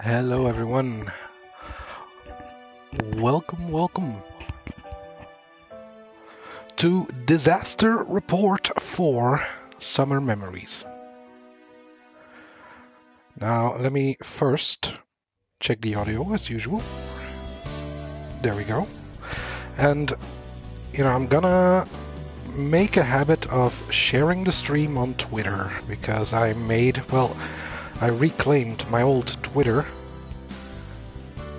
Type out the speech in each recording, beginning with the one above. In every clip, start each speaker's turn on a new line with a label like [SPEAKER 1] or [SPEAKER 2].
[SPEAKER 1] Hello everyone. Welcome to Disaster Report for Summer Memories. Now let me first check the audio as usual. There we go. And I'm gonna make a habit of sharing the stream on Twitter because I reclaimed my old Twitter,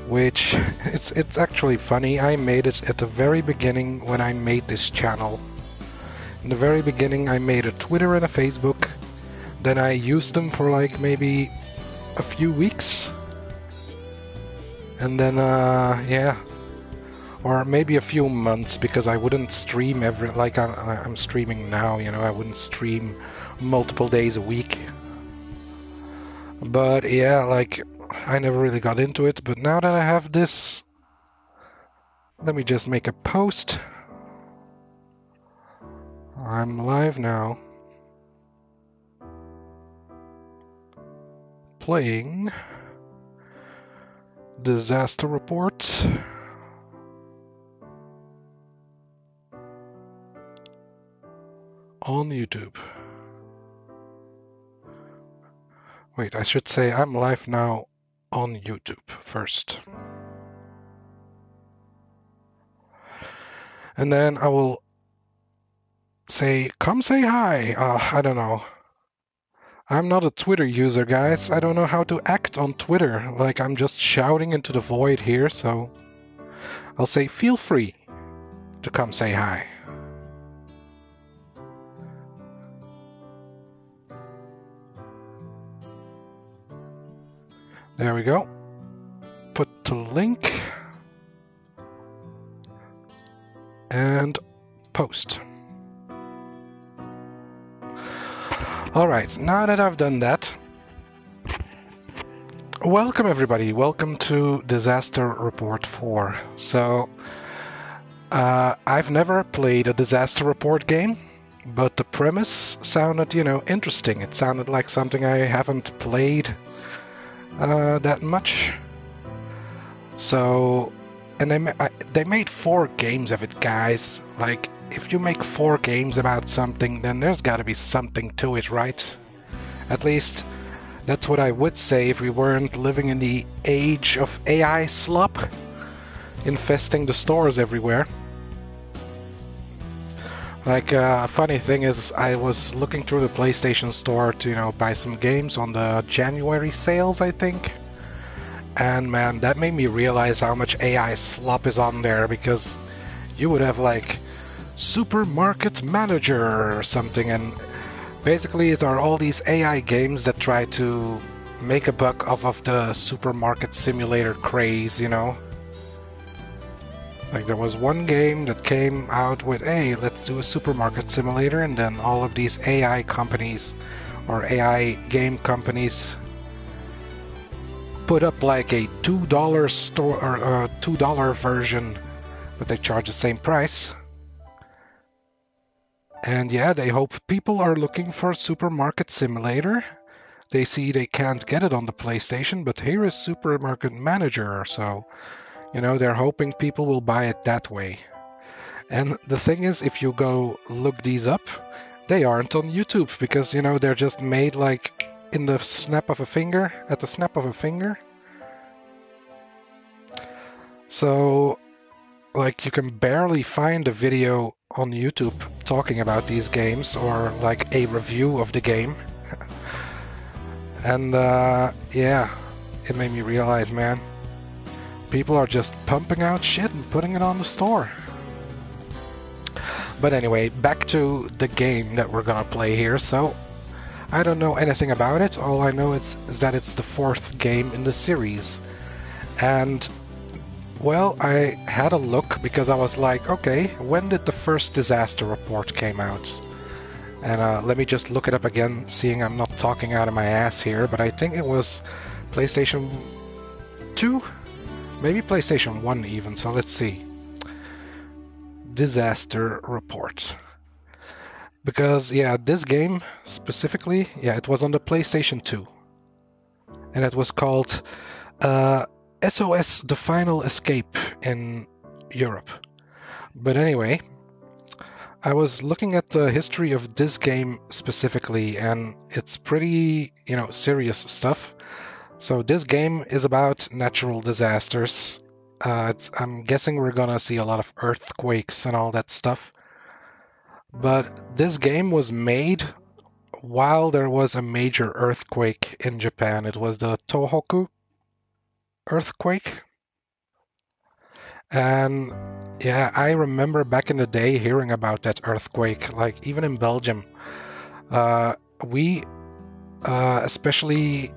[SPEAKER 1] which it's actually funny. I made it at the very beginning when I made this channel. In the very beginning I made a Twitter and a Facebook, then I used them for like maybe a few weeks, and then or maybe a few months, because I wouldn't stream like I'm streaming now, I wouldn't stream multiple days a week. But yeah, like I never really got into it, but now that I have this, let me just make a post. I'm live now. Playing Disaster Report. On YouTube. Wait, I should say I'm live now on YouTube first. And then I will say, come say hi. I don't know. I'm not a Twitter user, guys. I don't know how to act on Twitter. Like, I'm just shouting into the void here, so I'll say feel free to come say hi. There we go. Put the link and post. Alright, now that I've done that, welcome everybody. Welcome to Disaster Report 4. So, I've never played a Disaster Report game, but the premise sounded, interesting. It sounded like something I haven't played that much. So, and they made 4 games of it, guys. Like, if you make 4 games about something, then there's got to be something to it, right? At least that's what I would say if we weren't living in the age of AI slop infesting the stores everywhere. Like, funny thing is, I was looking through the PlayStation Store to, buy some games on the January sales, I think. And man, that made me realize how much AI slop is on there, because you would have like Supermarket Manager or something, and basically it are all these AI games that try to make a buck off of the supermarket simulator craze, Like, there was one game that came out with, hey, let's do a supermarket simulator, and then all of these AI companies or AI game companies put up like a $2 store or a $2 version, but they charge the same price. And yeah, they hope people are looking for a supermarket simulator. They see they can't get it on the PlayStation, but here is Supermarket Manager, so they're hoping people will buy it that way. And the thing is, if you go look these up, they aren't on YouTube, because, they're just made like in the snap of a finger, at the snap of a finger. So, like, you can barely find a video on YouTube talking about these games, or like a review of the game. And yeah, it made me realize, man, people are just pumping out shit and putting it on the store. But anyway, back to the game that we're gonna play here. So, I don't know anything about it. All I know is that it's the 4th game in the series. And, well, I had a look because I was like, okay, when did the first Disaster Report came out? And let me just look it up again, seeing I'm not talking out of my ass here, but I think it was PlayStation 2? Maybe PlayStation 1 even, so let's see. Disaster Report. Because, yeah, this game specifically, yeah, it was on the PlayStation 2. And it was called SOS The Final Escape in Europe. But anyway, I was looking at the history of this game specifically, and it's pretty, serious stuff. So this game is about natural disasters. I'm guessing we're gonna see a lot of earthquakes and all that stuff. But this game was made while there was a major earthquake in Japan. It was the Tohoku earthquake. And yeah, I remember back in the day hearing about that earthquake, like even in Belgium. We especially,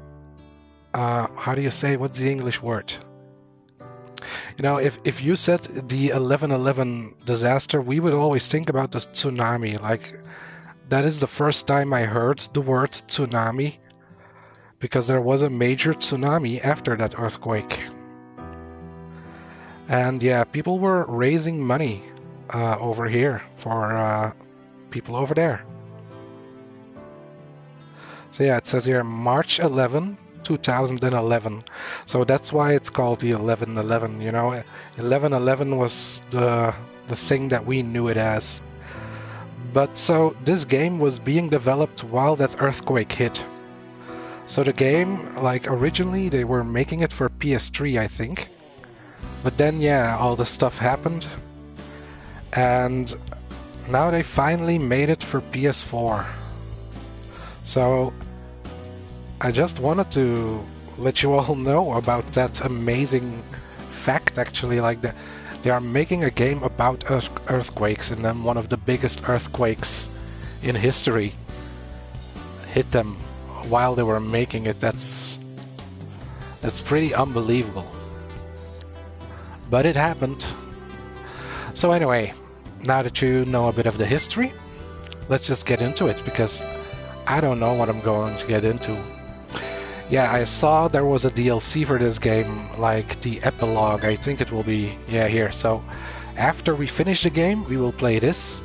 [SPEAKER 1] how do you say, what's the English word? If you said the 11/11 disaster, we would always think about the tsunami. Like, that is the first time I heard the word tsunami, because there was a major tsunami after that earthquake. And yeah, people were raising money over here for people over there. So yeah, it says here March 11, 2011. So that's why it's called the 11/11. 11/11 was the thing that we knew it as. But so this game was being developed while that earthquake hit. So the game, like originally they were making it for PS3, I think. But then, yeah, all the stuff happened. And now they finally made it for PS4. So I just wanted to let you all know about that amazing fact, actually. Like, they are making a game about earthquakes, and then one of the biggest earthquakes in history hit them while they were making it. That's pretty unbelievable. But it happened. So anyway, now that you know a bit of the history, let's just get into it, because I don't know what I'm going to get into. Yeah, I saw there was a DLC for this game, like the epilogue. I think it will be, yeah, here. So after we finish the game, we will play this.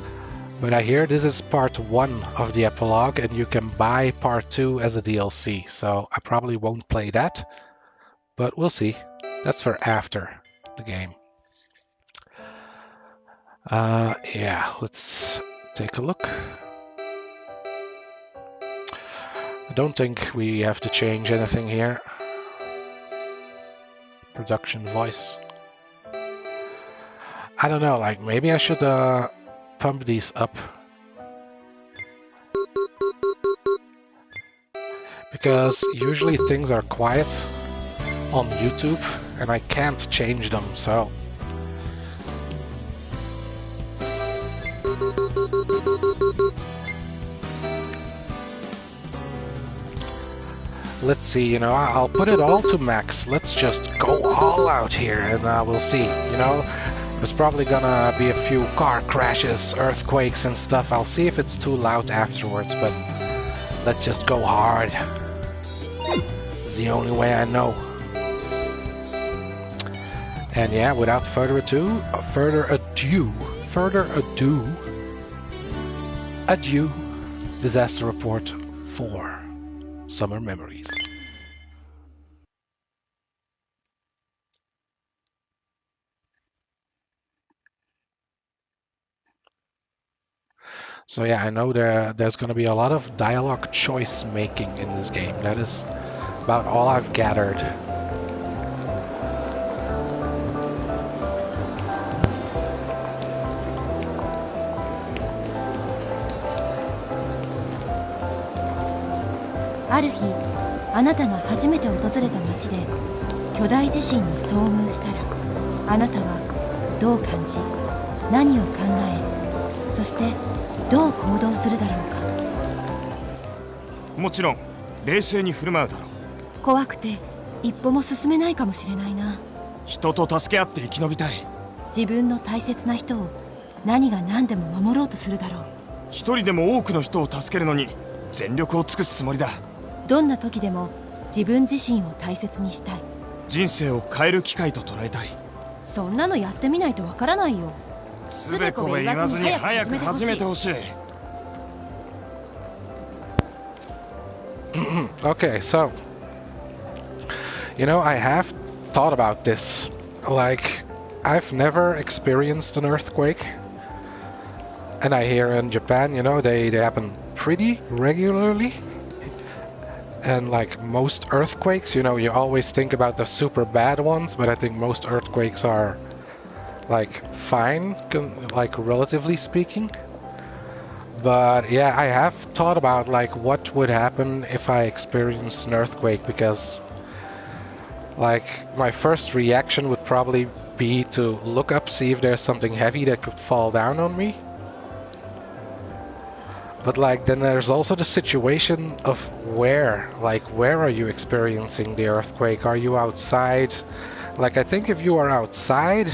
[SPEAKER 1] But I hear this is part 1 of the epilogue, and you can buy part 2 as a DLC. So I probably won't play that, but we'll see. That's for after the game. Yeah, let's take a look. I don't think we have to change anything here. Production voice. I don't know, like maybe I should pump these up. Because usually things are quiet on YouTube and I can't change them, so. Let's see, I'll put it all to max. Let's just go all out here and we'll see, There's probably gonna be a few car crashes, earthquakes and stuff. I'll see if it's too loud afterwards, but let's just go hard. It's the only way I know. And yeah, without further ado, adieu, Disaster Report 4. Summer Memories. So yeah, I know there's going to be a lot of dialogue choice making in this game. That is about all I've gathered.
[SPEAKER 2] ある日、あなたが初めて訪れた町で巨大地震に遭遇したら、あなたはどう感じ、何を考え、そしてどう行動するだろうか。
[SPEAKER 3] もちろん冷静に振る舞うだろう。
[SPEAKER 2] 怖くて一歩も進めないかもしれないな。
[SPEAKER 3] 人と助け合って生き延びたい。
[SPEAKER 2] 自分の大切な人を何が何でも守ろうとするだろう。
[SPEAKER 3] 一人でも多くの人を助けるのに全力を尽くすつもりだ。
[SPEAKER 2] どんな時でも自分自身を大切にしたい。
[SPEAKER 3] 人生を変える機会と捉えたい。
[SPEAKER 2] そんなのやってみないとわからないよ。
[SPEAKER 3] つべこべ言わずに早く始めてほしい。
[SPEAKER 1] Okay, so you know, I have thought about this. Like, I've never experienced an earthquake, and I hear in Japan, you know, they happen pretty regularly. And like most earthquakes, you know, you always think about the super bad ones, but I think most earthquakes are like fine, like relatively speaking. But yeah, I have thought about like what would happen if I experienced an earthquake, because like my first reaction would probably be to look up, see if there's something heavy that could fall down on me. But like then there's also the situation of where are you experiencing the earthquake? Are you outside? Like I think if you are outside,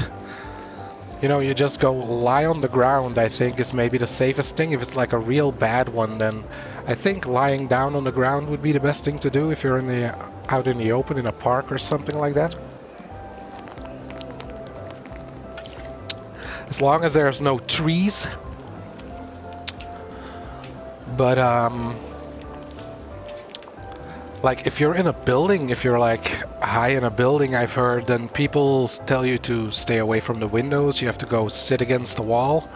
[SPEAKER 1] you know, you just go lie on the ground, I think is maybe the safest thing. If it's like a real bad one, then I think lying down on the ground would be the best thing to do if you're out in the open in a park or something like that. As long as there's no trees. But like if you're in a building, if you're like high in a building, I've heard, then people tell you to stay away from the windows. You have to go sit against the wall.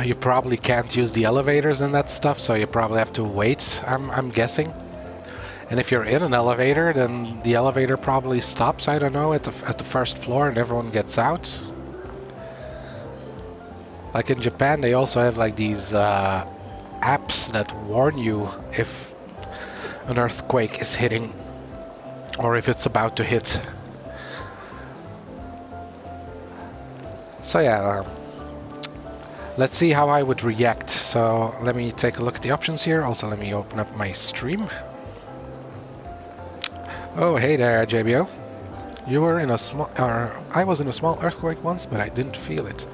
[SPEAKER 1] You probably can't use the elevators and that stuff, so you probably have to wait, I'm guessing. And if you're in an elevator, then the elevator probably stops, I don't know, at the first floor and everyone gets out. Like in Japan, they also have like these apps that warn you if an earthquake is hitting or if it's about to hit. So yeah, let's see how I would react. So let me take a look at the options here. Also, let me open up my stream. Oh, hey there, JBO. You were in a small, I was in a small earthquake once, but I didn't feel it.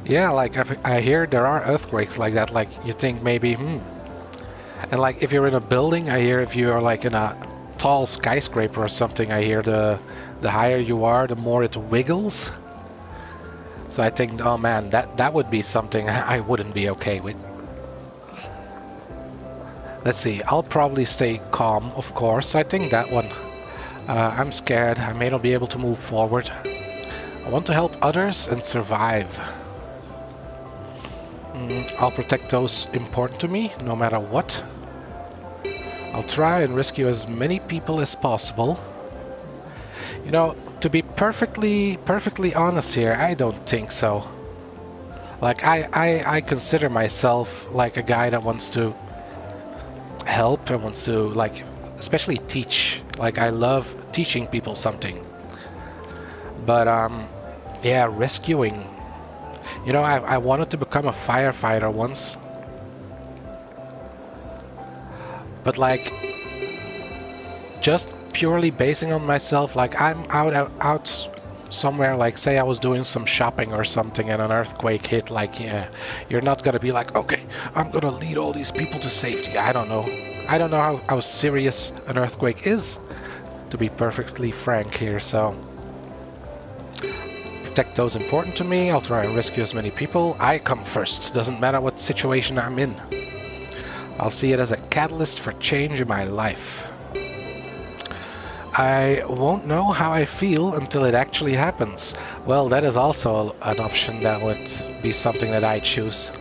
[SPEAKER 1] Yeah, like I hear there are earthquakes like that, like you think maybe, And like if you're in a building, I hear if you're like in a tall skyscraper or something, I hear the higher you are, the more it wiggles. So I think, oh man, that would be something I wouldn't be okay with. Let's see, I'll probably stay calm, of course. I think that one. I'm scared, I may not be able to move forward. I want to help others and survive. I'll protect those important to me, no matter what. I'll try and rescue as many people as possible. You know, to be perfectly honest here, I don't think so. Like, I consider myself like a guy that wants to help and wants to, like, especially teach. Like, I love teaching people something. But, yeah, rescuing. You know, I wanted to become a firefighter once. But like, just purely basing on myself, like I'm out somewhere, like say I was doing some shopping or something and an earthquake hit, like yeah, you're not gonna be like, okay, I'm gonna lead all these people to safety. I don't know. I don't know how serious an earthquake is, to be perfectly frank here, so protect those important to me. I'll try and rescue as many people. I come first. Doesn't matter what situation I'm in. I'll see it as a catalyst for change in my life. I won't know how I feel until it actually happens. Well, that is also an option that would be something that I choose.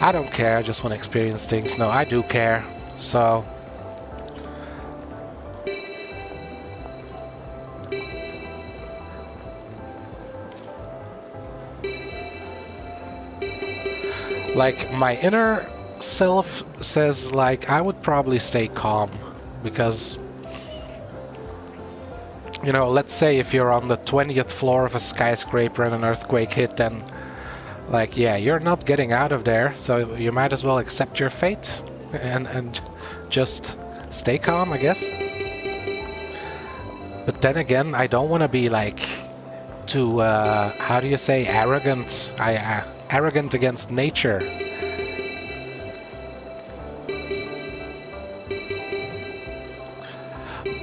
[SPEAKER 1] I don't care, I just want to experience things. No, I do care. So like my inner self says like I would probably stay calm, because you know, let's say if you're on the 20th floor of a skyscraper and an earthquake hit, then like yeah, you're not getting out of there, so you might as well accept your fate and just stay calm, I guess. But then again, I don't want to be like too how do you say, arrogant. Arrogant against nature.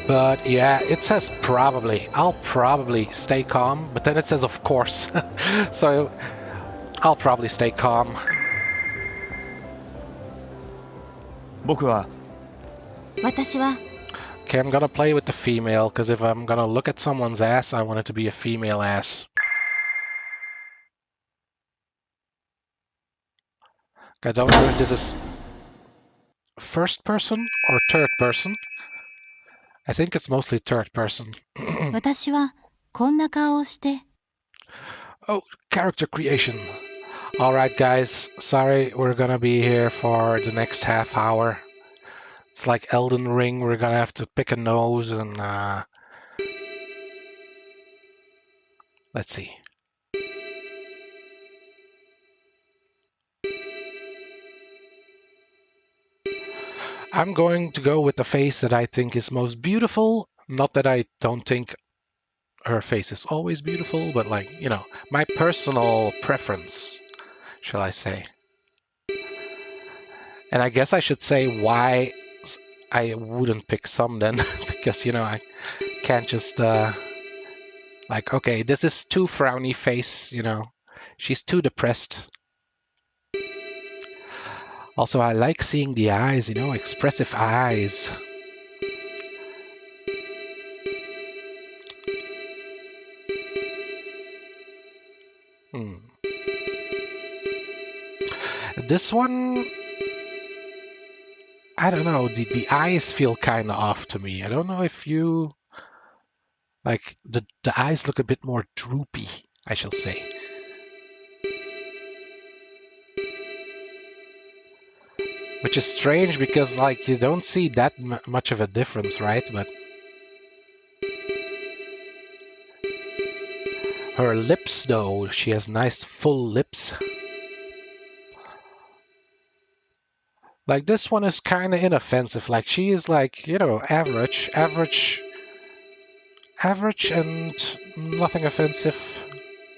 [SPEAKER 1] But yeah, it says probably. I'll probably stay calm, but then it says of course. So I'll probably stay calm.
[SPEAKER 3] 僕は
[SPEAKER 2] 私は
[SPEAKER 1] Okay, I'm gonna play with the female, because if I'm gonna look at someone's ass, I want it to be a female ass. I don't know if this is first person or third person. I think it's mostly third person.
[SPEAKER 2] 私はこんな顔をして
[SPEAKER 1] Oh, character creation. Alright guys, sorry we're gonna be here for the next half hour. It's like Elden Ring, we're gonna have to pick a nose and let's see. I'm going to go with the face that I think is most beautiful. Not that I don't think her face is always beautiful, but like, you know, my personal preference, shall I say. And I guess I should say why I wouldn't pick some then, because, you know, I can't just, like, okay, this is too frowny face, you know, she's too depressed. Also, I like seeing the eyes, you know, expressive eyes. This one, I don't know, the eyes feel kind of off to me. I don't know if you, like, the eyes look a bit more droopy, I shall say. Which is strange because, like, you don't see that much of a difference, right? But her lips, though, she has nice full lips. Like, this one is kind of inoffensive. Like, she is, like, you know, average, and nothing offensive.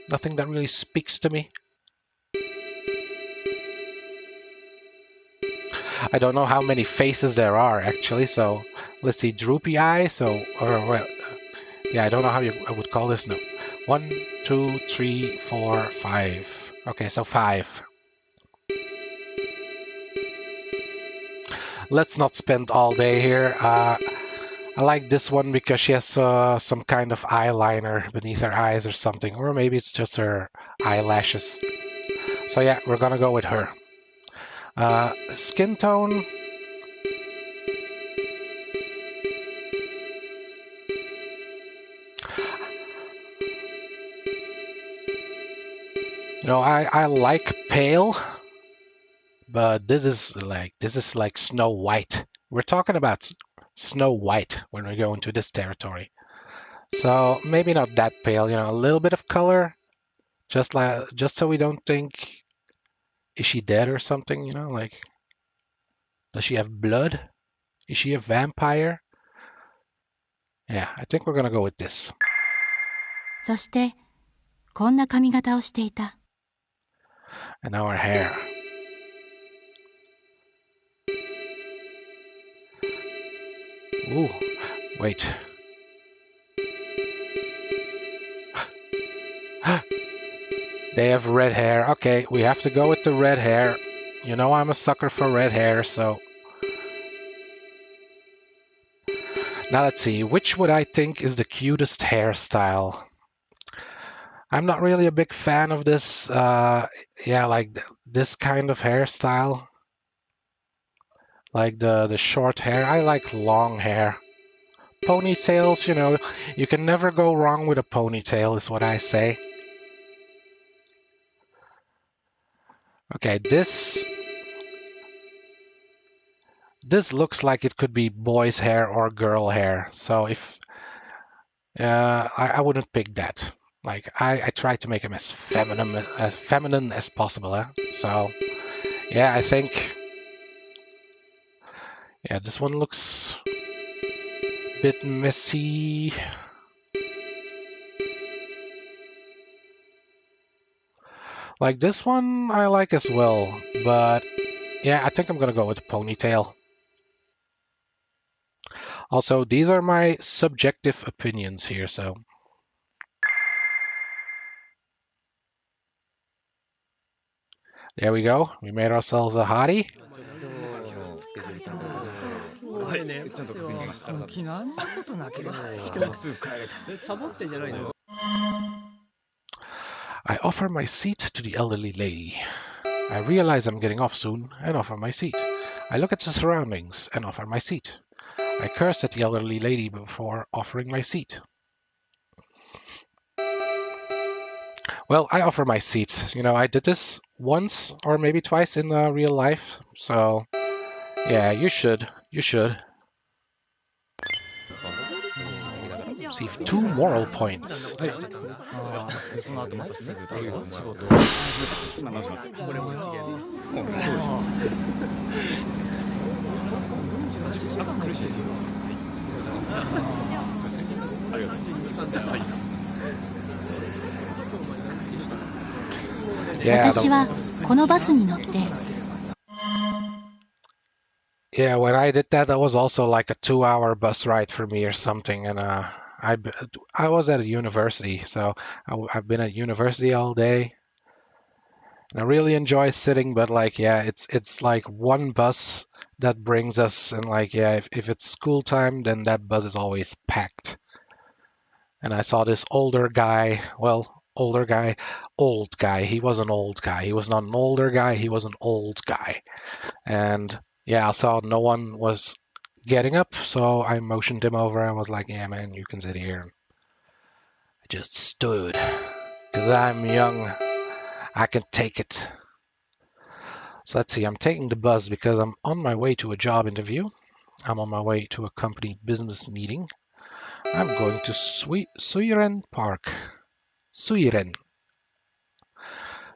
[SPEAKER 1] Nothing that really speaks to me. I don't know how many faces there are, actually, so let's see, droopy eye, so, or, well, yeah, I don't know how I would call this, no. 1, 2, 3, 4, 5. Okay, so 5. Let's not spend all day here. I like this one because she has some kind of eyeliner beneath her eyes or something, or maybe it's just her eyelashes. So yeah, we're gonna go with her. Skin tone. You know, I like pale, but this is like Snow White. We're talking about Snow White when we go into this territory. So maybe not that pale, you know, a little bit of color, just so we don't think, is she dead or something, you know, like, does she have blood? Is she a vampire? Yeah, I think we're gonna go with this.
[SPEAKER 2] そしてこんな髪型をしていた
[SPEAKER 1] And now her hair. Ooh, wait. They have red hair. Okay, we have to go with the red hair. You know I'm a sucker for red hair, so... Now let's see, which would I think is the cutest hairstyle? I'm not really a big fan of this, yeah, like this kind of hairstyle. Like the short hair. I like long hair. Ponytails, you know, you can never go wrong with a ponytail, is what I say. Okay, this looks like it could be boy's hair or girl hair. So if I wouldn't pick that. Like I try to make him as feminine as possible. Huh? So yeah, I think this one looks a bit messy. Like this one I like as well, but yeah, I think I'm gonna go with the ponytail. Also, these are my subjective opinions here, so. There we go. We made ourselves a hottie. I offer my seat to the elderly lady. I realize I'm getting off soon and offer my seat. I look at the surroundings and offer my seat. I curse at the elderly lady before offering my seat. Well, I offer my seat. You know, I did this once or maybe twice in real life. So, yeah, you should. You should. Receive 2 moral points. Yeah, yeah, when I did that, that was also like a 2-hour bus ride for me or something. And I was at a university, so I've been at university all day. And I really enjoy sitting, but like, yeah, it's like one bus that brings us, and like, yeah, if it's school time, then that bus is always packed. And I saw this older guy, well, older guy, old guy. He was an old guy. He was not an older guy, he was an old guy. And yeah, I saw no one was getting up, so I motioned him over. I was like, yeah, man, you can sit here. I just stood, because I'm young. I can take it. So let's see, I'm taking the bus because I'm on my way to a job interview. I'm on my way to a company business meeting. I'm going to Suiren Park. Suiren.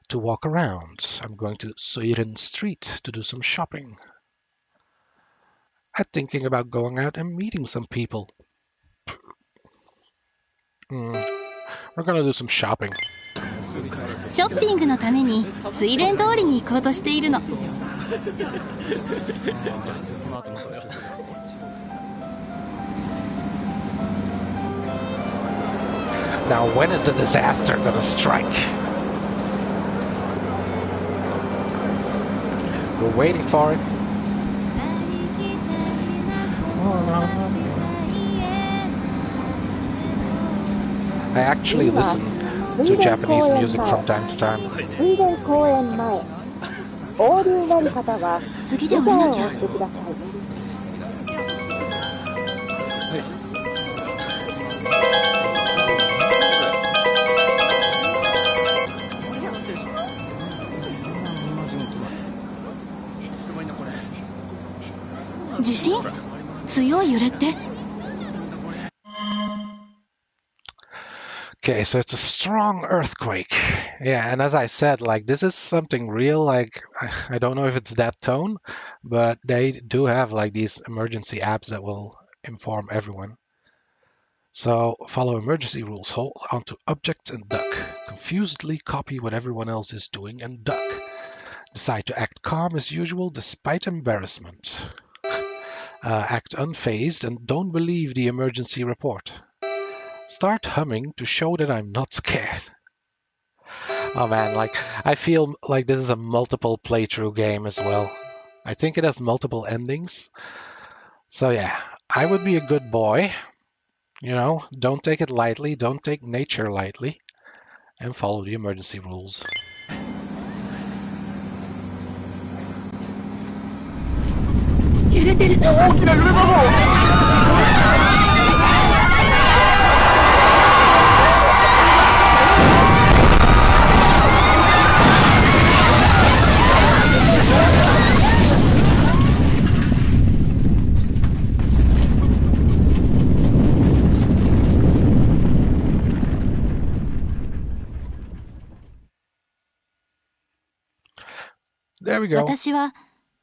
[SPEAKER 1] To walk around. I'm going to Suiren Street to do some shopping. I'm thinking about going out and meeting some people. We're gonna do some shopping.
[SPEAKER 2] ショッピングのために水蓮通りに行こうとしているの。
[SPEAKER 1] Now, when is the disaster gonna strike? We're waiting for it. I actually listen to Japanese music from time to time.
[SPEAKER 2] 次で降りなきゃ。地震？強い揺れって？
[SPEAKER 1] Okay, so it's a strong earthquake. Yeah, and as I said, like, this is something real. Like, I don't know if it's that tone, but they do have like these emergency apps that will inform everyone. So follow emergency rules. Hold onto objects and duck. Confusedly copy what everyone else is doing and duck. Decide to act calm as usual despite embarrassment. Act unfazed and don't believe the emergency report. Start humming to show that I'm not scared. Oh man, like, I feel like this is a multiple playthrough game as well. I think it has multiple endings. So yeah, I would be a good boy. You know, don't take it lightly, don't take nature lightly, and follow the emergency rules. There we go.
[SPEAKER 2] 私は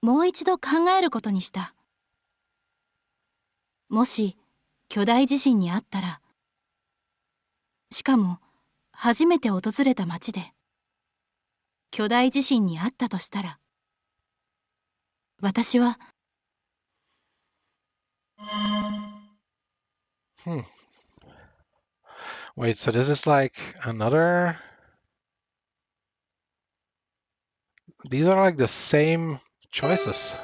[SPEAKER 2] もう一度考えることにした。もし巨大地震にあったら、しかも初めて訪れた町で巨大地震にあったとしたら、私は
[SPEAKER 1] Wait, so this is like another... These are like the same choices.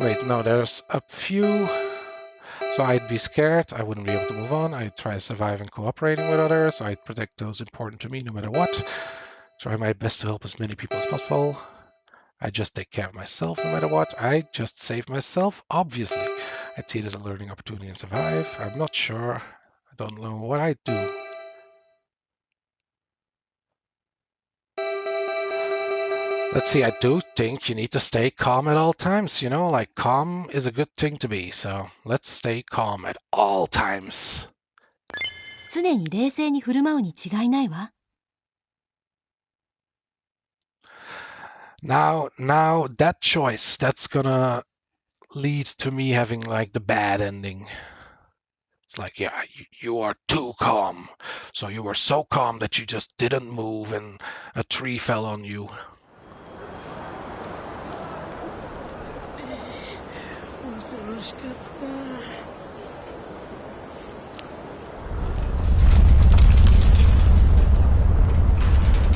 [SPEAKER 1] Wait, no, there's a few. So I'd be scared. I wouldn't be able to move on. I'd try surviving, cooperating with others. I'd protect those important to me no matter what. Try my best to help as many people as possible. I just take care of myself no matter what. I just save myself, obviously. I'd see it as a learning opportunity and survive. I'm not sure. I don't know what I'd do. Let's see, I do think you need to stay calm at all times. You know, like calm is a good thing to be. So let's stay calm at all times.
[SPEAKER 2] 常に冷静に振る舞うに違いないわ。
[SPEAKER 1] Now that choice, that's gonna lead to me having like the bad ending. It's like, yeah, you are too calm. So you were so calm that you just didn't move and a tree fell on you.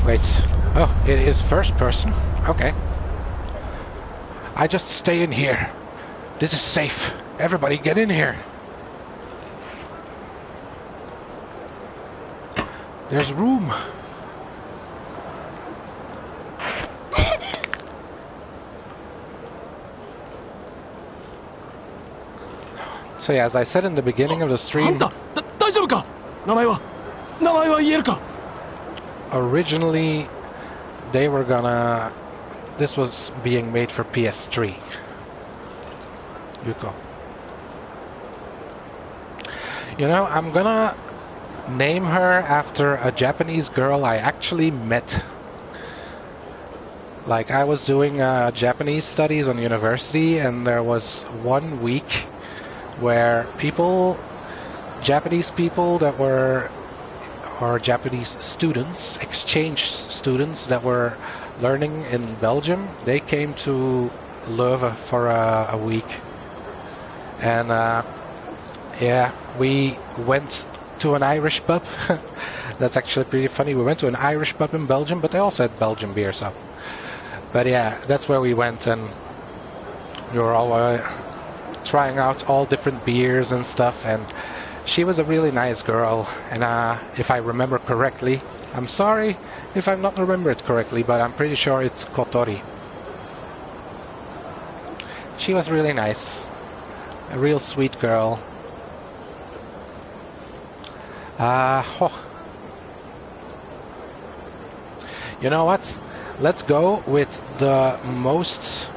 [SPEAKER 1] Wait, oh, it is first person. Okay. I just stay in here. This is safe. Everybody get in here. There's room. So yeah, as I said in the beginning of the stream, originally they were gonna... This was being made for PS3. Yuko. You know, I'm gonna name her after a Japanese girl I actually met. Like, I was doing Japanese studies on university, and there was 1 week where Japanese people that were, or Japanese students, exchange students that were learning in Belgium, they came to Leuven for a week. And yeah, we went to an Irish pub. That's actually pretty funny. We went to an Irish pub in Belgium, but they also had Belgian beer, so. But yeah, that's where we went, and we were all trying out all different beers and stuff, and she was a really nice girl, and if I remember correctly, I'm sorry if I'm not remember it correctly, but I'm pretty sure it's Kotori. She was really nice. A real sweet girl. You know what? Let's go with the most...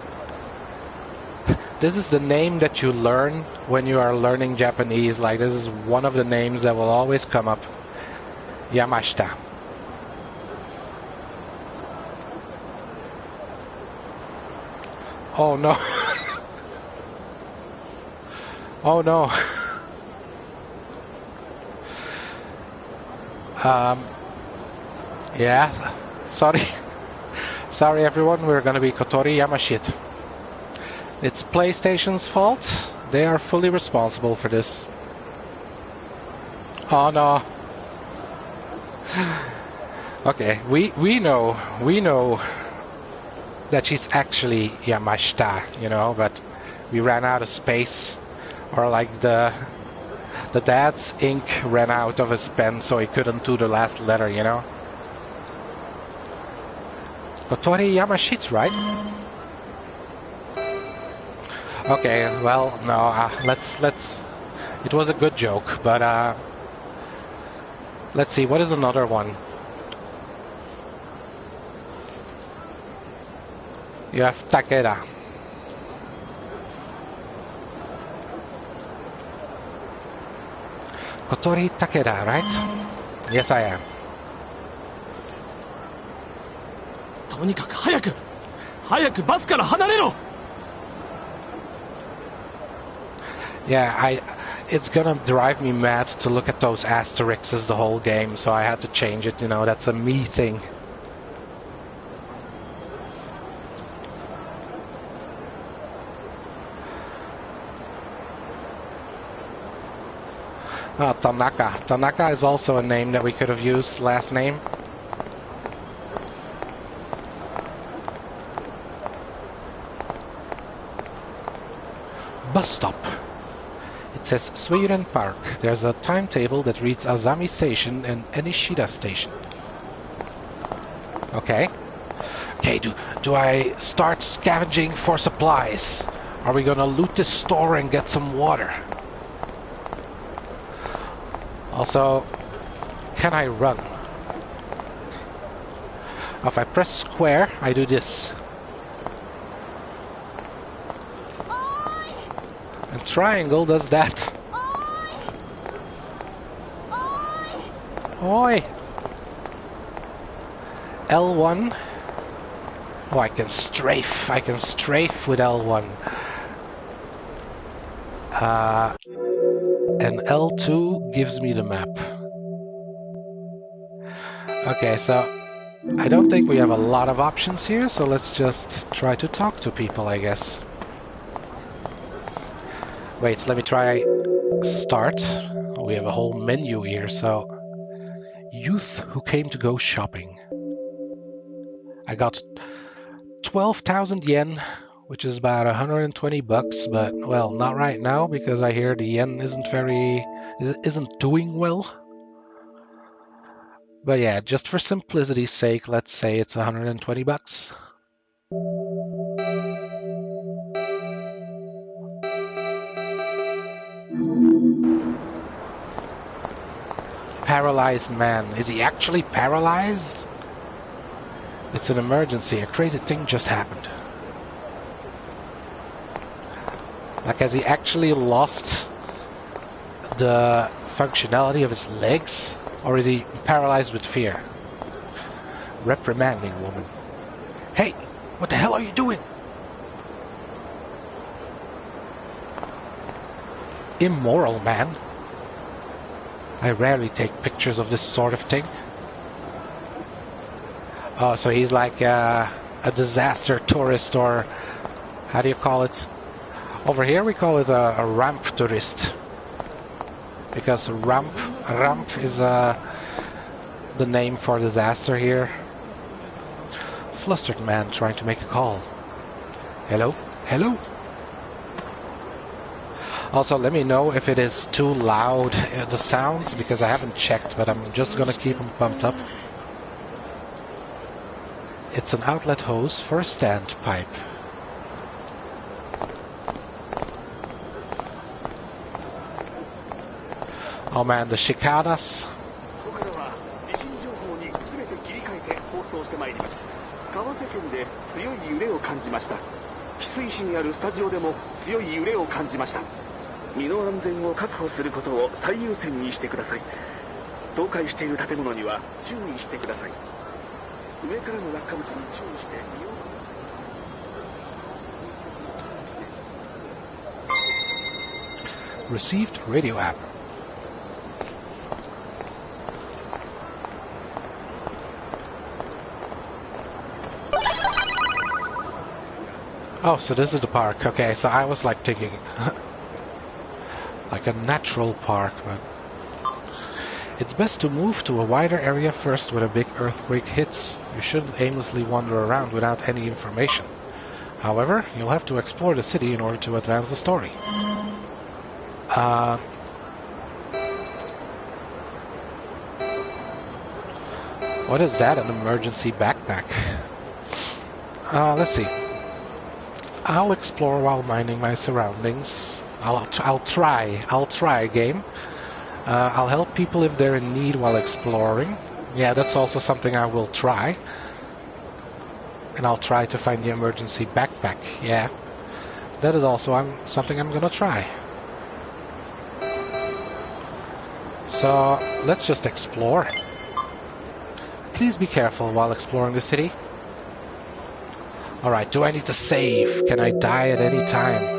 [SPEAKER 1] This is the name that you learn when you are learning Japanese. Like, this is one of the names that will always come up. Yamashita. Oh no. Oh no. Yeah. Sorry. Sorry everyone, we're gonna be Kotori Yamashita. It's PlayStation's fault. They are fully responsible for this. Oh no. Okay, we know that she's actually Yamashita, you know, but we ran out of space, or like the dad's ink ran out of his pen, so he couldn't do the last letter, you know. Kotori Yamashita, right? Okay, well, no, let's. It was a good joke, but let's see. What is another one? You have Takeda. Kotori Takeda, right? Yes, I am.
[SPEAKER 4] とにかく早くバスから離れろ
[SPEAKER 1] Yeah, it's gonna drive me mad to look at those asterisks the whole game, so I had to change it, you know, that's a me thing. Tanaka. Tanaka is also a name that we could have used, last name. Bus stop. It says Suiren Park. There's a timetable that reads Azami Station and Enishida Station. Okay. Okay, do I start scavenging for supplies? Are we gonna loot this store and get some water? Also, can I run? If I press square, I do this. And triangle does that. Oi! L1. Oh, I can strafe. I can strafe with L1. And L2 gives me the map. Okay, so I don't think we have a lot of options here, so let's just try to talk to people, I guess. Wait, let me try start. We have a whole menu here, so... Youth who came to go shopping. I got 12,000 yen, which is about 120 bucks, but, well, not right now, because I hear the yen isn't doing well. But yeah, just for simplicity's sake, let's say it's 120 bucks. Paralyzed man. Is he actually paralyzed? It's an emergency. A crazy thing just happened. Like, has he actually lost the functionality of his legs? Or is he paralyzed with fear? Reprimanding woman. Hey, what the hell are you doing? Immoral man. I rarely take pictures of this sort of thing. Oh, so he's like a disaster tourist, or how do you call it? Over here we call it a ramp tourist. Because ramp is the name for disaster here. Flustered man trying to make a call. Hello? Hello? Also, let me know if it is too loud, the sounds, because I haven't checked, but I'm just gonna keep them pumped up. It's an outlet hose for a standpipe. Oh man, the cicadas. Received radio app. Oh, so this is the park. Okay, so I was like thinking like a natural park, but it's best to move to a wider area first when a big earthquake hits. You shouldn't aimlessly wander around without any information. However, you'll have to explore the city in order to advance the story. What is that? An emergency backpack? Let's see. I'll explore while minding my surroundings. I'll try, game. I'll help people if they're in need while exploring. Yeah, that's also something I will try. And I'll try to find the emergency backpack. Yeah, that is also something I'm gonna try. So, let's just explore. Please be careful while exploring the city. Alright, do I need to save? Can I die at any time?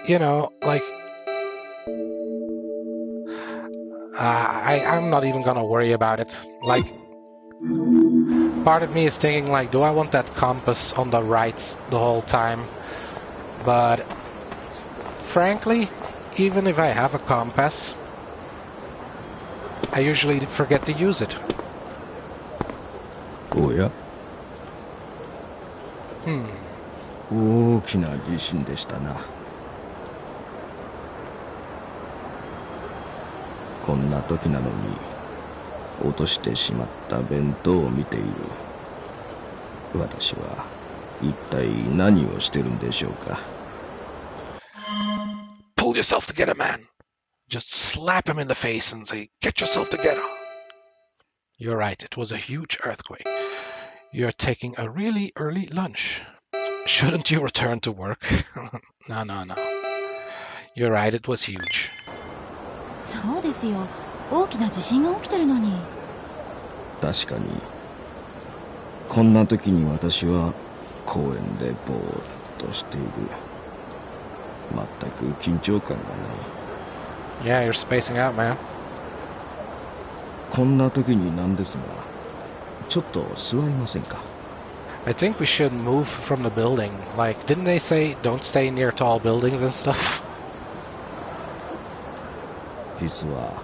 [SPEAKER 1] You know, like... I'm not even gonna worry about it. Like... Part of me is thinking, like, do I want that compass on the right the whole time? But... Frankly, even if I have a compass, I usually forget to use it.
[SPEAKER 5] おや、大きな地震でしたな。こんな時なのに落としてしまった弁当を見ている私は一体何をしてるんでしょうか。
[SPEAKER 1] Pull yourself together, man. Just slap him in the face and say, get yourself together. You're right, it was a huge earthquake. You're taking a really early lunch. Shouldn't you return to work? No. You're right, it was huge.
[SPEAKER 2] そうですよ。大きな地震が起きてるのに。
[SPEAKER 5] 確かにこんな時に私は公園でぼーっとしている。全く緊張感がない。
[SPEAKER 1] Yeah, you're spacing out, man.
[SPEAKER 5] こんな時になんですが、ちょっと座りませんか。
[SPEAKER 1] I think we should move from the building. Like, didn't they say don't stay near tall buildings and stuff?
[SPEAKER 5] 実は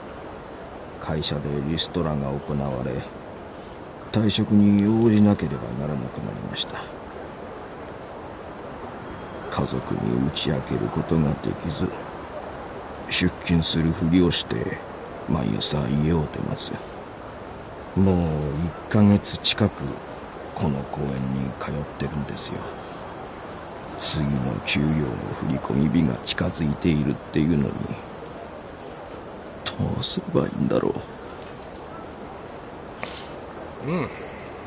[SPEAKER 5] 会社でリストラが行われ、退職に応じなければならなくなりました。家族に打ち明けることができず、出勤するふりをして毎朝家を出ます。もう1ヶ月近くこの公園に通ってるんですよ。次の給料の振り込み日が近づいているっていうのに、どうすればいいんだろう。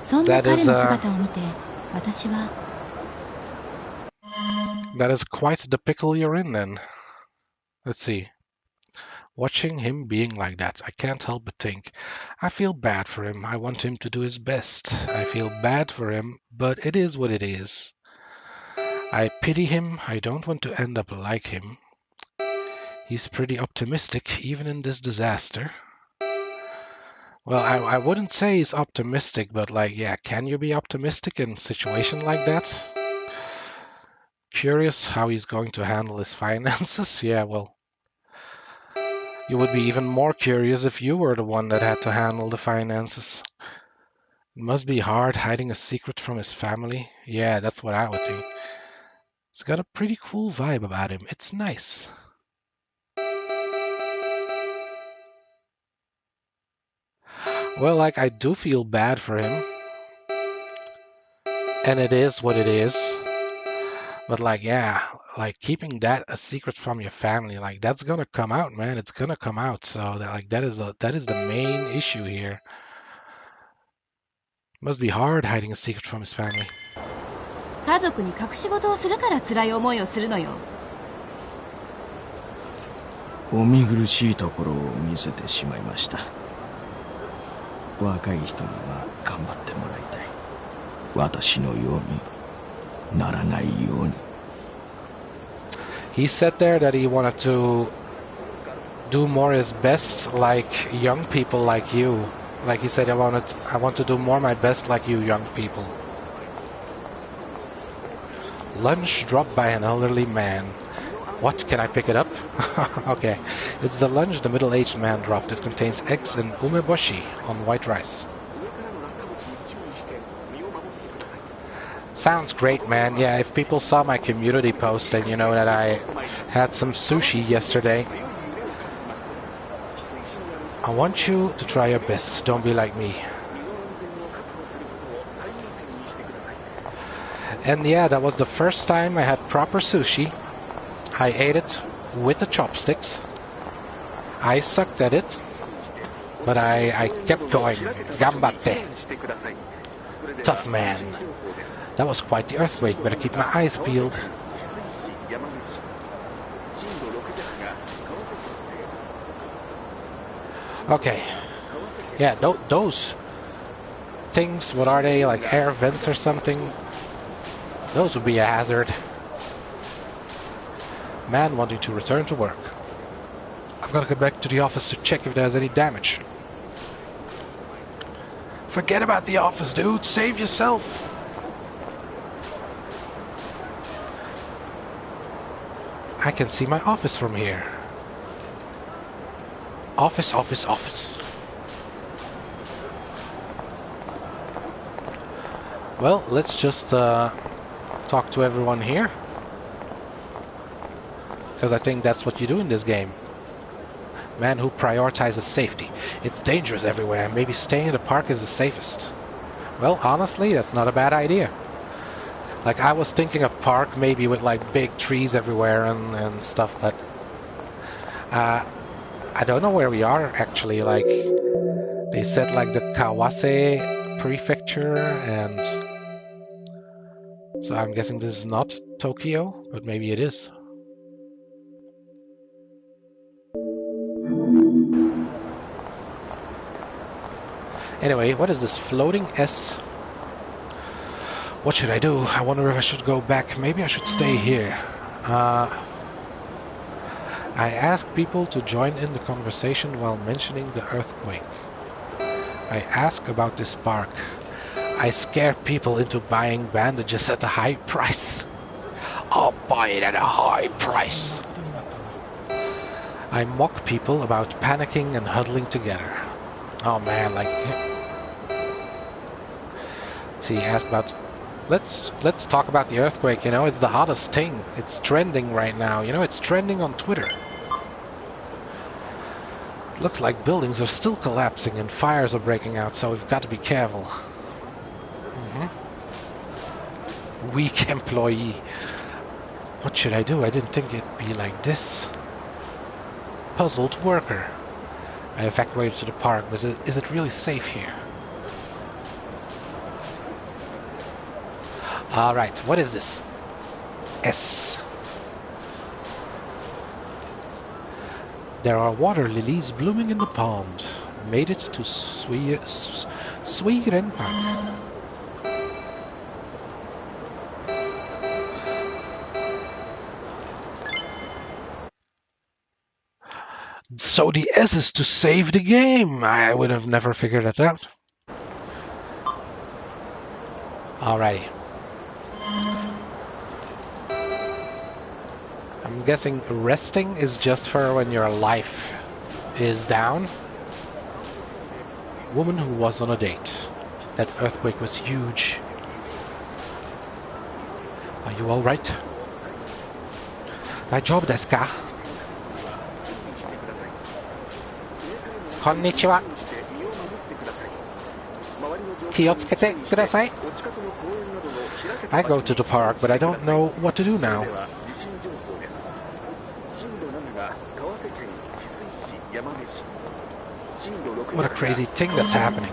[SPEAKER 2] そんな彼の姿を見て、私は。
[SPEAKER 1] That is quite the pickle you're in then. Let's see. Watching him being like that, I can't help but think, I feel bad for him. I want him to do his best. I feel bad for him, but it is what it is. I pity him. I don't want to end up like him. He's pretty optimistic, even in this disaster. Well, I wouldn't say he's optimistic, but like, yeah, can you be optimistic in a situation like that? Curious how he's going to handle his finances? Yeah, well, you would be even more curious if you were the one that had to handle the finances. It must be hard hiding a secret from his family. Yeah, that's what I would think. He's got a pretty cool vibe about him. It's nice. Well, like, I do feel bad for him. And it is what it is. But like, yeah, like keeping that a secret from your family, like that's gonna come out, man. It's gonna come out. So that is the main issue here. Must be hard hiding a secret from his family.
[SPEAKER 2] 家族に隠し事をするから辛い思いをするのよ。
[SPEAKER 5] お見苦しいところを見せてしまいました。若い人には頑張ってもらいたい。私のようにならないように。
[SPEAKER 1] He said there that he wanted to do more his best like young people like you. Like he said, I want to do more my best like you young people. Lunch dropped by an elderly man. What? Can I pick it up? Okay. It's the lunch the middle-aged man dropped. It contains eggs and umeboshi on white rice. Sounds great, man. Yeah, if people saw my community post, then you know that I had some sushi yesterday. I want you to try your best. Don't be like me. And yeah, that was the first time I had proper sushi. I ate it with the chopsticks. I sucked at it, but I kept going. Gambatte. Tough man. That was quite the earthquake. Better keep my eyes peeled. Okay. Yeah, those things, what are they? Like air vents or something? Those would be a hazard. Man wanting to return to work. I've got to go back to the office to check if there's any damage. Forget about the office, dude. Save yourself. I can see my office from here. Office, office, office. Well, let's just talk to everyone here. Because I think that's what you do in this game. Man who prioritizes safety. It's dangerous everywhere. Maybe staying in the park is the safest. Well, honestly, that's not a bad idea. Like, I was thinking of park maybe with like big trees everywhere and stuff, but I don't know where we are actually. Like, they said like the Kawase prefecture, and so I'm guessing this is not Tokyo, but maybe it is. Anyway, what is this floating S? What should I do? I wonder if I should go back. Maybe I should stay here. I ask people to join in the conversation while mentioning the earthquake. I ask about this park. I scare people into buying bandages at a high price. I'll buy it at a high price. I mock people about panicking and huddling together. Oh man, like... Let's see, ask about... Let's talk about the earthquake, you know, it's the hottest thing. It's trending right now, you know, it's trending on Twitter. It looks like buildings are still collapsing and fires are breaking out, so we've got to be careful. Weak employee. What should I do? I didn't think it'd be like this. Puzzled worker. I evacuated to the park, but is it really safe here? Alright, what is this? S. There are water lilies blooming in the pond. Made it to Suiren Park. So the S is to save the game. I would have never figured that out. Alrighty. I'm guessing resting is just for when your life is down. Woman who was on a date. That earthquake was huge. Are you alright? Daijoubu desu ka? Konnichiwa. Kiotsukete kudasai. I go to the park, but I don't know what to do now. What a crazy thing that's happening.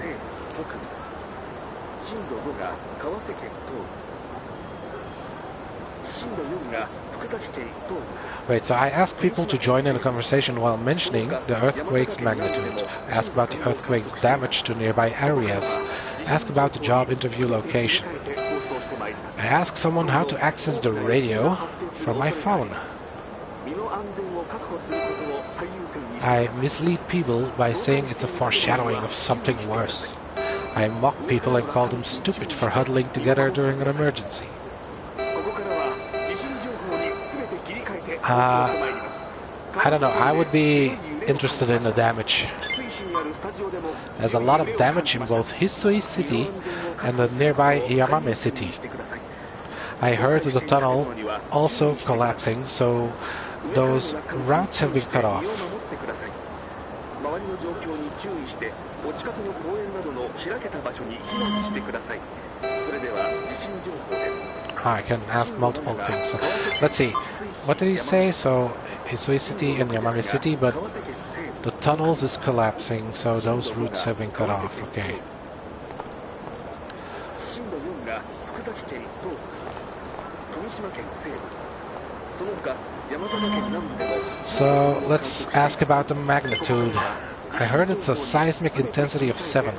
[SPEAKER 1] Wait, so I ask people to join in the conversation while mentioning the earthquake's magnitude. Ask about the earthquake's damage to nearby areas. Ask about the job interview location. I ask someone how to access the radio from my phone. I mislead people by saying it's a foreshadowing of something worse. I mock people and call them stupid for huddling together during an emergency. I don't know, I would be interested in the damage. There's a lot of damage in both Hisui City and the nearby Yamame City. I heard the tunnel also collapsing, so those routes have been cut off. I can ask multiple things. So, let's see. What did he say? So, Hisui City and Yamame City, but the tunnels is collapsing, so those routes have been cut off. Okay. So, let's ask about the magnitude. I heard it's a seismic intensity of 7.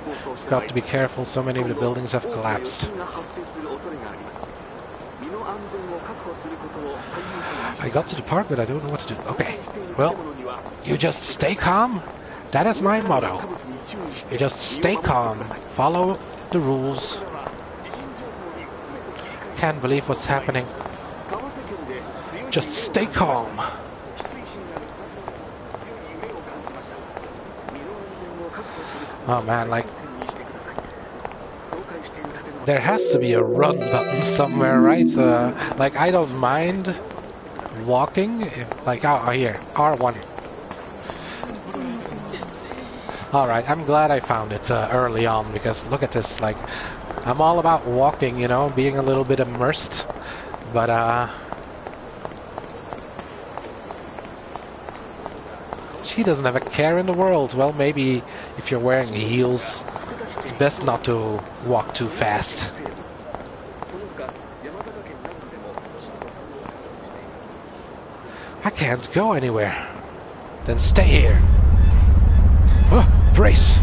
[SPEAKER 1] Got to be careful, so many of the buildings have collapsed. I got to the park, but I don't know what to do. Okay, well, you just stay calm. That is my motto. You just stay calm, follow the rules. Can't believe what's happening. Just stay calm. Oh man, like... there has to be a run button somewhere, right? Like, I don't mind walking. Like, oh, here, R1. Alright, I'm glad I found it early on, because look at this, like, I'm all about walking, you know, being a little bit immersed, but, she doesn't have a care in the world. Well, maybe if you're wearing heels, it's best not to walk too fast. I can't go anywhere. Then stay here. Oh, brace!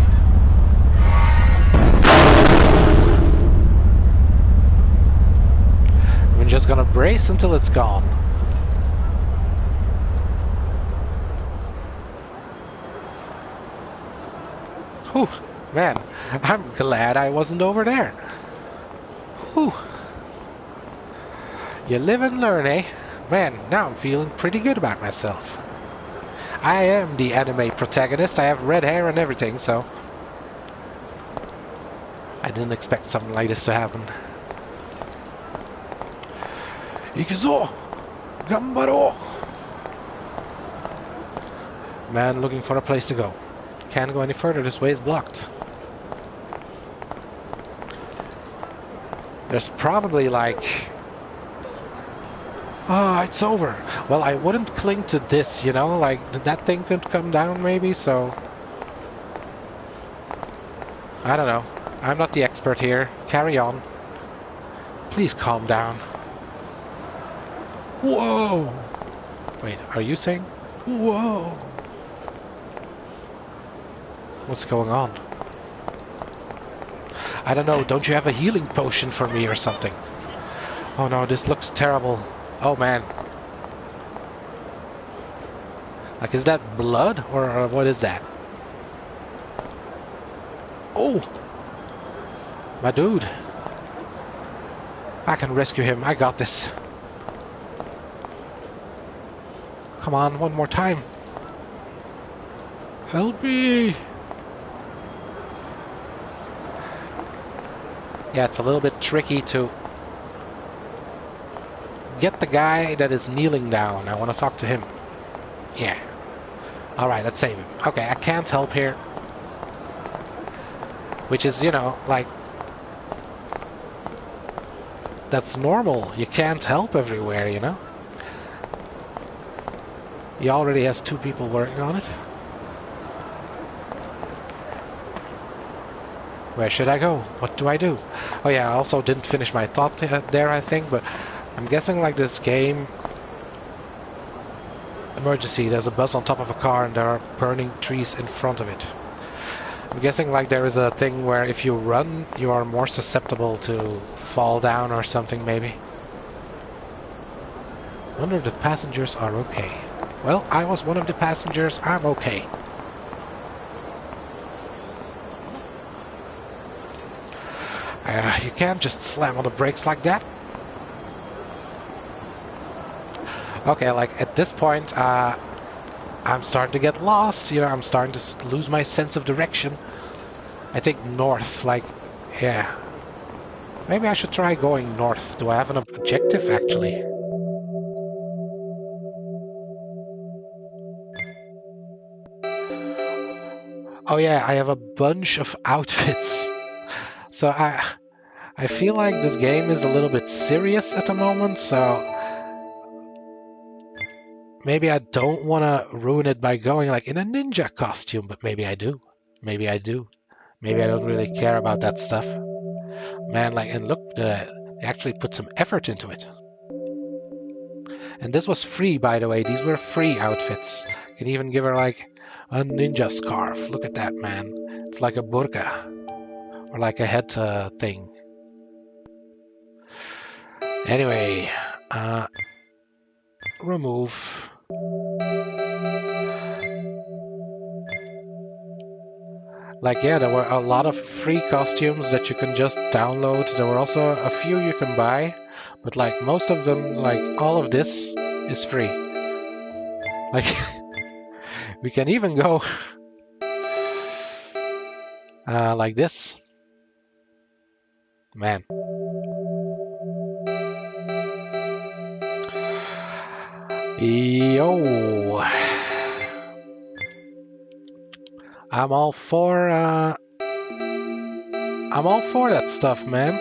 [SPEAKER 1] I'm just gonna brace until it's gone. Whew, man, I'm glad I wasn't over there. Whew. You live and learn, eh? Man, now I'm feeling pretty good about myself. I am the anime protagonist. I have red hair and everything, so I didn't expect something like this to happen. Ikuzo! Gambaro! Man looking for a place to go. Can't go any further, this way is blocked. There's probably like... Ah, it's over. Well, I wouldn't cling to this, you know, like that thing could come down maybe, so... I don't know. I'm not the expert here. Carry on. Please calm down. Whoa! Wait, are you saying? Whoa! What's going on? I don't know, don't you have a healing potion for me or something? Oh no, this looks terrible. Oh man. Like, is that blood or what is that? Oh! My dude. I can rescue him, I got this. Come on, one more time. Help me! Yeah, it's a little bit tricky to get the guy that is kneeling down. I want to talk to him. Yeah. Alright, let's save him. Okay, I can't help here. Which is, you know, like... That's normal. You can't help everywhere, you know? He already has 2 people working on it. Where should I go? What do I do? Oh yeah, I also didn't finish my thought there, I think, but I'm guessing like this game... Emergency, there's a bus on top of a car and there are burning trees in front of it. I'm guessing like there is a thing where if you run, you are more susceptible to fall down or something maybe. Wonder if the passengers are okay. Well, I was one of the passengers, I'm okay. You can't just slam on the brakes like that. Okay, like at this point, I'm starting to get lost, you know, I'm starting to lose my sense of direction. I think north, like, yeah. Maybe I should try going north. Do I have an objective, actually? Oh yeah, I have a bunch of outfits. So I feel like this game is a little bit serious at the moment, so... Maybe I don't want to ruin it by going like in a ninja costume, but maybe I do. Maybe I do. Maybe I don't really care about that stuff. Man, like, and look, they actually put some effort into it. And this was free, by the way. These were free outfits. You can even give her like a ninja scarf. Look at that, man. It's like a burqa. Or like a head thing. Anyway, remove. Like, yeah, there were a lot of free costumes that you can just download. There were also a few you can buy, but like most of them, like all of this is free. Like, we can even go like this. Man. Yo. I'm all for that stuff, man.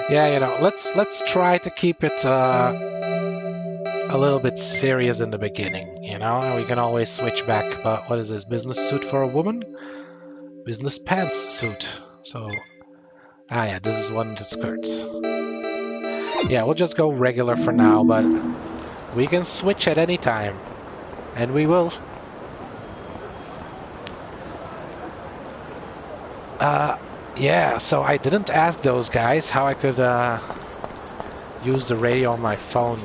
[SPEAKER 1] Yeah, you know, let's try to keep it a little bit serious in the beginning, you know, and we can always switch back. But what is this? Business suit for a woman? Business pants suit. So, yeah, this is one that skirts. Yeah, we'll just go regular for now, but we can switch at any time, and we will. Yeah, so I didn't ask those guys how I could use the radio on my phone.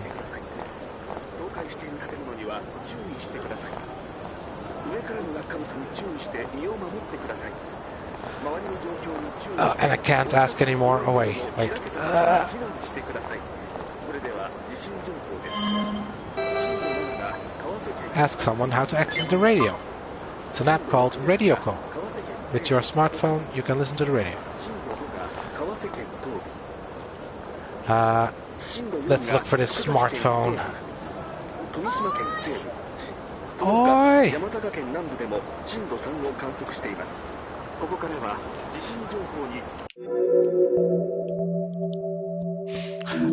[SPEAKER 1] And I can't ask anymore. Oh, wait. Ask someone how to access the radio. It's an app called Radioko. With your smartphone, you can listen to the radio. Let's look for this smartphone. Oi!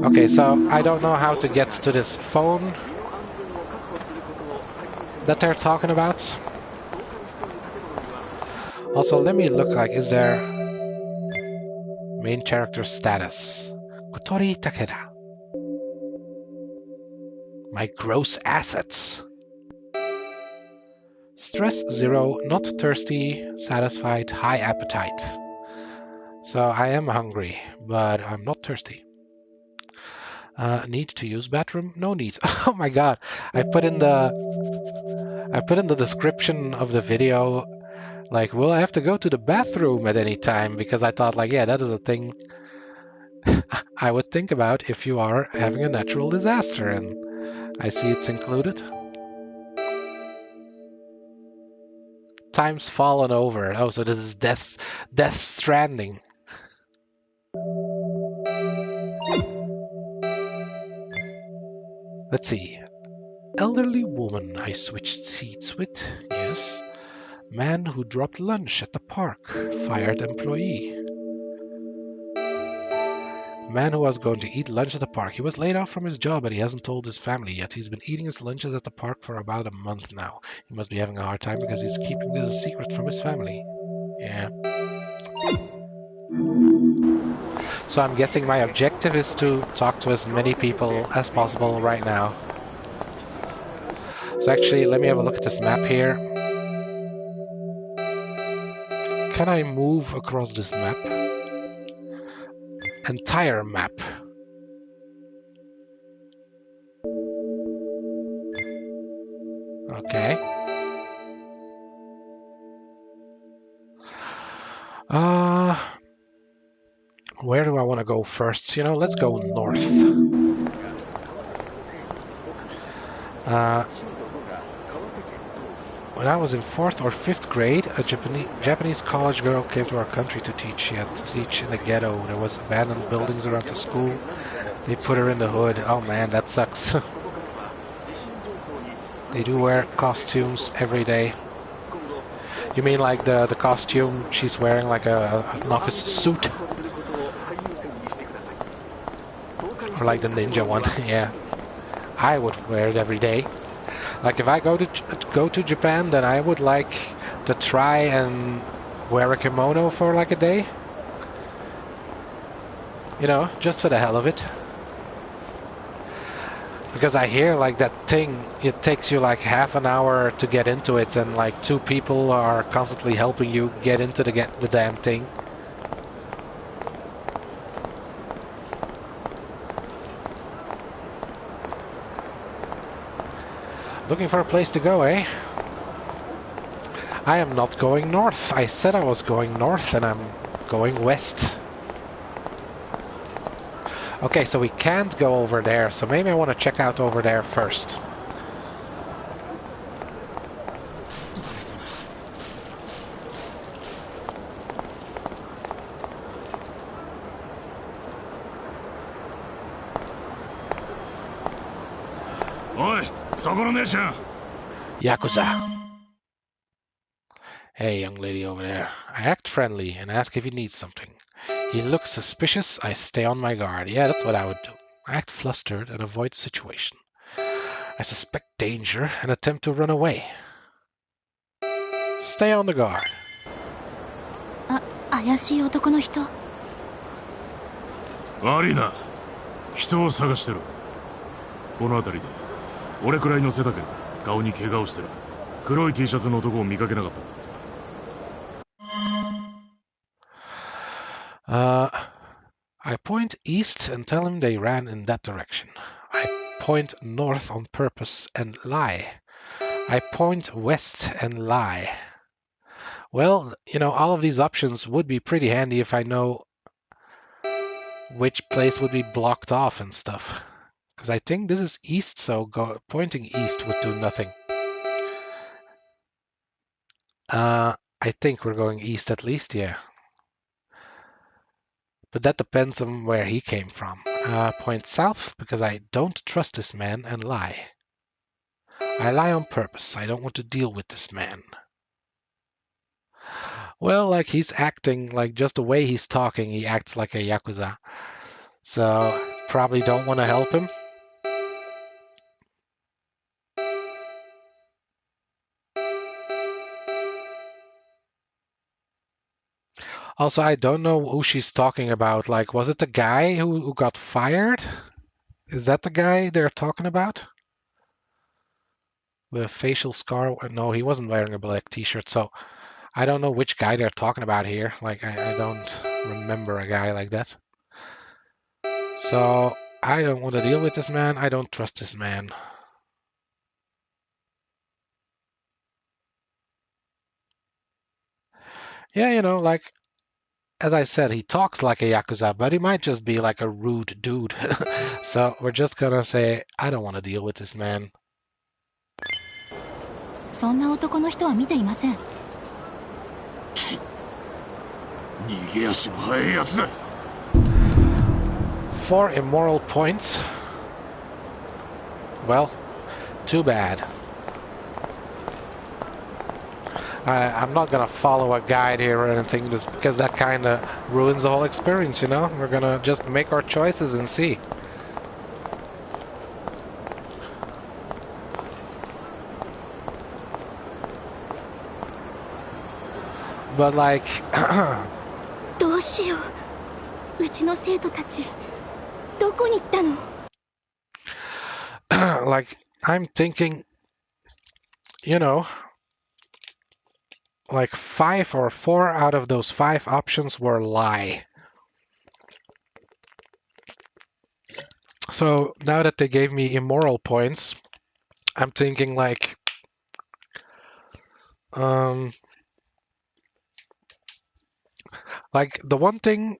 [SPEAKER 1] Okay, so I don't know how to get to this phone that they're talking about. Also, let me look, like, is there main character status? Kotori Takeda. My gross assets. Stress 0, not thirsty, satisfied, high appetite. So I am hungry, but I'm not thirsty. Need to use bathroom? No need. Oh my god. I put in the description of the video, like, will I have to go to the bathroom at any time? Because I thought, like, yeah, that is a thing I would think about if you are having a natural disaster, and I see it's included. Time's fallen over. Oh, so this is Death Stranding. Let's see. Elderly woman I switched seats with. Yes. Man who dropped lunch at the park. Fired employee. Man who was going to eat lunch at the park. He was laid off from his job, but he hasn't told his family yet. He's been eating his lunches at the park for about a month now. He must be having a hard time because he's keeping this a secret from his family. Yeah. So I'm guessing my objective is to talk to as many people as possible right now. So actually, let me have a look at this map here. Can I move across this map? Entire map. Okay. Where do I want to go first? You know, let's go north. When I was in 4th or 5th grade, a Japanese college girl came to our country to teach. She had to teach in the ghetto. There was abandoned buildings around the school. They put her in the hood. Oh man, that sucks. They do wear costumes every day. You mean like the costume she's wearing, like an office suit? Or like the ninja one? Yeah. I would wear it every day. Like if I go to Japan, then I would like to try and wear a kimono for like a day. You know, just for the hell of it. Because I hear like that thing, it takes you like half an hour to get into it, and like 2 people are constantly helping you get into the damn thing. Looking for a place to go, eh? I am not going north. I said I was going north, and I'm going west. Okay, so we can't go over there, so maybe I want to check out over there first. Yakuza. Hey, young lady over there. I act friendly and ask if he needs something. He looks suspicious, I stay on my guard. Yeah, that's what I would do. I act flustered and avoid the situation. I suspect danger and attempt to run away. Stay on the guard.
[SPEAKER 2] 怪しい男の人。
[SPEAKER 6] 悪いな。人を探してる。この辺りで俺くらいの背だけど顔に怪我をしてる。黒い T シャツの男を見かけなかった。
[SPEAKER 1] I point east and tell him they ran in that direction. I point north on purpose and lie. I point west and lie. Well, you know, all of these options would be pretty handy if I know which place would be blocked off and stuff. Because I think this is east, so pointing east would do nothing. I think we're going east at least, yeah. But that depends on where he came from. Point south, because I don't trust this man and lie. I lie on purpose. I don't want to deal with this man. Well, like he's acting, like just the way he's talking, he acts like a Yakuza. So, probably don't want to help him. Also, I don't know who she's talking about. Like, was it the guy who got fired? Is that the guy they're talking about? With a facial scar? No, he wasn't wearing a black t-shirt, so I don't know which guy they're talking about here. Like, I don't remember a guy like that. So, I don't want to deal with this man. I don't trust this man. Yeah, you know, like, as I said, he talks like a Yakuza, but he might just be like a rude dude. So we're just gonna say, I don't want to deal with this man.
[SPEAKER 2] そんな男の人は見ていません。
[SPEAKER 6] 逃げ足の速いやつだ。
[SPEAKER 1] 4 immoral points. Well, too bad. I'm not gonna follow a guide here or anything, just because that kind of ruins the whole experience, you know? We're gonna just make our choices and see. But like...
[SPEAKER 2] どうしよう。うちの生徒たち、どこに行ったの？
[SPEAKER 1] like, I'm thinking, you know... Like 5 or 4 out of those 5 options were lie. So now that they gave me immoral points, I'm thinking like, like the one thing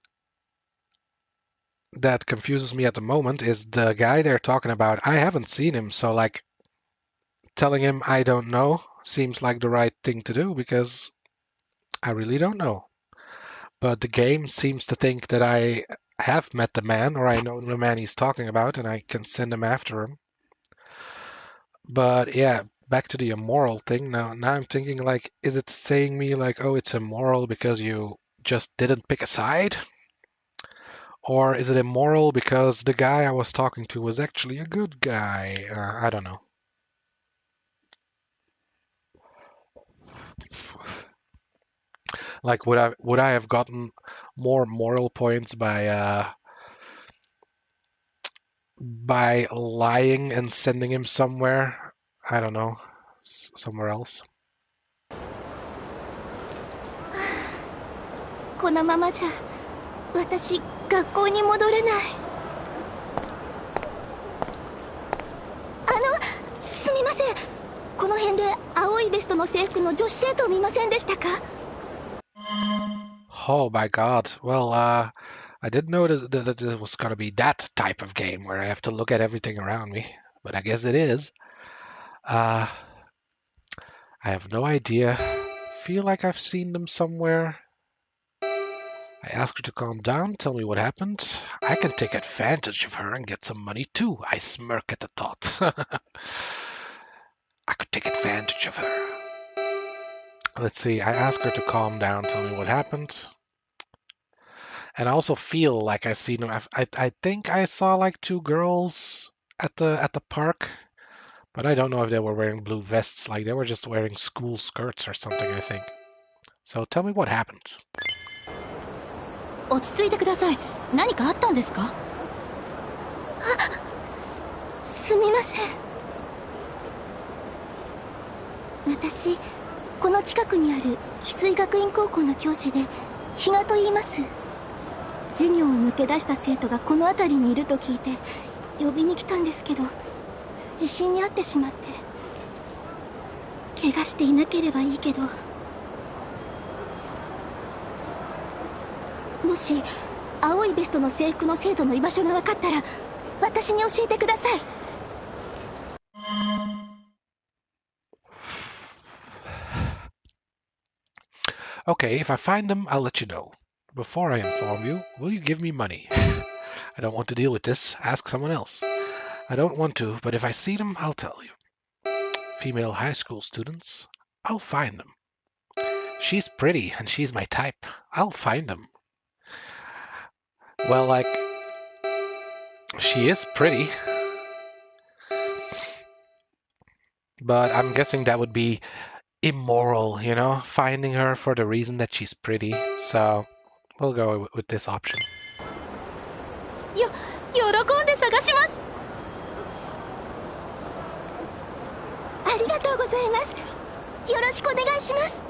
[SPEAKER 1] that confuses me at the moment is the guy they're talking about. I haven't seen him, so like telling him I don't know seems like the right thing to do because I really don't know. But the game seems to think that I have met the man, or I know the man he's talking about, and I can send him after him. But yeah, back to the immoral thing. Now I'm thinking like, is it saying me like, oh, it's immoral because you just didn't pick a side? Or is it immoral because the guy I was talking to was actually a good guy? I don't know. Like, would I have gotten more moral points by lying and sending him somewhere? I don't know, somewhere else.
[SPEAKER 2] このままじゃ、私学校に戻れない。すみません。この辺で青いベストの制服の女子生徒を見ませんでしたか？
[SPEAKER 1] Oh my god. Well, I didn't know that it was going to be that type of game where I have to look at everything around me, but I guess it is. I have no idea. Feel like I've seen them somewhere. I ask her to calm down, tell me what happened. I can take advantage of her and get some money too. I smirk at the thought. I could take advantage of her. Let's see, I asked her to calm down, tell me what happened. And I also feel like I see them. I think I saw like 2 girls at the park, but I don't know if they were wearing blue vests. Like they were just wearing school skirts or something, I think. So tell me what happened.
[SPEAKER 2] 落ち着いてください。何かあったんですか？すみません。私、この近くにある翡翠学院高校の教師で比嘉と言います。授業を抜け出した生徒がこの辺りにいると聞いて呼びに来たんですけど、地震に遭ってしまって。怪我していなければいいけど。もし青いベストの制服の生徒の居場所が分かったら私に教えてください。
[SPEAKER 1] Okay, if I find them, I'll let you know. Before I inform you, will you give me money? I don't want to deal with this. Ask someone else. I don't want to, but if I see them, I'll tell you. Female high school students, I'll find them. She's pretty and she's my type. I'll find them. Well, like, she is pretty. But I'm guessing that would be immoral, you know, finding her for the reason that she's pretty. So we'll go with this option.
[SPEAKER 2] 喜んで探します。ありがとうございます。よろしくお願いします。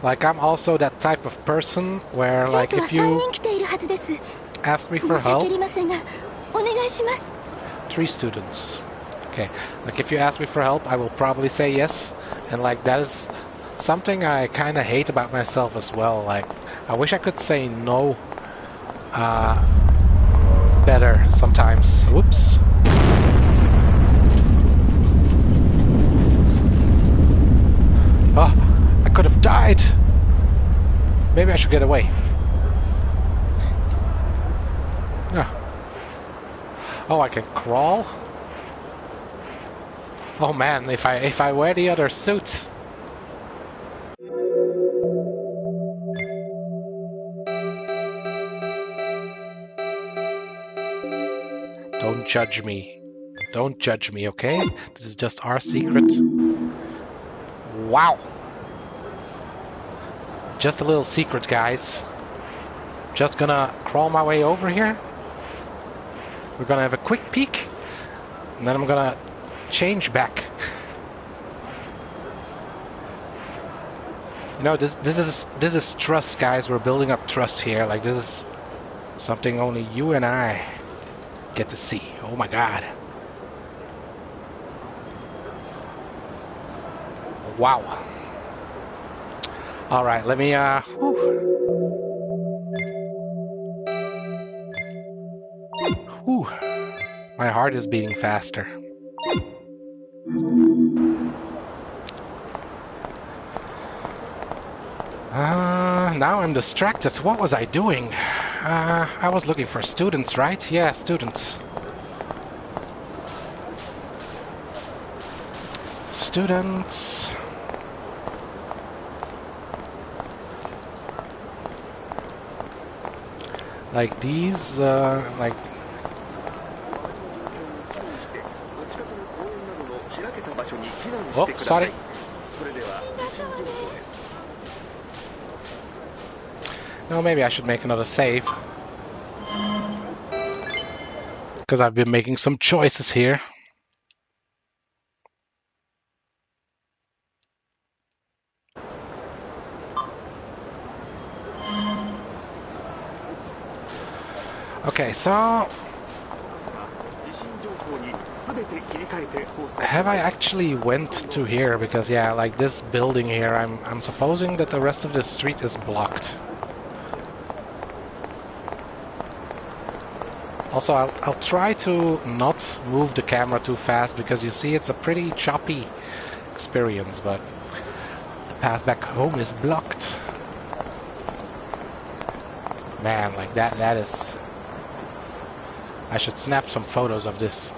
[SPEAKER 1] Like I'm also that type of person where like if you ask me for help, 3 students. Okay, like if you ask me for help, I will probably say yes. And like that is something I kind of hate about myself as well. Like I wish I could say no better sometimes. Whoops. Oh, I could have died. Maybe I should get away. Yeah. Oh, I can crawl? Oh man, if I wear the other suit. Don't judge me. Don't judge me, okay? This is just our secret. Wow. Just a little secret, guys. Just gonna crawl my way over here. We're gonna have a quick peek. And then I'm gonna change back. You know, this is trust, guys. We're building up trust here. Like this is something only you and I get to see. Oh my god. Wow. All right, let me whew. My heart is beating faster. Now I'm distracted. What was I doing? I was looking for students, right? Yeah, students. Students. Like these, like... Oh, sorry. No, maybe I should make another save. Because I've been making some choices here. Okay, so... have I actually went to here? Because yeah, like this building here, I'm supposing that the rest of the street is blocked. Also, I'll try to not move the camera too fast because you see it's a pretty choppy experience, but the path back home is blocked. Man, like that is... I should snap some photos of this.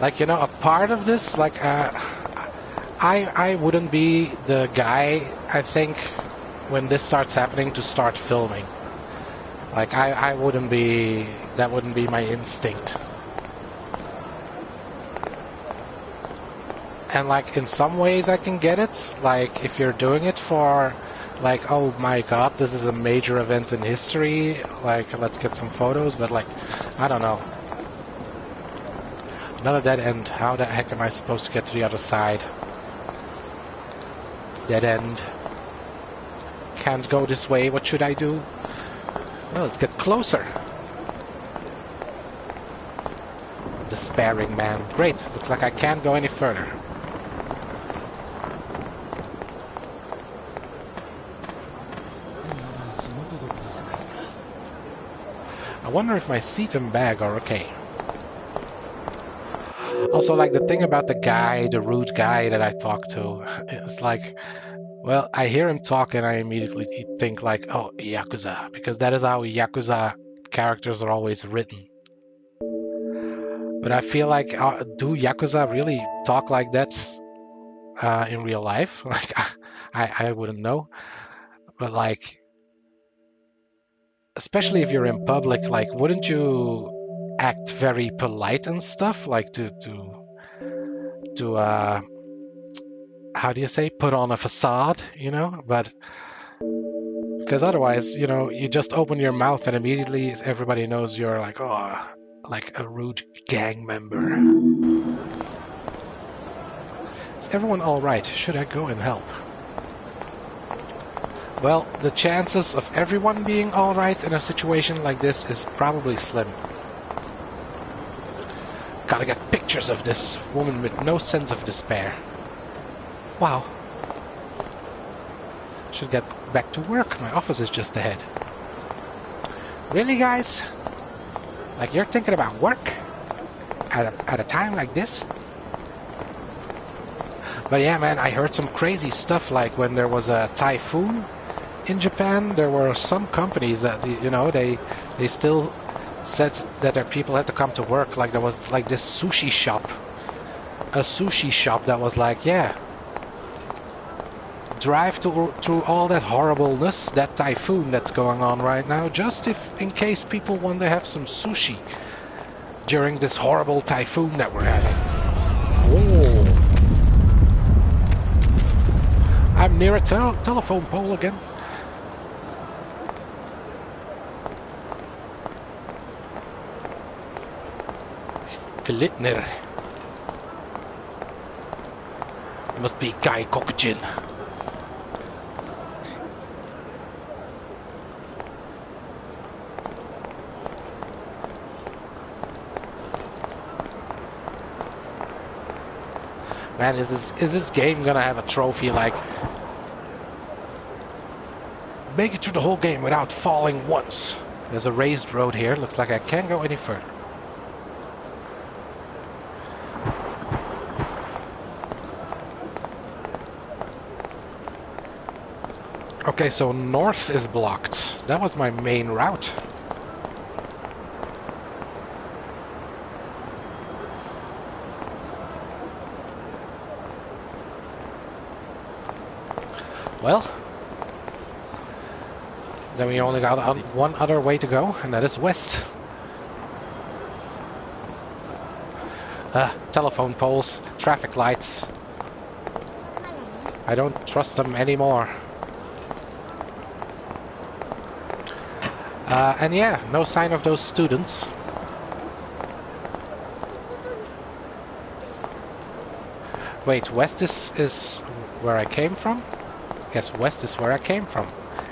[SPEAKER 1] Like, you know, a part of this, like, I wouldn't be the guy, I think, when this starts happening to start filming. Like, I wouldn't be, that wouldn't be my instinct. And like, in some ways I can get it, like, if you're doing it for, like, oh my god, this is a major event in history, like, let's get some photos, but like, I don't know. Another dead end. How the heck am I supposed to get to the other side? Dead end. Can't go this way. What should I do? Well, let's get closer. Despairing man. Great. Looks like I can't go any further. I wonder if my seat and bag are okay. Also, like, the thing about the guy, the rude guy that I talked to, it's like, well, I hear him talk and I immediately think like, oh, Yakuza, because that is how Yakuza characters are always written. But I feel like, do Yakuza really talk like that in real life? Like, I wouldn't know. But like, especially if you're in public, like, wouldn't you act very polite and stuff, like to how do you say, put on a facade, you know? But because otherwise, you know, you just open your mouth and immediately everybody knows you're like, oh, like a rude gang member. Is everyone all right? Should I go and help? Well, the chances of everyone being all right in a situation like this is probably slim. Gotta get pictures of this woman with no sense of despair. Wow. Should get back to work. My office is just ahead. Really, guys? Like, you're thinking about work? At a time like this? But yeah, man, I heard some crazy stuff, like when there was a typhoon in Japan, there were some companies that, you know, they still said that their people had to come to work. Like, there was like this sushi shop. A sushi shop that was like, yeah, drive through all that horribleness, that typhoon that's going on right now, just in case people want to have some sushi during this horrible typhoon that we're having. Oh. I'm near a telephone pole again. Glitner. It must be Kai Kokujin. Man, is this game gonna have a trophy like make it through the whole game without falling once? There's a raised road here. Looks like I can't go any further. Okay, so north is blocked. That was my main route. Well, then we only got one other way to go, and that is west. Telephone poles, traffic lights. I don't trust them anymore. And yeah, no sign of those students. Wait, west is where I came from? I guess west is where I came from.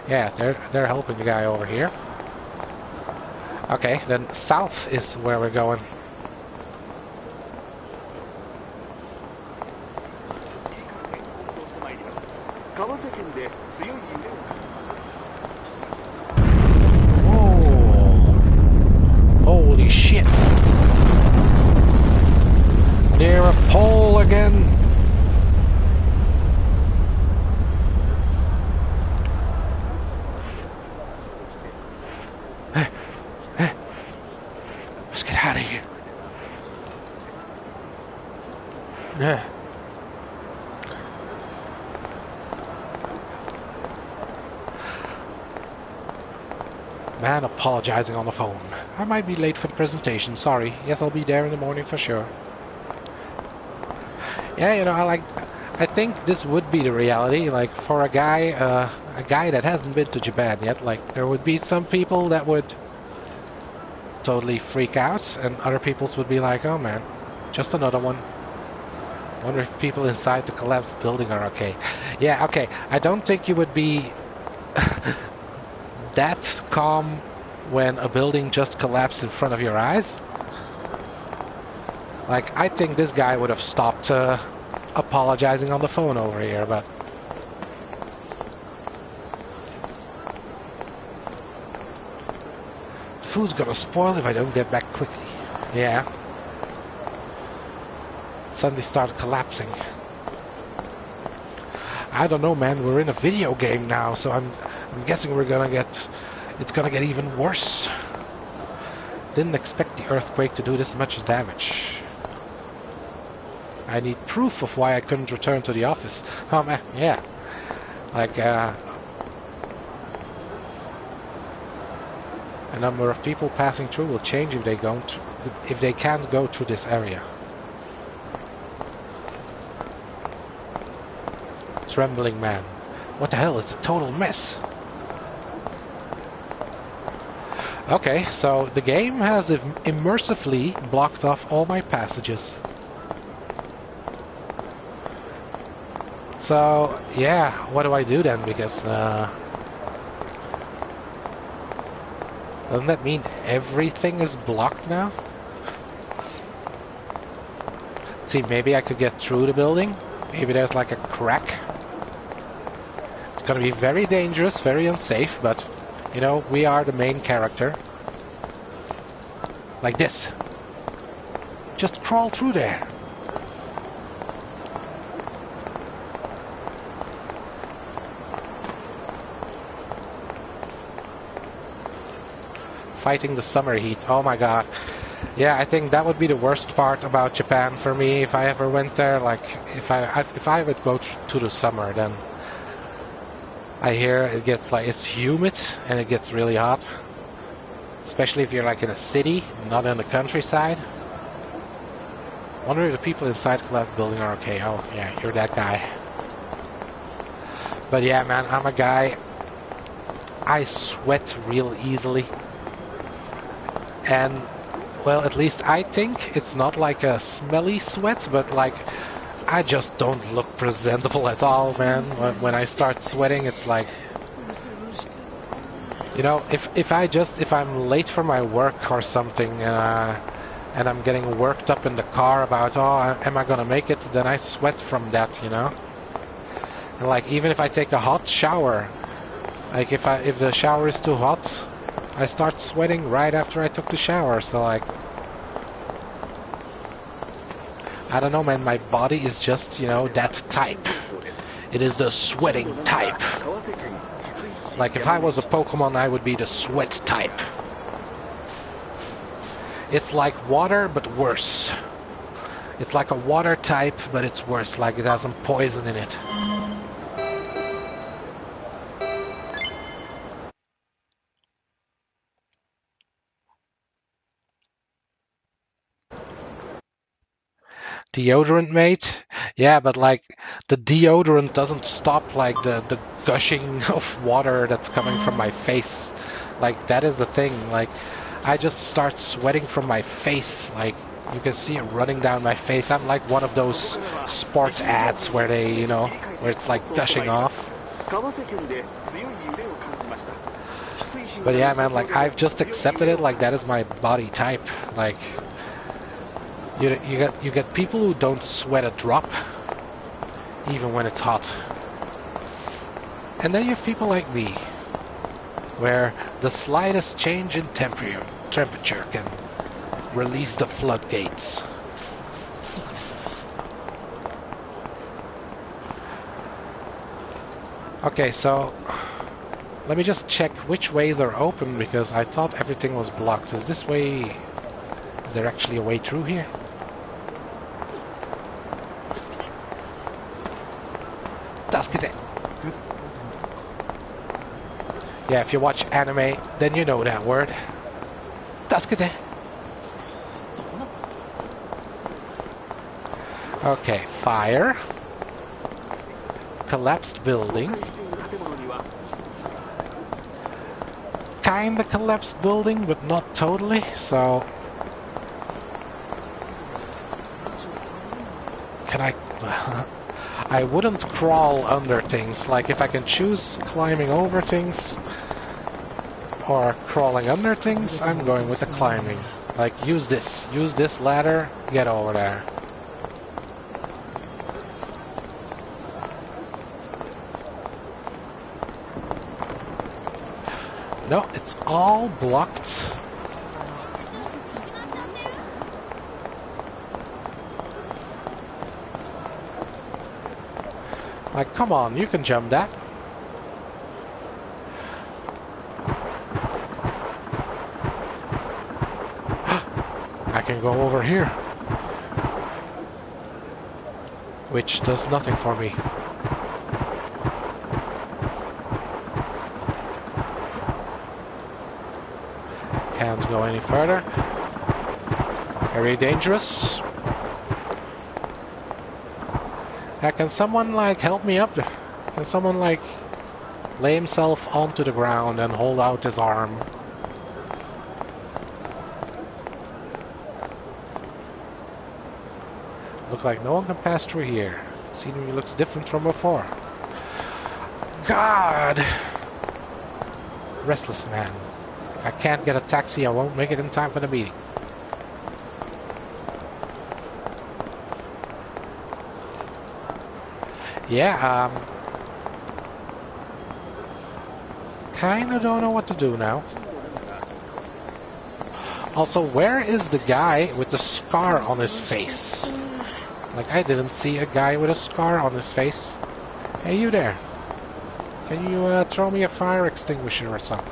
[SPEAKER 1] Yeah, they're helping the guy over here. Okay, then south is where we're going. Holy shit! Near a pole again. Let's get out of here. Man apologizing on the phone. I might be late for the presentation, sorry. Yes, I'll be there in the morning for sure. Yeah, you know, I think this would be the reality, like for a guy that hasn't been to Japan yet, like there would be some people that would totally freak out and other people would be like, oh man, just another one. Wonder if people inside the collapsed building are okay. Yeah, okay, I don't think you would be that calm when a building just collapsed in front of your eyes. Like, I think this guy would have stopped apologizing on the phone over here, but... The food's gonna spoil if I don't get back quickly. Yeah. Suddenly started collapsing. I don't know, man, we're in a video game now, so I'm guessing it's gonna get even worse. Didn't expect the earthquake to do this much damage. I need proof of why I couldn't return to the office. Oh man, yeah. Like, a number of people passing through will change if they can't go through this area. Trembling man. What the hell? It's a total mess. Okay, so the game has immersively blocked off all my passages. So, yeah, what do I do then? Because, doesn't that mean everything is blocked now? See, maybe I could get through the building. Maybe there's like a crack. It's gonna be very dangerous, very unsafe, but, you know, we are the main character. Like this. Just crawl through there. Fighting the summer heat. Oh my god. Yeah, I think that would be the worst part about Japan for me if I ever went there. Like, if I would go to the summer, then I hear it gets like, it's humid and it gets really hot. Especially if you're like in a city, not in the countryside. Wonder if the people inside the left building are okay. Oh, yeah, you're that guy. But yeah, man, I'm a guy. I sweat real easily. And, well, at least I think it's not like a smelly sweat, but like, I just don't look presentable at all, man. When I start sweating, it's like, you know, if I'm late for my work or something, and I'm getting worked up in the car about, oh, am I gonna make it? Then I sweat from that, you know. And like, even if I take a hot shower, like if the shower is too hot, I start sweating right after I took the shower. So like, I don't know, man. My body is just, you know, that type. It is the sweating type. Like, if I was a Pokemon, I would be the sweat type. It's like water, but worse. It's like a water type, but it's worse. Like, it has some poison in it. Deodorant, mate? Yeah, but like, the deodorant doesn't stop like the gushing of water that's coming from my face. Like, that is the thing. Like, I just start sweating from my face. Like, you can see it running down my face. I'm like one of those sports ads where they, you know, where it's like gushing off. But yeah, man, like, I've just accepted it. Like, that is my body type. Like, you get people who don't sweat a drop, even when it's hot. And then you have people like me, where the slightest change in temperature can release the floodgates. Okay, so let me just check which ways are open, because I thought everything was blocked. Is this way... Is there actually a way through here? Yeah, if you watch anime, then you know that word. Tasukete. Okay, fire. Collapsed building. Kinda collapsed building, but not totally, so... Can I... I wouldn't crawl under things. Like, if I can choose climbing over things or crawling under things, I'm going with the climbing. Like, use this ladder, get over there. No, it's all blocked. Like, come on, you can jump that. I can go over here. Which does nothing for me. Can't go any further. Very dangerous. Can someone like help me up there? Can someone like lay himself onto the ground and hold out his arm? Look like no one can pass through here. Scenery looks different from before. God! Restless man. If I can't get a taxi, I won't make it in time for the meeting. Yeah, kinda don't know what to do now. Also, where is the guy with the scar on his face? Like, I didn't see a guy with a scar on his face. Hey, you there. Can you throw me a fire extinguisher or something?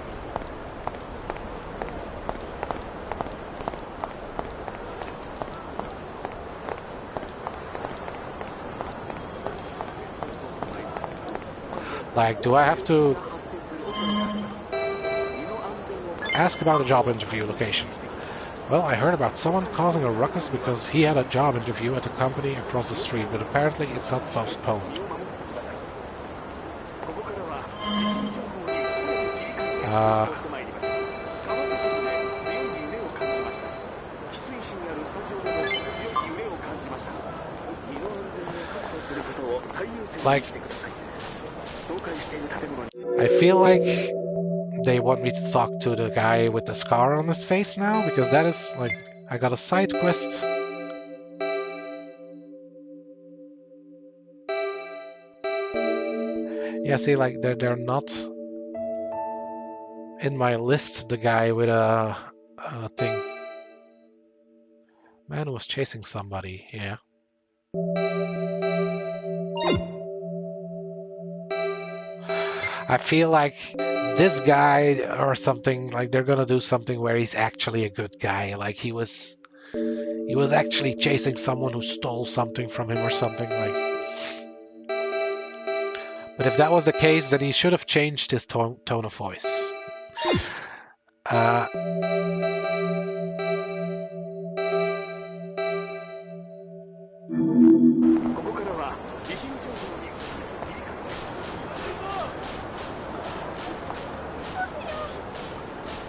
[SPEAKER 1] Like, do I have to ask about a job interview location? Well, I heard about someone causing a ruckus because he had a job interview at a company across the street, but apparently it got postponed. Like, I feel like they want me to talk to the guy with the scar on his face now, because that is, like, I got a side quest. Yeah, see, like, they're not in my list, the guy with a thing. Man was chasing somebody, yeah. I feel like this guy or something, like they're gonna do something where he's actually a good guy. Like he was actually chasing someone who stole something from him or something like. But if that was the case, then he should have changed his tone of voice.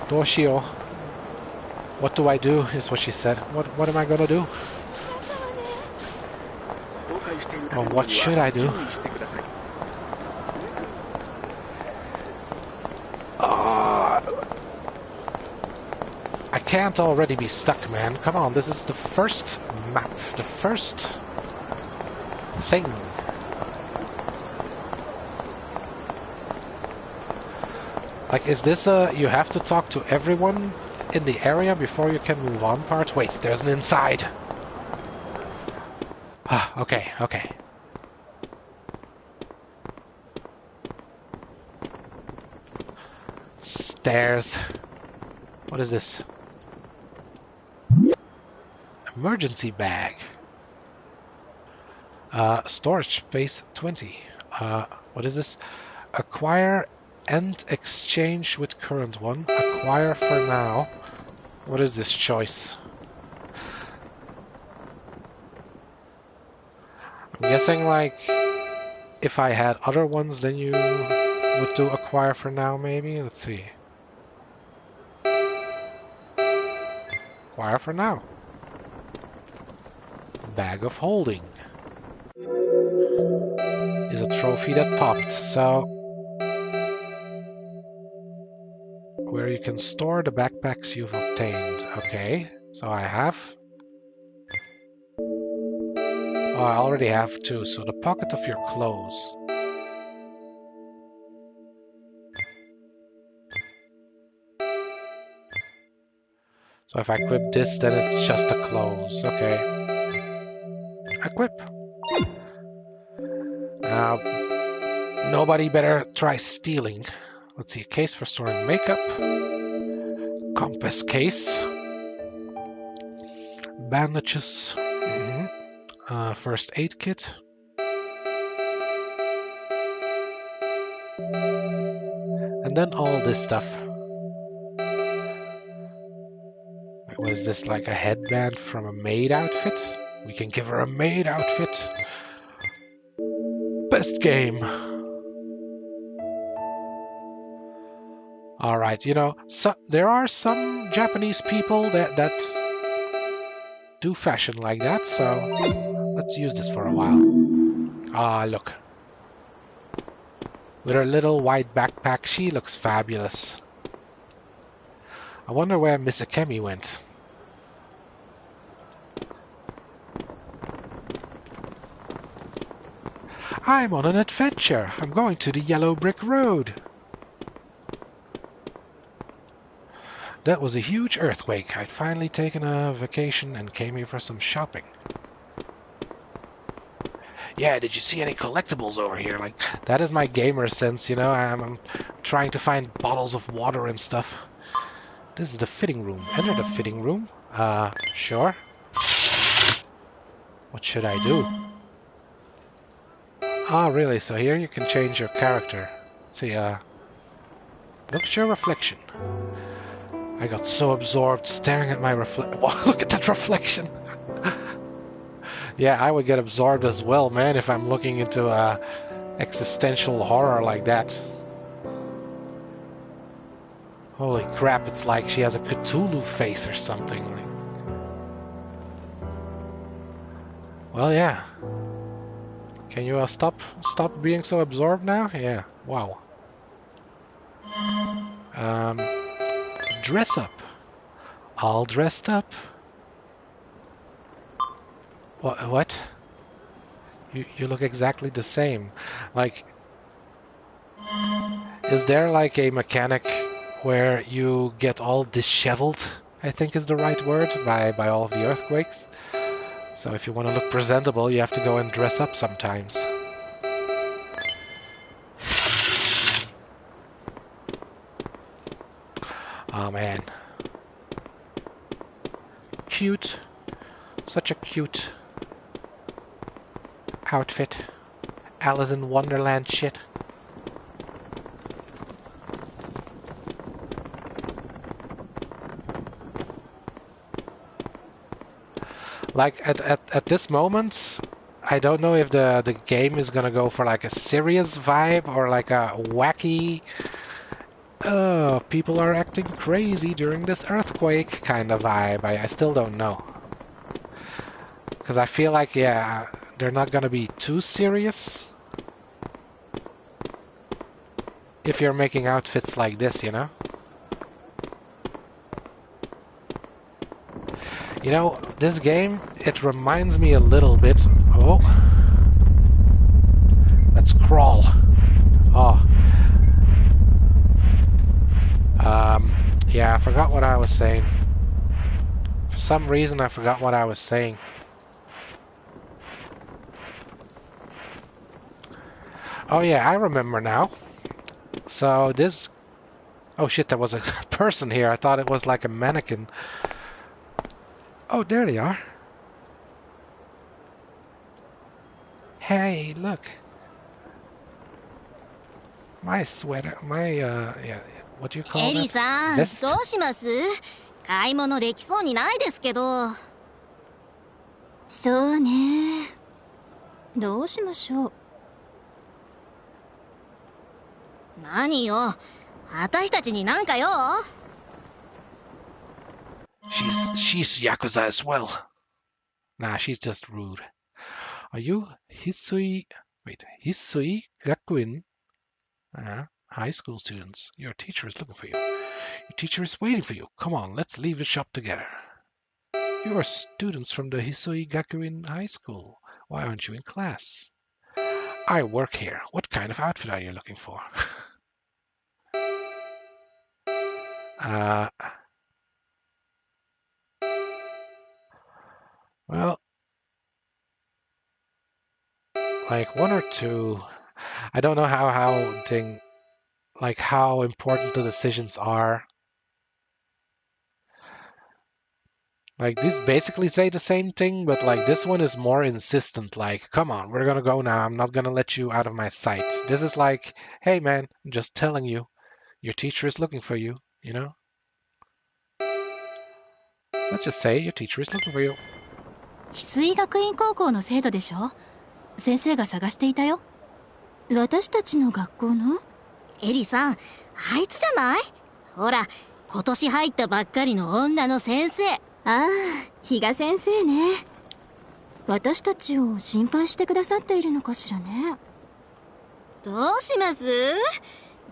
[SPEAKER 1] Doshio. What do I do, is what she said. What am I gonna do? Or what should I do? I can't already be stuck, man. Come on, this is the first map. The first thing. Like, is this a you have to talk to everyone in the area before you can move on part? Wait, there's an inside. Ah, okay. Stairs. What is this? Emergency bag. Storage space 20. What is this? Acquire End exchange with current one. Acquire for now. What is this choice? I'm guessing like if I had other ones then you would do acquire for now maybe? Let's see. Acquire for now. Bag of holding. Is a trophy that popped, so where you can store the backpacks you've obtained. Okay, so I have. Oh, I already have two, so the pocket of your clothes. So if I equip this, then it's just the clothes. Okay. Equip. Now, nobody better try stealing. Let's see, a case for storing makeup. Compass case. Bandages. First aid kit. And then all this stuff. What is this, like a headband from a maid outfit? We can give her a maid outfit. Best game. Alright, you know, so there are some Japanese people that do fashion like that, so let's use this for a while. Ah, look. With her little white backpack, she looks fabulous. I wonder where Miss Akemi went. I'm on an adventure. I'm going to the Yellow Brick Road. That was a huge earthquake. I'd finally taken a vacation and came here for some shopping. Yeah, did you see any collectibles over here? Like, that is my gamer sense, you know. I'm trying to find bottles of water and stuff. This is the fitting room. Enter the fitting room. Sure. What should I do? Ah, really? So here you can change your character. Let's see, look at your reflection. I got so absorbed staring at my reflection. Wow, look at that reflection! Yeah, I would get absorbed as well, man, if I'm looking into existential horror like that. Holy crap, it's like she has a Cthulhu face or something. Well, yeah. Can you stop being so absorbed now? Yeah, wow. Dress up. All dressed up. What? You look exactly the same. Like, is there like a mechanic where you get all disheveled, I think is the right word, by all of the earthquakes? So if you want to look presentable, you have to go and dress up sometimes. Oh man. Cute. Such a cute outfit. Alice in Wonderland shit. Like at this moment, I don't know if the game is gonna go for like a serious vibe or like a wacky, oh, people are acting crazy during this earthquake kind of vibe. I still don't know. Because I feel like, yeah, they're not gonna be too serious if you're making outfits like this, you know? You know, this game, it reminds me a little bit... Oh. Let's crawl. Oh. Yeah, I forgot what I was saying. For some reason, I forgot what I was saying. Oh yeah, I remember now. So this... Oh shit, there was a person here. I thought it was like a mannequin. Oh, there they are. Hey, look. My sweater, my yeah, what do you call
[SPEAKER 7] エリ
[SPEAKER 1] that?
[SPEAKER 7] さん、
[SPEAKER 1] Vest?
[SPEAKER 7] どうします？買い物できそうにないですけど。
[SPEAKER 2] そうね。どうしましょう。
[SPEAKER 7] 何よ、私たちになんかよ。
[SPEAKER 1] She's Yakuza as well. Nah, she's just rude. Are you Hisui Gakuin? High school students. Your teacher is looking for you. Your teacher is waiting for you. Come on, let's leave the shop together. You are students from the Hisui Gakuin High School. Why aren't you in class? I work here. What kind of outfit are you looking for? Well, like one or two. I don't know how important the decisions are. Like these basically say the same thing, but like this one is more insistent. Like, come on, we're gonna go now. I'm not gonna let you out of my sight. This is like, hey man, I'm just telling you, your teacher is looking for you, you know? Let's just say your teacher is looking for you.
[SPEAKER 2] 翡翠学院高校の生徒でしょ？先生が探していたよ。私たちの学校の？
[SPEAKER 7] エリさん、あいつじゃない？ほら、今年入ったばっかりの女の先生。
[SPEAKER 2] ああ、比嘉先生ね。私たちを心配してくださっているのかしらね。
[SPEAKER 7] どうします？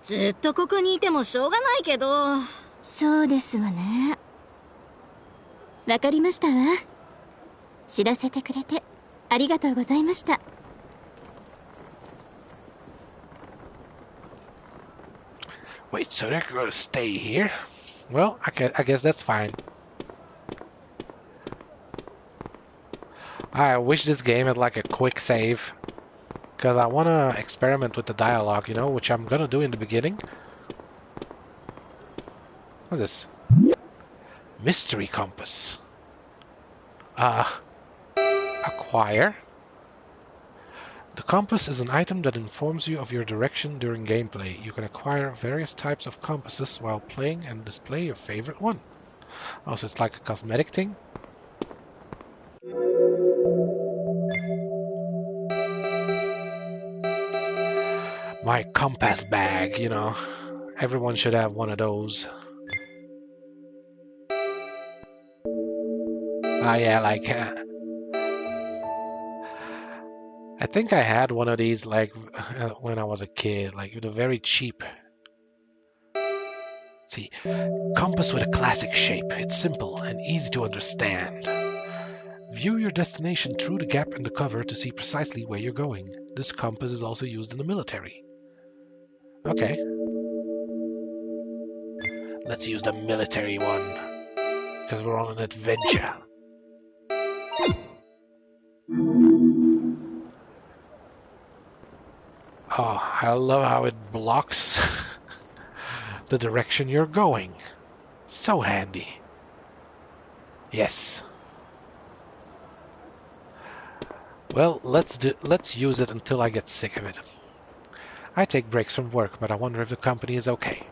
[SPEAKER 7] ずっとここにいてもしょうがないけど。
[SPEAKER 2] そうですわね。わかりましたわ。知らせてくれてありがとうございました。
[SPEAKER 1] Wait, so they're gonna stay here? Well, I guess that's fine. I wish this game had like a quick save, because I want to experiment with the dialogue, you know, which I'm gonna do in the beginning. What's this? Mystery compass. Acquire. The compass is an item that informs you of your direction during gameplay. You can acquire various types of compasses while playing and display your favorite one. Oh, so it's like a cosmetic thing? My compass bag, you know. Everyone should have one of those. Ah, yeah, like... I think I had one of these like when I was a kid, like with a very cheap. Let's see, compass with a classic shape. It's simple and easy to understand. View your destination through the gap in the cover to see precisely where you're going. This compass is also used in the military. Okay. Let's use the military one, because we're on an adventure. Oh, I love how it blocks the direction you're going. So handy. Yes. Well, let's use it until I get sick of it. I take breaks from work, but I wonder if the company is okay.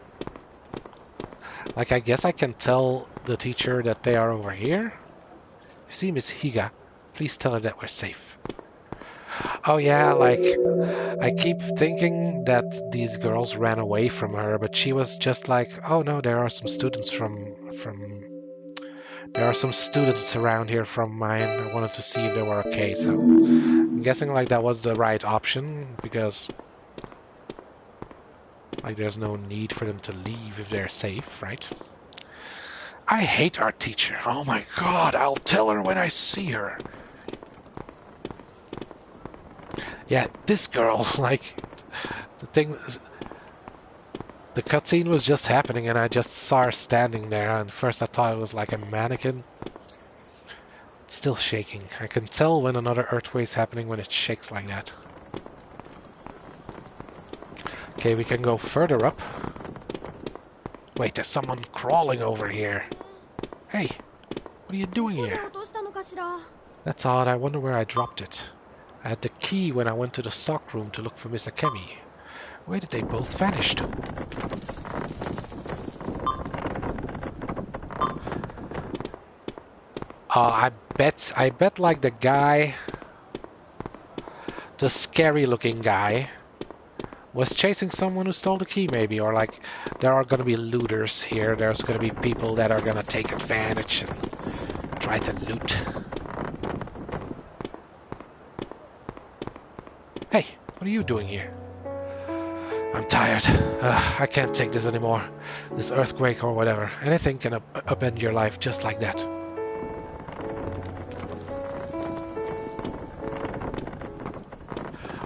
[SPEAKER 1] Like, I guess I can tell the teacher that they are over here. See Miss Higa, please tell her that we're safe. Oh yeah, like, I keep thinking that these girls ran away from her, but she was just like, oh no, there are some students there are some students around here from mine. I wanted to see if they were okay, so I'm guessing like that was the right option, because like there's no need for them to leave if they're safe, right? I hate our teacher. Oh my god, I'll tell her when I see her. Yeah, this girl, like, the cutscene was just happening and I just saw her standing there, and first I thought it was like a mannequin. It's still shaking. I can tell when another earthquake is happening when it shakes like that. Okay, we can go further up. Wait, there's someone crawling over here. Hey, what are you doing here? That's odd, I wonder where I dropped it. I had the key when I went to the stockroom to look for Miss Akemi. Where did they both vanish to? I bet like the guy, the scary looking guy, was chasing someone who stole the key maybe, or like there are gonna be looters here. There's gonna be people that are gonna take advantage and try to loot. Hey, what are you doing here? I'm tired. I can't take this anymore. This earthquake or whatever. Anything can upend your life just like that.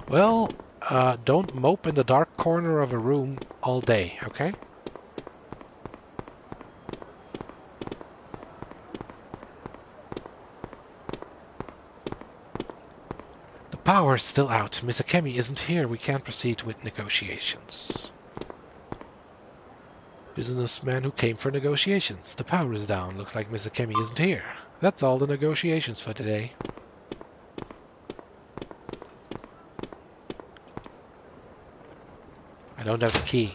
[SPEAKER 1] Well, don't mope in the dark corner of a room all day, okay? The power's still out. Miss Akemi isn't here. We can't proceed with negotiations. Businessman who came for negotiations. The power is down. Looks like Miss Akemi isn't here. That's all the negotiations for today. I don't have the key.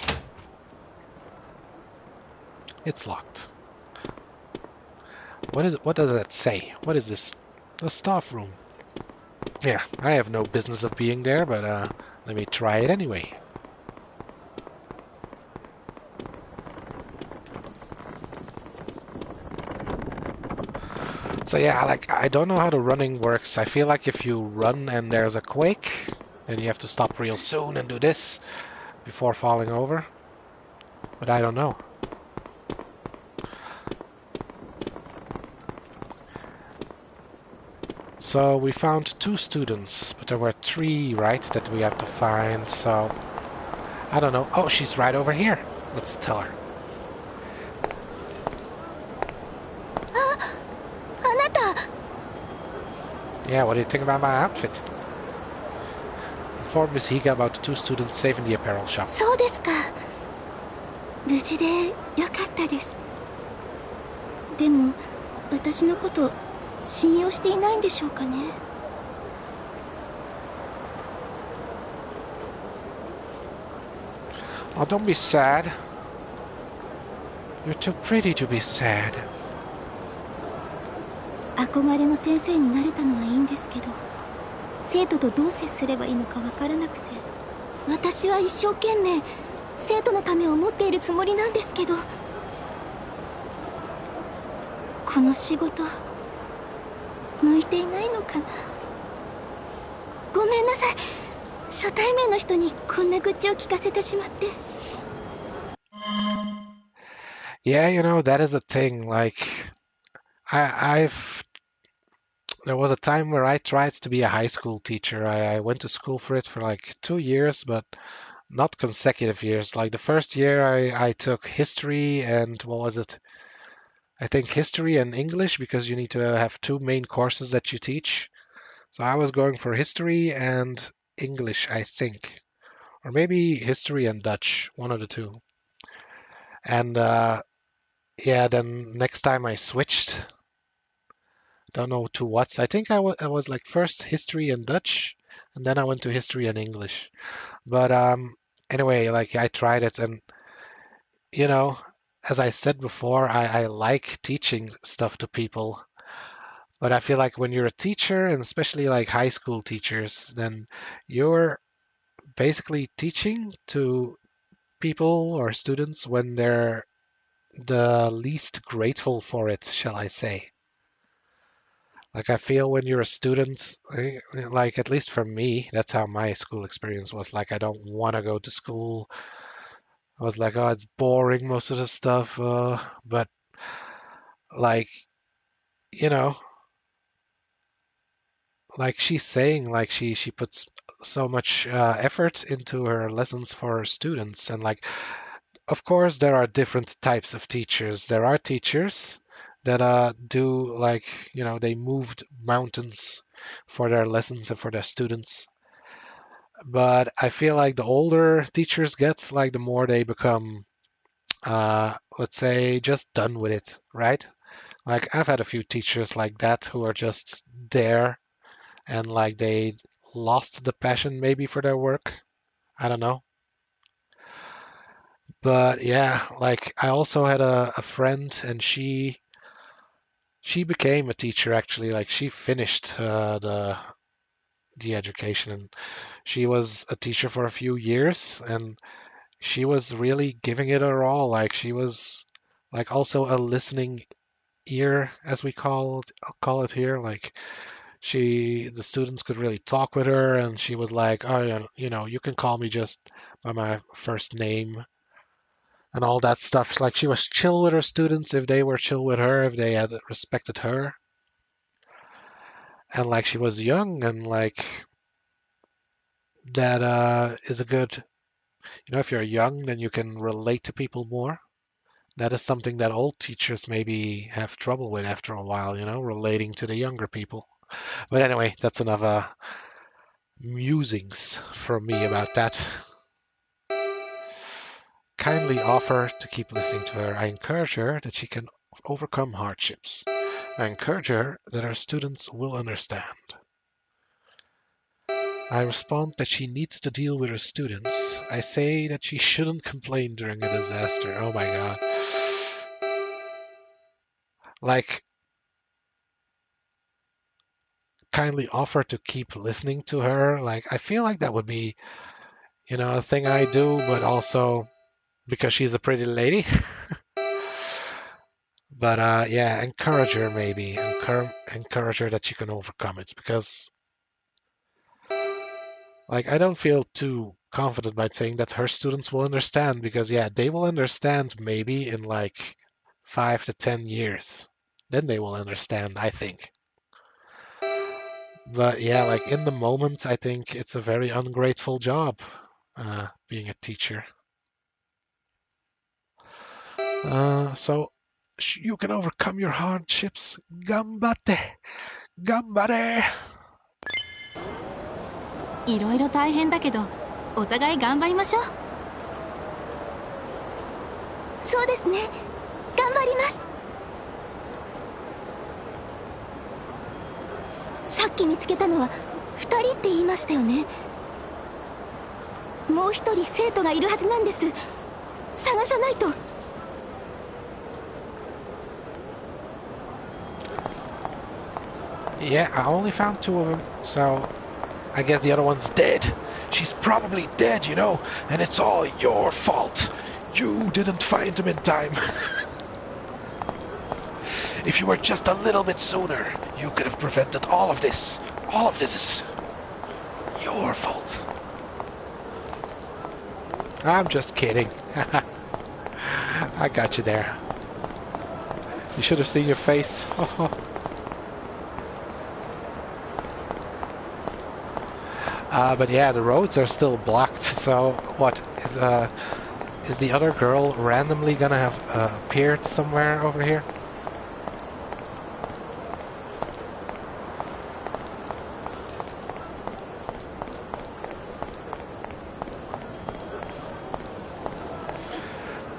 [SPEAKER 1] It's locked. What does that say? What is this? The staff room. Yeah, I have no business of being there, but let me try it anyway. So yeah, like I don't know how the running works. I feel like if you run and there's a quake, then you have to stop real soon and do this before falling over. But I don't know. So we found 2 students, but there were 3, right, that we have to find, so I don't know. Oh, she's right over here. Let's tell her. Yeah, what do you think about my outfit? Inform Miss Higa about the 2 students safe in the apparel shop.
[SPEAKER 7] そうですか。無事でよかったです。でも、私のこと信用していないんでしょうかね。
[SPEAKER 1] Oh, don't be sad. You're too pretty to be sad.
[SPEAKER 7] 憧れの先生になれたのはいいんですけど、生徒とどう接すればいいのかわからなくて、私は一生懸命生徒のためを思っているつもりなんですけど、この仕事向いていないのかな。ごめんなさい。初対面の人にこんな愚痴を聞かせてしまって。
[SPEAKER 1] Yeah, you know, that is a thing. Like, there was a time where I tried to be a high school teacher. I went to school for it for like 2 years, but not consecutive years. Like the first year I took history and what was it? I think history and English, because you need to have 2 main courses that you teach. So I was going for history and English, I think. Or maybe history and Dutch, one of the 2. And yeah, then next time I switched. Don't know to what. I think I was like first history and Dutch, and then I went to history and English. But anyway, like I tried it, and you know, as I said before, I like teaching stuff to people. But I feel like when you're a teacher, and especially like high school teachers, then you're basically teaching to people or students when they're the least grateful for it, shall I say. Like I feel when you're a student, like at least for me, that's how my school experience was. Like I don't want to go to school. I was like, oh, it's boring, most of the stuff. But like, you know, like she's saying, like she puts so much effort into her lessons for her students, and like, of course, there are different types of teachers. There are teachers that do like, you know, they moved mountains for their lessons and for their students. But I feel like the older teachers get, like the more they become, let's say, just done with it, right? Like I've had a few teachers like that who are just there and like they lost the passion maybe for their work. I don't know. But yeah, like I also had a friend, and she became a teacher actually. Like she finished the education, and she was a teacher for a few years, and she was really giving it her all. Like she was like also a listening ear, as we call it here. Like the students could really talk with her, and she was like, oh, yeah, you can call me just by my first name and all that stuff. Like she was chill with her students if they were chill with her, if they had respected her. And like she was young, and like that is a good, if you're young, then you can relate to people more. That is something that old teachers maybe have trouble with after a while, relating to the younger people. But anyway, that's another musings from me about that. Kindly offer to keep listening to her. I encourage her that she can overcome hardships. I encourage her that her students will understand. I respond that she needs to deal with her students. I say that she shouldn't complain during a disaster. Oh my god. Like, kindly offer to keep listening to her. Like, I feel like that would be, a thing I do, but also because she's a pretty lady. But yeah, encourage her maybe. Encourage her that she can overcome it, because like I don't feel too confident by saying that her students will understand, because yeah, they will understand maybe in like 5 to 10 years. Then they will understand, I think. But yeah, like in the moment, I think it's a very ungrateful job, being a teacher. So you can overcome your hardships. Ganbatte! Ganbare!
[SPEAKER 2] いろいろ大変だけどお互い頑張りましょう。
[SPEAKER 7] そうですね、頑張ります。さっき見つけたのは2人って言いましたよね。もう一人生徒がいるはずなんです。探さないと。
[SPEAKER 1] Yeah, I only found 2 of them, so I guess the other one's dead. She's probably dead, and it's all your fault. You didn't find him in time. If you were just a little bit sooner, you could have prevented all of this. All of this is your fault. I'm just kidding. I got you there. You should have seen your face. But yeah, the roads are still blocked. So what is the other girl randomly gonna have appeared somewhere over here?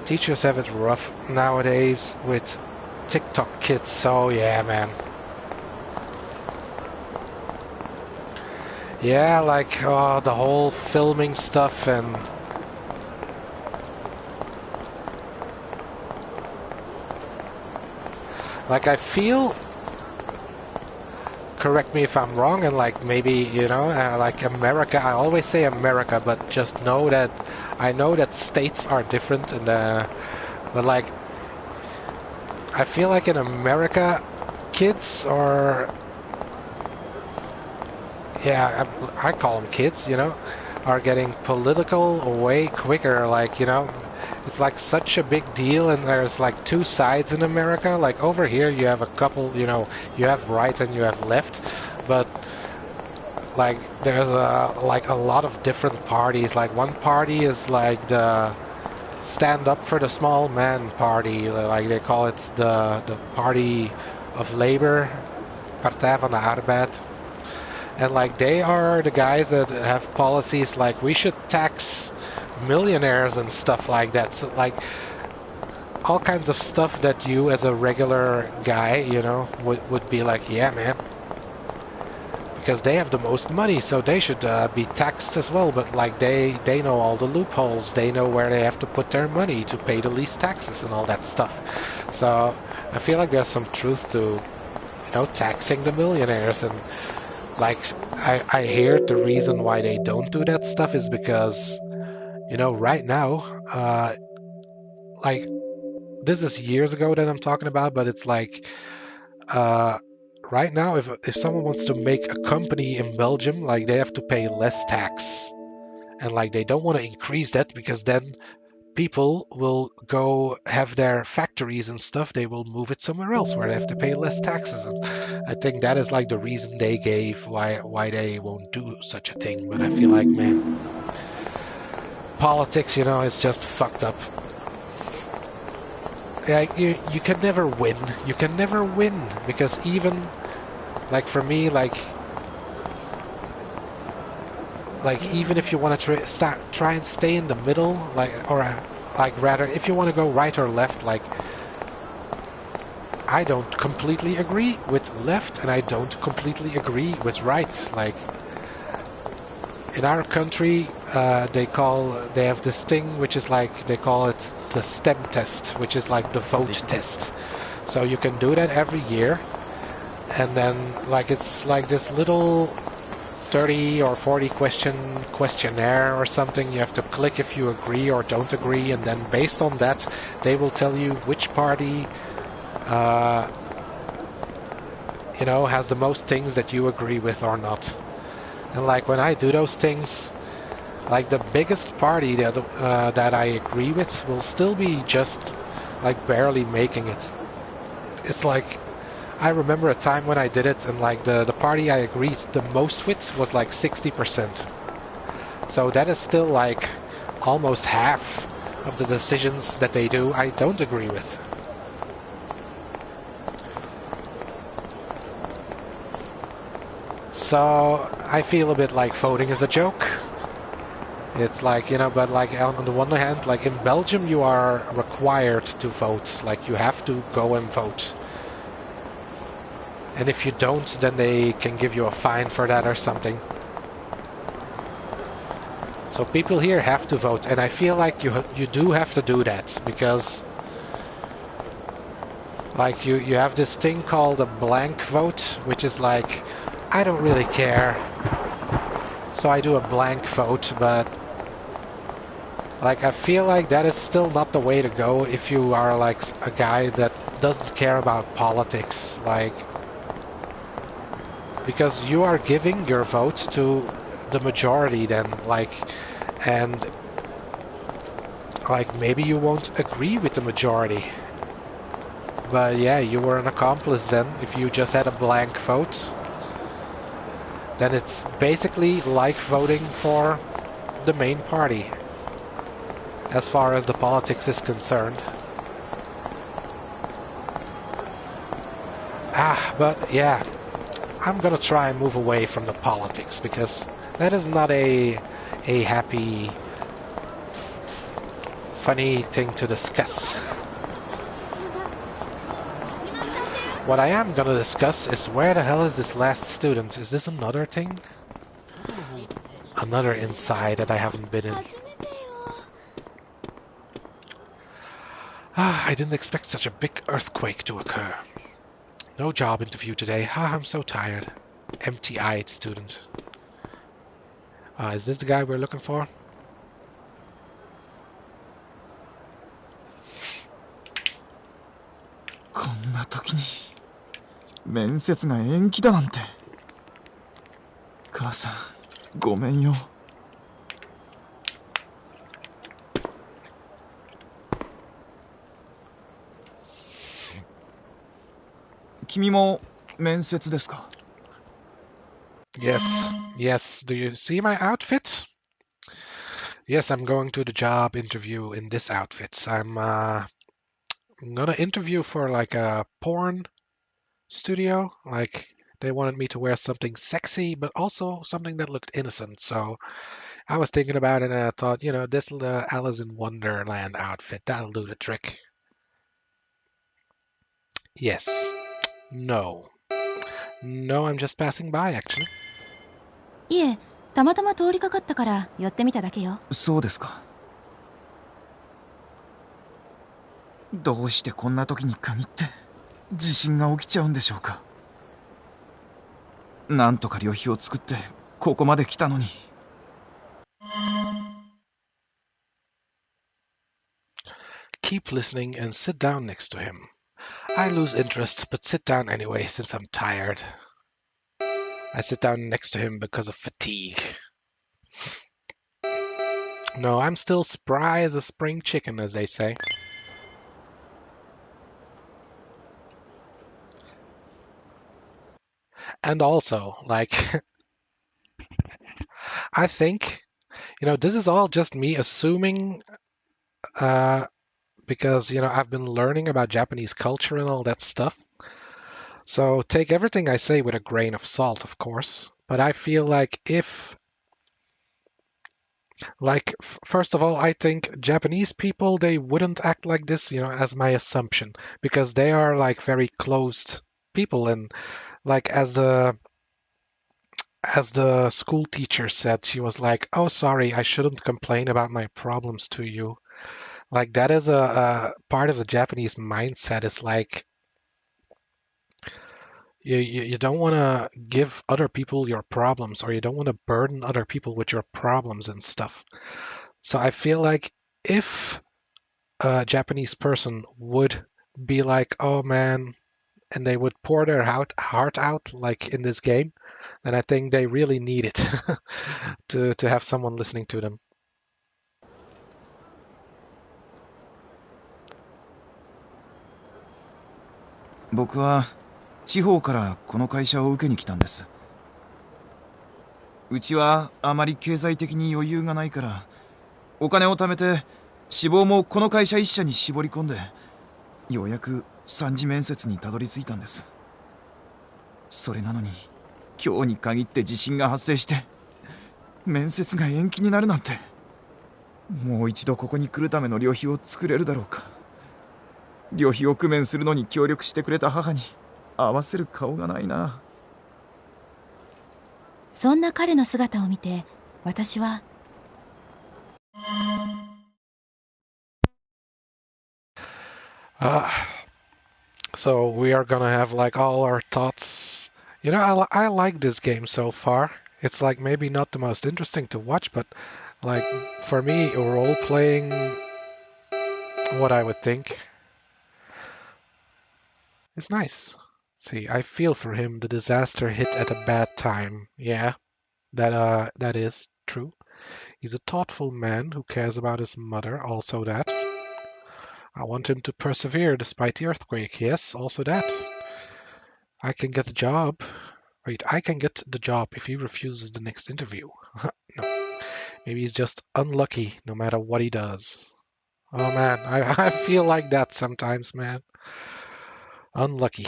[SPEAKER 1] Teachers have it rough nowadays with TikTok kids. So yeah, man. Yeah, like the whole filming stuff, and like I feel, correct me if I'm wrong, and like maybe, like America, I always say America, but just know that I know that states are different, and but like I feel like in America, kids are, yeah, I call them kids, are getting political way quicker. Like, it's like such a big deal, and there's like 2 sides in America. Like over here, you have a couple, you have right and you have left, but like there's a lot of different parties. Like one party is like the stand up for the small man party, like they call it the party of labor, Partij van de Arbeid. And like they are the guys that have policies like we should tax millionaires and stuff like that. So like all kinds of stuff that you as a regular guy, would be like, yeah, man. because they have the most money, so they should be taxed as well. But like they know all the loopholes, they know where they have to put their money to pay the least taxes and all that stuff. So I feel like there's some truth to taxing the millionaires. And like I hear the reason why they don't do that stuff is because right now like this is years ago that I'm talking about, but it's like right now if someone wants to make a company in Belgium, like they have to pay less tax, and like they don't want to increase that because then people will go have their factories and stuff, they will move it somewhere else where they have to pay less taxes. And I think that is like the reason they gave why they won't do such a thing. But I feel like, man, politics, it's just fucked up. Like you can never win. You can never win because even like for me, like even if you want to try and stay in the middle, like rather if you want to go right or left, like I don't completely agree with left and I don't completely agree with right. Like in our country, they have this thing which is like they call it the STEM test, which is like the vote test. So you can do that every year, and then like it's like this little 30 or 40 questionnaire or something. You have to click if you agree or don't agree, and then based on that, they will tell you which party has the most things that you agree with or not. And like when I do those things, like the biggest party that I agree with will still be just like barely making it. It's like I remember a time when I did it, and like the party I agreed the most with was like 60%. So that is still like almost half of the decisions that they do I don't agree with. So I feel a bit like voting is a joke. It's like, but like on the one hand, like in Belgium you are required to vote. Like you have to go and vote. And if you don't, then they can give you a fine for that or something. So people here have to vote, and I feel like you do have to do that because like you have this thing called a blank vote, which is like I don't really care, so I do a blank vote. But like I feel like that is still not the way to go if you are like a guy that doesn't care about politics, like because you are giving your vote to the majority then, and like maybe you won't agree with the majority, but yeah, you were an accomplice then if you just had a blank vote. Then it's basically like voting for the main party as far as the politics is concerned. But yeah, I'm gonna try and move away from the politics because that is not a happy, funny thing to discuss. What I am gonna discuss is where the hell is this last student? Is this another thing? Another inside that I haven't been in. I didn't expect such a big earthquake to occur. No job interview today. I'm so tired. Empty-eyed student. Is this the guy we're looking for? Yes. Do you see my outfit? Yes, I'm going to the job interview in this outfit. I'm gonna interview for like a porn studio. Like they wanted me to wear something sexy, but also something that looked innocent. So I was thinking about it, and I thought, this Alice in Wonderland outfit, that'll do the trick. Yes. No. No, I'm just passing by, actually.
[SPEAKER 2] いえ、たまたま通りかかったから寄ってみただけよ。
[SPEAKER 3] そうですか。どうしてこんな時に限って地震が起きちゃうんでしょうか。なんとか旅費を作ってここまで来たのに。
[SPEAKER 1] Keep listening and sit down next to him. I lose interest, but sit down anyway since I'm tired. I sit down next to him because of fatigue. No, I'm still spry as a spring chicken, as they say. And also, like, I think, this is all just me assuming, because, I've been learning about Japanese culture and all that stuff. So take everything I say with a grain of salt, of course. But I feel like first of all, I think Japanese people, they wouldn't act like this, as my assumption, because they are like very closed people. And like as the school teacher said, she was like, "Oh, sorry, I shouldn't complain about my problems to you." Like that is a part of the Japanese mindset. Is like you don't want to give other people your problems, or you don't want to burden other people with your problems and stuff. So I feel like if a Japanese person would be like, "Oh man," and they would pour their heart out like in this game, then I think they really need it to have someone listening to them.
[SPEAKER 3] 僕は地方からこの会社を受けに来たんです。うちはあまり経済的に余裕がないからお金を貯めて志望もこの会社一社に絞り込んでようやく3次面接にたどり着いたんです。それなのに今日に限って地震が発生して面接が延期になるなんて。もう一度ここに来るための旅費を作れるだろうか。旅費を工面するのに協力してくれた母に合わせる顔がないな。
[SPEAKER 2] そんな彼の姿を見て、私は
[SPEAKER 1] So we are gonna have like all our thoughts. I like this game so far. It's like maybe not the most interesting to watch, but like for me, role playing, what I would think, is nice. See, I feel for him. The disaster hit at a bad time. Yeah, that is true. He's a thoughtful man who cares about his mother. Also that. I want him to persevere despite the earthquake. Yes, also that. I can get the job. Wait, I can get the job if he refuses the next interview. No, maybe he's just unlucky no matter what he does. Oh man, I feel like that sometimes, man. Unlucky.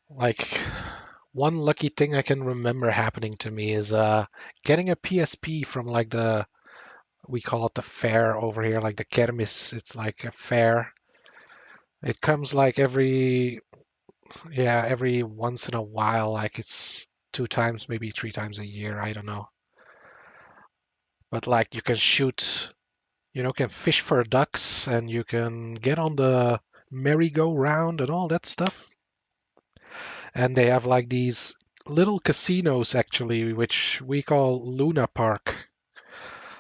[SPEAKER 1] Like, one lucky thing I can remember happening to me is getting a PSP from like we call it the fair over here, like the kermis. It's like a fair. It comes like every once in a while, like it's 2 times, maybe 3 times a year, I don't know. But like you can shoot, can fish for ducks and you can get on the merry-go-round and all that stuff. And they have like these little casinos actually, which we call Luna Park.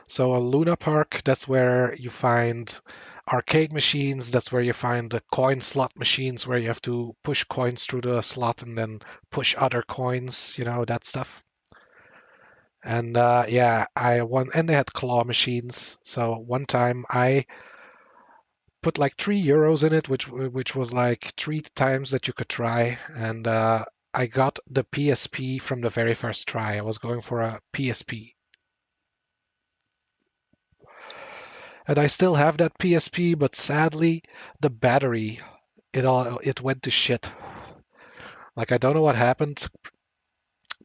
[SPEAKER 1] So a Luna Park, that's where you find arcade machines, that's where you find the coin slot machines where you have to push coins through the slot and then push other coins, that stuff. And I won, and they had claw machines. So one time I put like €3 in it, which was like 3 times that you could try, and I got the PSP from the very first try. I was going for a PSP. And I still have that PSP, but sadly, the battery, it went to shit. Like I don't know what happened.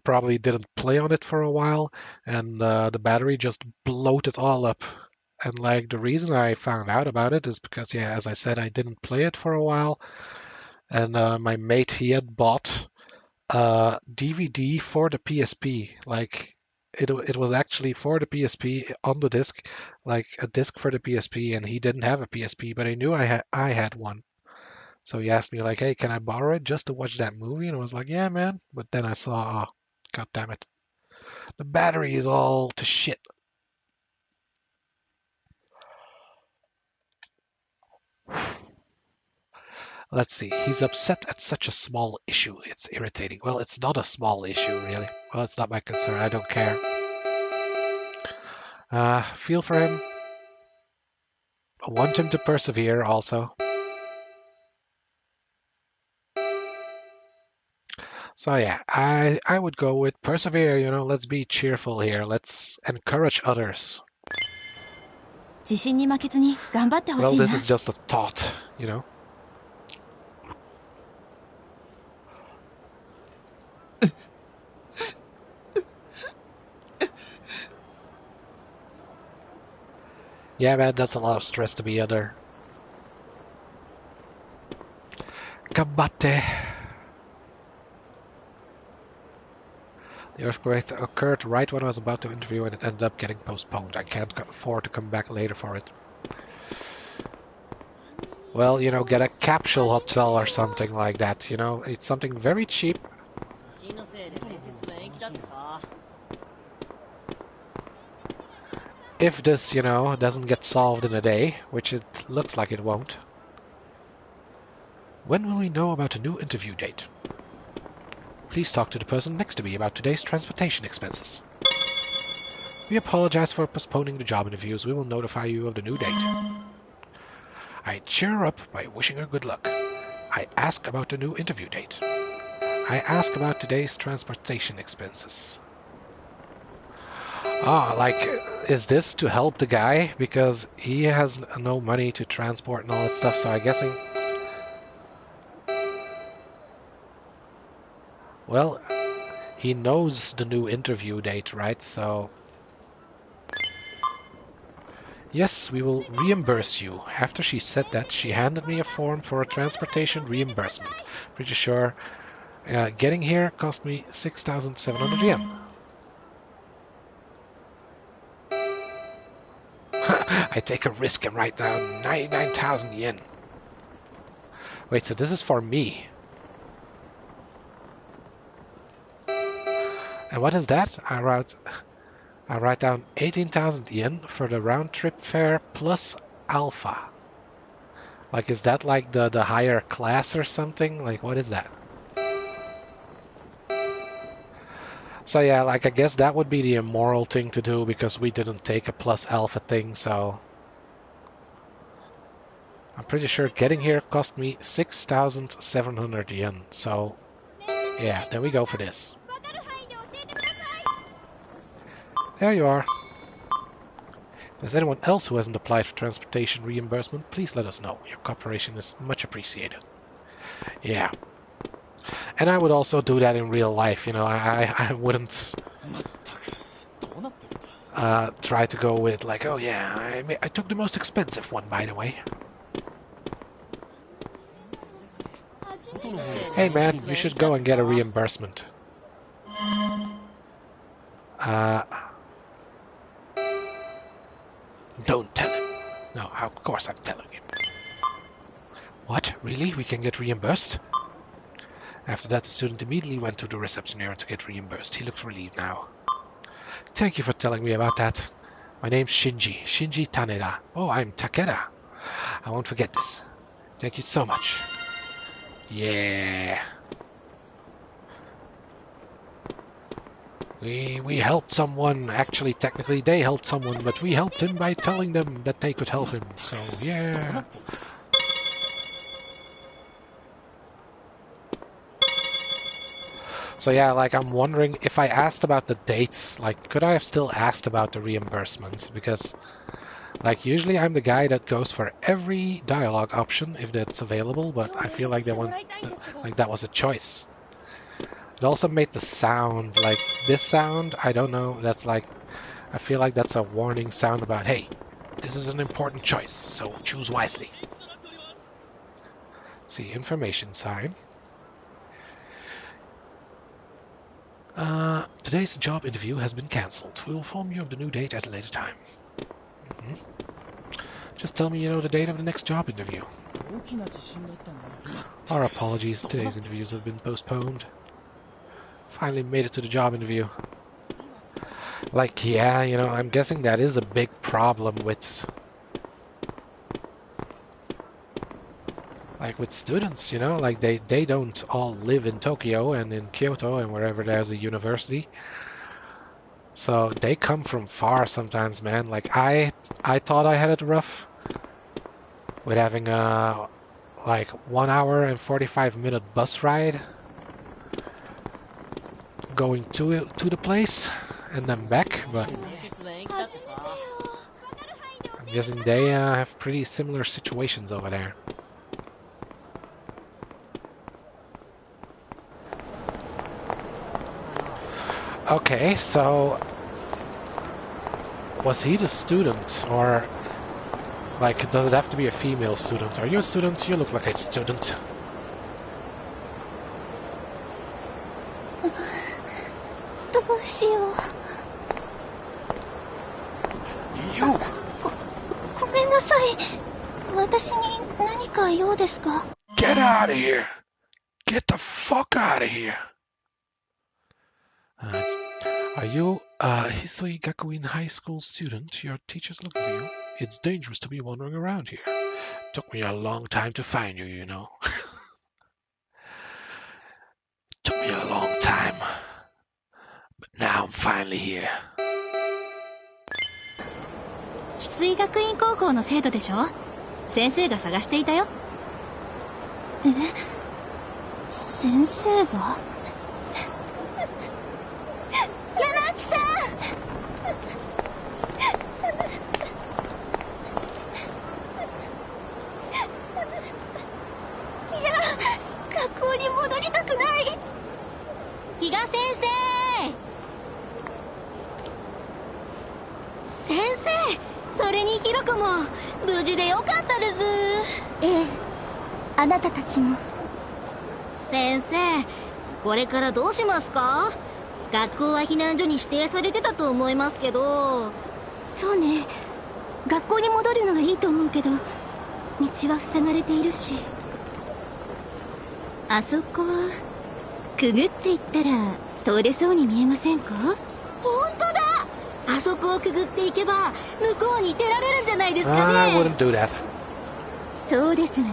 [SPEAKER 1] Probably didn't play on it for a while, and the battery just bloated all up. And like the reason I found out about it is because, as I said, I didn't play it for a while, and my mate, he had bought DVD for the PSP. Like it was actually for the PSP on the disc, like a disc for the PSP, and he didn't have a PSP, but he knew I had one. So he asked me like, "Hey, can I borrow it just to watch that movie?" And I was like, "Yeah, man." But then I saw, oh, God damn it, the battery is all to shit. Let's see. He's upset at such a small issue. It's irritating. Well, it's not a small issue, really. Well, it's not my concern. I don't care. Feel for him. I want him to persevere also. So yeah, I would go with persevere, you know, let's be cheerful here. Let's encourage others.
[SPEAKER 2] 自信に負けずに頑張ってほ
[SPEAKER 1] Well,
[SPEAKER 2] しいな
[SPEAKER 1] this is just a thought, you know. Yeah, man, that's a lot of stress to be under. Gambatte. The earthquake occurred right when I was about to interview and it ended up getting postponed. I can't afford to come back later for it. Well, you know, get a capsule hotel or something like that, you know. It's something very cheap. If this, you know, doesn't get solved in a day, which it looks like it won't. When will we know about a new interview date? Please talk to the person next to me about today's transportation expenses. We apologize for postponing the job interviews. We will notify you of the new date. I cheer her up by wishing her good luck. I ask about the new interview date. I ask about today's transportation expenses. Ah, like, is this to help the guy? Because he has no money to transport and all that stuff, so I'm guessing... Well, he knows the new interview date, right? So... Yes, we will reimburse you. After she said that, she handed me a form for a transportation reimbursement. Pretty sure getting here cost me 6,700 yen. I take a risk and write down 99,000 yen. Wait, so this is for me. And what is that? I write down 18,000 yen for the round trip fare plus alpha. Like, is that like the higher class or something? Like, what is that? So yeah, like, I guess that would be the immoral thing to do because we didn't take a plus alpha thing, so... I'm pretty sure getting here cost me 6,700 yen, so... Yeah, then we go for this. There you are. If there's anyone else who hasn't applied for transportation reimbursement, please let us know. Your cooperation is much appreciated. Yeah. And I would also do that in real life, you know. I wouldn't try to go with like, oh yeah, I took the most expensive one, by the way. Hey man, you should go and get a reimbursement. Don't tell him. No, of course I'm telling him. What? Really? We can get reimbursed? After that, the student immediately went to the reception area to get reimbursed. He looks relieved now. Thank you for telling me about that. My name's Shinji. Shinji Taneda. Oh, I'm Takeda. I won't forget this. Thank you so much. Yeah. We helped someone. Actually, technically, they helped someone, but we helped him by telling them that they could help him. So, yeah. So, yeah, like, I'm wondering if I asked about the dates, like, could I have still asked about the reimbursements? Because, like, usually I'm the guy that goes for every dialogue option if that's available, but I feel like that was a choice. It also made the sound, like this sound, I don't know, that's like, I feel like that's a warning sound about, hey, this is an important choice, so choose wisely. Let's see, information sign. Today's job interview has been cancelled. We'll inform you of the new date at a later time. Just tell me, the date of the next job interview. Our apologies, today's interviews have been postponed. Finally made it to the job interview. Like, yeah, I'm guessing that is a big problem with... Like with students, like they don't all live in Tokyo and in Kyoto and wherever there's a university. So they come from far sometimes, man. Like I thought I had it rough with having a like 1 hour and 45-minute bus ride going to the place and then back, but I'm guessing they have pretty similar situations over there. Okay, so was he the student, or like does it have to be a female student? Are you a student? You look like a student. You. Get out of here! Get the fuck out of here! Are you a Hisui Gakuin High School student? Your teacher's looking for you. It's dangerous to be wandering around here. Took me a long time to find you, Took me a long time. But now I'm finally here.
[SPEAKER 2] 翡翠学院高校の生徒でしょ？先生が探していたよ。え？先生が？比嘉先生！先生、それにひろこも無事でよかったです。ええ、あなたたちも。先生、これからどうしますか？学校は避難所に指定されてたと思いますけど。そうね、学校に戻るのがいいと思うけど、道は塞がれているし。あそこくぐっていったら通れそうに見えませんか？本当だ！あそこをくぐっていけば向こうに出られるんじゃないですかね。
[SPEAKER 1] I wouldn't do that.
[SPEAKER 2] そうですわね。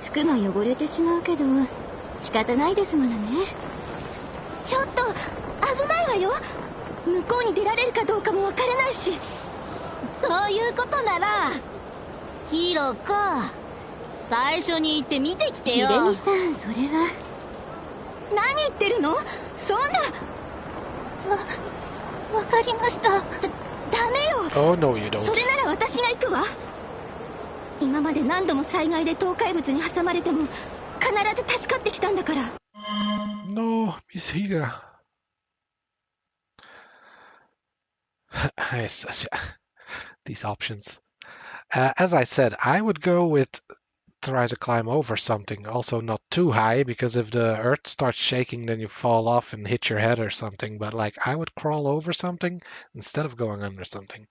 [SPEAKER 2] 服が汚れてしまうけど仕方ないですものね。ちょっと危ないわよ。向こうに出られるかどうかもわからないし。そういうことならヒロコ、最初に行って見てきてよ。ひれみさん、それは。何言ってるの？そんな。わかりました。ダメよ。
[SPEAKER 1] Oh no, you don't.
[SPEAKER 2] それなら私が行くわ。今まで何度も災害で倒壊物に挟まれても必ず助かってきたんだから。
[SPEAKER 1] No, Miss Higa. These options. As I said, I would go with try to climb over something. Also not too high, because if the earth starts shaking, then you fall off and hit your head or something. But like, I would crawl over something instead of going under something.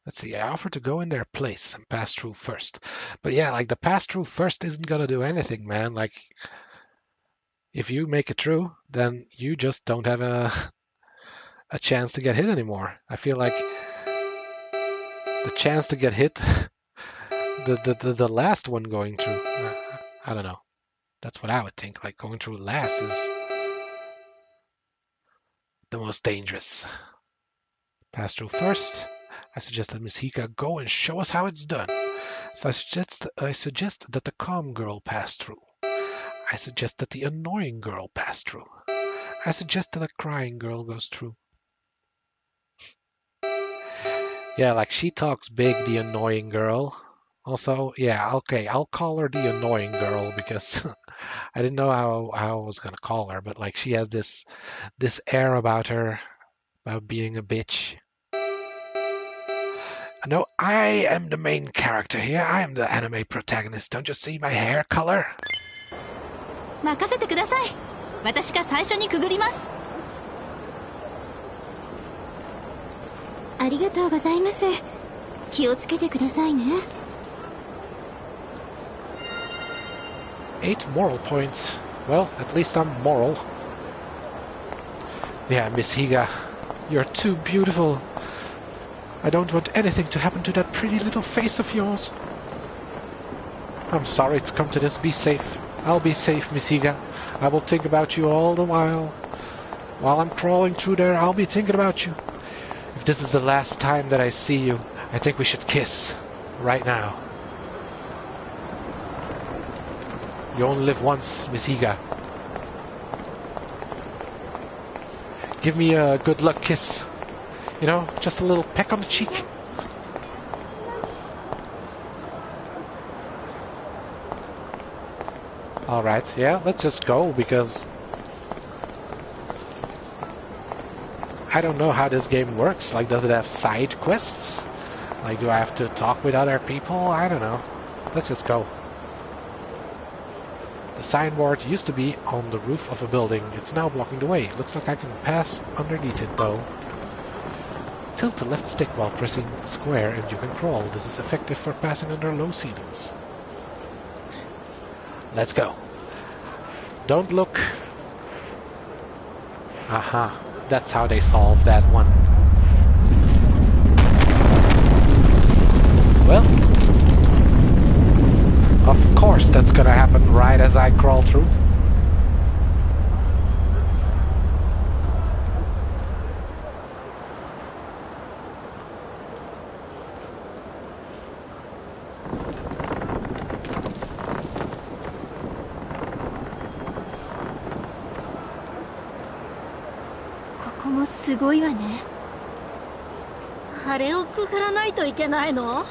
[SPEAKER 1] Let's see, I offered to go in their place and pass through first. But yeah, like the pass through first isn't gonna do anything, man. Like, if you make it through, then you just don't have a chance to get hit anymore. I feel like the chance to get hit, the last one going through, I don't know. That's what I would think. Like, going through last is the most dangerous. Pass through first. I suggest that Miss Higa go and show us how it's done. So I suggest that the calm girl pass through. I suggest that the annoying girl pass through. I suggest that the crying girl goes through. Yeah, like she talks big, the annoying girl. Also, yeah, okay, I'll call her the annoying girl because I didn't know how I was gonna call her, but like she has this air about her, about being a bitch. No, I am the main character here. I am the anime protagonist. Don't you see my hair color?
[SPEAKER 2] 任せてください。
[SPEAKER 8] 私が最初にくぐります。
[SPEAKER 7] ありがとうございます。気をつけてくださいね。
[SPEAKER 1] 8 moral points. Well, at least I'm moral. Yeah, Miss Higa, you're too beautiful. I don't want anything to happen to that pretty little face of yours. I'm sorry it's come to this. Be safe. I'll be safe, Miss Higa. I will think about you all the while. While I'm crawling through there, I'll be thinking about you. If this is the last time that I see you, I think we should kiss. Right now. You only live once, Miss Higa. Give me a good luck kiss. You know, just a little peck on the cheek. Alright, yeah, let's just go, because I don't know how this game works. Like, does it have side quests? Like, do I have to talk with other people? I don't know. Let's just go. The signboard used to be on the roof of a building. It's now blocking the way. Looks like I can pass underneath it, though. Tilt the left stick while pressing square and you can crawl. This is effective for passing under low ceilings. Let's go. Don't look. Aha. That's how they solve that one. Well, of course that's gonna happen right as I crawl through.
[SPEAKER 7] ここもすごいわね。
[SPEAKER 8] あれをくぐらないといけないの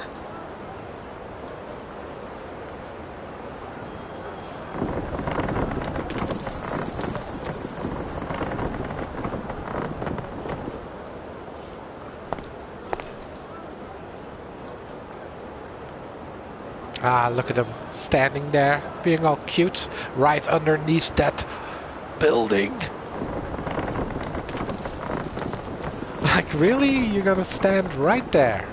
[SPEAKER 8] ？Ah,
[SPEAKER 1] look at them standing there, being all cute, right underneath that building. Like, really? You're gonna stand right there?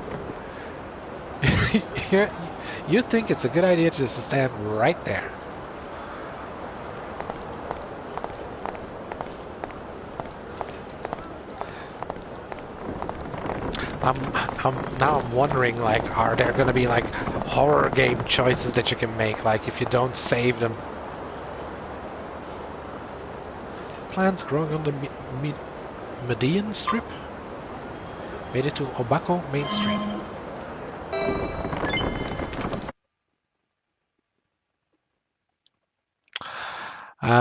[SPEAKER 1] You think it's a good idea to just stand right there? Now I'm wondering, like, are there gonna be like horror game choices that you can make, like if you don't save them? Plants growing on the Median Strip? Made it to Obako Main Street.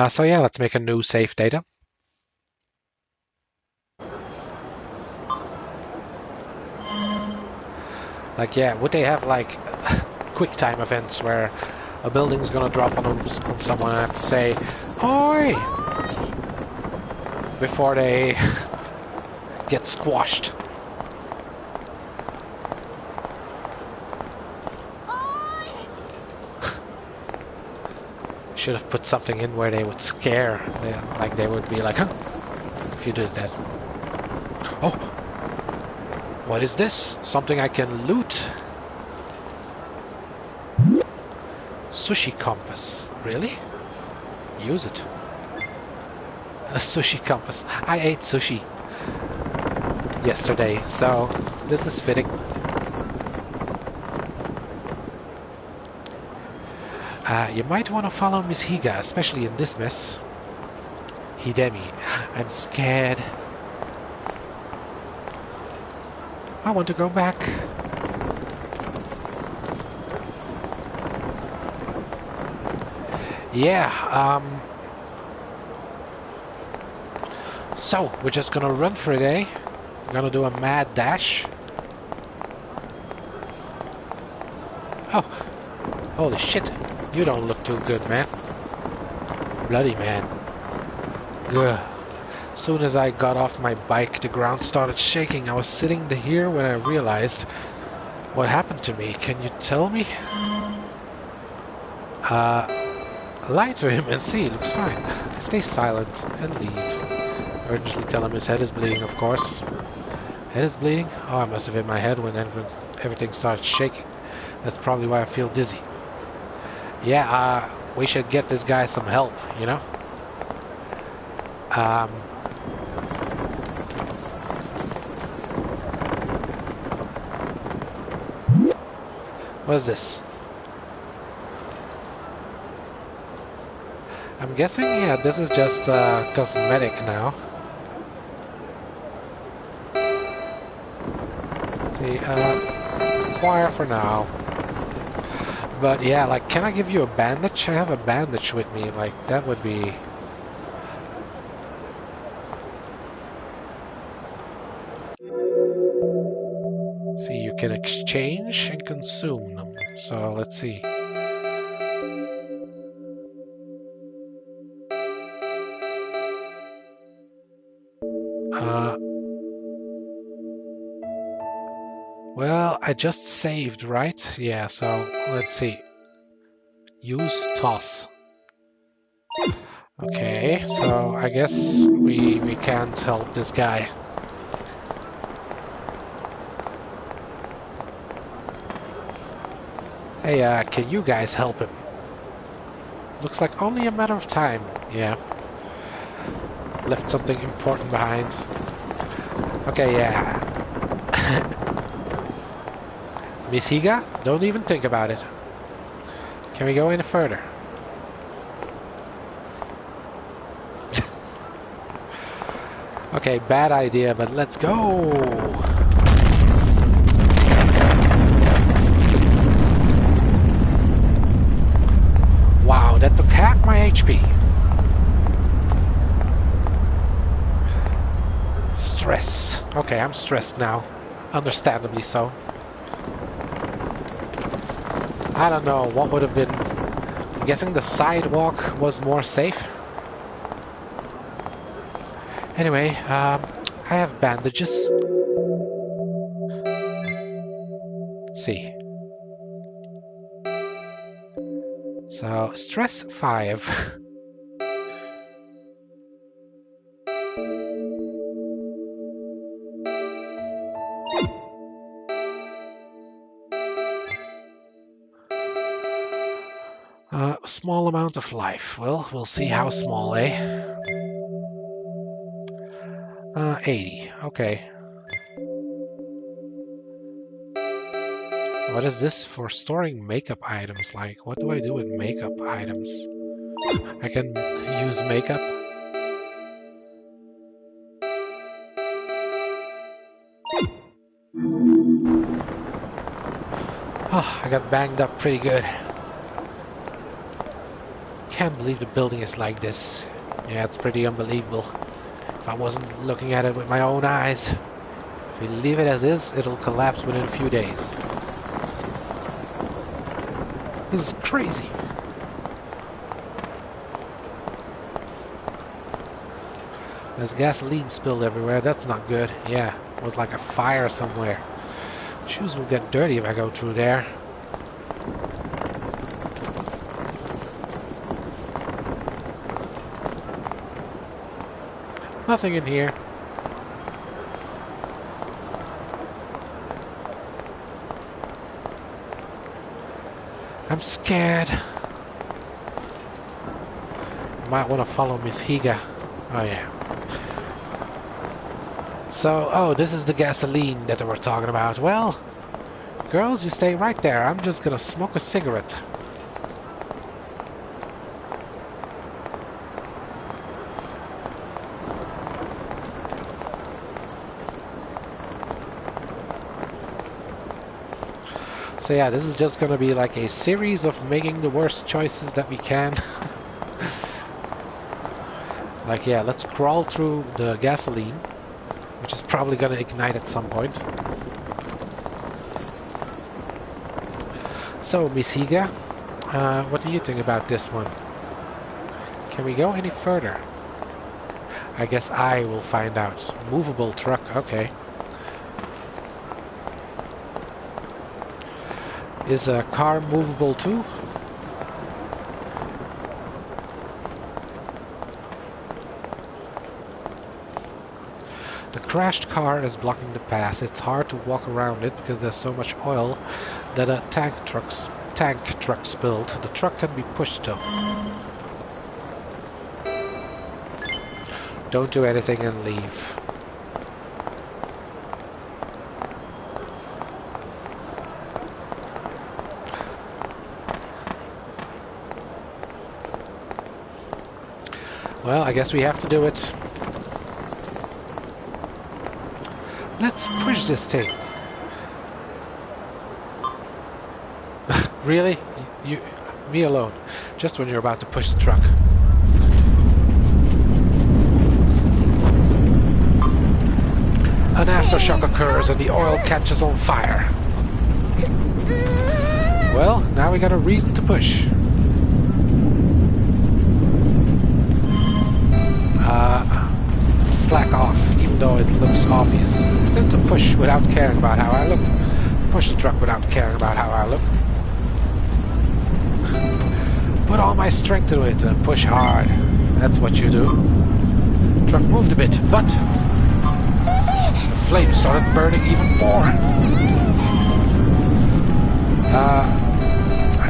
[SPEAKER 1] So yeah, let's make a new save data. Like, yeah, would they have like quick time events where a building's gonna drop on someone and I have to say, "Oi!" before they get squashed? Should have put something in where they would scare, like they would be like, "Huh?" if you did that. Oh! What is this? Something I can loot? Sushi compass. Really? Use it. A sushi compass. I ate sushi yesterday, so this is fitting. You might want to follow Miss Higa, especially in this mess. Hidemi, I'm scared. I want to go back. Yeah, so we're just gonna run for a day. We're gonna do a mad dash. Oh, holy shit. You don't look too good, man. Bloody man. Gah. As soon as I got off my bike, the ground started shaking. I was sitting here when I realized what happened to me. Can you tell me? Lie to him and see, looks fine. Stay silent and leave. Urgently tell him his head is bleeding, of course. Head is bleeding? Oh, I must have hit my head when everything started shaking. That's probably why I feel dizzy. Yeah, we should get this guy some help, you know? What is this? I'm guessing, yeah, this is just cosmetic now. See, acquire for now. But yeah, like, can I give you a bandage? I have a bandage with me, like, that would be... See, you can exchange and consume them. So, let's see. Well, I just saved, right? Yeah, so let's see. Use toss. Okay, so I guess we can't help this guy. Hey, can you guys help him? Looks like only a matter of time. Yeah. Left something important behind. Okay, yeah. Miss Higa, don't even think about it. Can we go any further? Okay, bad idea, but let's go! Wow, that took half my HP. Stress. Okay, I'm stressed now. Understandably so. I don't know what would have been... I'm guessing the sidewalk was more safe. Anyway, I have bandages. Let's see. So, stress 5. Small amount of life. Well, we'll see how small, eh? 80. Okay. What is this for storing makeup items? Like, what do I do with makeup items? I can use makeup. Oh, I got banged up pretty good. Can't believe the building is like this. Yeah, it's pretty unbelievable. If I wasn't looking at it with my own eyes. If we leave it as is, it'll collapse within a few days. This is crazy. There's gasoline spilled everywhere. That's not good. Yeah, it was like a fire somewhere. Shoes will get dirty if I go through there. Nothing in here. I'm scared. Might want to follow Miss Higa. Oh yeah. So, oh, this is the gasoline that they were talking about. Well, girls, you stay right there. I'm just gonna smoke a cigarette. So yeah, this is just gonna be like a series of making the worst choices that we can. Like, yeah, let's crawl through the gasoline, which is probably gonna ignite at some point. So, Miss Higa, what do you think about this one? Can we go any further? I guess I will find out. Movable truck, okay. Is a car movable too? crashed car is blocking the path. It's hard to walk around it because there's so much oil that a tank truck spilled. The truck can be pushed though. Don't do anything and leave. Well, I guess we have to do it. Let's push this thing. Really? Me alone. Just when you're about to push the truck. An aftershock occurs and the oil catches on fire. Well, now we got a reason to push. Slack off, even though it looks obvious. I tend to push without caring about how I look. Push the truck without caring about how I look. Put all my strength into it and push hard. That's what you do. The truck moved a bit, but the flames started burning even more.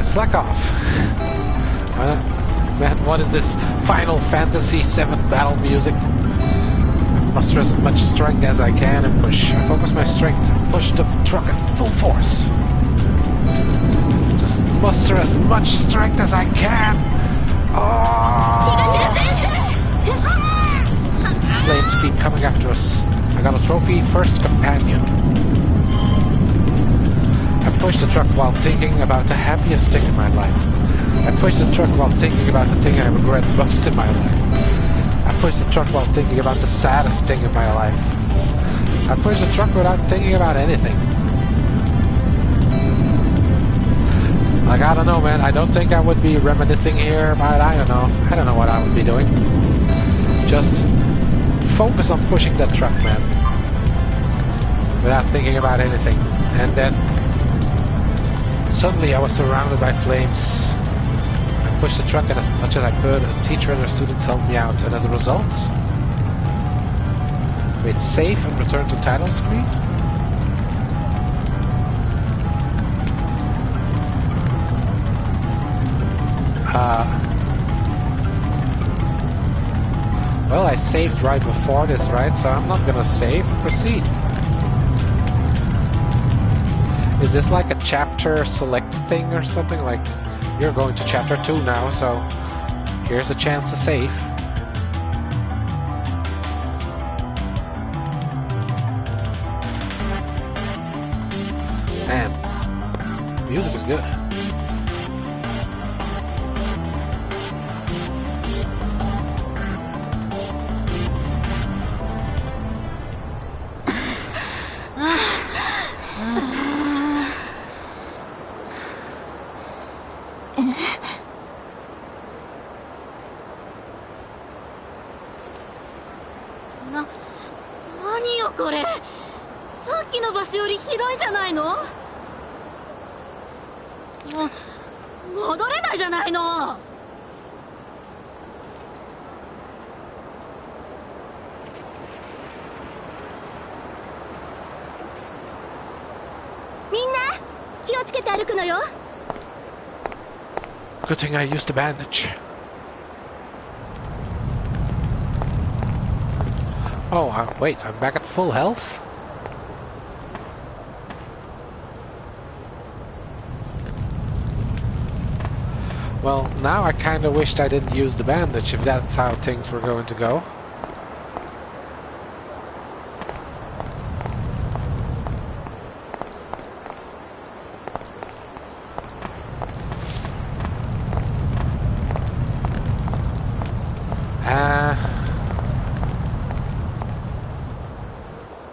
[SPEAKER 1] Slack off. Man, what is this Final Fantasy VII battle music? I muster as much strength as I can and push. I focus my strength and push the truck at full force. Just muster as much strength as I can. Oh! Flames keep coming after us. I got a trophy, first companion. I push the truck while thinking about the happiest thing in my life. I push the truck while thinking about the thing I regret most in my life. I push the truck while thinking about the saddest thing in my life. I push the truck without thinking about anything. Like, I don't know, man. I don't think I would be reminiscing here, but I don't know. I don't know what I would be doing. Just focus on pushing that truck, man. Without thinking about anything. And then suddenly I was surrounded by flames. I pushed the truck as much as I could. A teacher and her students helped me out, and as a result, made save and returned to title screen. Well, I saved right before this, right? So I'm not gonna save. Proceed. Is this like a chapter select thing or something? Like, you're going to chapter 2 now, so here's a chance to save. Man, the music is good.
[SPEAKER 8] 何よこれ、さっきの場所よりひどいじゃないの。戻れないじゃないの。
[SPEAKER 7] みんな気をつけて歩くのよ。
[SPEAKER 1] Good thing I used a bandage. Oh, wait, I'm back at full health? Well, now I kinda wished I didn't use the bandage, if that's how things were going to go.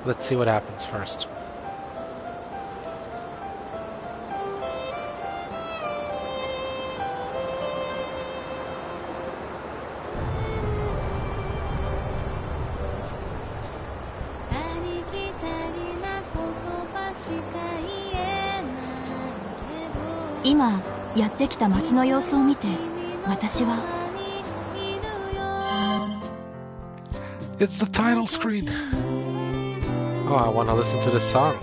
[SPEAKER 1] Let's see what happens first.
[SPEAKER 2] Now, やってきた街の様子を見て、私は
[SPEAKER 1] It's the title screen. Oh, I want to listen to this song.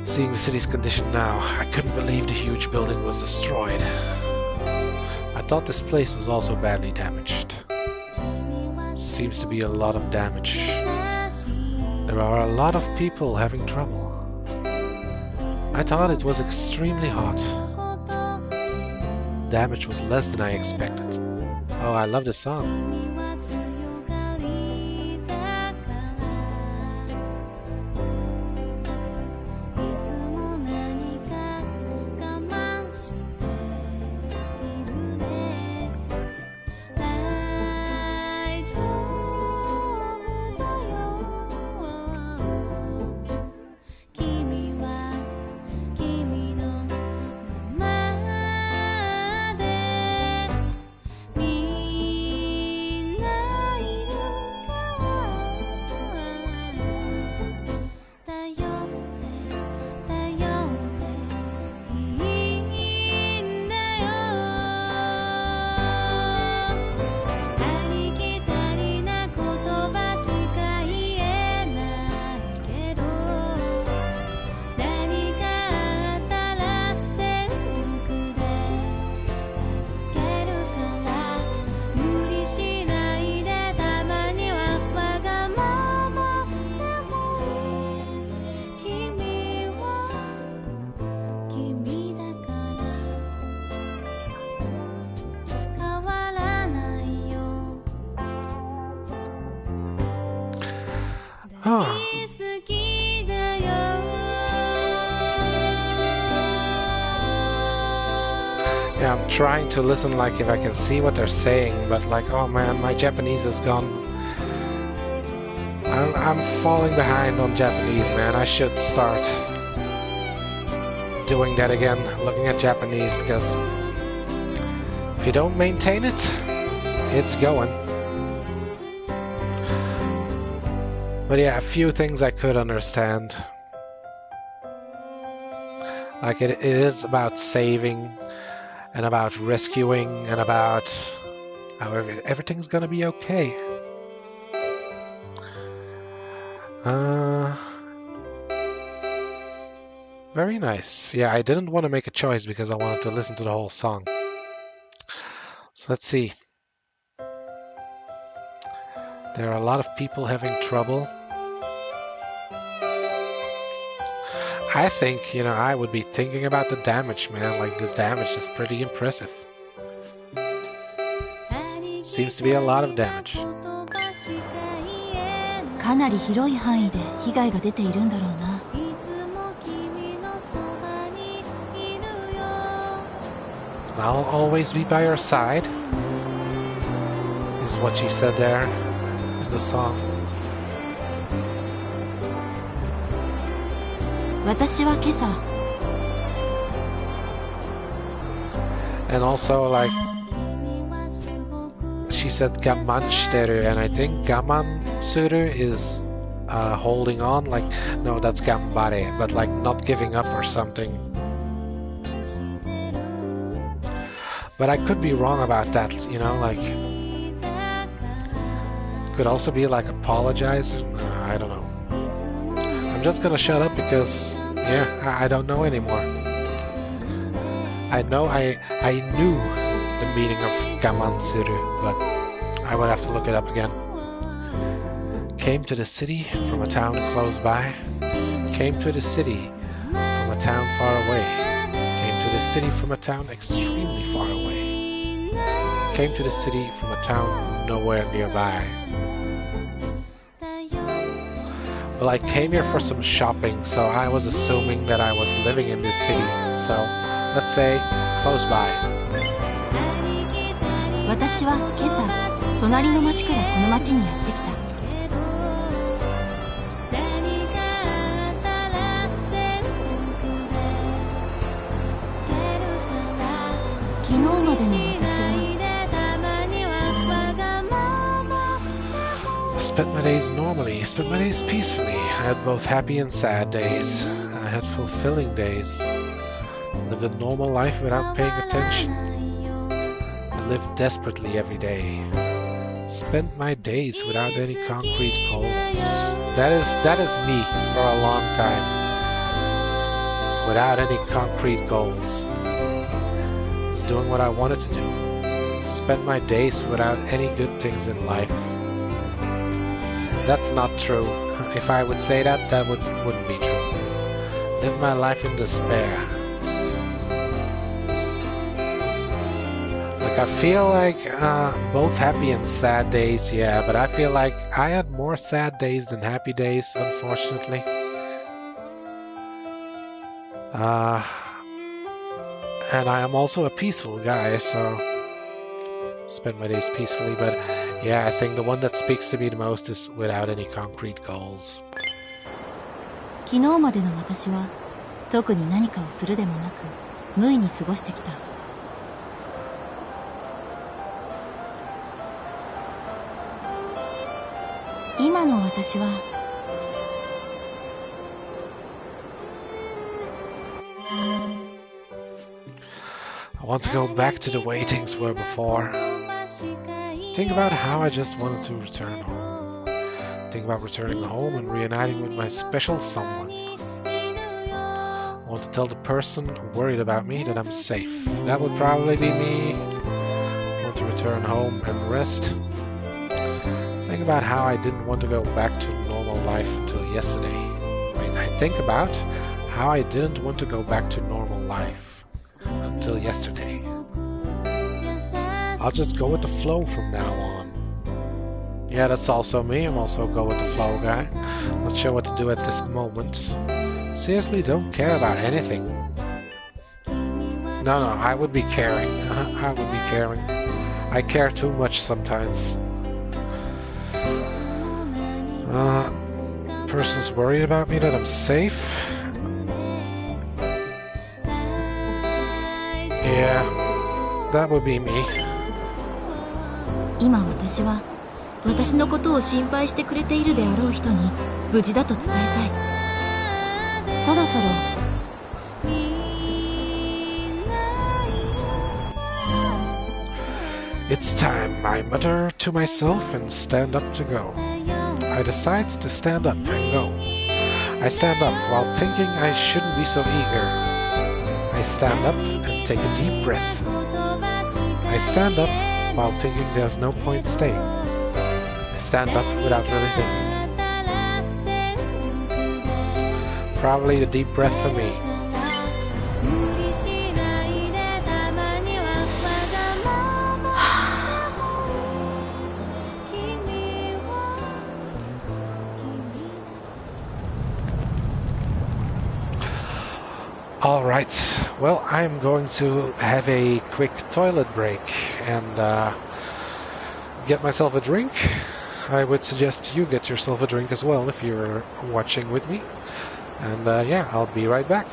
[SPEAKER 1] Seeing the city's condition now, I couldn't believe the huge building was destroyed. I thought this place was also badly damaged. Seems to be a lot of damage. There are a lot of people having trouble. I thought it was extremely hot. Damage was less than I expected. Oh, I love this song. Yeah, I'm trying to listen like if I can see what they're saying, but like, oh man, my Japanese is gone. I'm falling behind on Japanese, man. I should start doing that again, looking at Japanese, because if you don't maintain it, it's going. But yeah, a few things I could understand. Like it is about saving and about rescuing and about how everything's gonna be okay. Very nice. Yeah, I didn't want to make a choice because I wanted to listen to the whole song. So let's see. There are a lot of people having trouble. I think, you know, I would be thinking about the damage, man. Like, the damage is pretty impressive. Seems to be a lot of damage.
[SPEAKER 2] かなり広い範囲で被害が出ているんだろうな。
[SPEAKER 1] I'll always be by your side, is what she said there in the song.
[SPEAKER 2] 私は今朝
[SPEAKER 1] And also, like, she said gaman shiteru, and I think gaman suru is holding on, like, no, that's gambare, but like not giving up or something. But I could be wrong about that, you know, like, could also be like apologizing, I don't know. I'm just gonna shut up because, yeah, I don't know anymore. I know I knew the meaning of gamansuru, but I would have to look it up again. Came to the city from a town close by. Came to the city from a town far away. Came to the city from a town extremely far away. Came to the city from a town nowhere nearby. Well, I came here for some shopping, so I was assuming that I was living in this city. So, let's say, close by.
[SPEAKER 2] 私は今朝隣の町からこの町にやってきた。昨日までの私は
[SPEAKER 1] Spent my days normally, spent my days peacefully. I had both happy and sad days. I had fulfilling days. Lived a normal life without paying attention. I lived desperately every day. Spent my days without any concrete goals. That is me for a long time. Without any concrete goals. Just doing what I wanted to do. Spent my days without any good things in life. That's not true. If I would say that, that wouldn't be true. Live my life in despair. Like, I feel like both happy and sad days, yeah, but I feel like I had more sad days than happy days, unfortunately. And I am also a peaceful guy, so spend my days peacefully, but yeah, I think the one that speaks to me the most is without any concrete goals.
[SPEAKER 2] 昨日までの私は特に何かをするでもなく無意に過ごしてきた。今の私は
[SPEAKER 1] I want to go back to the way things were before. Think about how I just wanted to return home. Think about returning home and reuniting with my special someone. I want to tell the person worried about me that I'm safe. That would probably be me. I want to return home and rest. Think about how I didn't want to go back to normal life until yesterday. I think about how I didn't want to go back to normal life until yesterday. I'll just go with the flow from now on. Yeah, that's also me. I'm also a go with the flow guy. Not sure what to do at this moment. Seriously, don't care about anything. No, I would be caring. I would be caring. I care too much sometimes. Person's worried about me that I'm safe. Yeah, that would be me.
[SPEAKER 2] 今私は私のことを心配してくれているであろう人に無事だと伝えたい。そろそろ
[SPEAKER 1] It's time, I mutter to myself and stand up to go. I decide to stand up and go. I stand up while thinking I shouldn't be so eager. I stand up and take a deep breath. I stand up while thinking there's no point staying. I stand up without really thinking. Probably the deep breath for me. Alright, well, I'm going to have a quick toilet break and get myself a drink. I would suggest you get yourself a drink as well if you're watching with me. And yeah, I'll be right back.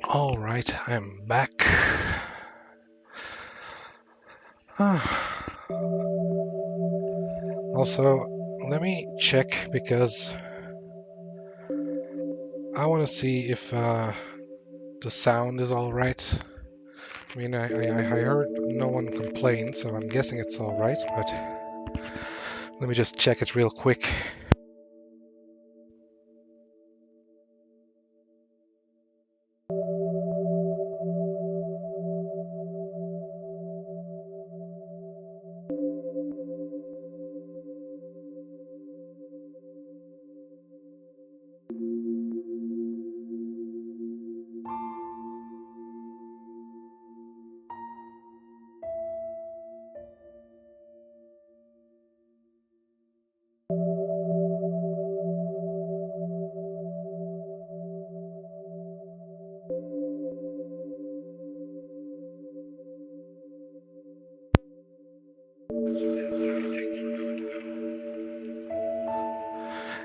[SPEAKER 1] All right, I'm back. Also, let me check because I want to see if the sound is all right. I mean, I heard no one complain, so I'm guessing it's all right, but let me just check it real quick.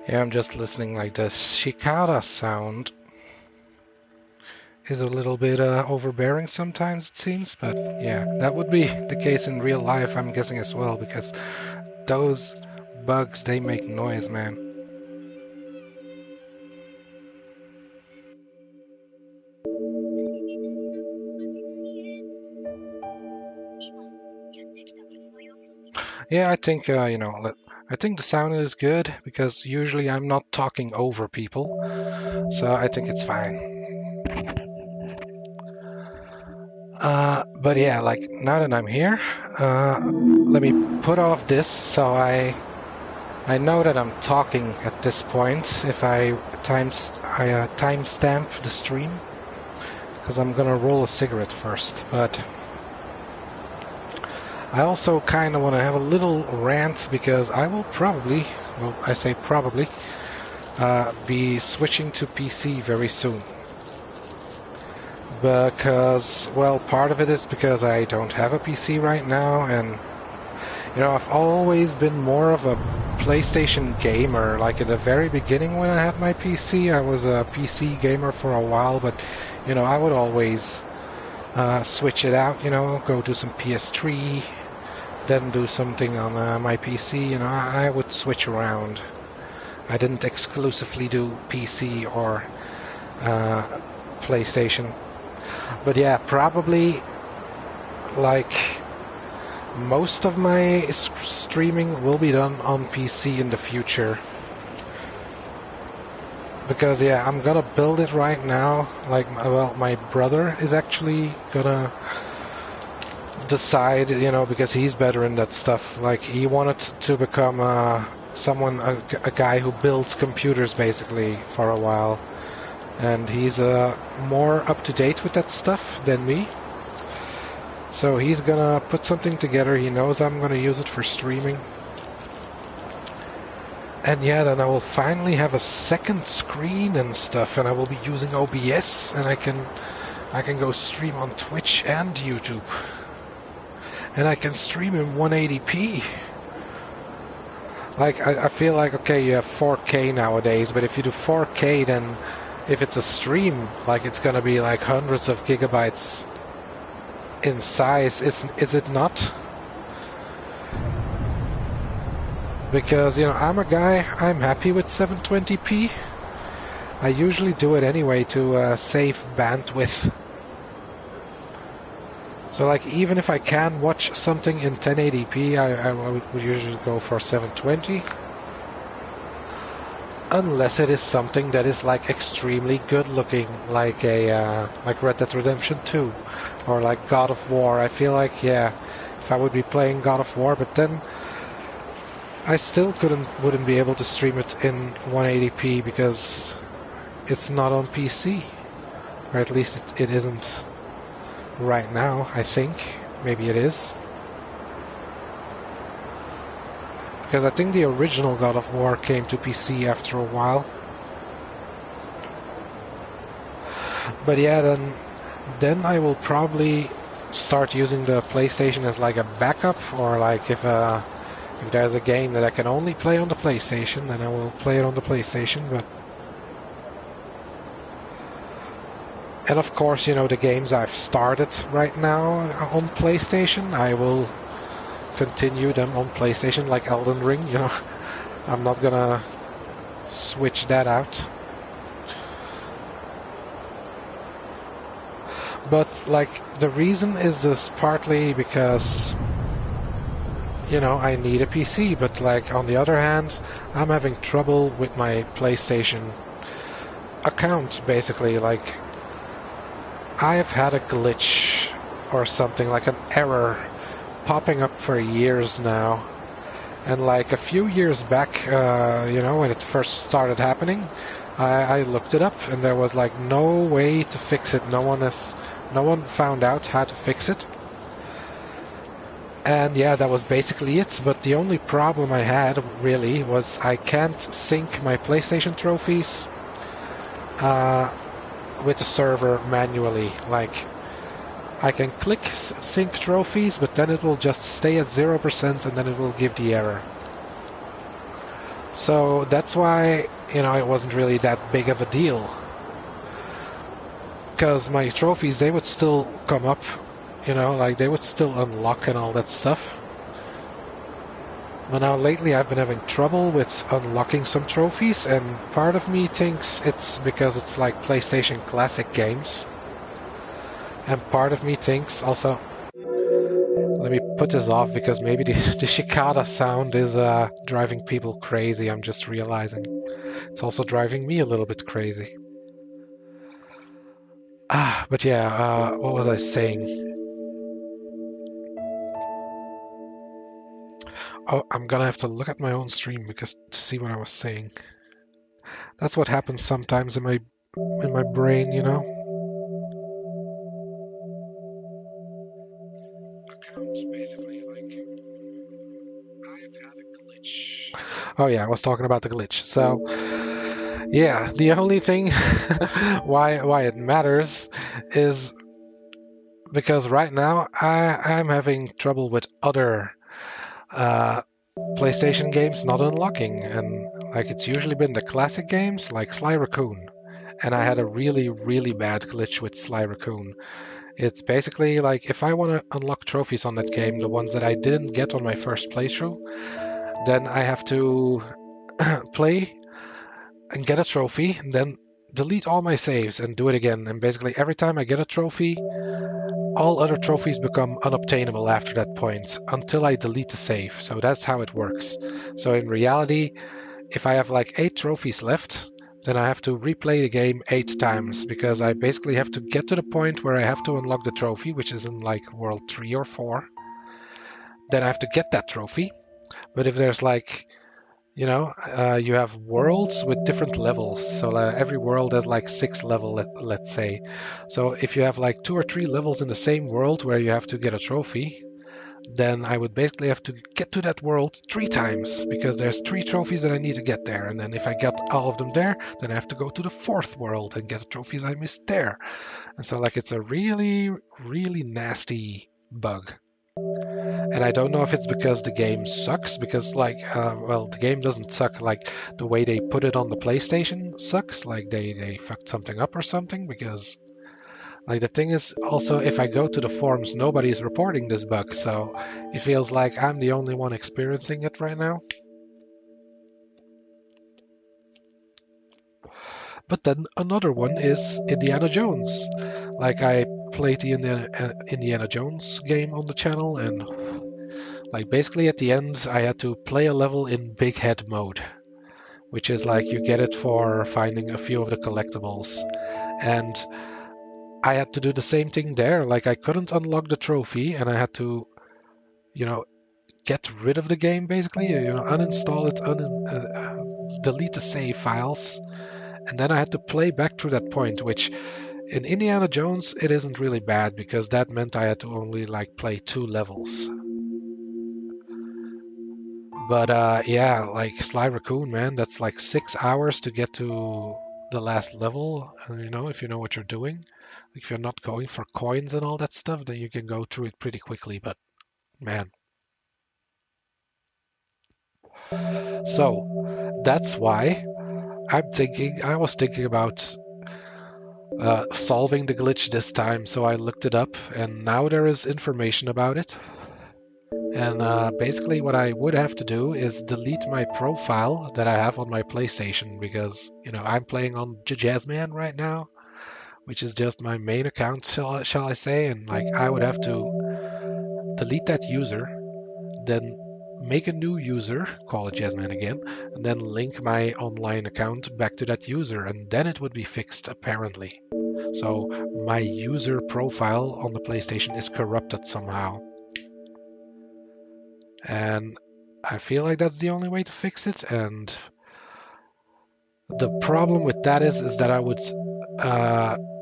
[SPEAKER 1] Yeah, I'm just listening. Like the cicada sound is a little bit overbearing sometimes, it seems, but yeah, that would be the case in real life, I'm guessing as well, because those bugs, they make noise, man. Yeah, I think, you know, I think the sound is good because usually I'm not talking over people, so I think it's fine. But yeah, like now that I'm here, let me put off this so I know that I'm talking at this point if I timestamp the stream, because I'm gonna roll a cigarette first, but I also kind of want to have a little rant because I will probably, well, I say probably, be switching to PC very soon. Because, well, part of it is because I don't have a PC right now, and, you know, I've always been more of a PlayStation gamer. Like, in the very beginning when I had my PC, I was a PC gamer for a while, but, you know, I would always switch it out, you know, go do some PS3, then do something on my PC, you know, I would switch around. I didn't exclusively do PC or PlayStation. But yeah, probably like most of my streaming will be done on PC in the future. Because yeah, I'm gonna build it right now. Like, well, my brother is actually gonna decide, you know, because he's better in that stuff. Like, he wanted to become a guy who builds computers basically for a while, and he's more up to date with that stuff than me. So he's gonna put something together. He knows I'm gonna use it for streaming, and yeah, then I will finally have a second screen and stuff, and I will be using OBS, and I can go stream on Twitch and YouTube. And I can stream in 180p. Like, I feel like, okay, you have 4K nowadays, but if you do 4K, then if it's a stream, like, it's gonna be like hundreds of gigabytes in size, is it not? Because, you know, I'm a guy, I'm happy with 720p. I usually do it anyway to save bandwidth. So, like, even if I can watch something in 1080p, I would usually go for 720. Unless it is something that is, like, extremely good looking, like like Red Dead Redemption 2, or like God of War. I feel like, yeah, if I would be playing God of War, but then I still wouldn't be able to stream it in 180p because it's not on PC, or at least it isn't right now, I think. Maybe it is. Because I think the original God of War came to PC after a while. But yeah, then I will probably start using the PlayStation as like a backup, or like if If there's a game that I can only play on the PlayStation, then I will play it on the PlayStation, but... And of course, you know, the games I've started right now on PlayStation, I will continue them on PlayStation, like Elden Ring, you know. I'm not gonna switch that out. But, like, the reason is this partly because, you know, I need a PC, but, like, on the other hand, I'm having trouble with my PlayStation account, basically. Like, I've had a glitch or something, like an error, popping up for years now. And, like, a few years back, you know, when it first started happening, I looked it up, and there was, like, no way to fix it. No one found out how to fix it. And yeah, that was basically it. But the only problem I had, really, was I can't sync my PlayStation trophies with the server manually. Like, I can click sync trophies, but then it will just stay at 0% and then it will give the error. So that's why, you know, it wasn't really that big of a deal. Because my trophies, they would still come up, you know, like they would still unlock and all that stuff. But now lately I've been having trouble with unlocking some trophies, and part of me thinks it's because it's like PlayStation Classic games. And part of me thinks also... Let me put this off because maybe the cicada sound is driving people crazy, I'm just realizing. It's also driving me a little bit crazy. But yeah, what was I saying? Oh, I'm gonna have to look at my own stream because to see what I was saying. That's what happens sometimes in my brain, you know. Accounts basically, like, I've had a glitch. Oh yeah, I was talking about the glitch. So yeah, the only thing why it matters is because right now I'm having trouble with other PlayStation games not unlocking, and like it's usually been the classic games like Sly Raccoon, and I had a really bad glitch with Sly Raccoon. It's basically like if I want to unlock trophies on that game, the ones that I didn't get on my first playthrough, then I have to play and get a trophy, and then delete all my saves and do it again. And basically every time I get a trophy, all other trophies become unobtainable after that point until I delete the save. So that's how it works. So in reality, if I have like 8 trophies left, then I have to replay the game 8 times because I basically have to get to the point where I have to unlock the trophy, which is in like world 3 or 4. Then I have to get that trophy. But if there's like, you know, you have worlds with different levels. So every world has like 6 levels, let's say. So if you have like 2 or 3 levels in the same world where you have to get a trophy, then I would basically have to get to that world 3 times because there's 3 trophies that I need to get there. And then if I get all of them there, then I have to go to the 4th world and get the trophies I missed there. And so like it's a really nasty bug. And I don't know if it's because the game sucks, because like, well, the game doesn't suck, like the way they put it on the PlayStation sucks, like they fucked something up or something, because like the thing is also if I go to the forums, nobody's reporting this bug, so it feels like I'm the only one experiencing it right now. But then another one is Indiana Jones. Like I played the Indiana Jones game on the channel, and like basically at the end I had to play a level in big head mode, which is like you get it for finding a few of the collectibles. And I had to do the same thing there. Like I couldn't unlock the trophy and I had to, you know, get rid of the game basically, you know, uninstall it, delete the save files. And then I had to play back through that point, which in Indiana Jones, it isn't really bad because that meant I had to only like play 2 levels. But yeah, like Sly Raccoon, man, that's like 6 hours to get to the last level. You know, if you know what you're doing. Like if you're not going for coins and all that stuff, then you can go through it pretty quickly. But man, So that's why I was thinking about solving the glitch this time. So I looked it up, and now there is information about it. And basically what I would have to do is delete my profile that I have on my PlayStation, because, you know, I'm playing on Jezz right now, which is just my main account, shall I say, and like I would have to delete that user, then make a new user, call it Jezz again, and then link my online account back to that user, and then it would be fixed, apparently. So my user profile on the PlayStation is corrupted somehow. And I feel like that's the only way to fix it. And the problem with that is that I would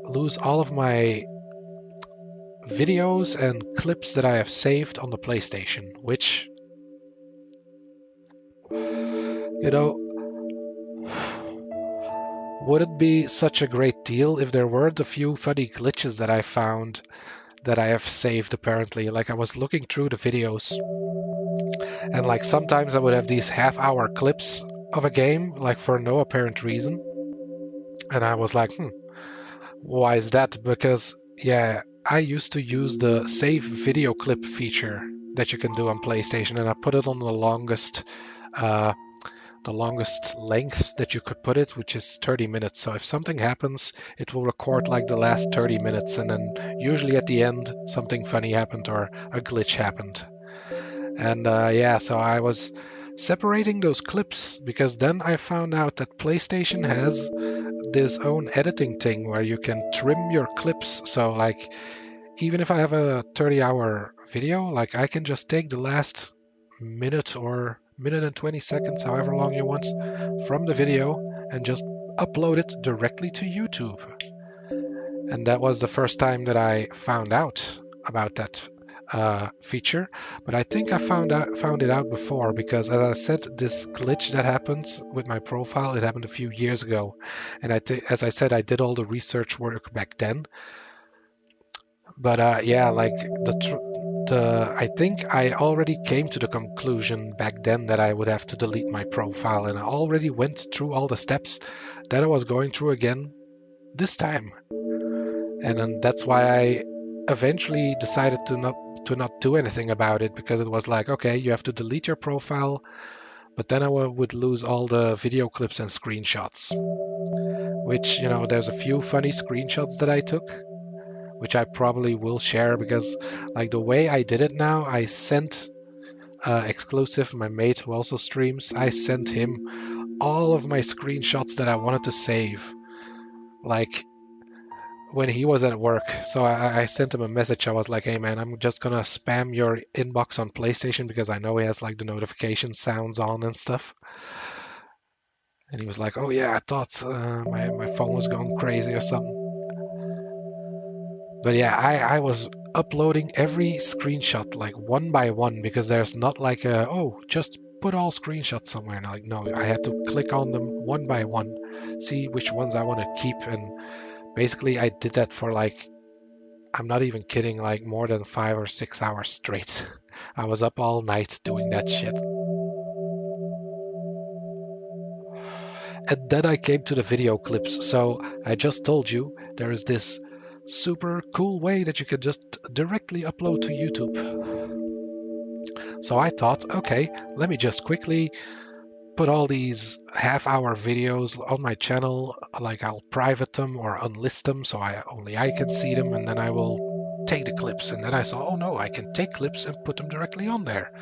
[SPEAKER 1] lose all of my videos and clips that I have saved on the PlayStation, which, you know, would it be such a great deal if there weren't a few funny glitches that I found that I have saved, apparently. Like, I was looking through the videos, and like sometimes I would have these half-hour clips of a game, like for no apparent reason. And I was like, why is that? Because, yeah, I used to use the save video clip feature that you can do on PlayStation, and I put it on the longest length that you could put it, which is 30 minutes. So if something happens, it will record like the last 30 minutes, and then usually at the end something funny happened or a glitch happened. And yeah, so I was separating those clips, because then I found out that PlayStation has this own editing thing where you can trim your clips. So like, even if I have a 30-hour video, like I can just take the last minute or minute and 20 seconds, however long you want, from the video and just upload it directly to YouTube. And that was the first time that I found out about that feature. But I think I found it out before, because as I said, this glitch that happened with my profile, it happened a few years ago. And as I said, I did all the research work back then. But yeah, like I think I already came to the conclusion back then that I would have to delete my profile, and I already went through all the steps that I was going through again this time. And then that's why I eventually decided to not do anything about it, because it was like, okay, you have to delete your profile, but then I would lose all the video clips and screenshots. Which, you know, there's a few funny screenshots that I took, which I probably will share, because like the way I did it now, I sent Exclusive, my mate who also streams, I sent him all of my screenshots that I wanted to save, like when he was at work. So I sent him a message. I was like, hey man, I'm just gonna spam your inbox on PlayStation, because I know he has like the notification sounds on and stuff. And he was like, oh yeah, I thought my phone was going crazy or something. But yeah, I was uploading every screenshot like one by one, because there's not like just put all screenshots somewhere. And like, no, I had to click on them one by one, see which ones I want to keep. And basically I did that for like, I'm not even kidding, like more than 5 or 6 hours straight. I was up all night doing that shit. And then I came to the video clips. So I just told you there is this super cool way that you can just directly upload to YouTube. So I thought, okay, let me just quickly put all these half-hour videos on my channel, like I'll private them or unlist them so only I can see them, and then I will take the clips. And then I saw, oh no, I can take clips and put them directly on there.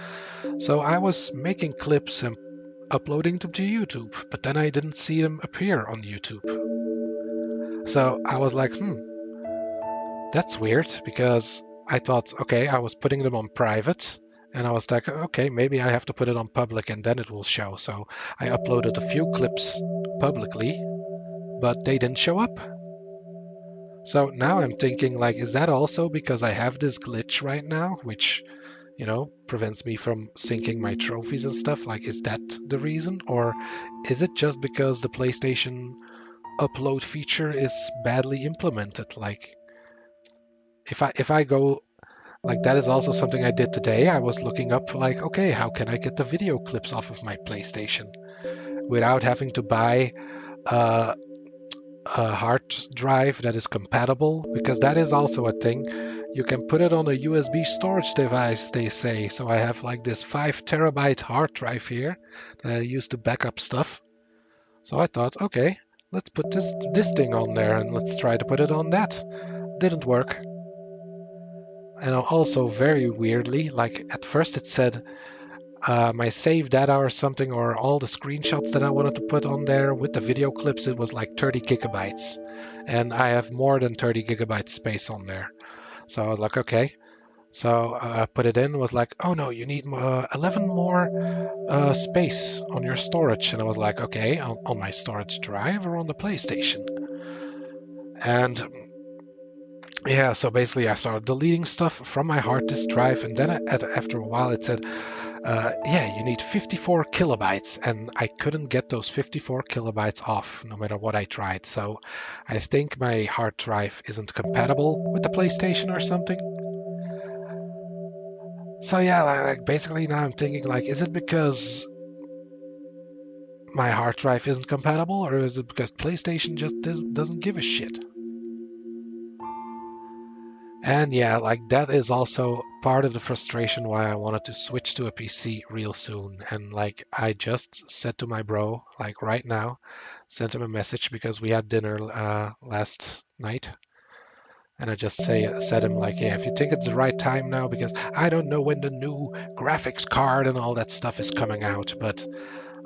[SPEAKER 1] So I was making clips and uploading them to YouTube, but then I didn't see them appear on YouTube. So I was like, that's weird, because I thought, okay, I was putting them on private, and I was like, okay, maybe I have to put it on public and then it will show. So I uploaded a few clips publicly, but they didn't show up. So now I'm thinking, like, is that also because I have this glitch right now, which, you know, prevents me from syncing my trophies and stuff? Like, is that the reason? Or is it just because the PlayStation upload feature is badly implemented? Like, if I go Like, that is also something I did today. I was looking up, like, okay, how can I get the video clips off of my PlayStation without having to buy a hard drive that is compatible? Because that is also a thing. You can put it on a USB storage device, they say. So I have like this 5 terabyte hard drive here that I use to back up stuff. So I thought, okay, let's put this thing on there and let's try to put it on that. Didn't work. And also very weirdly, like at first it said my save data or something, or all the screenshots that I wanted to put on there with the video clips, it was like 30 gigabytes. And I have more than 30 gigabytes space on there. So I was like, okay. So I put it in, was like, oh no, you need 11 more space on your storage. And I was like, okay, on my storage drive or on the PlayStation? And yeah, so basically I started deleting stuff from my hard disk drive, and then after a while it said, yeah, you need 54 kilobytes, and I couldn't get those 54 kilobytes off no matter what I tried. So I think my hard drive isn't compatible with the PlayStation or something. So yeah, like basically now I'm thinking, like, is it because my hard drive isn't compatible, or is it because PlayStation just doesn't give a shit? And yeah, like that is also part of the frustration why I wanted to switch to a PC real soon. And like I just said to my bro, like right now, sent him a message because we had dinner last night. And I just said him like, yeah, if you think it's the right time now, because I don't know when the new graphics card and all that stuff is coming out, but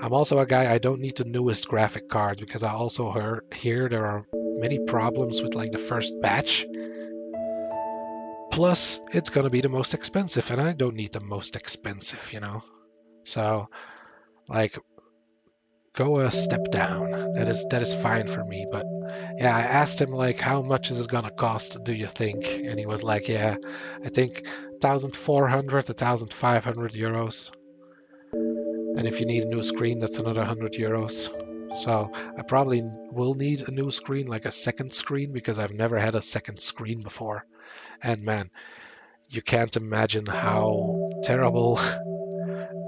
[SPEAKER 1] I'm also a guy, I don't need the newest graphic card, because I also hear there are many problems with like the first batch. Plus, it's gonna be the most expensive, and I don't need the most expensive, you know? So, like, go a step down. That is fine for me. But yeah, I asked him like, how much is it gonna cost, do you think? And he was like, yeah, I think 1,400 to 1,500 euros. And if you need a new screen, that's another 100 euros. So I probably will need a new screen, like a second screen, because I've never had a second screen before. And man, you can't imagine how terrible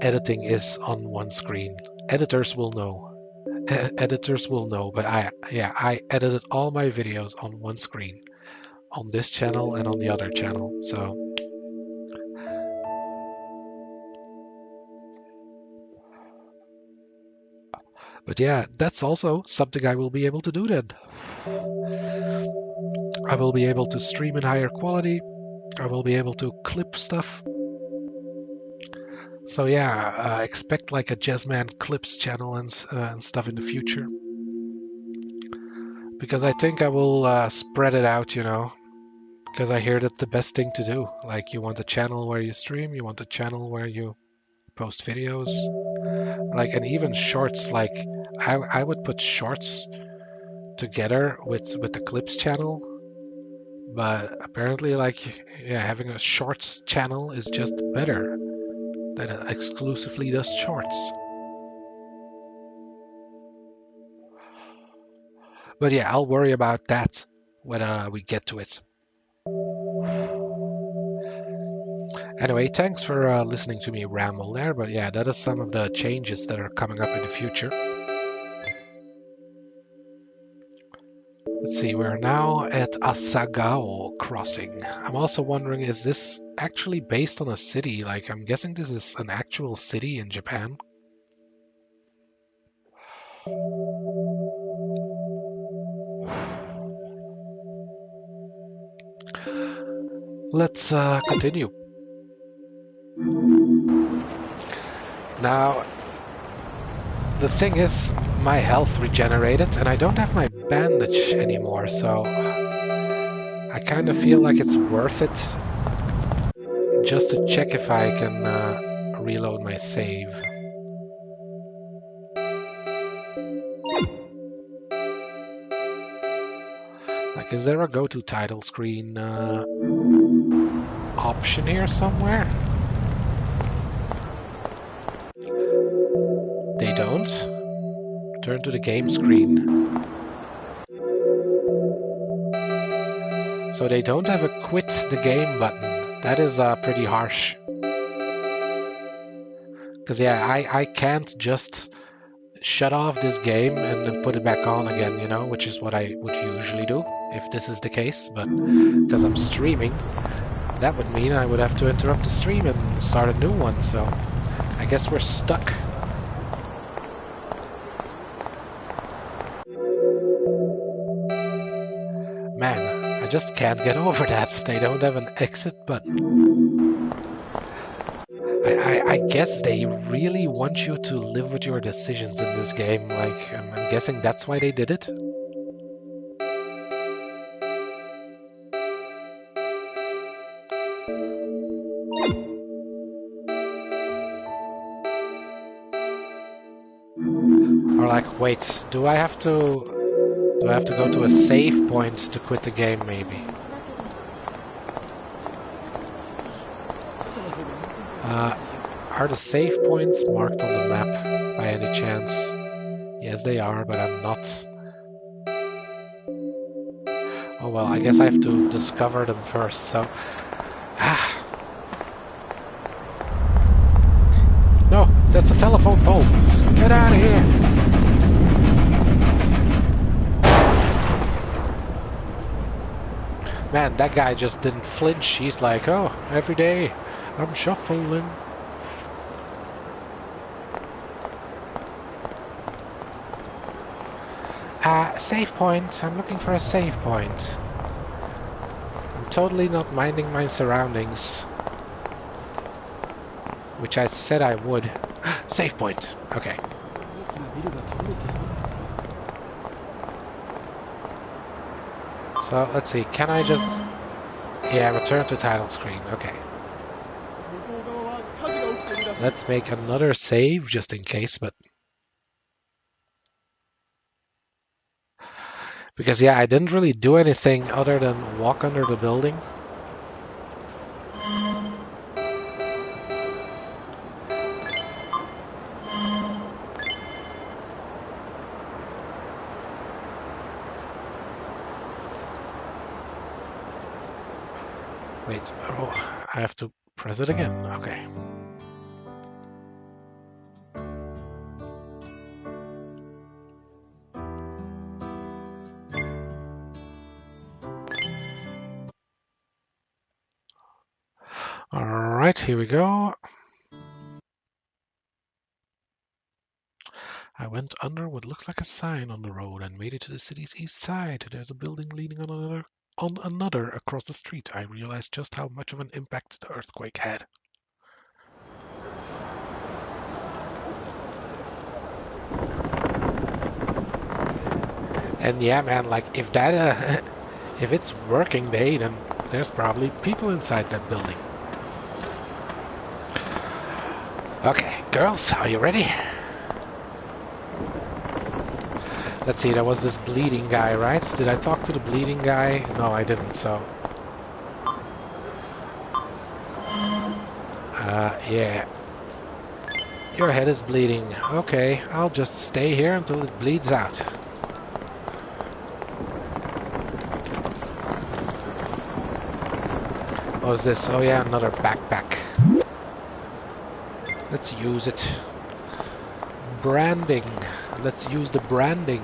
[SPEAKER 1] editing is on one screen. Editors will know. Editors will know, but I edited all my videos on one screen, on this channel and on the other channel. So but yeah, that's also something I will be able to do then. I will be able to stream in higher quality. I will be able to clip stuff. So yeah, expect like a Jazzman Clips channel and stuff in the future. Because I think I will spread it out, you know. Because I hear that's the best thing to do. Like, you want a channel where you stream, you want a channel where you post videos. Like, and even shorts, like, I would put shorts together with the Clips channel. But apparently, like, yeah, having a shorts channel is just better than it exclusively does shorts. But yeah, I'll worry about that when we get to it. Anyway, thanks for listening to me ramble there, but yeah, that is some of the changes that are coming up in the future. Let's see, we're now at Asagao Crossing. I'm also wondering, is this actually based on a city? Like, I'm guessing this is an actual city in Japan. Let's continue. Now, the thing is, my health regenerated and I don't have my bandage anymore, so I kind of feel like it's worth it just to check if I can reload my save. Like, is there a go to title screen option here somewhere? They don't. Turn to the game screen. So they don't have a quit the game button. That is pretty harsh. Because yeah, I can't just shut off this game and then put it back on again, you know, which is what I would usually do if this is the case. But because I'm streaming, that would mean I would have to interrupt the stream and start a new one. So I guess we're stuck. Man, I just can't get over that. They don't have an exit button. I guess they really want you to live with your decisions in this game. Like, I'm guessing that's why they did it. Or like, wait, do I have to go to a save point to quit the game, maybe? Are the save points marked on the map by any chance? Yes, they are, but I'm not. Oh well, I guess I have to discover them first, so... No, that's a telephone pole. Get out of here. Man, that guy just didn't flinch. He's like, oh, every day I'm shuffling. Save point. I'm looking for a save point. I'm totally not minding my surroundings. Which I said I would. Save point. Okay. So, let's see. Can I just... Yeah, return to title screen. Okay. Let's make another save, just in case, but... Because, yeah, I didn't really do anything other than walk under the building. Wait, oh, I have to press it again. Okay. Alright, here we go. I went under what looks like a sign on the road and made it to the city's east side. There's a building leaning on another across the street. I realized just how much of an impact the earthquake had. And yeah, man, like if that, if it's working day, then there's probably people inside that building. Okay, girls, are you ready? Let's see, there was this bleeding guy, right? Did I talk to the bleeding guy? No, I didn't, so... yeah. Your head is bleeding. Okay, I'll just stay here until it bleeds out. What was this? Oh yeah, another backpack. Let's use it. Branding. Let's use the branding.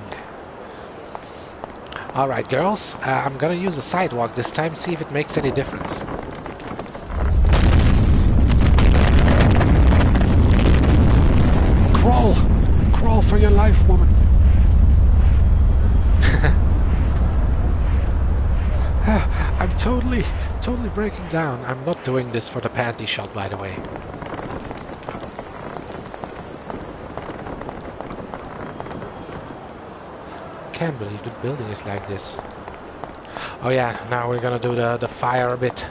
[SPEAKER 1] Alright, girls. I'm gonna use the sidewalk this time, see if it makes any difference. Crawl! Crawl for your life, woman. I'm totally breaking down. I'm not doing this for the panty shot, by the way. Can't believe the building is like this. Oh yeah, now we're gonna do the fire bit.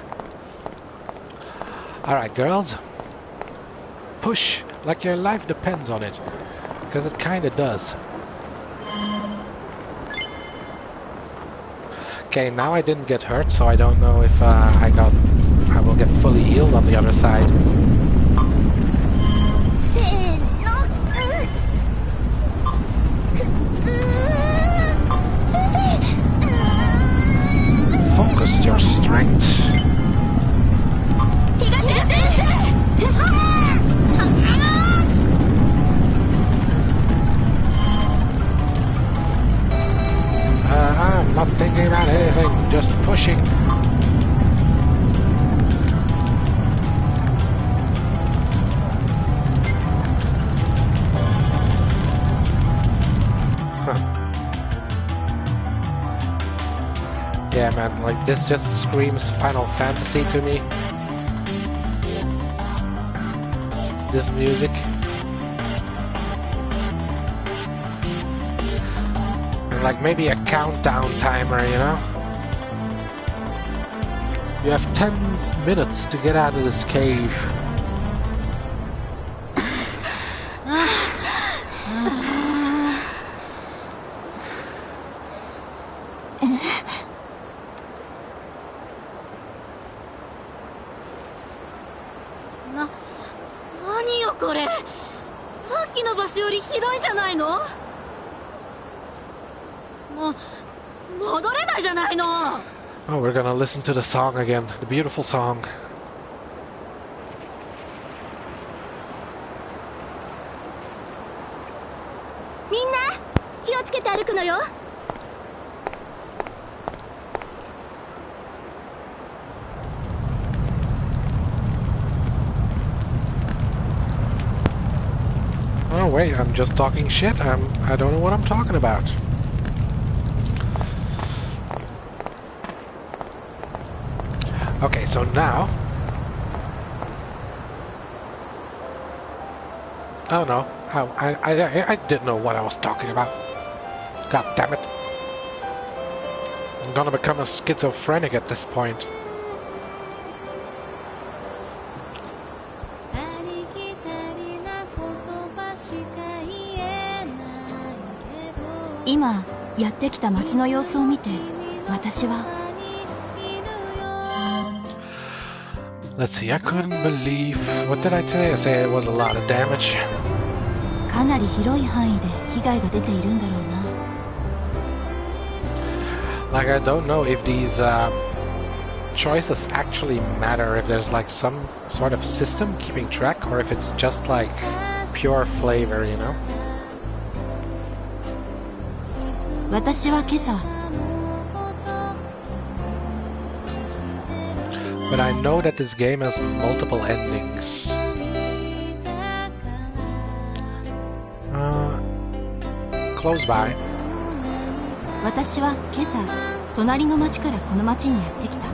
[SPEAKER 1] Alright, girls. Push like your life depends on it. Because it kinda does. Okay, now I didn't get hurt, so I don't know if I will get fully healed on the other side. Focus your strength. yeah, man, like this just screams Final Fantasy to me. This music. Like maybe a countdown timer, you know? You have 10 minutes to get out of this cave.
[SPEAKER 8] 何よこれ。さっきの場所よりひどいじゃないの。戻れないじゃないの。
[SPEAKER 1] Oh, we're gonna listen to the song again, the beautiful song.
[SPEAKER 7] みんな気をつけて歩くのよ。
[SPEAKER 1] Oh wait, I'm just talking shit. I don't know what I'm talking about. Okay, so now... Oh no, I didn't know what I was talking about. God damn it. I'm gonna become a schizophrenic at this point.
[SPEAKER 2] Ima, やってきた街の様子を見て、私は
[SPEAKER 1] Let's see, I couldn't believe... What did I say? I said it was a lot of damage.
[SPEAKER 2] かなり広い範囲で被害が出ているんだろうな。
[SPEAKER 1] Like, I don't know if these choices actually matter, if there's like some sort of system keeping track, or if it's just like pure flavor, you know?
[SPEAKER 2] 私は今朝
[SPEAKER 1] But I know that this game has multiple endings. Close by.
[SPEAKER 2] 私は今朝隣の町からこの町にやってきた。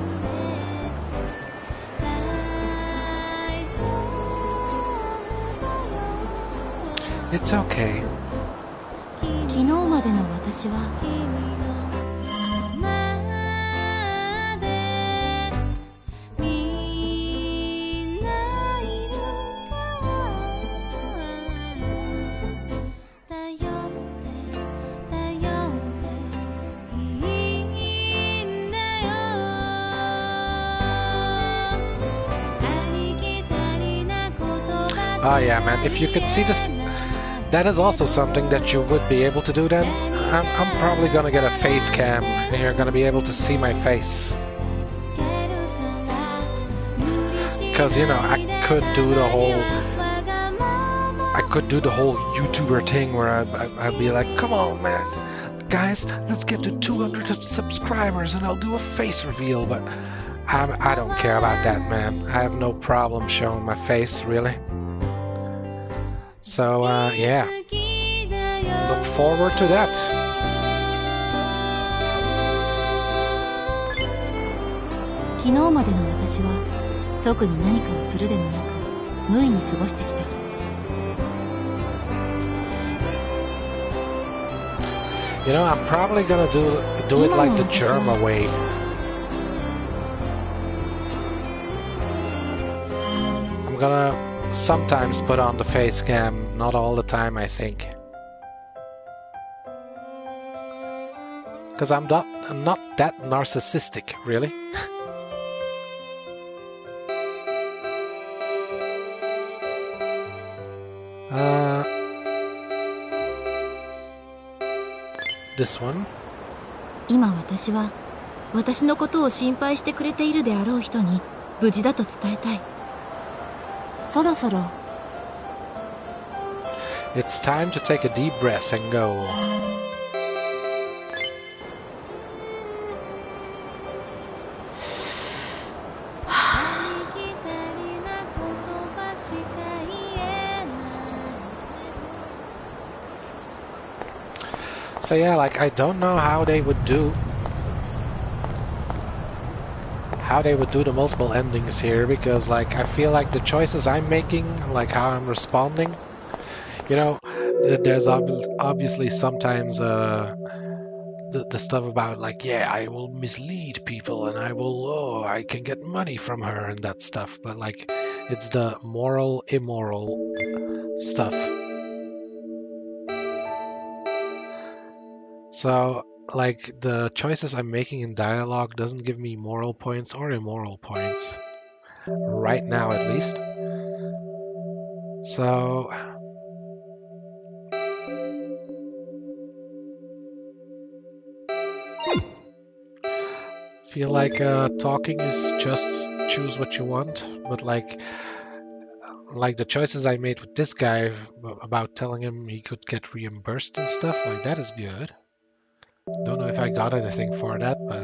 [SPEAKER 1] It's okay.
[SPEAKER 2] 昨日までの私は
[SPEAKER 1] Oh yeah, man, if you could see this, that is also something that you would be able to do then. I'm probably gonna get a face cam and you're gonna be able to see my face. Cause you know, I could do the whole YouTuber thing where I'd be like, come on man, guys, let's get to 200 subscribers and I'll do a face reveal, but I don't care about that, man. I have no problem showing my face, really. So, yeah. Look forward to that.
[SPEAKER 2] 昨日までの私は特に何かをするでもなく無意に過ごしてきた。
[SPEAKER 1] You know, I'm probably gonna do it like the German way. I'm gonna sometimes put on the face cam, not all the time, I think. Because I'm not that narcissistic, really. This one.
[SPEAKER 2] 今私は私のことを心配してくれているであろう人に無事だと伝えたい。そろそろ
[SPEAKER 1] It's time to take a deep breath and go. So yeah, like I don't know how they would do how they would do the multiple endings here, because like I feel like the choices I'm making, like how I'm responding, you know, there's obviously sometimes the stuff about like, yeah, I will mislead people and I will, oh, I can get money from her and that stuff, but like it's the moral, immoral stuff. So like the choices I'm making in dialogue doesn't give me moral points or immoral points. Right now at least. So feel like talking is just choose what you want, but like the choices I made with this guy about telling him he could get reimbursed and stuff, like that is good. Don't know if I got anything for that, but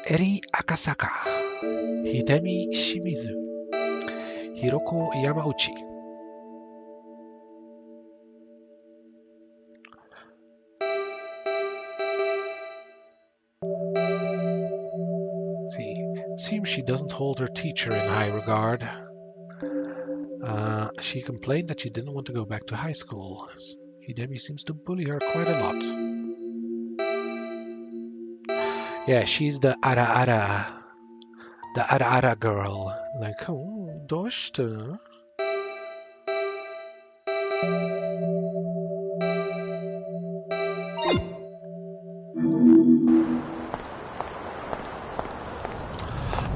[SPEAKER 1] Eri Akasaka, Hidemi Shimizu, Hiroko Yamauchi. See, it seems she doesn't hold her teacher in high regard. She complained that she didn't want to go back to high school. Hidemi seems to bully her quite a lot. Yeah, she's the ara girl. Like, oh, doshita.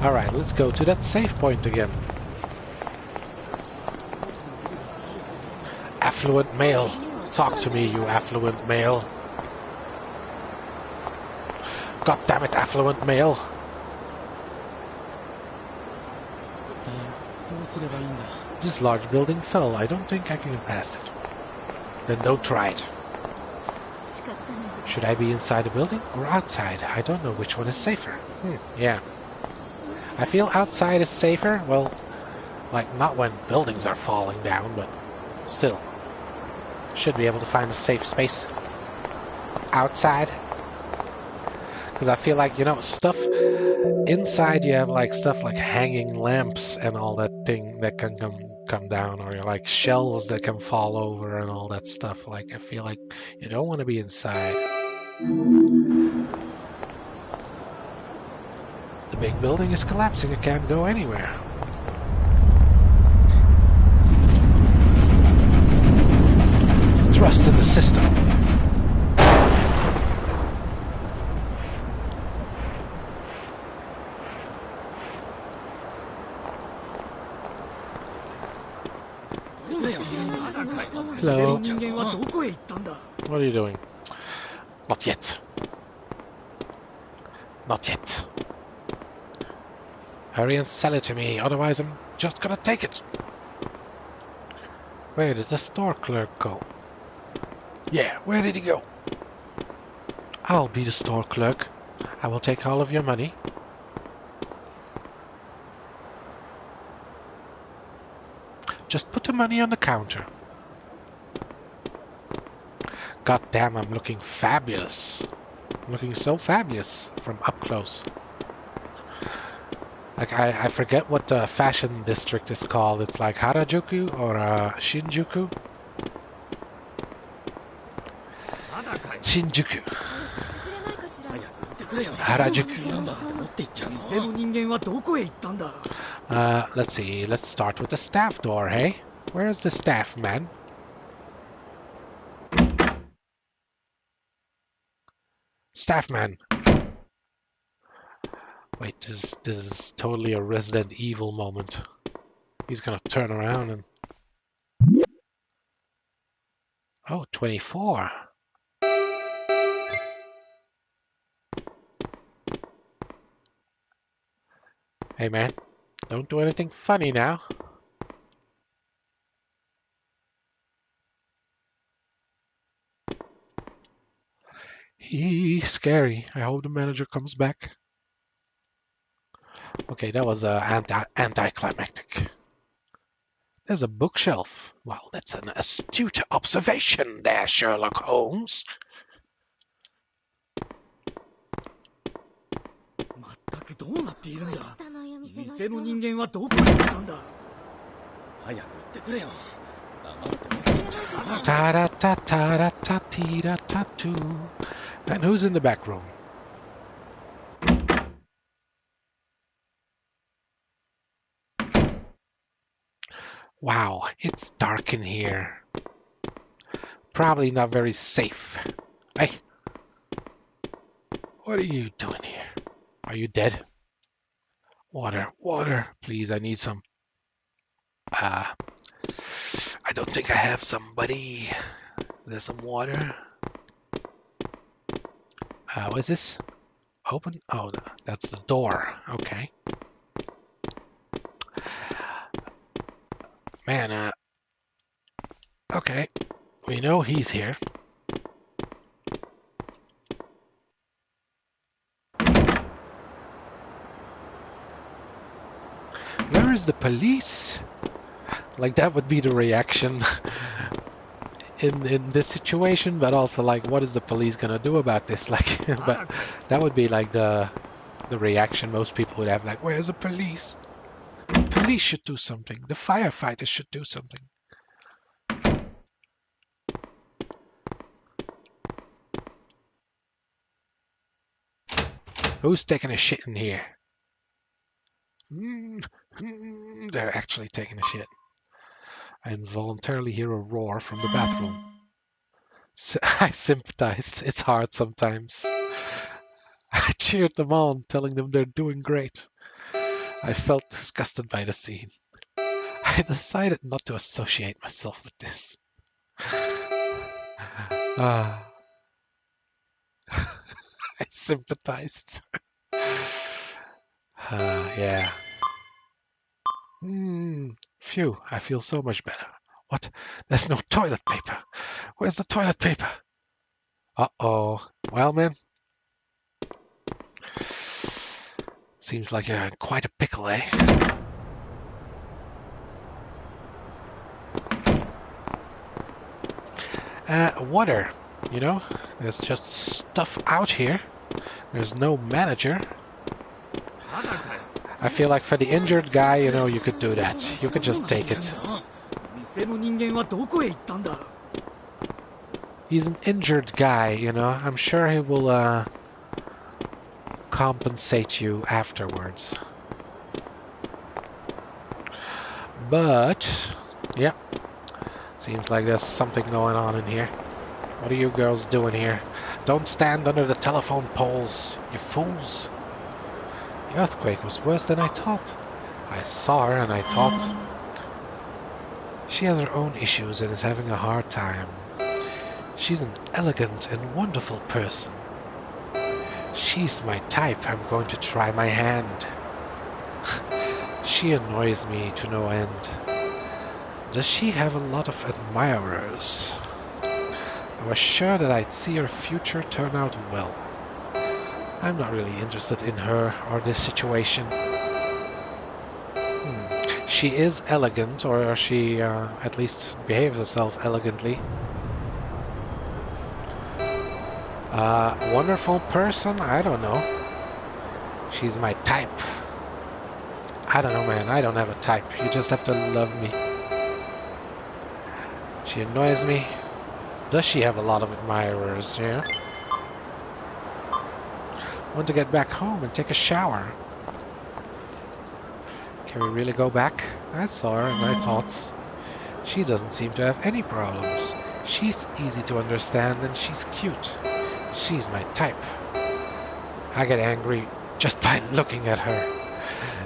[SPEAKER 1] Alright, let's go to that save point again. Affluent male. Talk to me, you affluent male. God damn it, affluent male. This large building fell. I don't think I can get past it. Then don't try it. Should I be inside the building or outside? I don't know which one is safer. Yeah. I feel outside is safer. Well, like not when buildings are falling down, but still. Should be able to find a safe space outside. Because I feel like, you know, stuff inside you have like stuff like hanging lamps and all that thing that can come down, or like shelves that can fall over and all that stuff. Like I feel like you don't want to be inside. The big building is collapsing. It can't go anywhere. Trust in the system. Hello. What are you doing? Not yet. Not yet. Hurry and sell it to me, otherwise I'm just gonna take it. Where did the store clerk go? Yeah, where did he go? I'll be the store clerk. I will take all of your money. Just put the money on the counter. God damn, I'm looking fabulous. I'm looking so fabulous from up close. Like, I forget what the fashion district is called. It's like Harajuku or Shinjuku. Shinjuku. Harajuku. Let's see. Let's start with the staff door, hey? Where is the staff man? Staff man. Wait, this is totally a Resident Evil moment. He's gonna turn around and... Oh, 24. Hey man, don't do anything funny now. He's scary. I hope the manager comes back. Okay, that was anticlimactic. There's a bookshelf. Well, that's an astute observation there, Sherlock Holmes.
[SPEAKER 4] 全くどうなっているんだ。店の人間はどこへ行ったんだ。早く言ってくれよ。黙って見てちゃいなさい。
[SPEAKER 1] Ta-da-ta-ta-da-ta-tee-da-ta-too. And who's in the back room? Wow, it's dark in here. Probably not very safe. Hey, what are you doing here? Are you dead? Water, water, please, I need some. I don't think I have some, buddy. There's some water. What is this? Open? Oh, that's the door. Okay. Man, okay. We know he's here. Where is the police? Like, that would be the reaction in this situation, but also like, what is the police gonna do about this? Like, but that would be like the reaction most people would have, like, where's the police? The police should do something. The firefighters should do something. Who's taking a shit in here? They're actually taking a shit. I involuntarily hear a roar from the bathroom. I sympathized. It's hard sometimes. I cheered them on, telling them they're doing great. I felt disgusted by the scene. I decided not to associate myself with this. I sympathized. Yeah. Phew, I feel so much better. What? There's no toilet paper. Where's the toilet paper? Uh-oh. Well, man. Seems like you're in quite a pickle, eh? Water. You know, there's just stuff out here. There's no manager. I feel like for the injured guy, you know, you could do that. You could just take it. He's an injured guy, you know. I'm sure he will compensate you afterwards. But, yeah. Seems like there's something going on in here. What are you girls doing here? Don't stand under the telephone poles, you fools. The earthquake was worse than I thought. I saw her and I thought... She has her own issues and is having a hard time. She's an elegant and wonderful person. She's my type. I'm going to try my hand. She annoys me to no end. Does she have a lot of admirers? I was sure that I'd see her future turn out well. I'm not really interested in her or this situation. She is elegant, or she at least behaves herself elegantly. Wonderful person? I don't know. She's my type. I don't know, man. I don't have a type. You just have to love me. She annoys me. Does she have a lot of admirers? Yeah. Want to get back home and take a shower. Can we really go back? I saw her and I thought, she doesn't seem to have any problems. She's easy to understand and she's cute. She's my type. I get angry just by looking at her.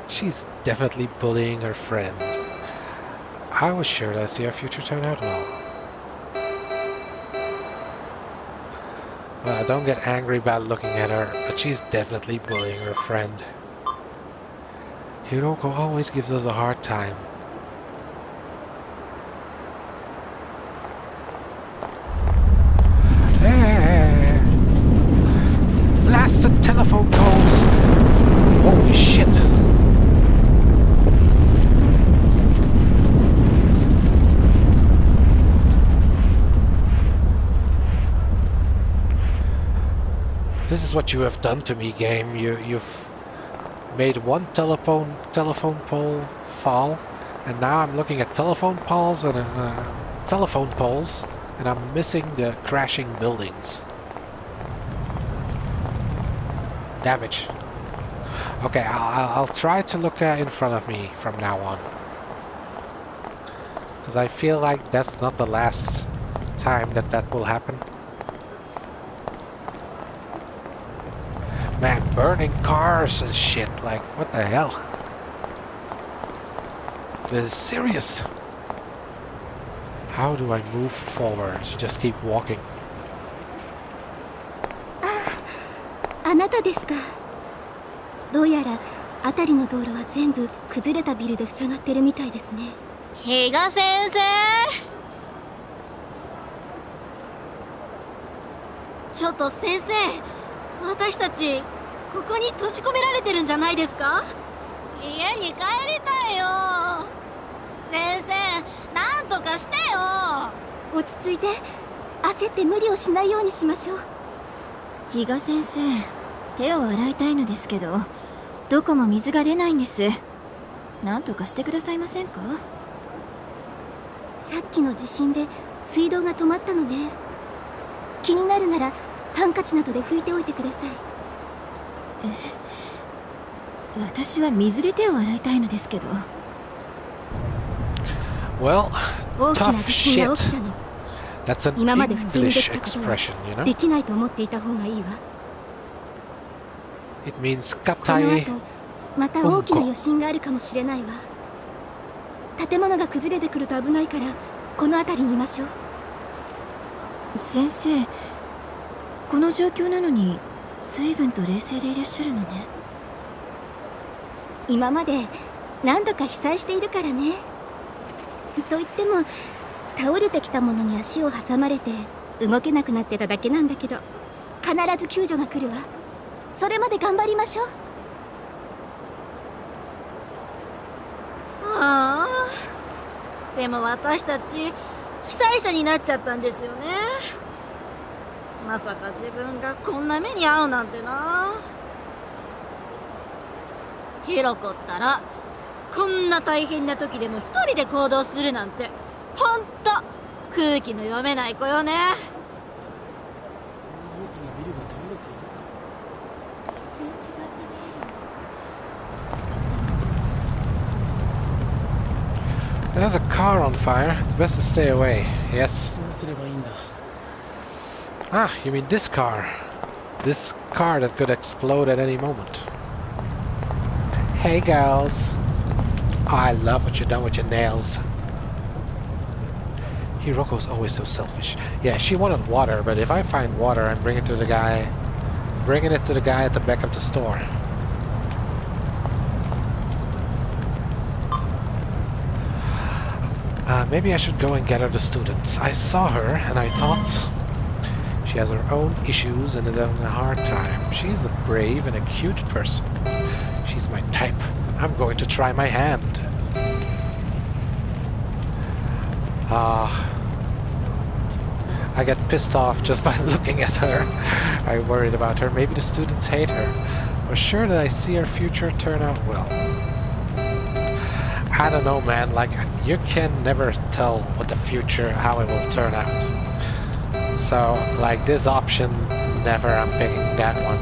[SPEAKER 1] She's definitely bullying her friend. I was sure that I'd see our future turn out well. Well, I don't get angry about looking at her, but she's definitely bullying her friend. Hiroko always gives us a hard time. Hey! Blasted telephone calls! Holy shit! is what you have done to me, game. You've made one telephone pole fall, and now I'm looking at telephone poles and I'm missing the crashing buildings. Damage. Okay, I'll try to look in front of me from now on, because I feel like that's not the last time that will happen. Man, burning cars and shit, like, what the hell? This is serious. How do I move forward? Just keep walking.
[SPEAKER 7] あなたですか。どうやら辺りの道路は全部崩れたビルで塞がってるみたいですね。
[SPEAKER 8] 比嘉先生、ちょっと先生、私たちここに閉じ込められてるんじゃないですか？家に帰りたいよ。先生、なんとかしてよ。
[SPEAKER 7] 落ち着いて、焦って無理をしないようにしましょう。
[SPEAKER 9] 比嘉先生、手を洗いたいのですけど、どこも水が出ないんです。なんとかしてくださいませんか？
[SPEAKER 7] さっきの地震で水道が止まったのね。気になるならハンカチなどで拭いておいてください。
[SPEAKER 9] 私は水で手を洗いたいのですけど。
[SPEAKER 1] Well,
[SPEAKER 7] 大きな
[SPEAKER 1] tough
[SPEAKER 7] 地震が
[SPEAKER 1] shit.
[SPEAKER 7] 起きたの。
[SPEAKER 1] That's an
[SPEAKER 7] 今まで普通にで
[SPEAKER 1] English
[SPEAKER 7] きたことは
[SPEAKER 1] expression, you know?
[SPEAKER 7] できないと思っていた方がいいわ。
[SPEAKER 1] It means
[SPEAKER 7] この
[SPEAKER 1] katai.
[SPEAKER 7] 後また大きな余震があるかもしれないわ。建物が崩れてくると危ないからこの辺りにいましょう。
[SPEAKER 9] 先生、この状況なのに随分と冷静でいらっしゃるのね。
[SPEAKER 7] 今まで何度か被災しているからね。と言っても倒れてきたものに足を挟まれて動けなくなってただけなんだけど、必ず救助が来るわ。それまで頑張りましょう。
[SPEAKER 8] ああ、でも私たち被災者になっちゃったんですよね。まさか自分がこんな目に遭うなんてな。ヒロコったらこんな大変な時でも一人で行動するなんてほんと空気の読めない子よね。
[SPEAKER 7] 全然違って見える。
[SPEAKER 1] There's a car on fire. It's best to stay away. Yes.
[SPEAKER 4] どうすればいいんだ。
[SPEAKER 1] Ah, you mean this car? This car that could explode at any moment. Hey, girls. Oh, I love what you've done with your nails. Hiroko's always so selfish. Yeah, she wanted water, but if I find water and bring it to the guy at the back of the store. Maybe I should go and gather the students. I saw her and I thought she has her own issues and is having a hard time. She's a brave and a cute person. She's my type. I'm going to try my hand. I get pissed off just by looking at her. I worried about her. Maybe the students hate her. Or sure that I see her future turn out well. I don't know, man. Like, you can never tell what the future, how it will turn out. So, like, this option, never. I'm picking that one.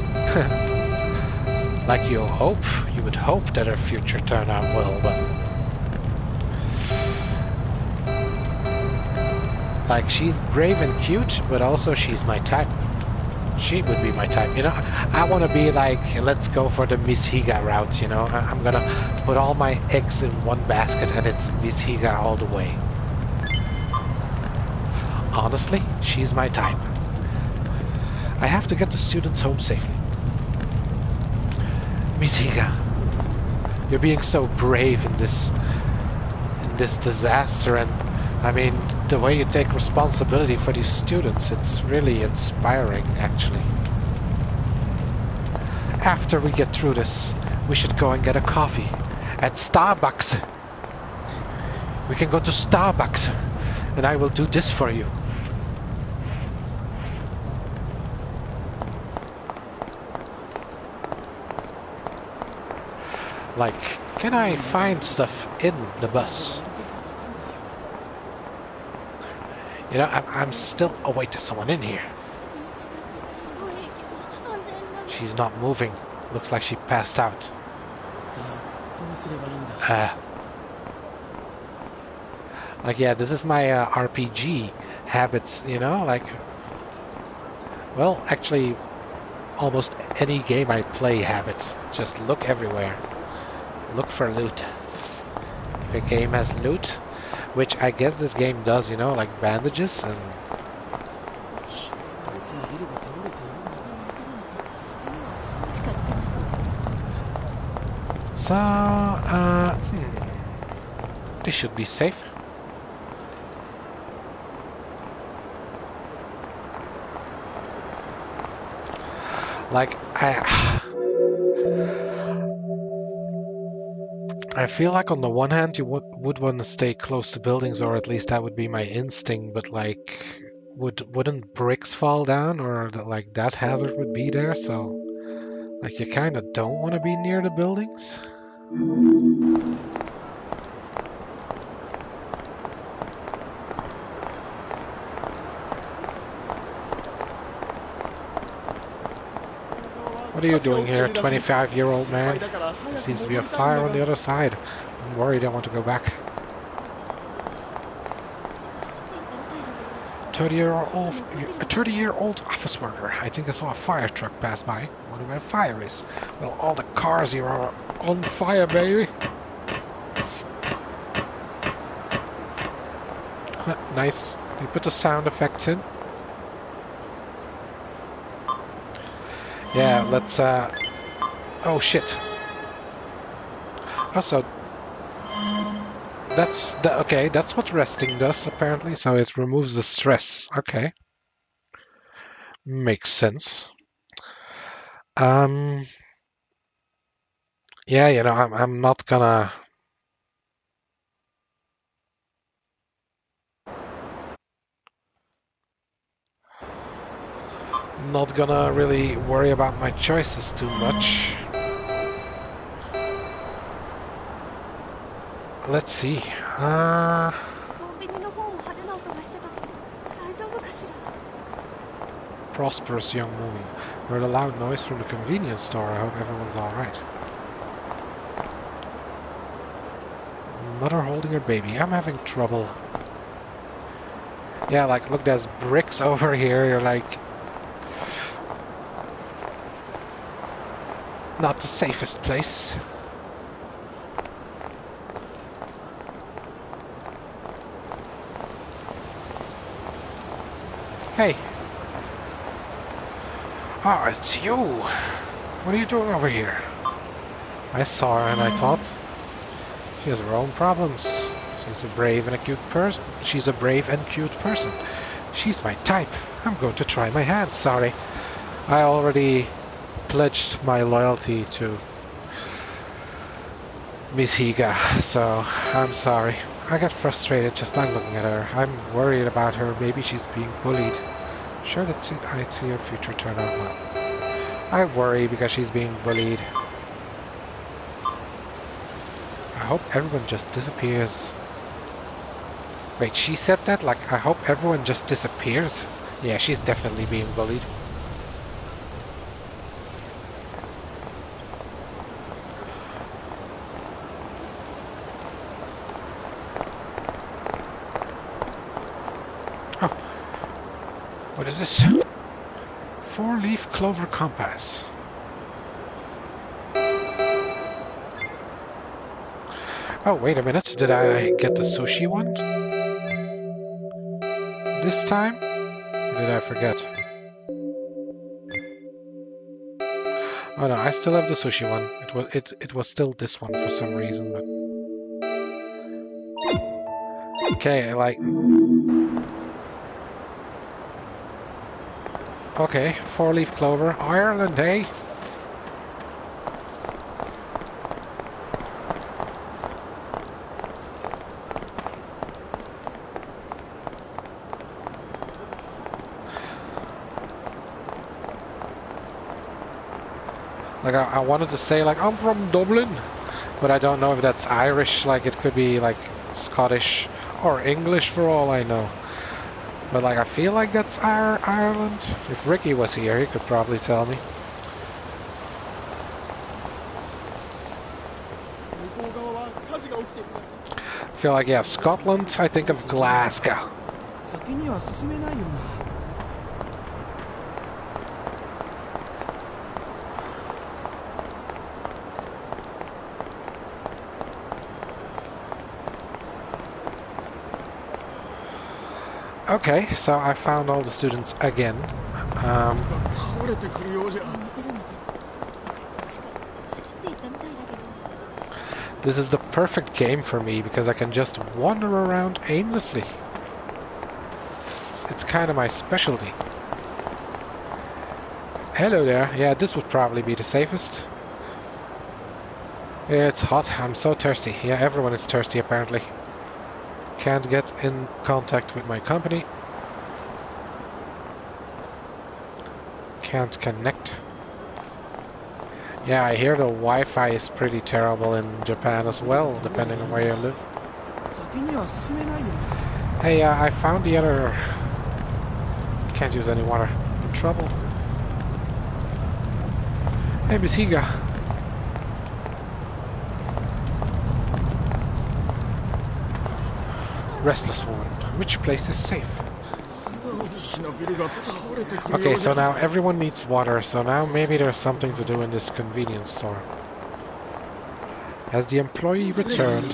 [SPEAKER 1] Like, you would hope that her future turn out well, but like, she's brave and cute, but also she's my type. She would be my type, you know? I want to be like, let's go for the Miss Higa route, you know? I'm gonna put all my eggs in one basket and it's Miss Higa all the way. Honestly, she's my type. I have to get the students home safely. Miss Higa, you're being so brave in this disaster, and I mean, the way you take responsibility for these students, it's really inspiring, actually. After we get through this, we should go and get a coffee at Starbucks. We can go to Starbucks, and I will do this for you. Like, can I find stuff in the bus? You know, I'm still... Oh wait, there's someone in here. She's not moving. Looks like she passed out. Like, yeah, this is my RPG habits, you know, like... Well, actually, almost any game I play habits. Just look everywhere. Look for loot. If a game has loot, which I guess this game does, you know, like bandages and... So, this should be safe. Like, I feel like on the one hand you would want to stay close to buildings, or at least that would be my instinct, but like, wouldn't bricks fall down, or like that hazard would be there, so like you kind of don't want to be near the buildings? What are you doing here, 25-year-old man? There seems to be a fire on the other side. I'm worried I want to go back. 30-year-old office worker. I think I saw a fire truck pass by. Wonder where the fire is. Well, all the cars here are on fire, baby. Nice. They put the sound effects in. Yeah, let's, oh shit. Also, okay, that's what resting does, apparently, so it removes the stress. Okay. Makes sense. Yeah, you know, I'm not gonna... Not gonna really worry about my choices too much. Let's see. Prosperous young woman. Heard a loud noise from the convenience store. I hope everyone's alright. Mother holding her baby. I'm having trouble. Yeah, like, look, there's bricks over here. You're like... Not the safest place. Hey. Oh, it's you. What are you doing over here? I saw her and I thought, she has her own problems. She's a brave and cute person. She's a brave and cute person. She's my type. I'm going to try my hand. Sorry. I already pledged my loyalty to Miss Higa, so I'm sorry. I get frustrated just by looking at her. I'm worried about her. Maybe she's being bullied. Sure that I'd see her future turn out well. I worry because she's being bullied. I hope everyone just disappears. Wait, she said that? Like, I hope everyone just disappears? Yeah, she's definitely being bullied. What is this? 4-leaf clover compass. Oh, wait a minute. Did I get the sushi one this time? Or did I forget? Oh no, I still have the sushi one. It was still this one for some reason, but... Okay, like... Okay, 4-leaf clover. Ireland, eh? Like, I wanted to say, like, I'm from Dublin. But I don't know if that's Irish, like it could be like Scottish or English for all I know. But like I feel like that's Ireland. If Ricky was here, he could probably tell me. I feel like, yeah, Scotland, I think of Glasgow. Okay, so I found all the students again. This is the perfect game for me because I can just wander around aimlessly. It's kind of my specialty. Hello there. Yeah, this would probably be the safest. Yeah, it's hot. I'm so thirsty. Yeah, everyone is thirsty apparently. Can't get in contact with my company. Can't connect. Yeah, I hear the Wi-Fi is pretty terrible in Japan as well, depending on where you live. Hey, I found the other... Can't use any water. I'm in trouble. Hey, Miss Higa. Restless woman. Which place is safe? Okay, so now everyone needs water, so now maybe there's something to do in this convenience store. Has the employee returned?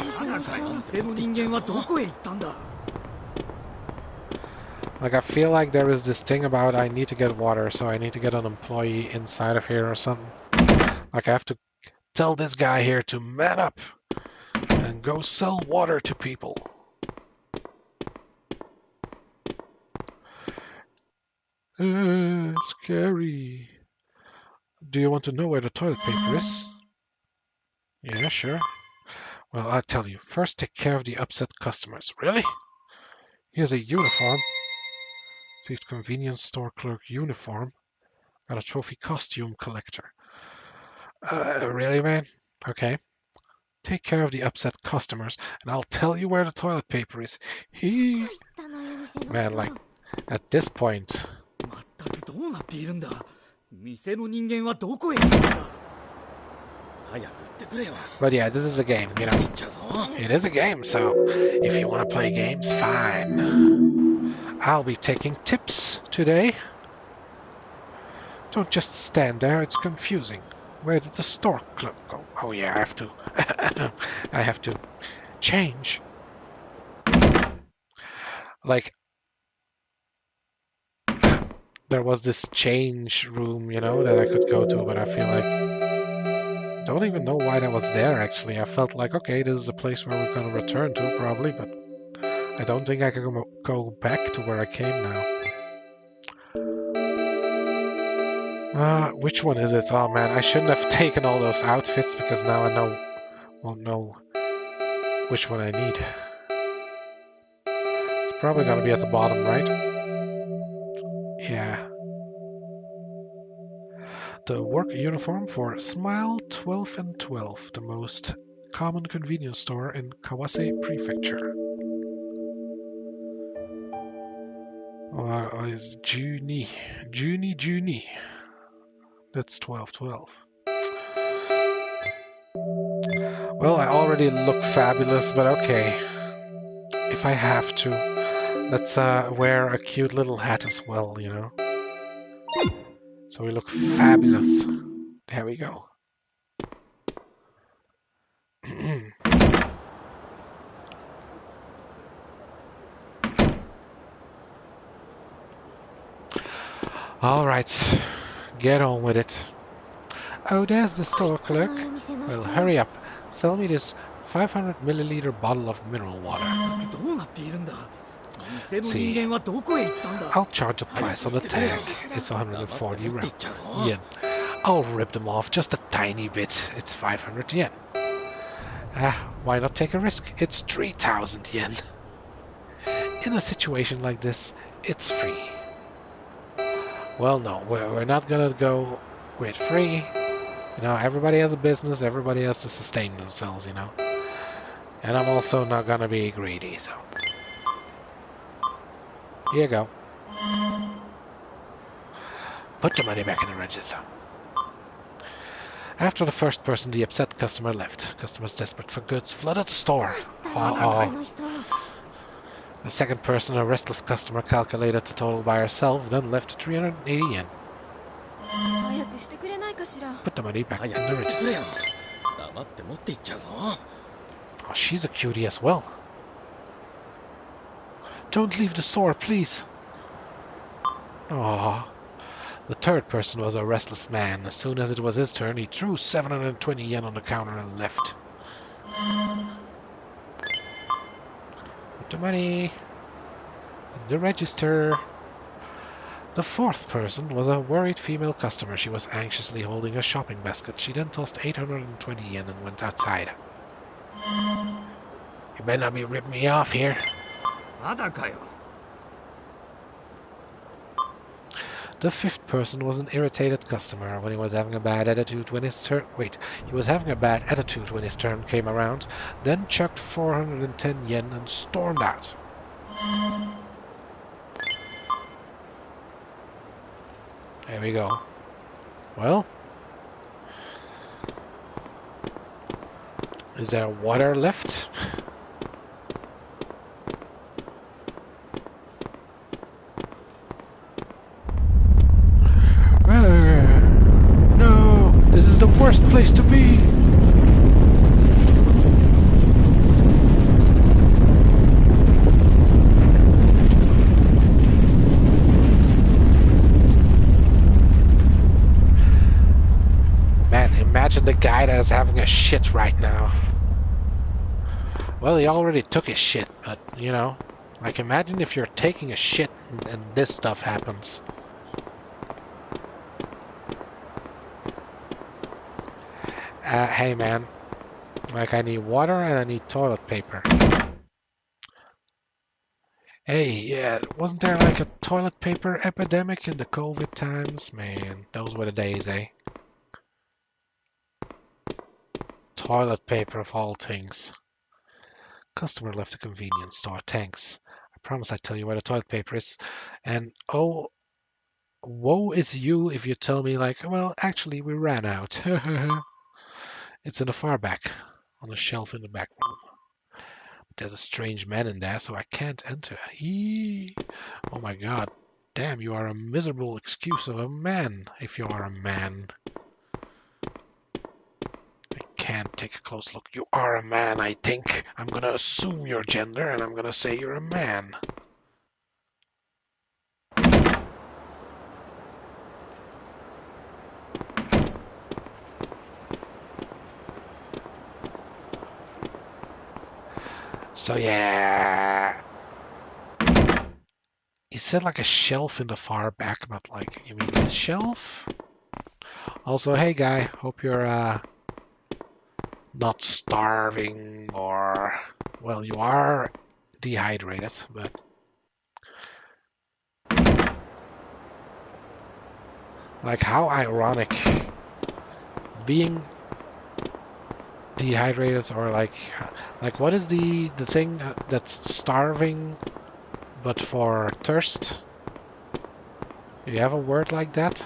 [SPEAKER 1] Like, I feel like there is this thing about I need to get water, so I need to get an employee inside of here or something. Like, I have to tell this guy here to man up and go sell water to people. Scary. Do you want to know where the toilet paper is? Yeah, sure. Well, I'll tell you. First, take care of the upset customers. Really? Here's a uniform. Received convenience store clerk uniform. Got a trophy costume collector. Really, man? Okay. Take care of the upset customers, and I'll tell you where the toilet paper is. Man, like, at this point... But yeah, this is a game, you know. It is a game, so if you want to play games, fine. I'll be taking tips today. Don't just stand there, it's confusing. Where did the store clerk go? Oh yeah, I have to... I have to change. Like... There was this change room, you know, that I could go to, but I feel like... Don't even know why that was there, actually. I felt like, okay, this is a place where we're going to return to, probably, but I don't think I can go back to where I came now. Which one is it? Oh, man, I shouldn't have taken all those outfits, because now I won't know which one I need. It's probably going to be at the bottom, right? Yeah. The work uniform for Smile 12 and 12, the most common convenience store in Kawase Prefecture. Is Juni. That's 1212. Well, I already look fabulous, but okay. If I have to, let's wear a cute little hat as well, you know. So we look fabulous. There we go. All right, get on with it. Oh, there's the store clerk. Well, hurry up. Sell me this 500 milliliter bottle of mineral water. See, I'll charge the price on the tag. It's 140 yen. I'll rip them off just a tiny bit. It's 500 yen. Why not take a risk? It's 3,000 yen. In a situation like this, it's free. Well, no, we're not gonna go with free. You know, everybody has a business, everybody has to sustain themselves, you know. And I'm also not gonna be greedy, so. Here you go. Put the money back in the register. After the first person, the upset customer left. Customers desperate for goods flooded the store. Uh-oh. The second person, a restless customer, calculated the total by herself, then left 380 yen. Put the money back in the register. Oh, she's a cutie as well. Don't leave the store, please. Oh. The third person was a restless man. As soon as it was his turn, he threw 720 yen on the counter and left. Put the money in the register. The fourth person was a worried female customer. She was anxiously holding a shopping basket. She then tossed 820 yen and went outside. You better not be ripping me off here. The fifth person was an irritated customer. When he was having a bad attitude when his turn... Wait, he was having a bad attitude when his turn came around, then chucked 410 yen and stormed out. There we go. Well, is there water left? No, this is the worst place to be. Man, imagine the guy that is having a shit right now. Well, he already took his shit, but, you know, like imagine if you're taking a shit and this stuff happens. Hey man, like I need water and I need toilet paper. Hey, yeah, wasn't there like a toilet paper epidemic in the COVID times? Man, those were the days, eh? Toilet paper of all things. Customer left the convenience store, thanks. I promise I'd tell you where the toilet paper is. And oh, woe is you if you tell me like, well, actually we ran out. It's in the far back, on a shelf in the back room. There's a strange man in there, so I can't enter. Eee. Oh my god. Damn, you are a miserable excuse of a man, if you are a man. I can't take a close look. You are a man, I think. I'm gonna assume your gender, and I'm gonna say you're a man. So yeah, he said like a shelf in the far back, but like, you mean this shelf? Also, hey guy, hope you're not starving or, well, you are dehydrated, but like how ironic being dehydrated or like what is the thing that's starving but for thirst? Do you have a word like that?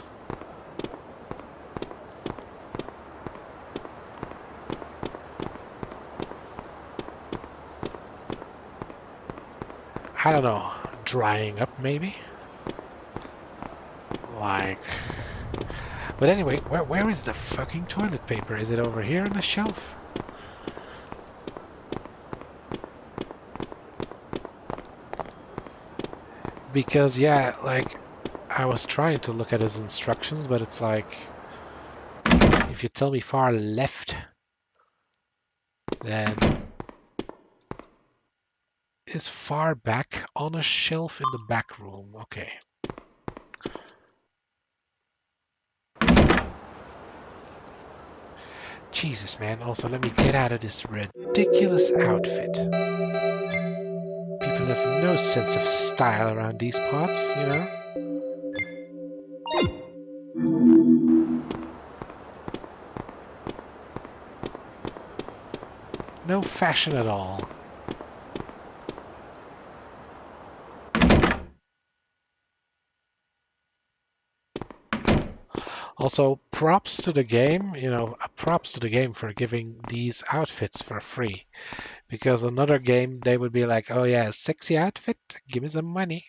[SPEAKER 1] I don't know, drying up maybe? Like, but anyway, where is the fucking toilet paper? Is it over here on the shelf? Because yeah, like I was trying to look at his instructions, but it's like if you tell me far left, then is far back on a shelf in the back room. Okay. Jesus, man. Also, let me get out of this ridiculous outfit. People have no sense of style around these parts, you know? No fashion at all. Also, props to the game, props to the game for giving these outfits for free. Because another game, they would be like, oh yeah, sexy outfit, give me some money.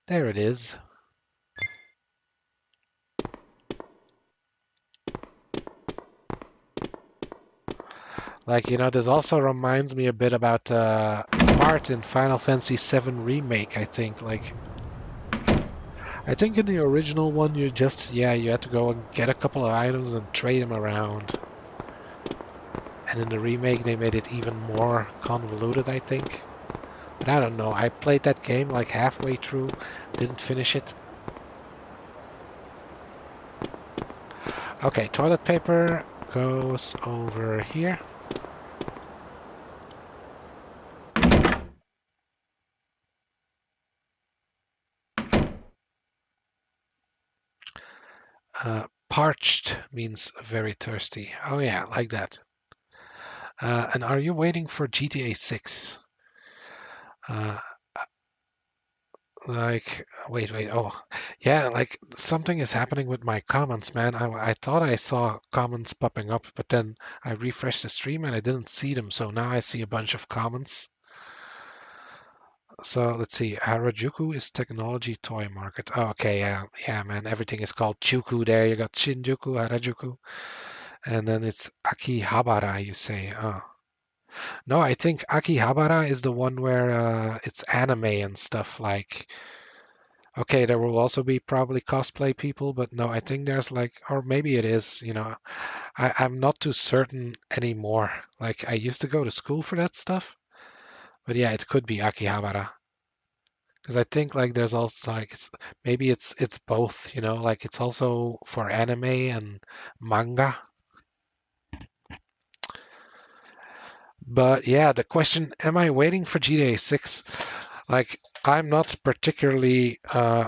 [SPEAKER 1] There it is. Like, this also reminds me a bit about part in Final Fantasy VII Remake, I think. Like, I think in the original one, you had to go and get a couple of items and trade them around. And in the remake, they made it even more convoluted, I think. But I don't know. I played that game like halfway through, didn't finish it. Okay, toilet paper goes over here. Parched means very thirsty. Oh yeah, like that. And are you waiting for GTA 6? Wait, oh, yeah, like something is happening with my comments, man. I thought I saw comments popping up, but then I refreshed the stream and I didn't see them, so now I see a bunch of comments. So let's see, Harajuku is technology toy market. Oh, okay, yeah, man, everything is called Chuku there. You got Shinjuku, Harajuku, and then it's Akihabara, you say. Oh. No, I think Akihabara is the one where it's anime and stuff like. Okay, there will also be probably cosplay people, but no, I think there's like, or maybe it is, I'm not too certain anymore. Like, I used to go to school for that stuff, but yeah, it could be Akihabara. Because I think like there's also like, maybe it's both, like it's also for anime and manga. But yeah, the question, am I waiting for GTA 6? Like, I'm not particularly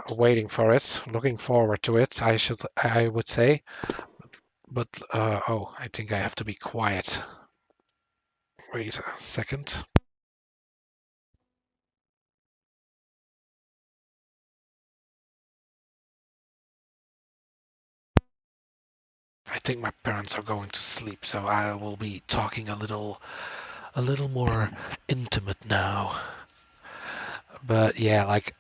[SPEAKER 1] waiting for it, looking forward to it, I would say. But, oh, I think I have to be quiet. Wait a second. I think my parents are going to sleep, so I will be talking a little more intimate now. But yeah, like,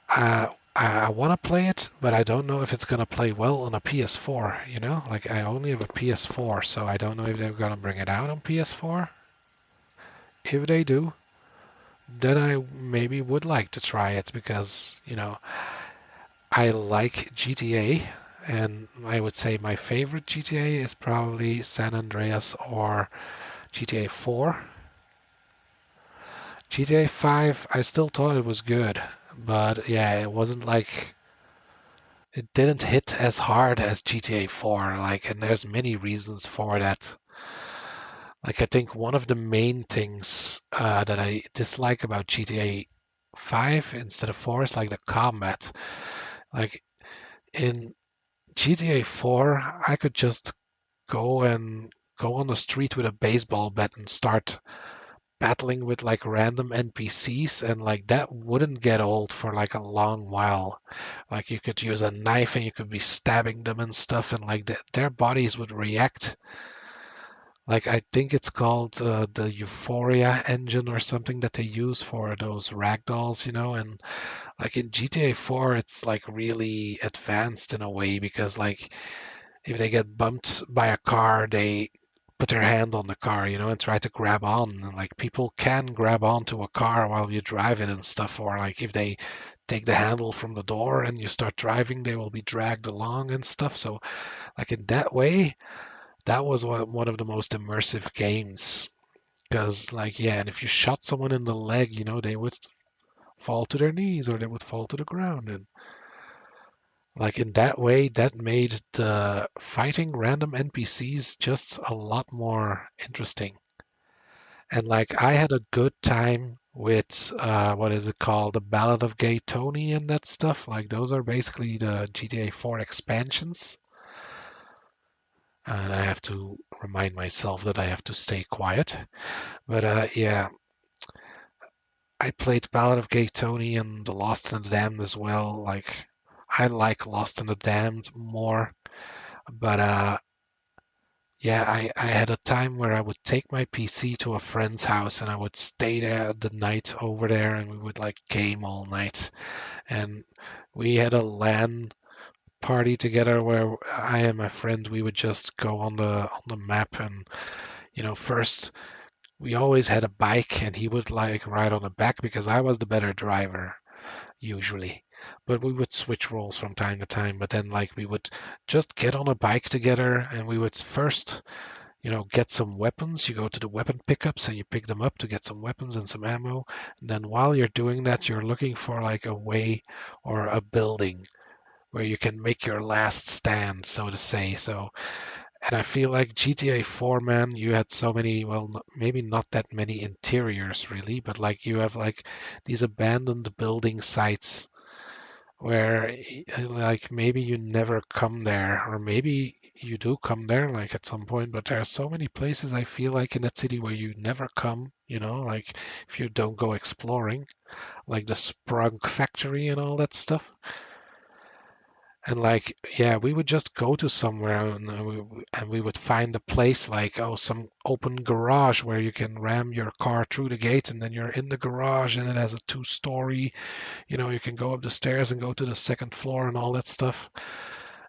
[SPEAKER 1] I want to play it, but I don't know if it's going to play well on a PS4, Like, I only have a PS4, so I don't know if they're going to bring it out on PS4. If they do, then I maybe would like to try it because, I like GTA, and I would say my favorite GTA is probably San Andreas or GTA 4. GTA 5, I still thought it was good, but yeah, it wasn't like it didn't hit as hard as GTA 4, like, and there's many reasons for that. Like, I think one of the main things that I dislike about GTA 5 instead of 4 is like the combat. Like, in GTA 4, I could just go on the street with a baseball bat and start battling with like random NPCs, and like that wouldn't get old for like a long while. Like, you could use a knife and you could be stabbing them and stuff, and like their bodies would react. Like, I think it's called the Euphoria engine or something that they use for those ragdolls, and like in GTA 4, it's like really advanced in a way because like if they get bumped by a car, they put their hand on the car, and try to grab on. And like people can grab onto a car while you drive it and stuff, or like if they take the handle from the door and you start driving, they will be dragged along and stuff. So like in that way, that was one of the most immersive games. Because like, yeah, and if you shot someone in the leg, they would fall to their knees or they would fall to the ground. And like in that way, that made the fighting random NPCs just a lot more interesting. And like I had a good time with what is it called? The Ballad of Gay Tony and that stuff. Like those are basically the GTA 4 expansions. and I have to remind myself that I have to stay quiet. But yeah, I played Ballad of Gay Tony and The Lost and the Damned as well. Like, I like Lost and the Damned more, but yeah, I had a time where I would take my PC to a friend's house and I would stay there the night over there and we would like game all night. And we had a LAN party together where I and my friend we would just go on the map and first we always had a bike and he would like ride on the back because I was the better driver usually. But we would switch roles from time to time. But then like we would just get on a bike together and we would first get some weapons. You go to the weapon pickups and you pick them up to get some weapons and some ammo. And then while you're doing that, you're looking for like a way or a building where you can make your last stand, so to say. So, and I feel like GTA 4, man, you had so many, well, maybe not that many interiors really, but like you have like these abandoned building sites where like maybe you never come there, or maybe you do come there like at some point, but there are so many places I feel like in that city where you never come, like if you don't go exploring, like the Sprunk factory and all that stuff. And like, yeah, we would just go to somewhere and we would find a place like, oh, some open garage where you can ram your car through the gate and then you're in the garage and it has a 2-story, you can go up the stairs and go to the second floor and all that stuff.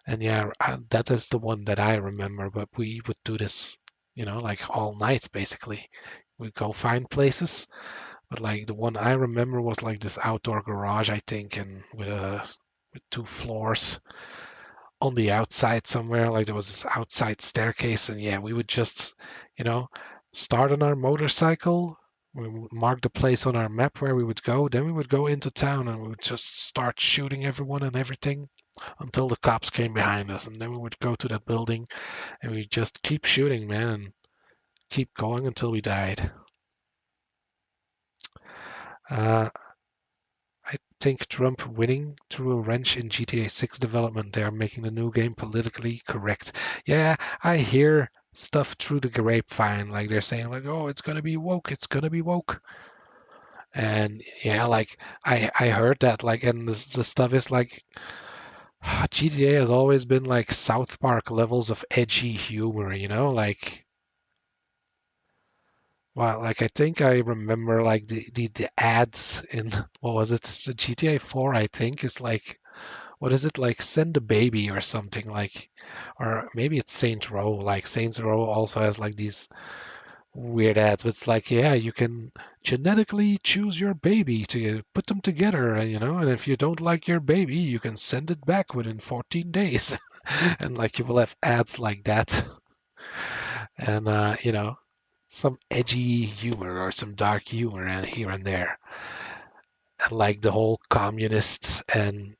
[SPEAKER 1] And yeah, that is the one that I remember, but we would do this, like all night basically. We'd go find places, but like the one I remember was like this outdoor garage, I think, and with 2 floors on the outside somewhere. Like there was this outside staircase, and yeah, we would just, you know, start on our motorcycle. We would mark the place on our map where we would go. Then we would go into town and we would just start shooting everyone and everything until the cops came behind us. And then we would go to that building and we just keep shooting, man, and keep going until we died. Uh, I think Trump winning threw a wrench in GTA 6 development. They are making the new game politically correct. Yeah, I hear stuff through the grapevine, like they're saying, like, oh, it's gonna be woke, it's gonna be woke. And yeah, like I heard that, like, and the stuff is like GTA has always been like South Park levels of edgy humor, like. Well, like I think I remember like the ads in what was it? The GTA 4, I think, is like what is it like send a baby or something like, or maybe it's Saint Row. Like Saints Row also has like these weird ads, but it's like yeah, you can genetically choose your baby to put them together, and if you don't like your baby, you can send it back within 14 days, and like you will have ads like that, and some edgy humor or some dark humor and here and there. And like the whole communists and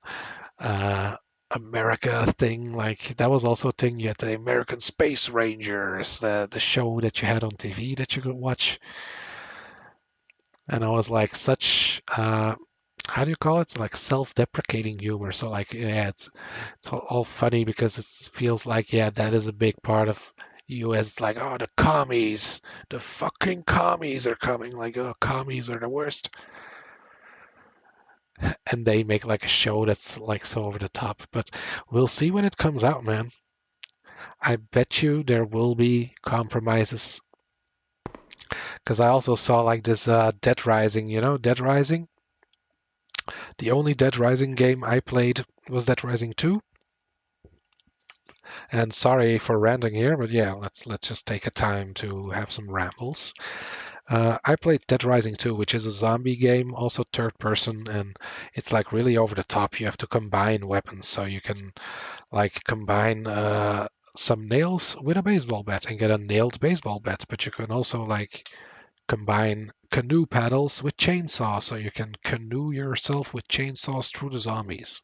[SPEAKER 1] America thing, like that was also a thing. You had the American Space Rangers, the show that you had on TV that you could watch. And I was like such how do you call it? Like self-deprecating humor. So like yeah, it's all funny because it feels like yeah, that is a big part of US. It's like oh, the commies, the fucking commies are coming. Like oh, commies are the worst. And they make like a show that's like so over the top. But we'll see when it comes out, man. I bet you there will be compromises. Because I also saw like this Dead Rising, Dead Rising. The only Dead Rising game I played was Dead Rising 2. And sorry for ranting here, but yeah, let's just take a time to have some rambles. I played Dead Rising 2, which is a zombie game, also third person, and it's like really over the top. You have to combine weapons, so you can like combine some nails with a baseball bat and get a nailed baseball bat, but you can also like combine canoe paddles with chainsaws, so you can canoe yourself with chainsaws through the zombies.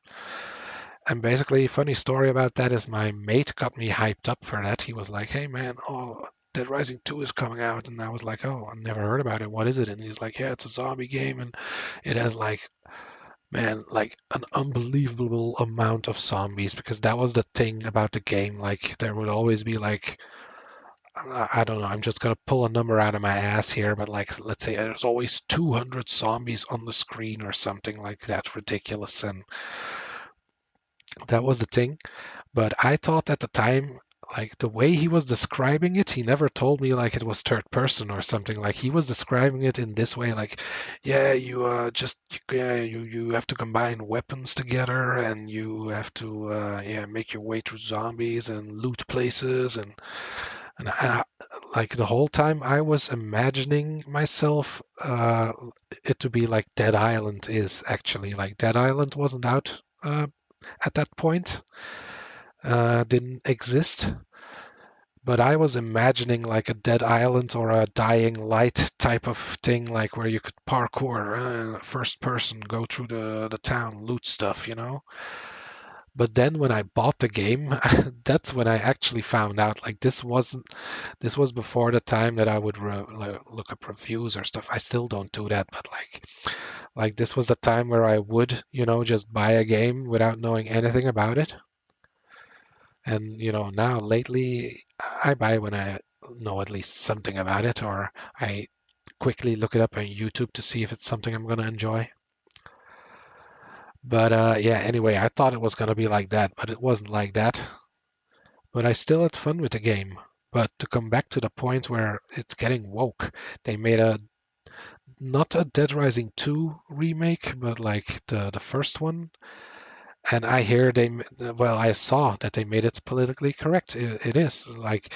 [SPEAKER 1] And basically, funny story about that is my mate got me hyped up for that. He was like, "Hey man, oh, Dead Rising 2 is coming out," and I was like, "Oh, I never heard about it. What is it?" And he's like, "Yeah, it's a zombie game, and it has like Man, like an unbelievable amount of zombies, because that was the thing about the game. Like there would always be like, I don't know, I'm just gonna pull a number out of my ass here, but like let's say there's always 200 zombies on the screen or something like that ridiculous, and that was the thing. But I thought at the time, like the way he was describing it, he never told me like it was third person or something. Like he was describing it in this way, like, yeah, you have to combine weapons together, and you have to make your way through zombies and loot places, and like the whole time I was imagining myself it to be like Dead Island is actually. Like Dead Island wasn't out at that point, didn't exist. But I was imagining like a Dead Island or a Dying Light type of thing, like where you could parkour, first person, go through the town, loot stuff, you know? But then when I bought the game, that's when I actually found out like this was before the time that I would look up reviews or stuff. I still don't do that, but like this was the time where I would, you know, just buy a game without knowing anything about it. And you know, now lately I buy when I know at least something about it, or I quickly look it up on YouTube to see if it's something I'm gonna enjoy. But yeah, anyway, I thought it was gonna be like that, but it wasn't like that. But I still had fun with the game. But to come back to the point where it's getting woke, they made not a Dead Rising 2 remake, but like the first one. And I hear I saw that they made it politically correct. It is. Like,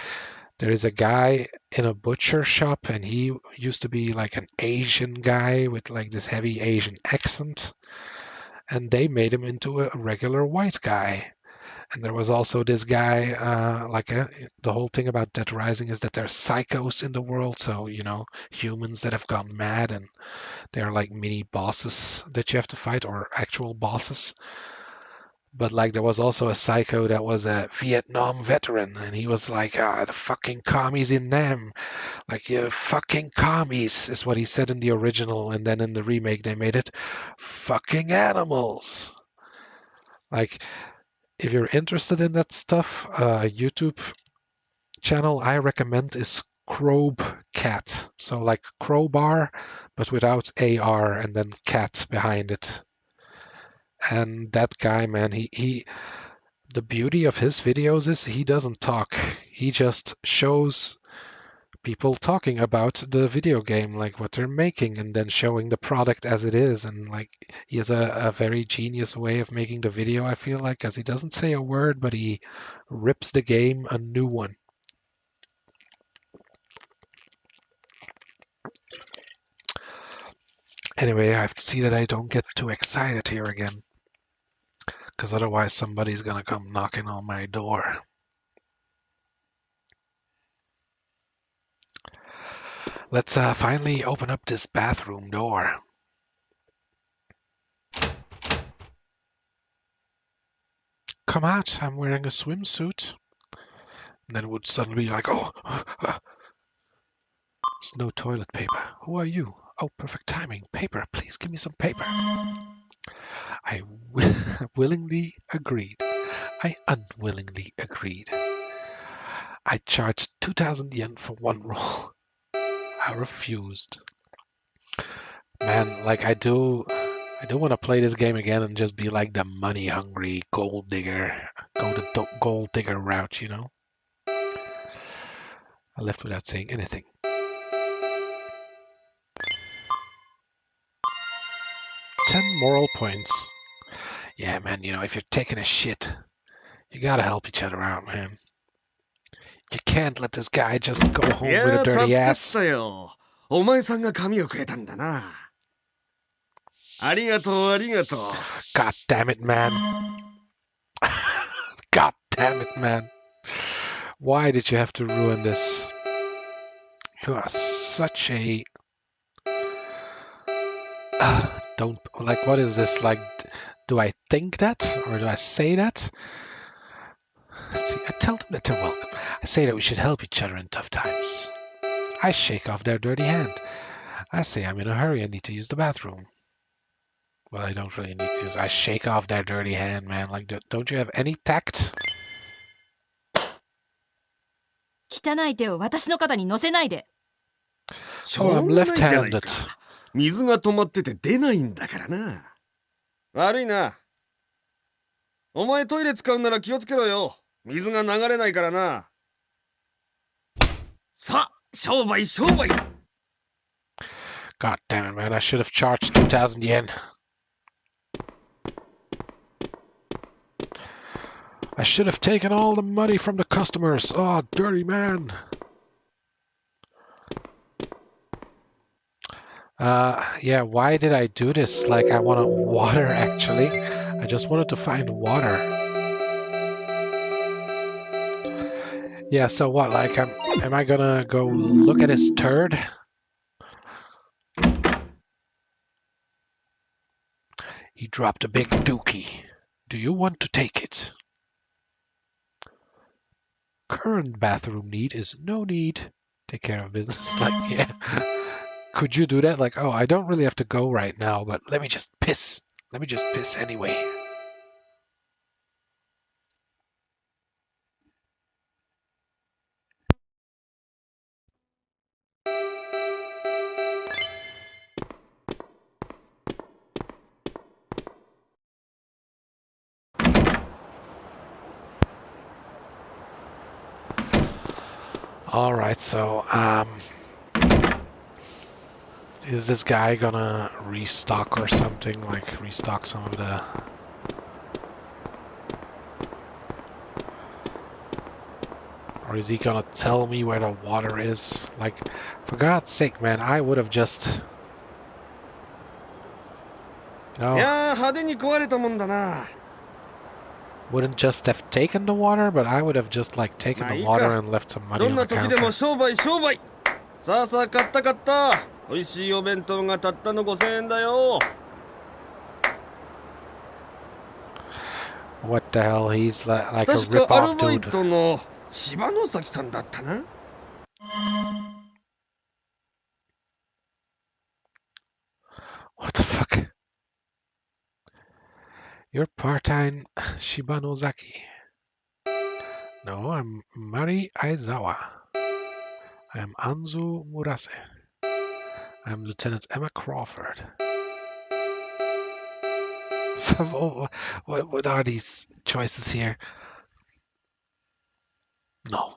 [SPEAKER 1] there is a guy in a butcher shop, and he used to be like an Asian guy with like this heavy Asian accent. And they made him into a regular white guy. And there was also this guy, the whole thing about Dead Rising is that there's psychos in the world. So, you know, humans that have gone mad, and they're like mini bosses that you have to fight, or actual bosses. But like there was also a psycho that was a Vietnam veteran, and he was like, the fucking commies in them. Like, you fucking commies is what he said in the original, and then in the remake they made it fucking animals. Like, if you're interested in that stuff, YouTube channel I recommend is Crowcat. So like crowbar, but without AR and then cat behind it. And that guy, man, the beauty of his videos is he doesn't talk. He just shows people talking about the video game, like what they're making, and then showing the product as it is. And like he has a very genius way of making the video, I feel like, as he doesn't say a word, but he rips the game a new one. Anyway, I have to see that I don't get too excited here again, because otherwise somebody's gonna come knocking on my door. Let's finally open up this bathroom door. Come out, I'm wearing a swimsuit. And then it would suddenly be like, oh, there's no toilet paper. Who are you? Oh, perfect timing. Paper, please give me some paper. I willingly agreed. I unwillingly agreed. I charged 2,000 yen for one roll. I refused. Man, like I do want to play this game again and just be like the money-hungry gold digger. Go the gold digger route, you know? I left without saying anything. Ten moral points. Yeah, man, you know, if you're taking a shit, you gotta help each other out, man. You can't let this guy just go home with a dirty ass.
[SPEAKER 4] お前さんが紙をくれたんだな。ありがとう、ありがとう。
[SPEAKER 1] God damn it, man. God damn it, man. Why did you have to ruin this? You are such a... don't... Like, what is this? Like, do I think that? Or do I say that? Let's see, I tell them that they're welcome. I say that we should help each other in tough times. I shake off their dirty hand. I say I'm in a hurry, I need to use the bathroom. Well, I don't really need to. I shake off that dirty hand, man. Like, don't you have any tact?
[SPEAKER 2] 汚い手を私の肩に乗せないで。
[SPEAKER 6] しょうがないじゃないか。水が止まってて出ないんだからな。悪いな。お前トイレ使うなら気をつけろよ。水が流れないからな。さあ、商売商売。
[SPEAKER 1] God damn it, man. I should have charged 2,000 yen. I should have taken all the money from the customers. Oh, dirty man. Yeah, why did I do this? Like, I wanted water, actually. I just wanted to find water. Yeah, so what? Like, am I gonna go look at his turd? He dropped a big dookie. Do you want to take it? Current bathroom need is no need. Take care of business. Like, yeah. Could you do that? Like, oh, I don't really have to go right now, but let me just piss. Let me just piss anyway. Alright, so, is this guy gonna restock or something? Like, restock some of the... Or is he gonna tell me where the water is? Like, for God's sake, man, I would have just... You know... Wouldn't just have taken the water, but I would have just, like, taken the water and left some money on the counter. What the hell? He's like a rip-off dude. What the fuck? You're part-time Shibanozaki. No, I'm Mari Aizawa. I am Anzu Murase. I am Lieutenant Emma Crawford. What are these choices here? No.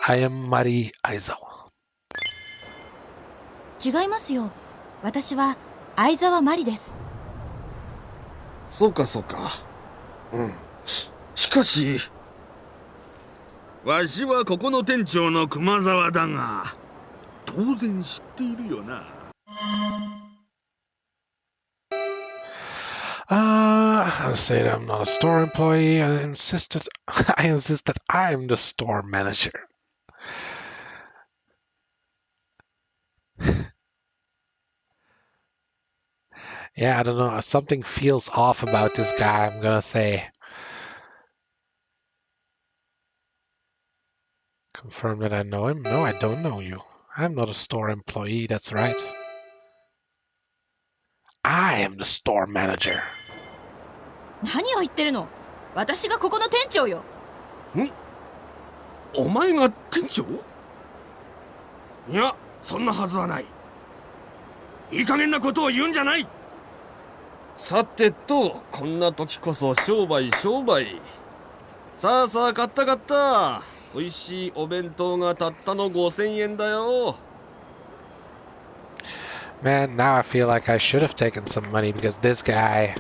[SPEAKER 1] I am Mari Aizawa.
[SPEAKER 2] 違いますよ。私は相沢マリです。
[SPEAKER 6] そうかそうか。うん。しかし、わしはここの店長の熊沢だが、当然知っているよな。
[SPEAKER 1] I said I'm not a store employee. I insist that I'm the store manager. Yeah, I don't know. Something feels off about this guy, I'm gonna say. Confirm that I know him? No, I don't know you. I'm not a store employee, that's right. I am the store manager.
[SPEAKER 2] 何を言ってるの？私がここの店長よ。
[SPEAKER 6] ん？お前が店長？いや、そんなはずはない。いい加減なことを言うんじゃない。さてと、こんな時こそ商売商売。さあさあ、買った買った。美味しいお弁当がたったの5000円だよ。
[SPEAKER 1] Man, now I feel like I should have taken some money because this guy...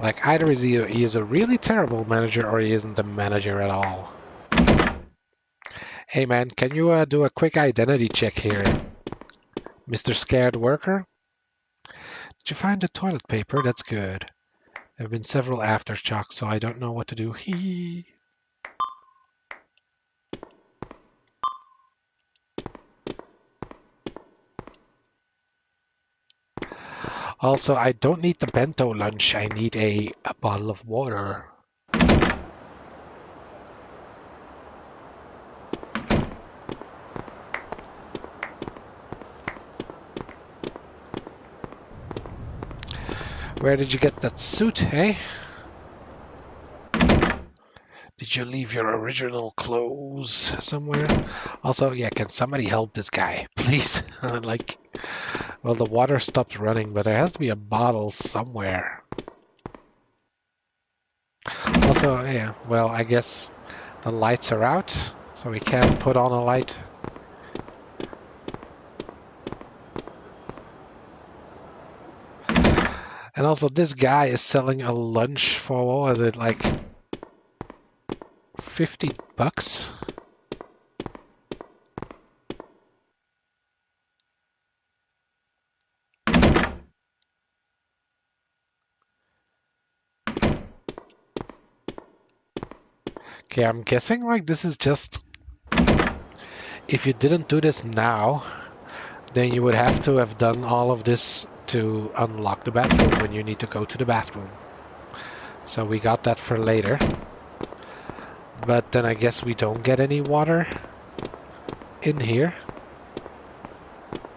[SPEAKER 1] Like, either he is a really terrible manager or he isn't a manager at all. Hey man, can you do a quick identity check here? Mr. Scared Worker? Did you find the toilet paper? That's good. There have been several aftershocks, so I don't know what to do. Hee. Also, I don't need the bento lunch. I need a bottle of water. Where did you get that suit, eh? Did you leave your original clothes somewhere? Also, yeah, can somebody help this guy, please? Like, well, the water stopped running, but there has to be a bottle somewhere. Also, yeah, well, I guess the lights are out, so we can't put on a light. And also, this guy is selling a lunch for, what was it, like $50? Okay, I'm guessing like this is just, if you didn't do this now, then you would have to have done all of this to unlock the bathroom when you need to go to the bathroom. So we got that for later. But then I guess we don't get any water in here.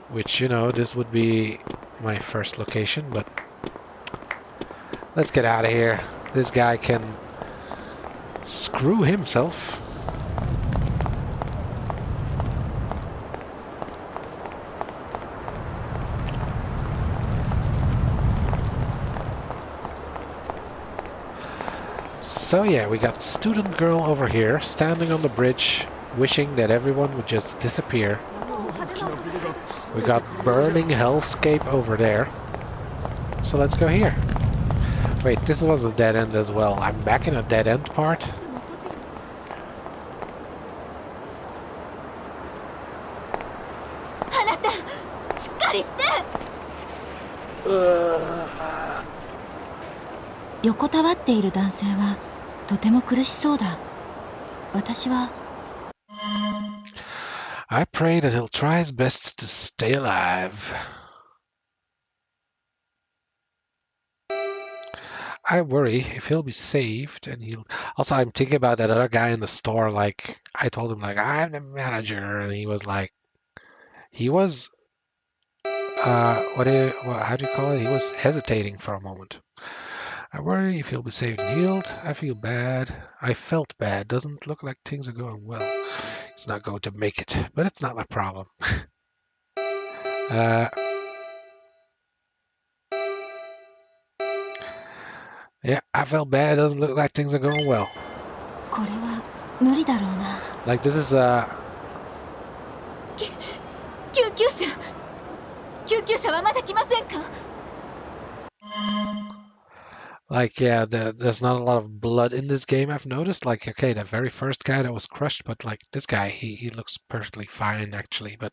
[SPEAKER 1] Which, you know, this would be my first location, but let's get out of here. This guy can screw himself. So yeah, we got student girl over here standing on the bridge, wishing that everyone would just disappear. We got burning hellscape over there. So let's go here. Wait, this was a dead end as well. I'm back in a dead end part.
[SPEAKER 2] 横たわっている男性はとても苦しそうだ。私は
[SPEAKER 1] I pray that he'll try his best to stay alive. I worry if he'll be saved and he'll... Also, I'm thinking about that other guy in the store, like, I told him, like, I'm the manager, and he was like... He was... how do you call it? He was hesitating for a moment. I worry if he'll be saved and healed. I feel bad. I felt bad. Doesn't look like things are going well. He's not going to make it, but it's not my problem. Yeah, I felt bad. Doesn't look like things are going well. Like this is like, yeah, there's not a lot of blood in this game, I've noticed. Like, okay, the very first guy that was crushed, but like this guy, he looks perfectly fine actually, but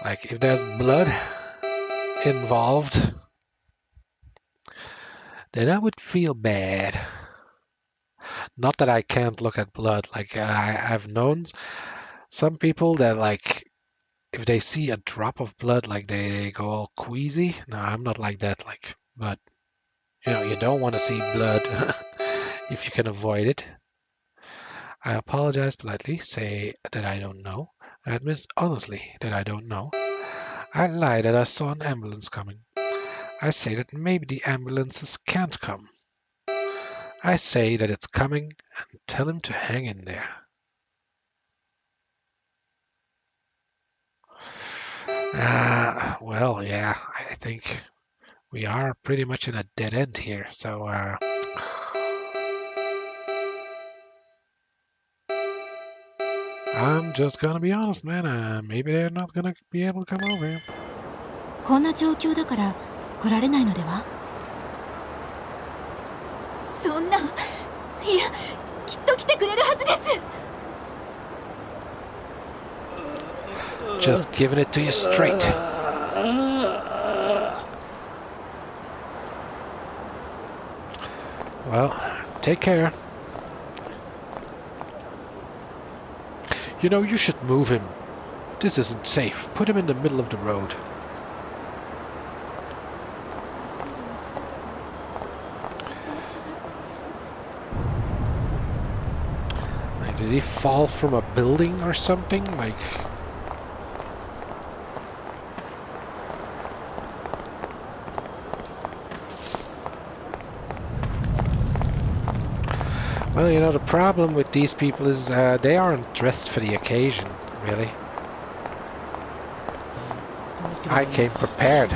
[SPEAKER 1] like if there's blood involved, then I would feel bad. Not that I can't look at blood. Like I've known some people that like if they see a drop of blood, like they go all queasy. No, I'm not like that. Like, but you know, you don't want to see blood if you can avoid it. I apologize politely. Say that I don't know. I admit honestly that I don't know. I lie that I saw an ambulance coming. I say that maybe the ambulances can't come. I say that it's coming and tell him to hang in there. Well, yeah, I think we are pretty much in a dead end here, so I'm just gonna be honest, man. Maybe they're not gonna be able to come over here.
[SPEAKER 2] こんな状況だから来られないのでは？
[SPEAKER 9] そんな、いや、きっと来てくれるはずです。
[SPEAKER 1] Just giving it to you straight. Well, take care. You know, you should move him. This isn't safe. Put him in the middle of the road. Like, did he fall from a building or something? Like... Well, you know, the problem with these people is they aren't dressed for the occasion, really. I came prepared.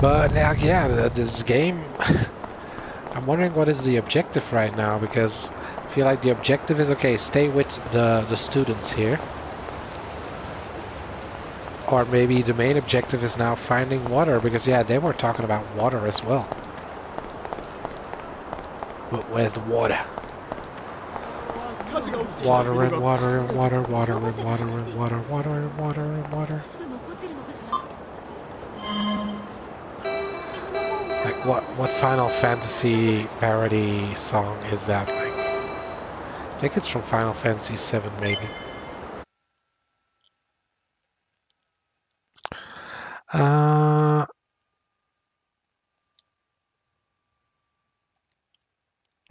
[SPEAKER 1] But yeah, this game, I'm wondering what is the objective right now, because I feel like the objective is, okay, stay with the students here. Or maybe the main objective is now finding water, because yeah, they were talking about water as well. But where's the water? Water and water and water, water and water and water, water and water and water. Like what Final Fantasy parody song is that? Like, I think it's from Final Fantasy VII, maybe.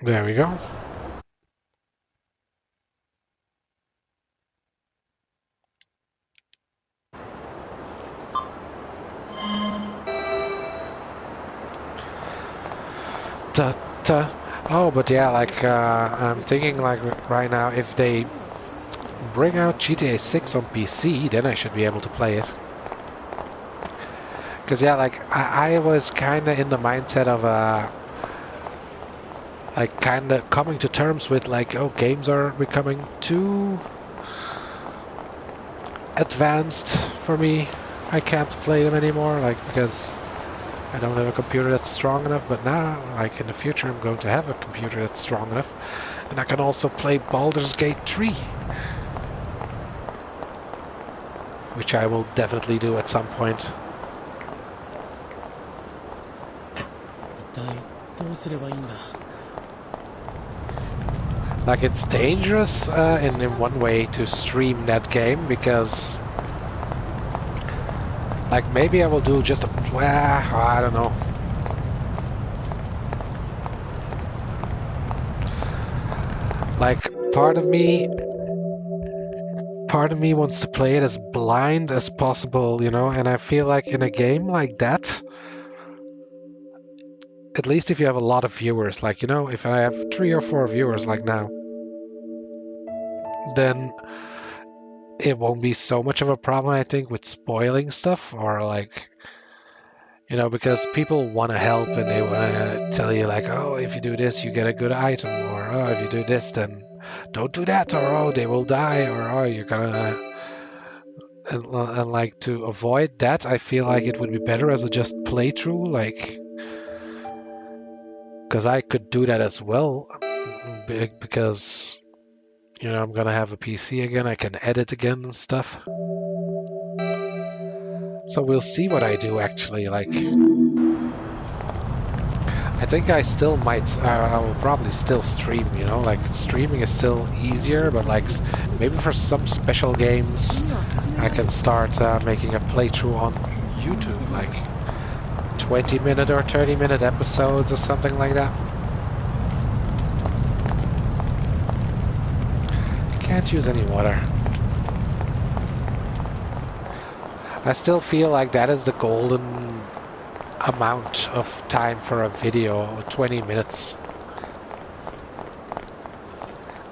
[SPEAKER 1] There we go. Oh, but yeah, like I'm thinking like right now, if they bring out GTA 6 on PC, then I should be able to play it. Because yeah, like I was kind of in the mindset of like kind of coming to terms with like, oh, games are becoming too advanced for me. I can't play them anymore, like, because I don't have a computer that's strong enough. But now, like in the future, I'm going to have a computer that's strong enough, and I can also play Baldur's Gate 3, which I will definitely do at some point. Like, it's dangerous in one way to stream that game, because like maybe I will do just a, I don't know. Like part of me wants to play it as blind as possible, you know, and I feel like in a game like that, at least if you have a lot of viewers, like, you know, if I have 3 or 4 viewers like now, then it won't be so much of a problem, I think, with spoiling stuff, or like, you know, because people want to help and they want to tell you like, oh, if you do this, you get a good item, or oh, if you do this, then don't do that, or oh, they will die, or oh, you're gonna... And like, to avoid that, I feel like it would be better as a just playthrough, like, because I could do that as well, because, you know, I'm gonna have a PC again, I can edit again and stuff. So we'll see what I do, actually. Like, I think I still might, I will probably still stream, you know, like, streaming is still easier, but like, maybe for some special games, I can start making a playthrough on YouTube, like 20-minute or 30-minute episodes or something like that. Can't use any water. I still feel like that is the golden amount of time for a video, 20 minutes.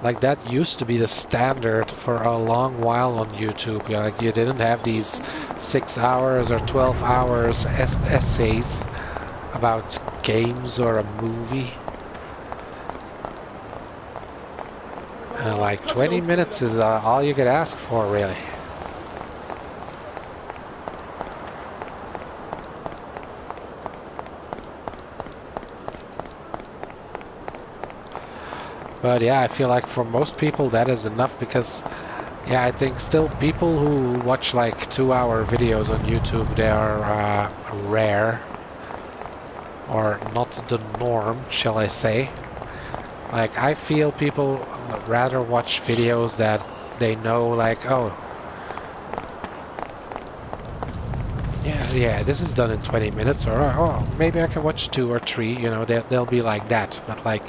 [SPEAKER 1] Like, that used to be the standard for a long while on YouTube. Like, you didn't have these 6 hours or 12 hours essays about games or a movie. Like, 20 minutes is all you could ask for, really. But yeah, I feel like for most people that is enough, because yeah, I think still people who watch like 2-hour videos on YouTube, they are rare, or not the norm, shall I say. Like, I feel people rather watch videos that they know, like, oh, yeah, yeah, this is done in 20 minutes, or oh, maybe I can watch 2 or 3, you know, they'll be like that. But like,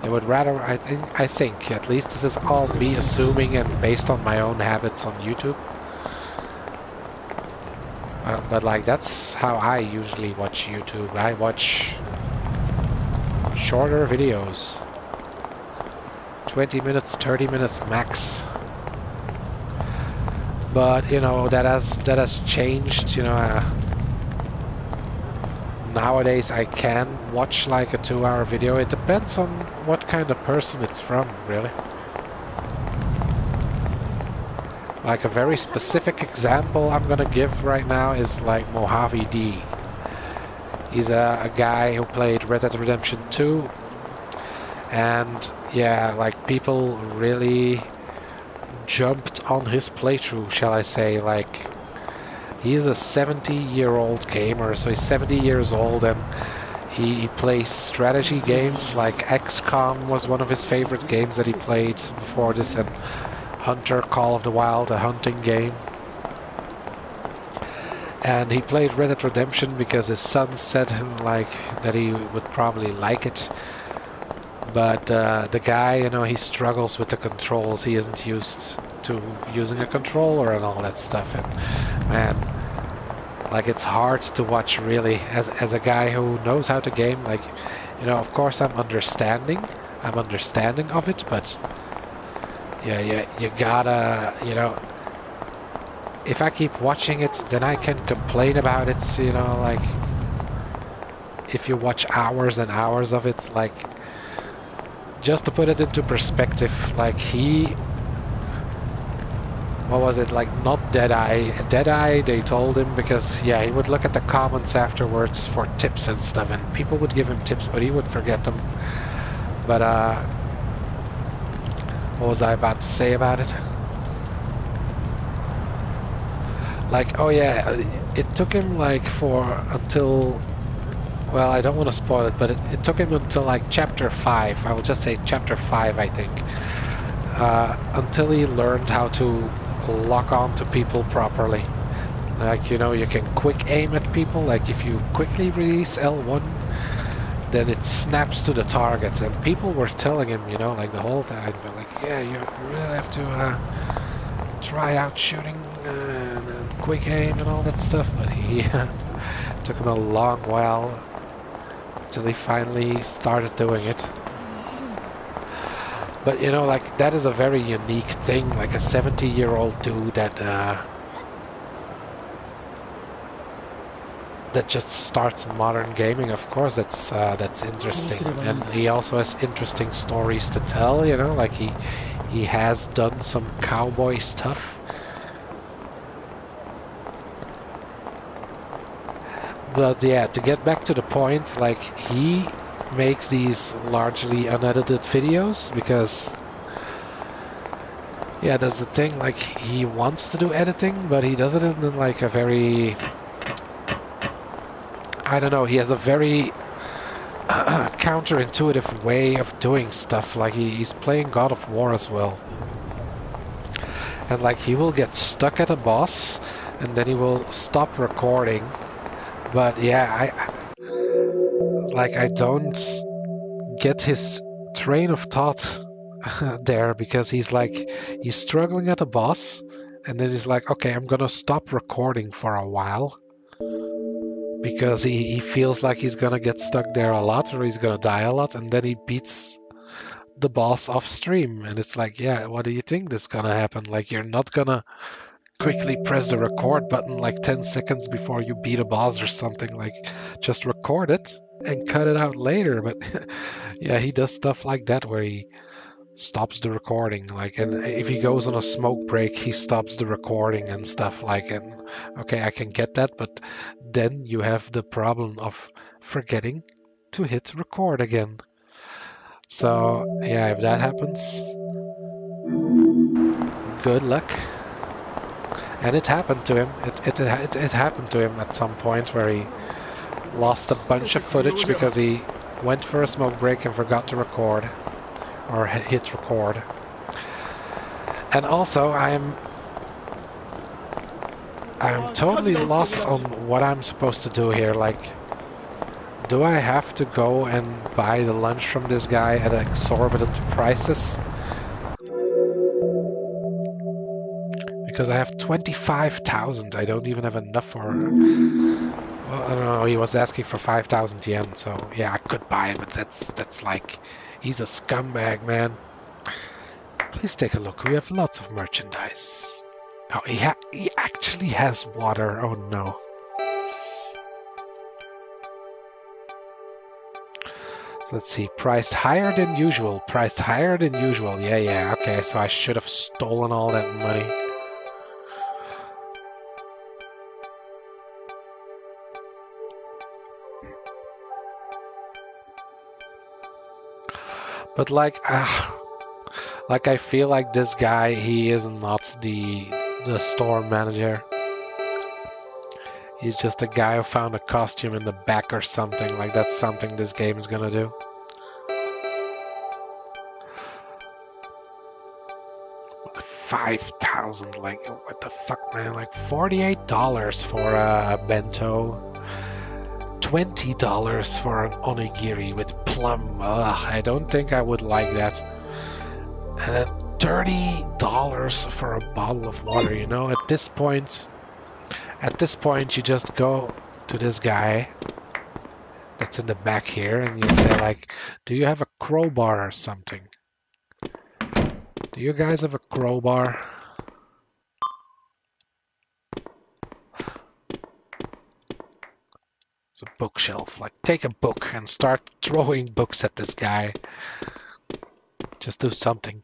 [SPEAKER 1] they would rather, I think, at least this is all me assuming and based on my own habits on YouTube. But like, that's how I usually watch YouTube. I watch shorter videos. 20 minutes, 30 minutes max. But you know, that has changed, you know. Nowadays I can watch like a 2-hour video. It depends on what kind of person it's from, really. Like a very specific example I'm gonna give right now is like MojaveD. He's a guy who played Red Dead Redemption 2, and yeah, like people really jumped on his playthrough, shall I say. Like, he's a 70-year-old gamer, so he's 70 years old, and he plays strategy games. Like XCOM was one of his favorite games that he played before this, and Hunter Call of the Wild, a hunting game. And he played Red Dead Redemption because his son said him like that he would probably like it. But the guy, you know, he struggles with the controls. He isn't used to using a controller and all that stuff. And man, like, it's hard to watch really as a guy who knows how to game. Like, you know, of course I'm understanding of it, but yeah, you gotta, you know, if I keep watching it, then I can complain about it, you know. Like, if you watch hours and hours of it, like, just to put it into perspective, like, what was it, like, not Deadeye, they told him, because yeah, he would look at the comments afterwards for tips and stuff, and people would give him tips, but he would forget them. But what was I about to say about it? Like, oh yeah, it took him like until, well, I don't want to spoil it, but it took him until like chapter 5, I will just say chapter 5, I think, until he learned how to lock on to people properly. Like, you know, you can quick aim at people, like if you quickly release L1, then it snaps to the targets, and people were telling him, you know, like the whole time, like, yeah, you really have to try out shooting and quick aim and all that stuff, but he took him a long while until he finally started doing it. But you know, like, that is a very unique thing, like a 70-year-old dude that just starts modern gaming. Of course, that's interesting, and he also has interesting stories to tell, you know, like he has done some cowboy stuff. But yeah, to get back to the point, like, he makes these largely unedited videos because, yeah, that's the thing, like, he wants to do editing, but he does it in like a very, I don't know, he has a very counterintuitive way of doing stuff. Like, he's playing God of War as well, and like, he will get stuck at a boss and then he will stop recording. But yeah, I don't get his train of thought there, because he's struggling at a boss, and then he's like, okay, I'm gonna stop recording for a while, because he feels like he's gonna get stuck there a lot, or he's gonna die a lot, and then he beats the boss off stream, and it's like, yeah, what do you think is gonna happen? Like, you're not gonna quickly press the record button like 10 seconds before you beat a boss or something. Like, just record it and cut it out later. But yeah, he does stuff like that where he stops the recording, like, and if he goes on a smoke break, he stops the recording and stuff, like, and okay, I can get that, but then you have the problem of forgetting to hit record again. So yeah, if that happens, good luck. And it happened to him. It happened to him at some point where he lost a bunch of footage because he went for a smoke break and forgot to record, or hit record. And also, I'm totally lost on what I'm supposed to do here. Like, do I have to go and buy the lunch from this guy at exorbitant prices? Because I have 25,000. I don't even have enough for... Well, I don't know, he was asking for 5,000 yen, so yeah, I could buy it, but that's like... He's a scumbag, man. Please take a look. We have lots of merchandise. Oh, he actually has water. Oh no. So let's see. Priced higher than usual. Priced higher than usual. Yeah. Okay, so I should have stolen all that money. But like I feel like this guy, he is not the store manager. He's just a guy who found a costume in the back or something. Like, that's something this game is gonna do. $5,000, like, what the fuck, man? Like, $48 for a bento. $20 for an onigiri with plum. Ugh, I don't think I would like that. And then $30 for a bottle of water, you know? At this point, you just go to this guy that's in the back here and you say, like, do you have a crowbar or something? Do you guys have a crowbar? It's a bookshelf. Like, take a book and start throwing books at this guy. Just do something.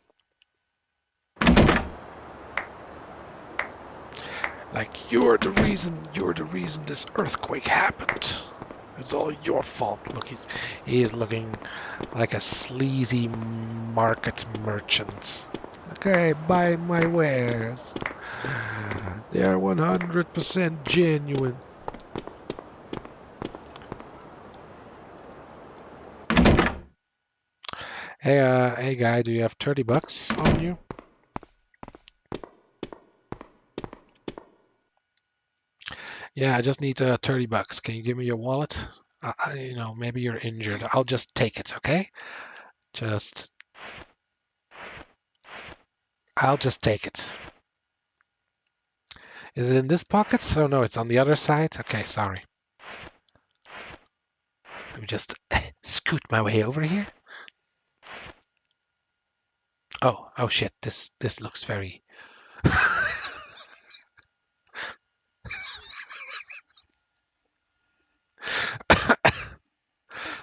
[SPEAKER 1] Like, you're the reason this earthquake happened. It's all your fault. Look, he is looking like a sleazy market merchant. Okay, buy my wares. They are 100% genuine. Hey guy, do you have 30 bucks on you? Yeah, I just need 30 bucks. Can you give me your wallet? You know, maybe you're injured. I'll just take it, okay? I'll just take it. Is it in this pocket? Oh no, it's on the other side. Okay, sorry. Let me just scoot my way over here. Oh shit, this looks very...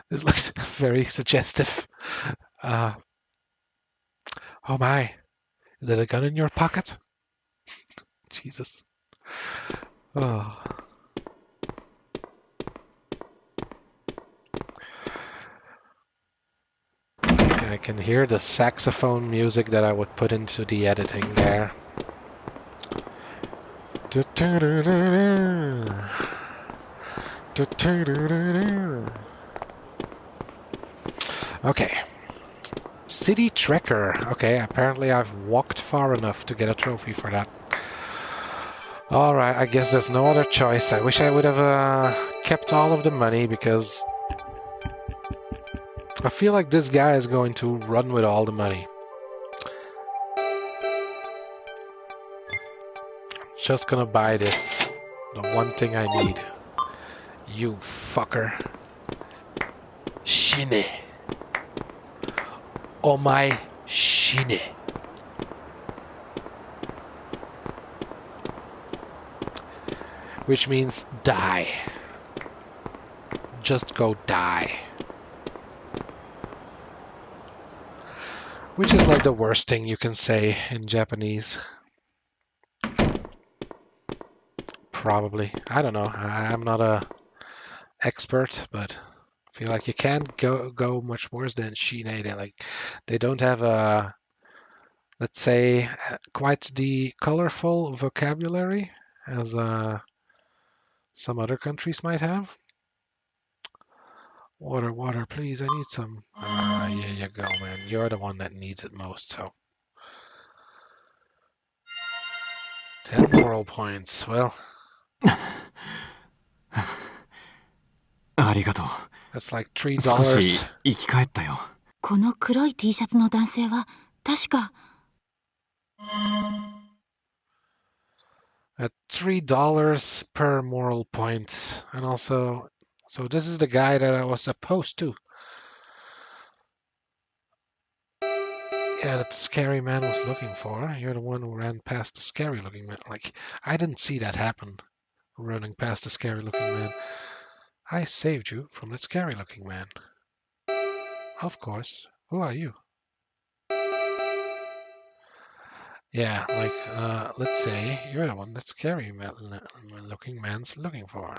[SPEAKER 1] This looks very suggestive. Oh my, is there a gun in your pocket? Jesus. Oh. I can hear the saxophone music that I would put into the editing there. Okay. City Trekker. Okay, apparently I've walked far enough to get a trophy for that. Alright, I guess there's no other choice. I wish I would have kept all of the money because I feel like this guy is going to run with all the money. Just gonna buy this. The one thing I need. You fucker. Shine. Omae shine. Which means die. Just go die. Which is like the worst thing you can say in Japanese. Probably. I don't know. I'm not a expert, but I feel like you can't go much worse than shine. They don't have a, let's say, quite the colorful vocabulary as some other countries might have. Water, please. I need some. Here you go, man. You're the one that needs it most, so. 10 moral points. Well,
[SPEAKER 4] ありがとう。
[SPEAKER 1] That's like $3.
[SPEAKER 4] 少し生き返ったよ。
[SPEAKER 2] この黒い T シャツの男性は確か
[SPEAKER 1] at $3 per moral point. And also, so this is the guy that I was supposed to. Yeah, that scary man was looking for. You're the one who ran past the scary looking man. Like, I didn't see that happen, running past the scary looking man. I saved you from that scary looking man. Of course. Who are you? Yeah, like, let's say you're the one that scary looking man's looking for.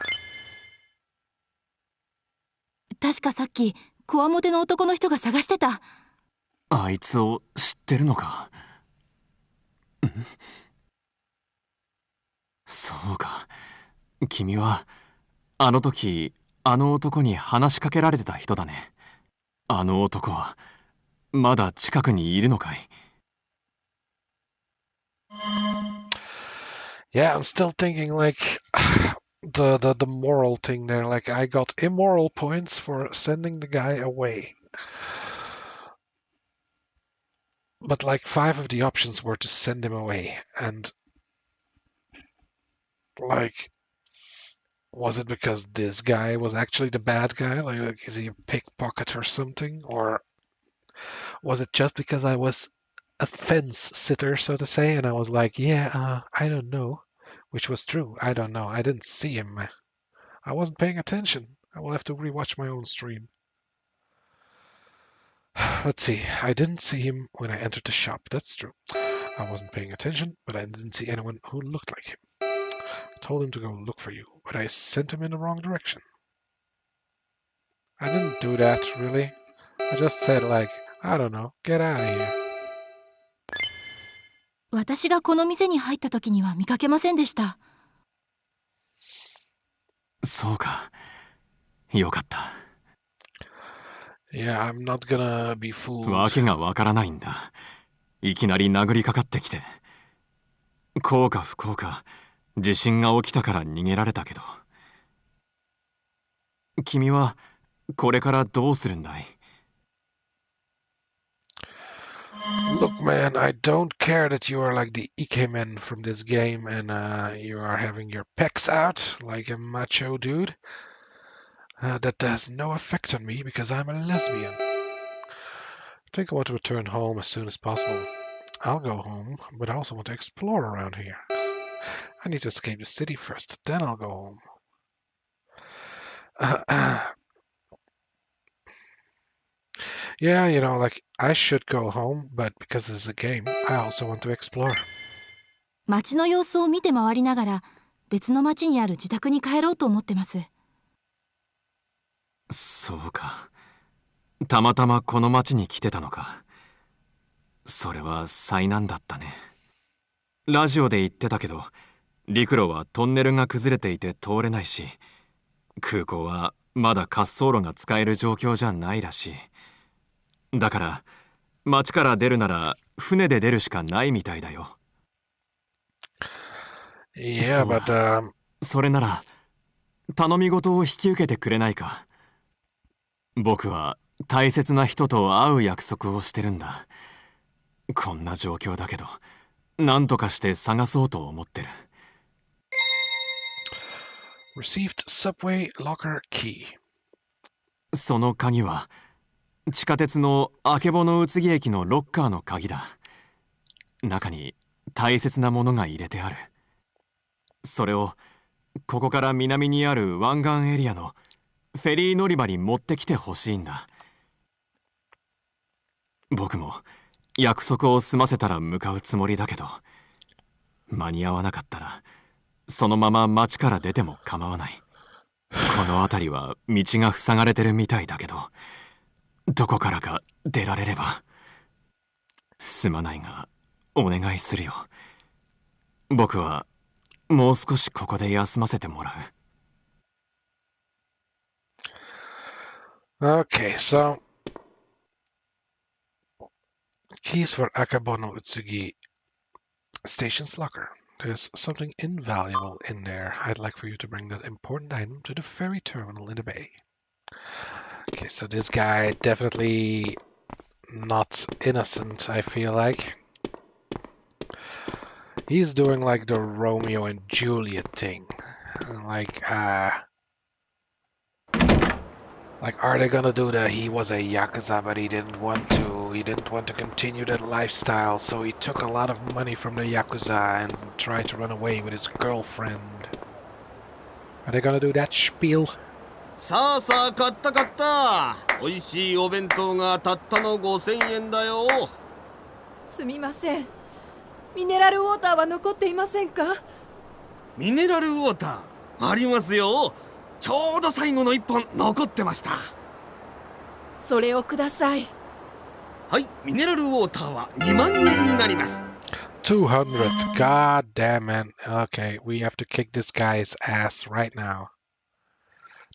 [SPEAKER 2] 確かさっきこわもての男の人が探してた。
[SPEAKER 4] あいつを知ってるのか。そうか。君はあの時あの男に話しかけられてた人だね。あの男はまだ近くにいるのかい。
[SPEAKER 1] Yeah, I'm still thinking like the moral thing there. Like I got immoral points for sending the guy away. But like 5 of the options were to send him away. And like, was it because this guy was actually the bad guy? Like is he a pickpocket or something? Or was it just because I was a fence sitter, so to say, and I was like, yeah, I don't know, which was true. I don't know. I didn't see him. I wasn't paying attention. I will have to rewatch my own stream. Let's see. I didn't see him when I entered the shop. That's true. I wasn't paying attention, but I didn't see anyone who looked like him. I told him to go look for you, but I sent him in the wrong direction. I didn't do that, really. I just said, like, I don't know, get out of here.
[SPEAKER 2] 私がこの店に入った時には見かけませんでした。
[SPEAKER 4] そうか。よかった。
[SPEAKER 1] Yeah, I'm not gonna be fooled.
[SPEAKER 4] わけがわからないんだ。いきなり殴りかかってきて。幸か不幸か、地震が起きたから逃げられたけど。君はこれからどうするんだい？
[SPEAKER 1] Look, man, I don't care that you are like the Ikemen from this game and you are having your pecs out like a macho dude. That has no effect on me because I'm a lesbian. I think I want to return home as soon as possible. I'll go home, but I also want to explore around here. I need to escape the city first, then I'll go home. Yeah, you know, like, I should go home, but because this is a game, I also want to explore.
[SPEAKER 2] 街の様子を見て回りながら別の街にある自宅に帰ろうと思ってます。
[SPEAKER 4] そうか。たまたまこの町に来てたのか。それは災難だったね。ラジオで言ってたけど、陸路はトンネルが崩れていて通れないし、空港はまだ滑走路が使える状況じゃないらしい。だから町から出るなら船で出るしかないみたいだよ。
[SPEAKER 1] Yeah, but
[SPEAKER 4] それなら頼み事を引き受けてくれないか。僕は大切な人と会う約束をしてるんだ。こんな状況だけど何とかして探そうと思ってる。
[SPEAKER 1] Received subway locker key.
[SPEAKER 4] その鍵は地下鉄のあけぼの宇津木駅のロッカーの鍵だ。中に大切なものが入れてある。それをここから南にある湾岸エリアのフェリー乗り場に持ってきてほしいんだ。僕も約束を済ませたら向かうつもりだけど、間に合わなかったらそのまま町から出ても構わない。この辺りは道が塞がれてるみたいだけど、どこからか出られれば。すまないがお願いするよ。僕はもう少しここで休ませてもら
[SPEAKER 1] う。Okay, so keys for Akabo no Utsugi station's locker. There's something invaluable in there. I'd like for you to bring that important item to the ferry terminal in the bay. Okay, so this guy definitely not innocent, I feel like. He's doing like the Romeo and Juliet thing. Like, are they gonna do the he was a Yakuza but he didn't want to continue that lifestyle, so he took a lot of money from the Yakuza and tried to run away with his girlfriend. Are they gonna do that spiel?
[SPEAKER 6] さあさあ買った買った。美味しいお弁当がたったの5000円だよ。
[SPEAKER 10] すみません。ミネラルウォーターは残っていませんか？
[SPEAKER 6] ミネラルウォーターありますよ。ちょうど最後の1本残ってました。
[SPEAKER 10] それをください。
[SPEAKER 6] はい、ミネラルウォーターは2万円になります。
[SPEAKER 1] 200. God damn it. Okay, we have to kick this guy's ass right now.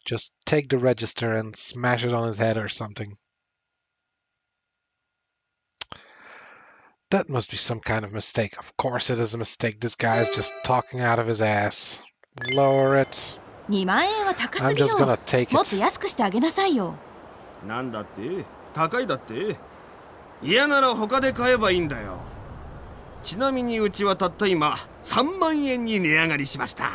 [SPEAKER 1] Just take the register and smash it on his head or something. That must be some kind of mistake. Of course it is a mistake. This guy is just talking out of his ass. Lower it.
[SPEAKER 2] 2万円は高すぎ
[SPEAKER 1] I'm
[SPEAKER 2] よ。
[SPEAKER 1] just gonna take
[SPEAKER 2] もっと
[SPEAKER 1] it.
[SPEAKER 2] 安くしてあげなさいよ。
[SPEAKER 6] なんだって？高いだって？嫌なら他で買えばいいんだよ。ちなみにうちはたった今3万円に値上がりしました。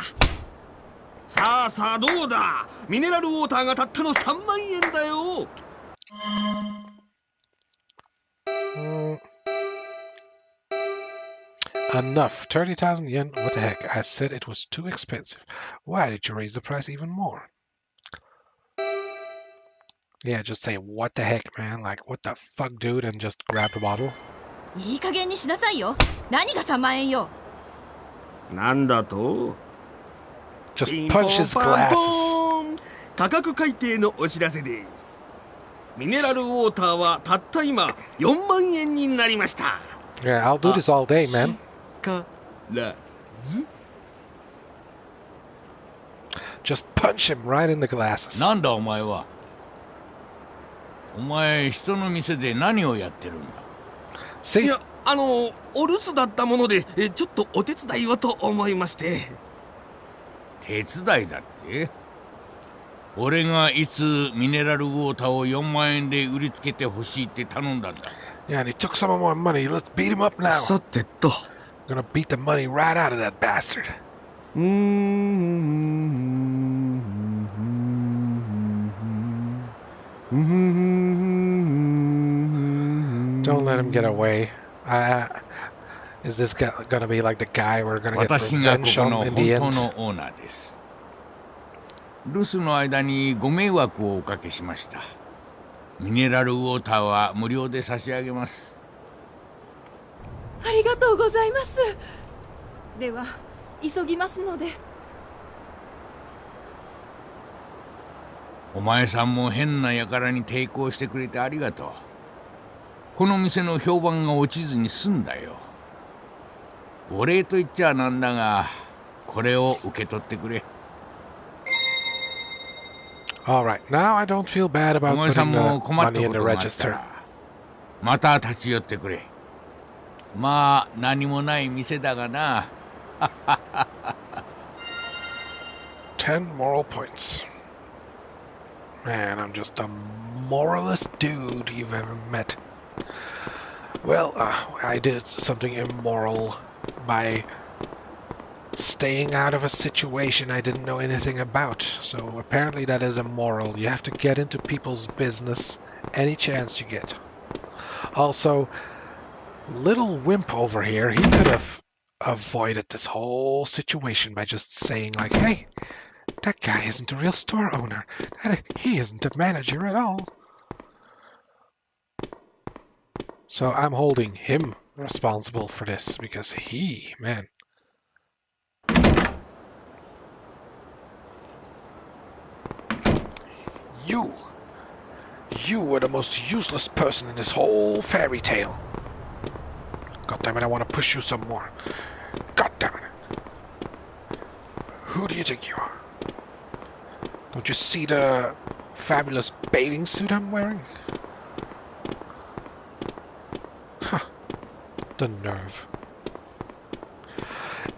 [SPEAKER 6] さあさあどうだ？ミネラルウォーターがたったの3万円だよ。
[SPEAKER 1] Enough. 30,000 yen? What the heck? I said it was too expensive. Why did you raise the price even more? Yeah, just say, what the heck, man? Like, what the fuck, dude? And just grab the bottle.
[SPEAKER 2] いい加減にしなさいよ。何が3万円よ。
[SPEAKER 6] なんだと？
[SPEAKER 1] Just punch his glasses.
[SPEAKER 6] 価格改定のお知らせです。ミネラルウォーターはたった今4万円になりました。
[SPEAKER 1] Yeah, I'll do this all day, man. Just punch him right in the glasses.
[SPEAKER 11] なんだお前は。お前人の店で何をやってるんだ。
[SPEAKER 1] See?
[SPEAKER 6] いや、お留守だったものでちょっとお手伝いをと思いまして。
[SPEAKER 11] 手伝いだって？俺がいつミネラルウォーターを4万円で売りつけてほしいって頼んだんだ。
[SPEAKER 1] Yeah, and he took some of my money. Let's beat him up now.
[SPEAKER 6] さてと。
[SPEAKER 1] Gonna beat the money right out of that bastard. Don't let him get away. Is this gonna be like the guy we're gonna get revenge on in the end?
[SPEAKER 11] 私がここの本当のオーナーです。留守の間にご迷惑をおかけしました。ミネラルウォーターは無料で差し上げます。
[SPEAKER 10] ありがとうございます。では急ぎますので。
[SPEAKER 11] お前さんも変な輩に抵抗してくれてありがとう。この店の評判が落ちずに済んだよ。お礼と言っちゃなんだが、これを受け取ってくれ。
[SPEAKER 1] Alright, now I don't feel bad about
[SPEAKER 11] お前さ
[SPEAKER 1] putting
[SPEAKER 11] ん
[SPEAKER 1] the
[SPEAKER 11] も困った
[SPEAKER 1] money
[SPEAKER 11] こ
[SPEAKER 1] in the
[SPEAKER 11] とがあった
[SPEAKER 1] register.
[SPEAKER 11] らまた立ち寄ってくれ。まあ何もない店だがな。
[SPEAKER 1] 10 moral points. Man, I'm just the moralist dude you've ever met. Well, I did something immoral by staying out of a situation I didn't know anything about. So apparently that is immoral. You have to get into people's business any chance you get. Also, little wimp over here, he could have avoided this whole situation by just saying like, hey, that guy isn't a real store owner. He isn't a manager at all. So I'm holding him responsible for this because he, man. You were the most useless person in this whole fairy tale. God damn it, I want to push you some more. God damn it. Who do you think you are? Don't you see the fabulous bathing suit I'm wearing? Huh. The nerve.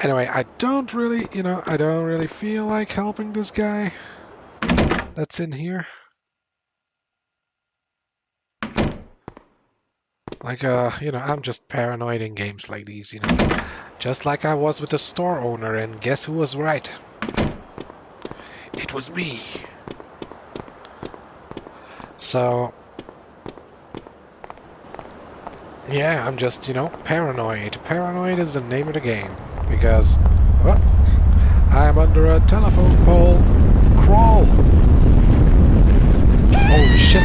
[SPEAKER 1] Anyway, I don't really, I don't really feel like helping this guy that's in here. Like, I'm just paranoid in games like these, Just like I was with the store owner, and guess who was right? It was me. So, yeah, I'm just, paranoid. Paranoid is the name of the game. Because, I'm under a telephone pole. Crawl! Holy shit.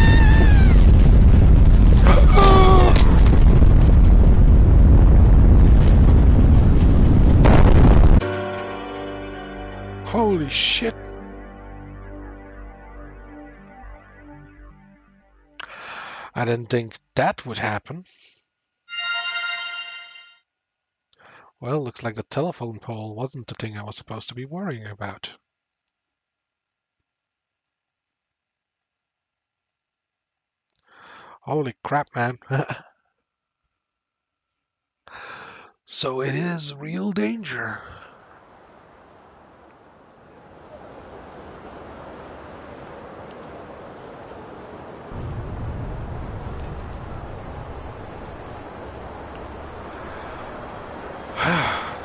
[SPEAKER 1] Holy shit. I didn't think that would happen. Well, looks like the telephone pole wasn't the thing I was supposed to be worrying about. Holy crap, man. So it is real danger.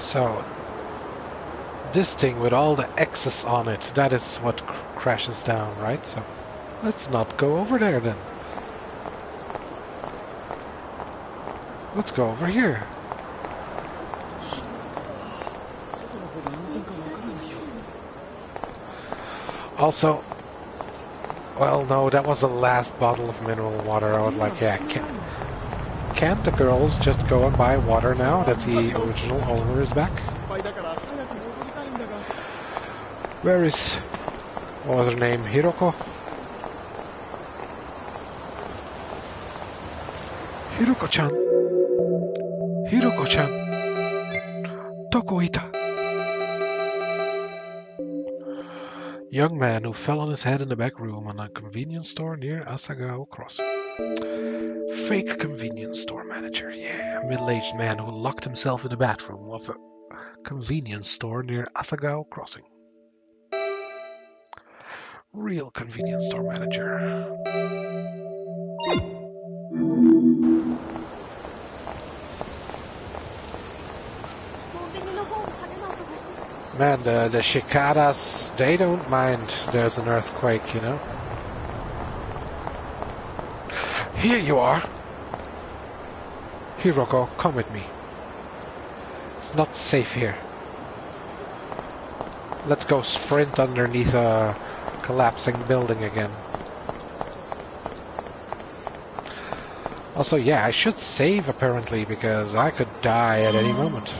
[SPEAKER 1] So, this thing with all the X's on it, that is what crashes down, right? So, let's not go over there then. Let's go over here. Also, well, no, that was the last bottle of mineral water. I was like, yeah, can't the girls just go and buy water now that the original owner is back? Where is... what was her name? Hiroko? Hiroko-chan. Hiroko-chan. Doko ita? Young man who fell on his head in the back room on a convenience store near Asagao Crossing. Fake convenience store manager. Yeah, a middle-aged man who locked himself in the bathroom of a convenience store near Asagao Crossing. Real convenience store manager. Man, the cicadas, they don't mind there's an earthquake, Here you are. Hiroko, come with me. It's not safe here. Let's go sprint underneath a collapsing building again. Also, yeah, I should save apparently, because I could die at any moment.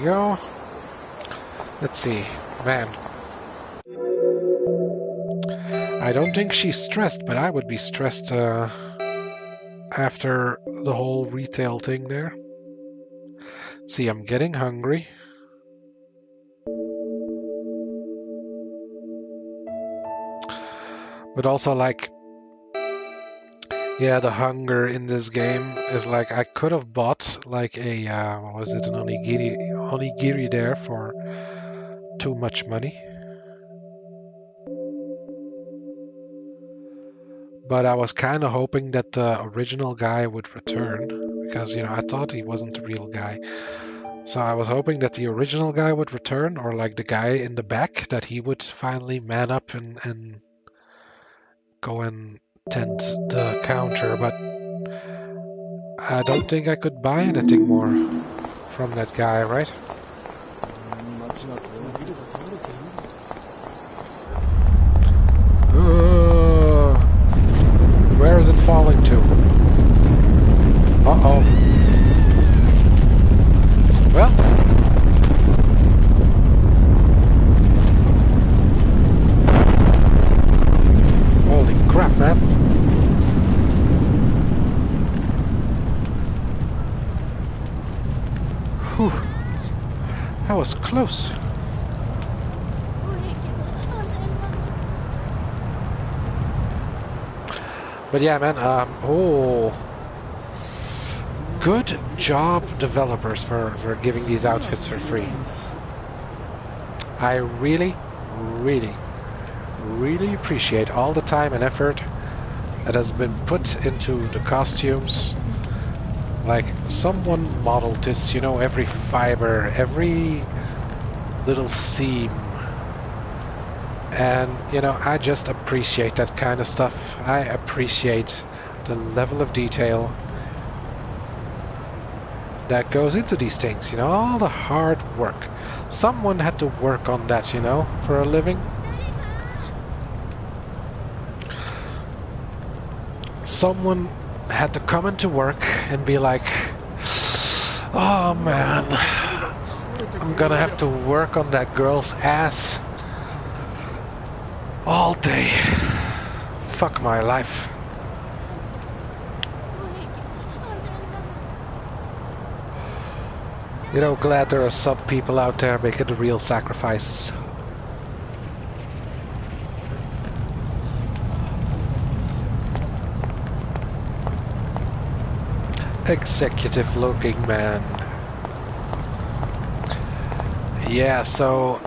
[SPEAKER 1] Go. Let's see. Man. I don't think she's stressed, but I would be stressed after the whole retail thing there. Let's see, I'm getting hungry. But also, like, yeah, the hunger in this game is like, I could have bought like a, what was it, an onigiri there for too much money. But I was kind of hoping that the original guy would return, because, I thought he wasn't the real guy. So I was hoping that the original guy would return, or like the guy in the back, that he would finally man up and go and tend the counter, but I don't think I could buy anything more from that guy, right? Where is it falling to? Uh-oh. Well. Holy crap, man. Whew. That was close. But yeah, man, oh, good job developers for giving these outfits for free. I really appreciate all the time and effort that has been put into the costumes. Like, someone modeled this, you know, every fiber, every little seam. And, you know, I just appreciate that kind of stuff. I appreciate the level of detail that goes into these things, you know, all the hard work. Someone had to work on that, you know, for a living. Someone had to come into work and be like, oh man, I'm gonna have to work on that girl's ass all day. Fuck my life. You know, glad there are some people out there making the real sacrifices. Executive looking man. Yeah, so...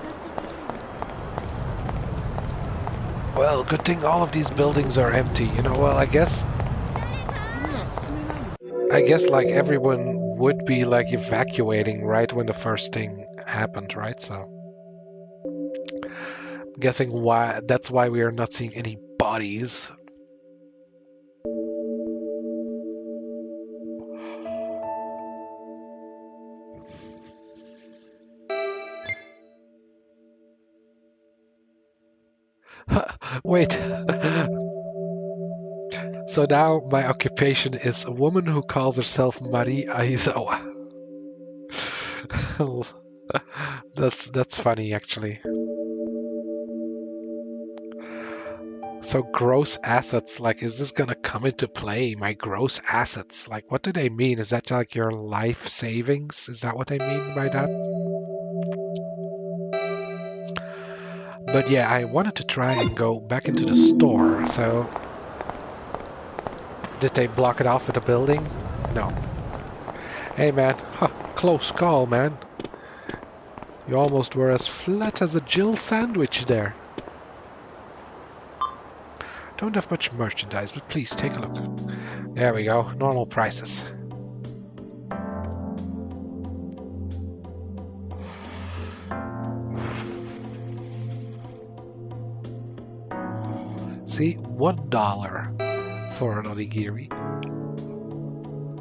[SPEAKER 1] Well, good thing all of these buildings are empty. You know, well, I guess like everyone would be like evacuating right when the first thing happened, right? So I'm guessing that's why we are not seeing any bodies. Wait. So now my occupation is a woman who calls herself Marie Aizawa. That's funny, actually. So gross assets, like, is this gonna come into play? My gross assets, like, what do they mean? Is that like your life savings? Is that what they mean by that? But yeah, I wanted to try and go back into the store, so... Did they block it off with a building? No. Hey man, close call, man. You almost were as flat as a Jill sandwich there. Don't have much merchandise, but please take a look. There we go, normal prices. See, $1 for an onigiri.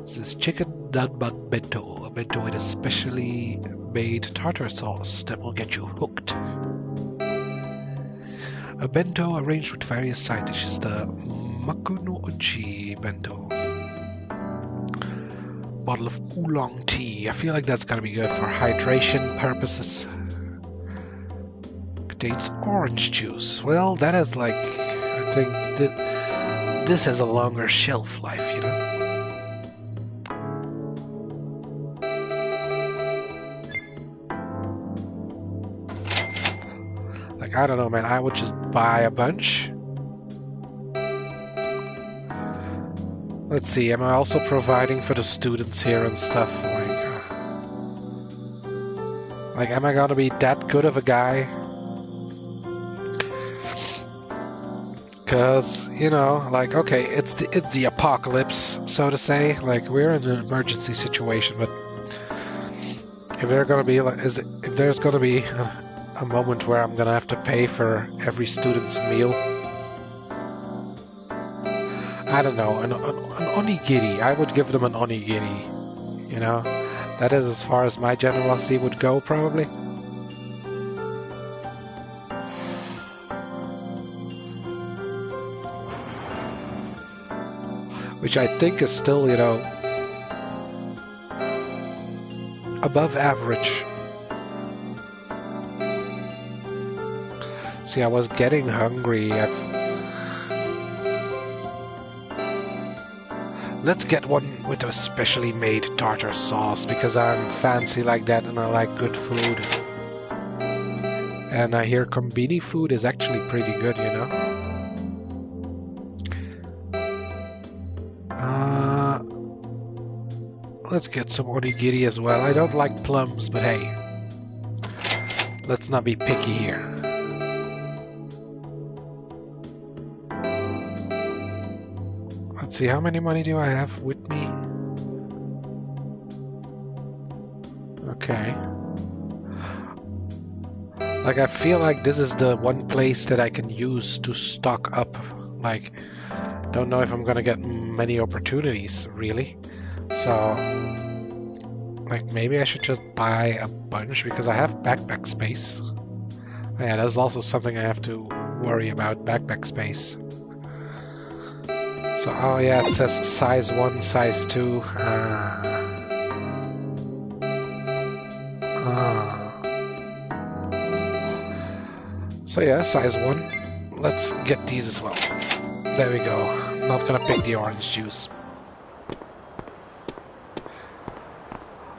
[SPEAKER 1] This is chicken nanban bento, a bento with a specially made tartar sauce that will get you hooked. A bento arranged with various side dishes, the Makuno Uchi bento. Bottle of oolong tea. I feel like that's gonna be good for hydration purposes. Contains orange juice. Well, that is like, I think that this has a longer shelf life, you know. Like, I don't know, man. I would just buy a bunch. Let's see. Am I also providing for the students here and stuff? Like, am I gonna be that good of a guy? Because, you know, like, okay, it's the apocalypse, so to say. Like, we're in an emergency situation, but if there's gonna be a moment where I'm gonna have to pay for every student's meal, I don't know, an onigiri. I would give them an onigiri. You know, that is as far as my generosity would go, probably. Which I think is still, you know, above average. See, I was getting hungry. Let's get one with a specially made tartar sauce because I'm fancy like that and I like good food. And I hear konbini food is actually pretty good, you know. Let's get some onigiri as well. I don't like plums, but hey, let's not be picky here. Let's see, how many money do I have with me? Okay. Like, I feel like this is the one place that I can use to stock up. Like, don't know if I'm gonna get many opportunities, really. So, like, maybe I should just buy a bunch because I have backpack space. Yeah, that's also something I have to worry about, backpack space. So, oh yeah, it says size 1, size 2. So yeah, size 1. Let's get these as well. There we go. I'm not gonna pick the orange juice.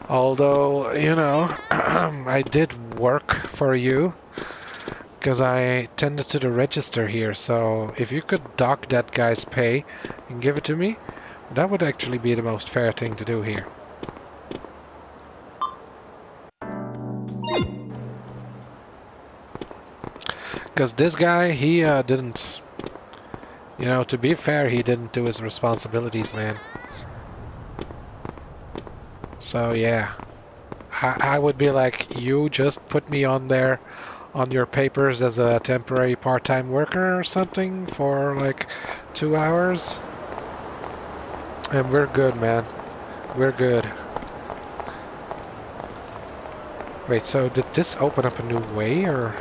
[SPEAKER 1] Although, you know, I did work for you because I tended to the register here. So if you could dock that guy's pay and give it to me, that would actually be the most fair thing to do here. Because this guy, he didn't, you know, to be fair, he didn't do his responsibilities, man. So yeah, I would be like, you just put me on there on your papers as a temporary part-time worker or something for like 2 hours. And we're good, man. We're good. Wait, so did this open up a new way or?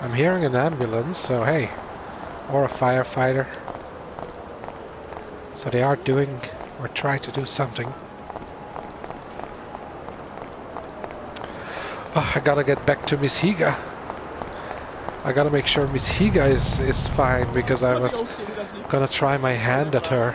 [SPEAKER 1] I'm hearing an ambulance, so hey, or a firefighter. So they are doing, or trying to do something. Oh, I gotta get back to Miss Higa. I gotta make sure Miss Higa is fine because I was gonna try my hand at her.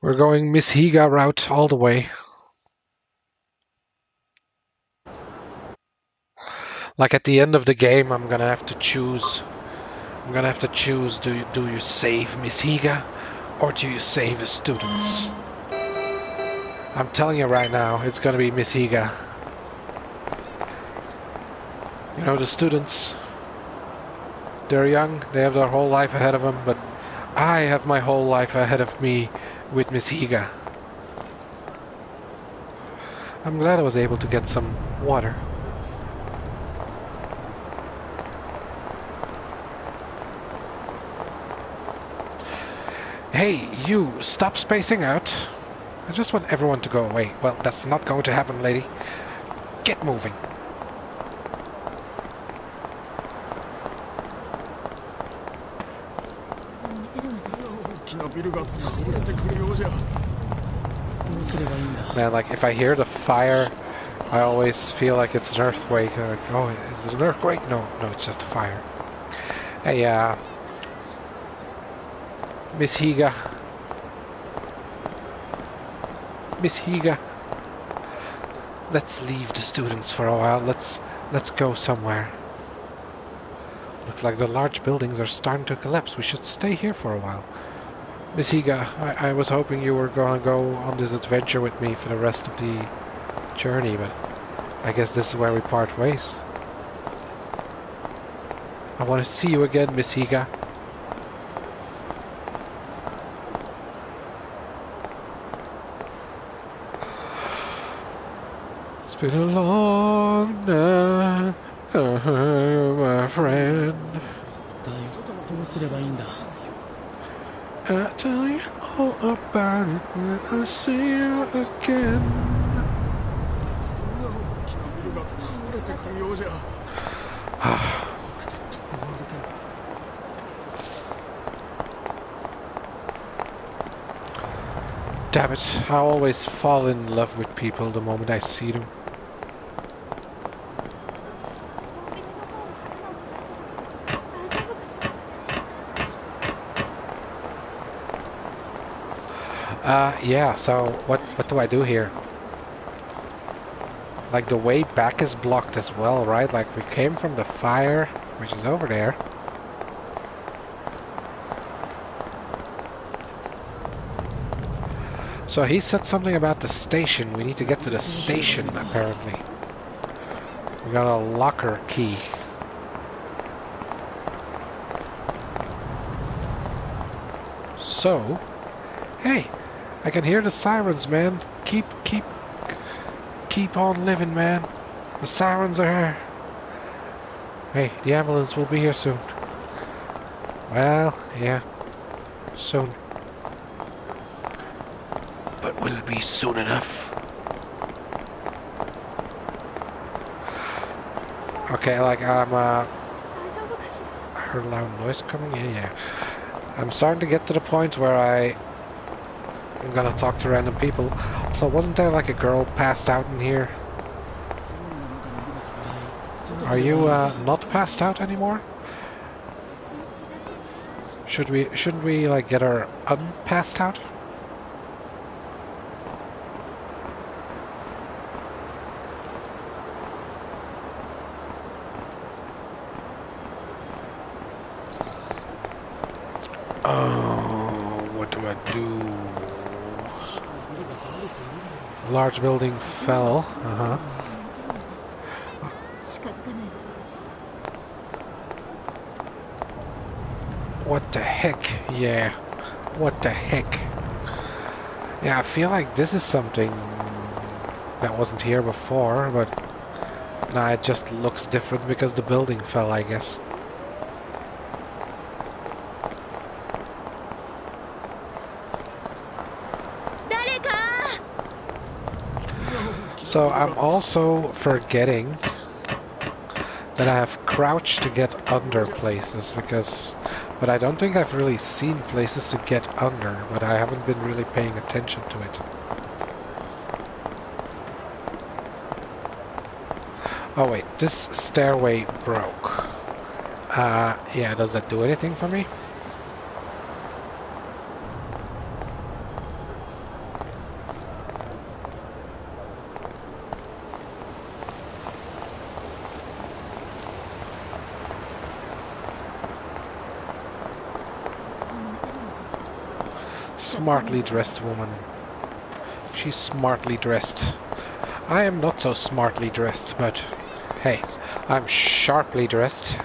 [SPEAKER 1] We're going Miss Higa route all the way. Like at the end of the game, I'm gonna have to choose. Do you save Miss Higa or do you save the students? I'm telling you right now, it's gonna be Miss Higa. You know, the students, they're young, they have their whole life ahead of them, but I have my whole life ahead of me with Miss Higa. I'm glad I was able to get some water. Hey, you, stop spacing out. I just want everyone to go away. Well, that's not going to happen, lady. Get moving. Man, like, if I hear the fire, I always feel like it's an earthquake. Like, oh, is it an earthquake? No, it's just a fire. Hey, Miss Higa. Miss Higa. Let's leave the students for a while. Let's go somewhere. Looks like the large buildings are starting to collapse. We should stay here for a while. Miss Higa, I was hoping you were gonna go on this adventure with me for the rest of the journey, but I guess this is where we part ways. I want to see you again, Miss Higa. It's been a long night, my friend. I'll tell you all about it when I see you again. Damn it, I always fall in love with people the moment I see them. Yeah, so what do I do here? Like the way back is blocked as well, right? Like we came from the fire, which is over there. So he said something about the station. We need to get to the station, apparently. We got a locker key. So, hey, I can hear the sirens, man. Keep on living, man. The sirens are here. Hey, the ambulance will be here soon. Well, yeah, soon. But will it be soon enough? Okay, like I heard loud noise coming. Yeah. I'm starting to get to the point where I'm gonna talk to random people. So wasn't there like a girl passed out in here? Are you not passed out anymore? Shouldn't we like get her unpassed out? Oh, what do I do? A large building fell. What the heck? Yeah. What the heck? Yeah, I feel like this is something that wasn't here before, but nah, it just looks different because the building fell, I guess. So I'm also forgetting that I have crouched to get under places but I don't think I've really seen places to get under, but I haven't been really paying attention to it. Oh wait, this stairway broke. Yeah, does that do anything for me? Smartly dressed woman. She's smartly dressed. I am not so smartly dressed, but hey, I'm sharply dressed.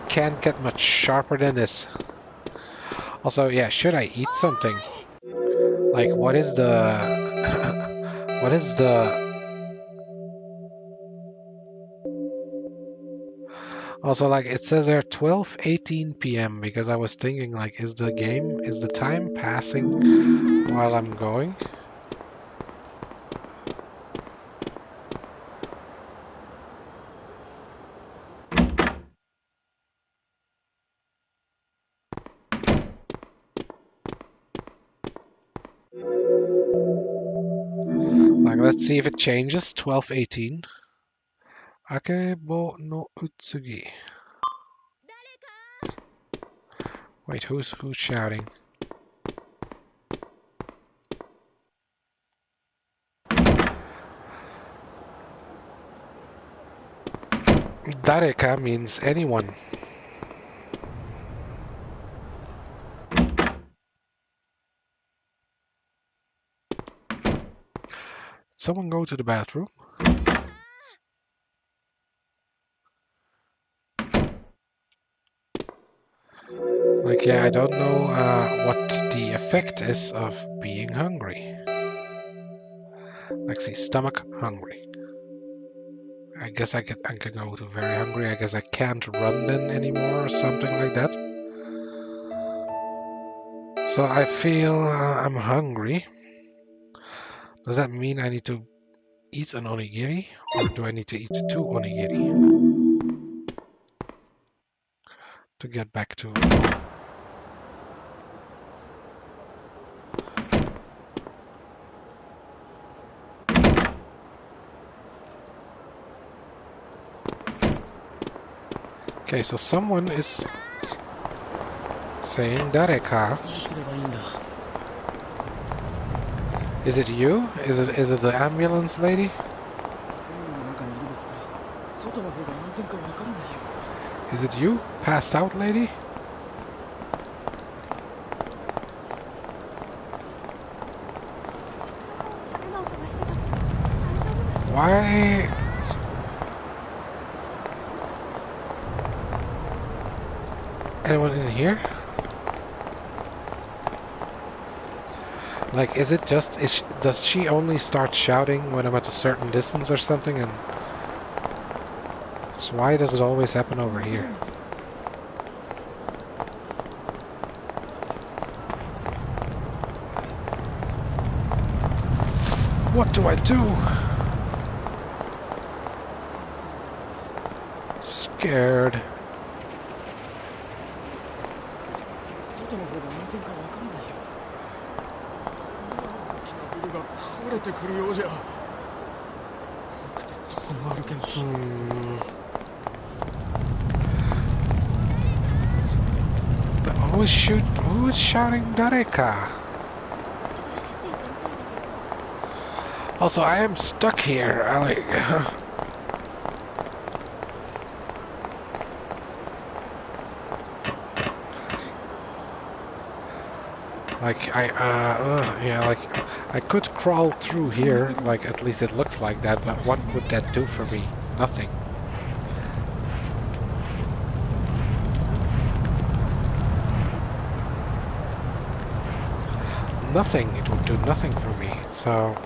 [SPEAKER 1] Can't get much sharper than this. Also, yeah, should I eat something? Like, what is the... what is the... Also, like, it says there 12:18 p.m. because I was thinking, like, is the time passing while I'm going? Like, let's see if it changes. 12:18. Akebo no Utsugi. Wait, who's shouting? Dareka means anyone. Someone go to the bathroom. Like, yeah, I don't know what the effect is of being hungry. Like, see, stomach hungry. I guess I can go to very hungry. I guess I can't run then anymore or something like that. So I feel I'm hungry. Does that mean I need to eat an onigiri? Or do I need to eat 2 onigiri? To get back to... Okay, so someone is saying Dareka. Is it you? Is it the ambulance lady? Is it you? Passed out lady? Why? Anyone in here? Like, is it just... does she only start shouting when I'm at a certain distance or something? And so why does it always happen over here? What do I do? Scared. But who is shouting Dareka? Also, I am stuck here. I could crawl through here, like at least it looks like that, but what would that do for me? Nothing. Nothing, it would do nothing for me, so...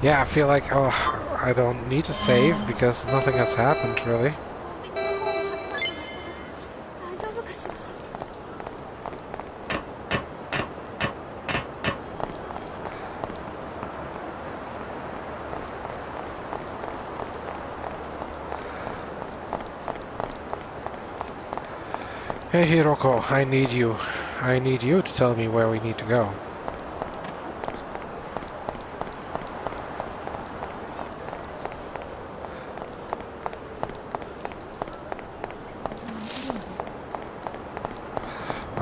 [SPEAKER 1] Yeah, I feel like, oh, I don't need to save because nothing has happened, really. Hey Hiroko, I need you. I need you to tell me where we need to go.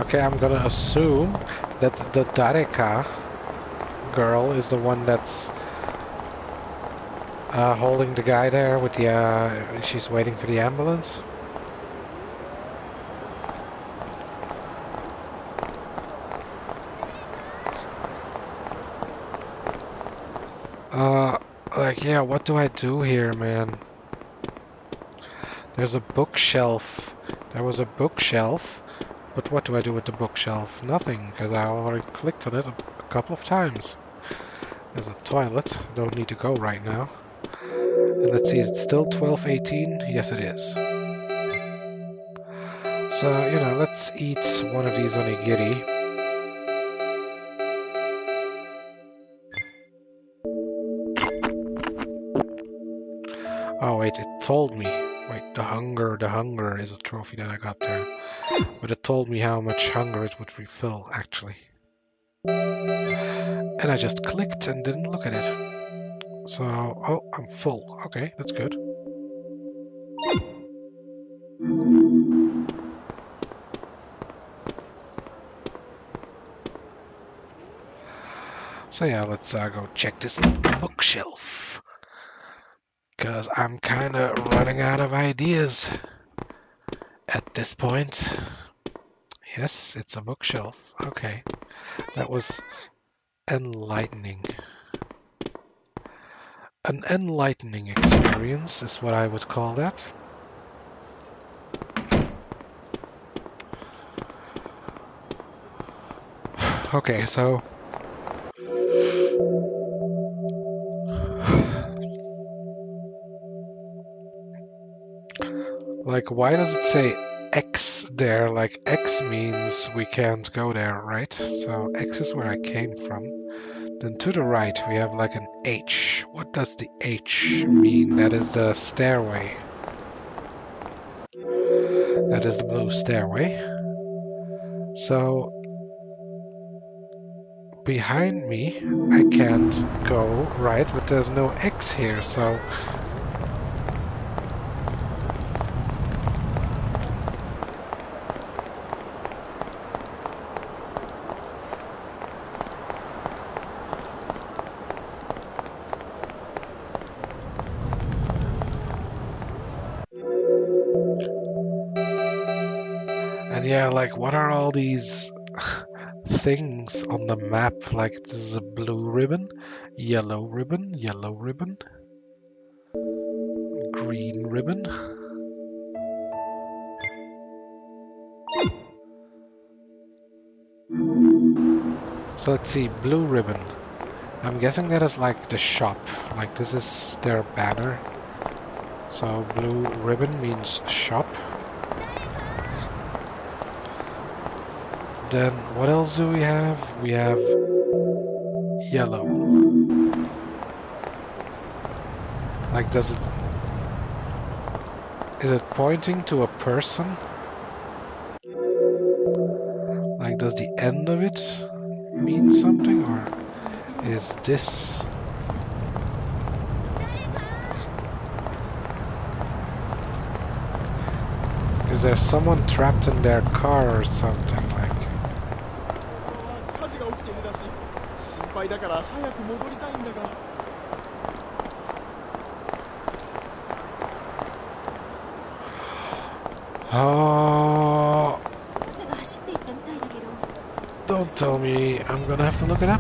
[SPEAKER 1] Okay, I'm gonna assume that the Dareka girl is the one that's holding the guy there with the, she's waiting for the ambulance. Like, yeah, what do I do here, man? There's a bookshelf. There was a bookshelf. But what do I do with the bookshelf? Nothing, because I already clicked on it a couple of times. There's a toilet. Don't need to go right now. And let's see, is it still 12:18? Yes, it is. So, you know, let's eat one of these onigiri. Oh, wait, it told me. Wait, the hunger is a trophy that I got there. But it told me how much hunger it would refill, actually. And I just clicked and didn't look at it. So, oh, I'm full. Okay, that's good. So yeah, let's go check this bookshelf. Because I'm kind of running out of ideas at this point. Yes, it's a bookshelf. Okay. That was enlightening. An enlightening experience is what I would call that. Okay, so... Like, why does it say X there? Like, X means we can't go there, right? So, X is where I came from. Then to the right, we have like an H. What does the H mean? That is the stairway. That is the blue stairway. So, behind me, I can't go right, but there's no X here, so... Yeah, like what are all these things on the map? Like this is a blue ribbon, yellow ribbon, green ribbon. So let's see, blue ribbon. I'm guessing that is like the shop. Like this is their banner. So blue ribbon means shop. Then what else do we have? We have yellow. Like is it pointing to a person? Like does the end of it mean something, or is this? Is there someone trapped in their car or something like? Oh, don't tell me. I'm gonna have to look it up.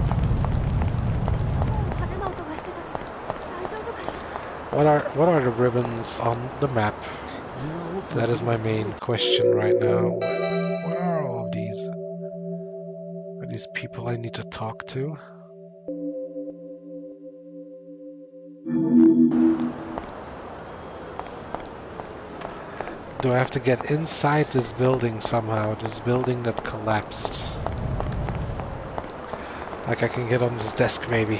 [SPEAKER 1] What are the ribbons on the map? That is my main question right now. What are all of these? Are these people I need to talk to? Do I have to get inside this building somehow? This building that collapsed. Like I can get on this desk maybe.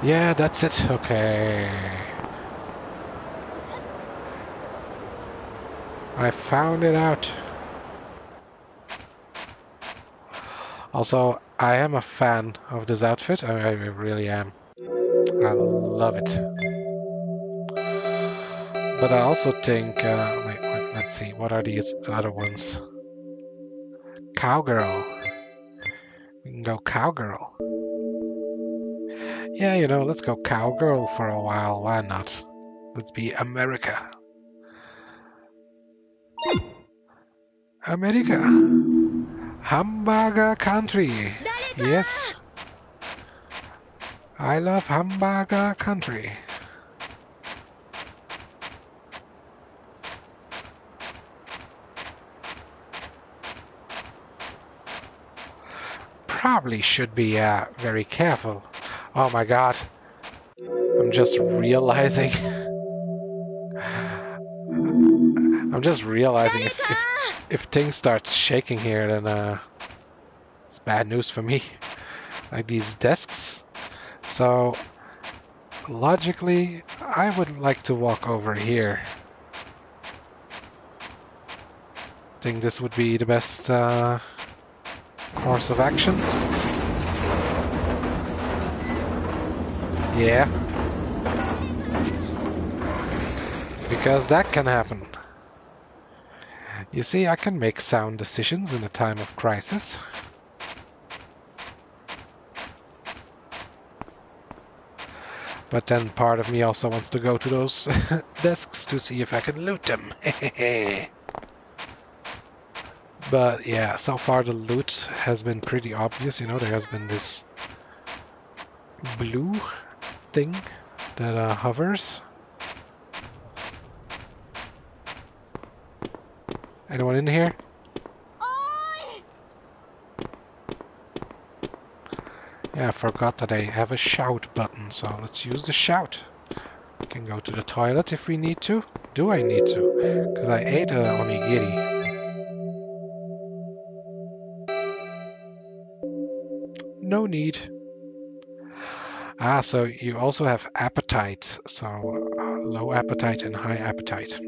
[SPEAKER 1] Yeah, that's it. Okay. I found it out. Also, I am a fan of this outfit. I really am. I love it. But I also think, wait, let's see, what are these other ones? Cowgirl. We can go cowgirl. Yeah, you know, let's go cowgirl for a while. Why not? Let's be America. America. Hamburger country. Yes. I love hamburger country. Probably should be very careful. Oh my god. I'm just realizing. If things start shaking here, then it's bad news for me. Like these desks. So logically, I would like to walk over here. Think this would be the best course of action. Yeah. Because that can happen. You see, I can make sound decisions in a time of crisis. But then part of me also wants to go to those desks to see if I can loot them. But yeah, so far the loot has been pretty obvious. You know, there has been this blue thing that hovers. Anyone in here? Yeah, I forgot that I have a shout button, so let's use the shout. We can go to the toilet if we need to. Do I need to? Because I ate a onigiri. No need. Ah, so you also have appetite. So low appetite and high appetite.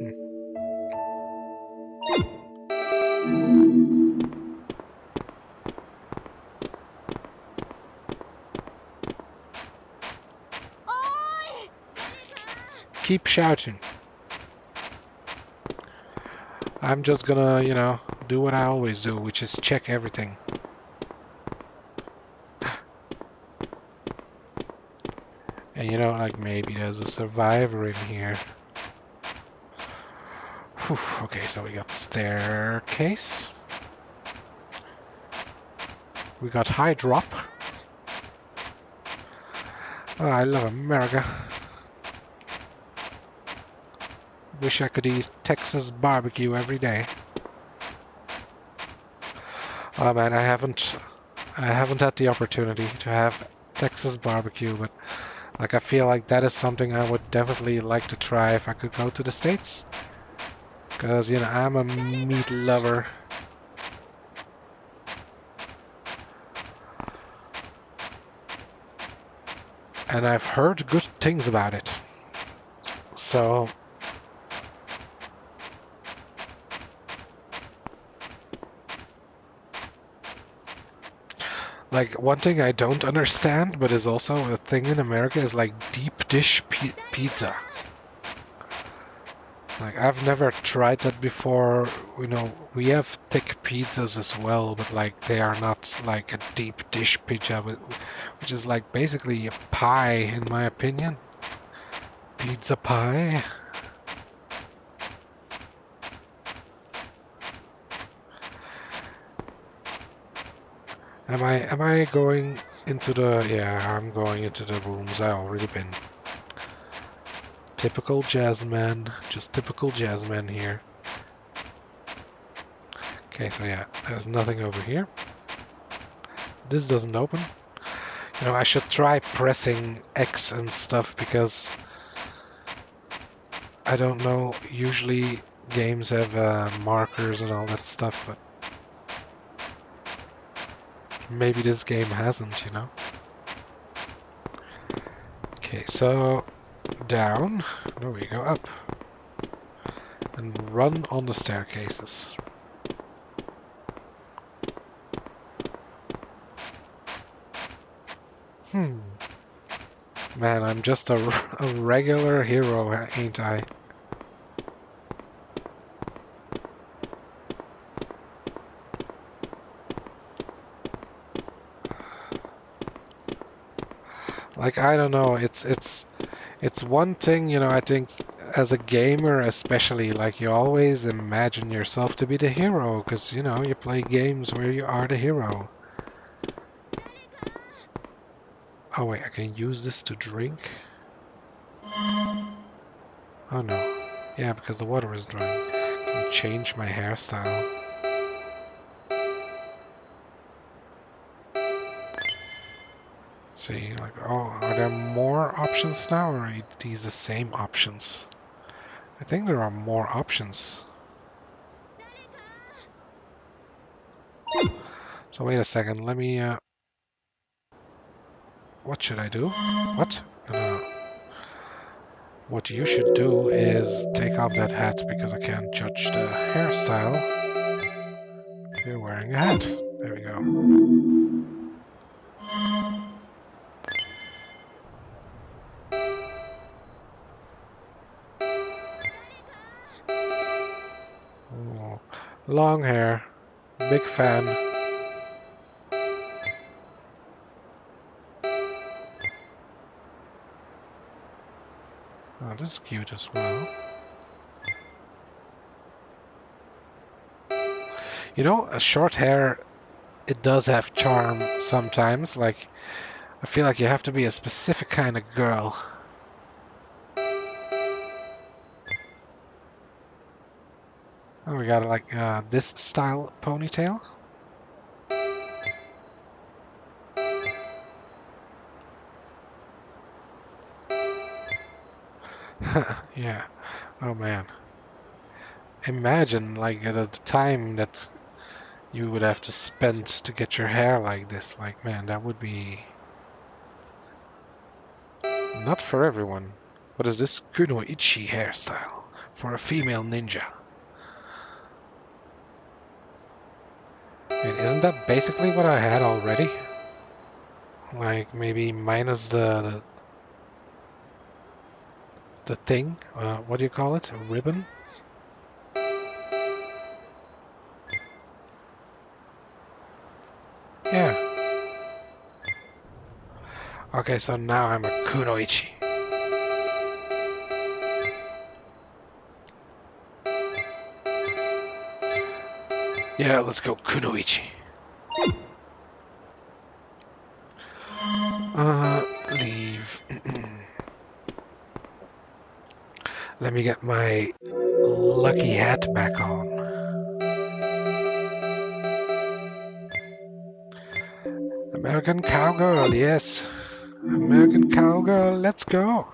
[SPEAKER 1] Keep shouting. I'm just gonna, you know, do what I always do, which is check everything. And you know, like maybe there's a survivor in here. Whew, okay, so we got staircase. We got high drop. Oh, I love America. Wish I could eat Texas barbecue every day. Oh man, I haven't had the opportunity to have Texas barbecue, but like I feel like that is something I would definitely like to try if I could go to the States. Because, you know, I'm a meat lover. And I've heard good things about it. So like, one thing I don't understand, but is also a thing in America, is like deep dish pizza. Like, I've never tried that before. You know, we have thick pizzas as well, but like they are not like a deep dish pizza, which is like basically a pie, in my opinion. Pizza pie. Am I going into the... Yeah, I'm going into the rooms. I've already been. Typical jazzman. Just typical jazzman here. Okay, so yeah, there's nothing over here. This doesn't open. You know, I should try pressing X and stuff, because I don't know, usually games have markers and all that stuff, but maybe this game hasn't, you know. Okay, so down, there we go, up, and run on the staircases. Man, I'm just a regular hero, ain't I? Like, I don't know, it's one thing, you know, I think as a gamer especially, like, you always imagine yourself to be the hero, because, you know, you play games where you are the hero. Oh wait, I can use this to drink? Oh no. Yeah, because the water is drying. I can change my hairstyle. See, like, oh, are there more options now, or are these the same options? I think there are more options. So wait a second, let me, what should I do? What? No. What you should do is take off that hat, because I can't judge the hairstyle if you're wearing a hat. There we go. Oh, long hair. Big fan. Oh, this is cute as well. You know, a short hair, it does have charm sometimes. Like, I feel like you have to be a specific kind of girl. Oh, we got like this style ponytail. Yeah. Oh man. Imagine like at the time that you would have to spend to get your hair like this. Like, man, that would be not for everyone. What is this? Kunoichi hairstyle for a female ninja. Wait, isn't that basically what I had already? Like, maybe minus the thing? What do you call it? A ribbon? Yeah. Okay, so now I'm a kunoichi. Yeah, let's go kunoichi. Let me get my lucky hat back on. American Cowgirl, yes. American Cowgirl, let's go.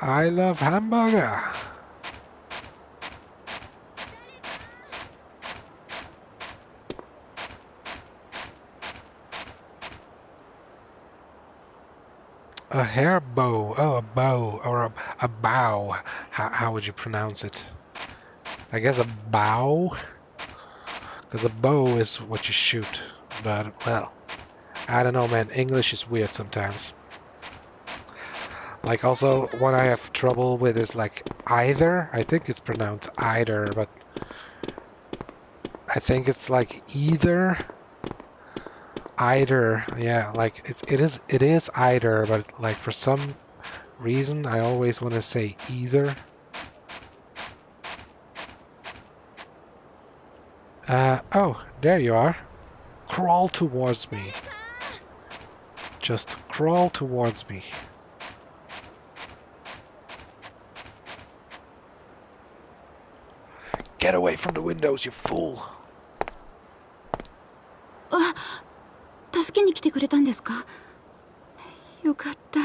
[SPEAKER 1] I love hamburger. A hair bow. Oh, a bow. Or a bow. How would you pronounce it? I guess a bow? Because a bow is what you shoot. But, well, I don't know, man. English is weird sometimes. Like, also, what I have trouble with is, like, either. I think it's pronounced either, but I think it's, like, either. Either, yeah, like, it is either, but, like, for some reason, I always want to say either. Oh, there you are. Crawl towards me. Just crawl towards me. Get away from the windows, you fool.
[SPEAKER 9] あ、助けに来てくれたんですか？よかった。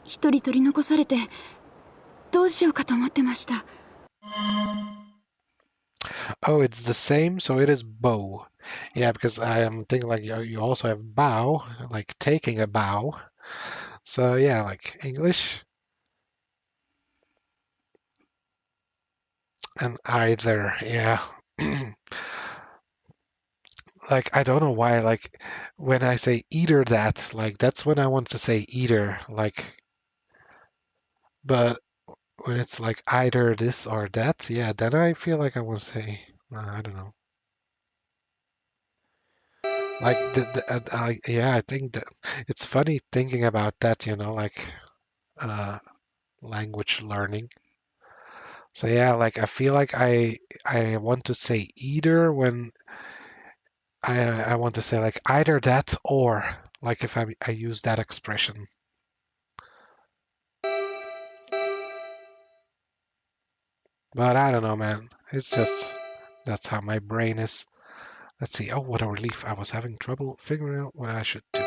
[SPEAKER 9] 一人取り残されてどうしようかと思ってました。
[SPEAKER 1] Oh, it's the same, so it is bow. Yeah, because I am thinking like you also have bow, like taking a bow. So yeah, like English. And either, yeah. Like, I don't know why, like, when I say either that, like, that's when I want to say either, like, but when it's like either this or that, yeah, then I feel like I want to say, I don't know. Like, yeah, I think that it's funny thinking about that, you know, like, language learning. So yeah, like, I feel like I want to say either when I want to say like either that or like if I use that expression. But I don't know, man. It's just that's how my brain is. Let's see. Oh, what a relief. I was having trouble figuring out what I should do.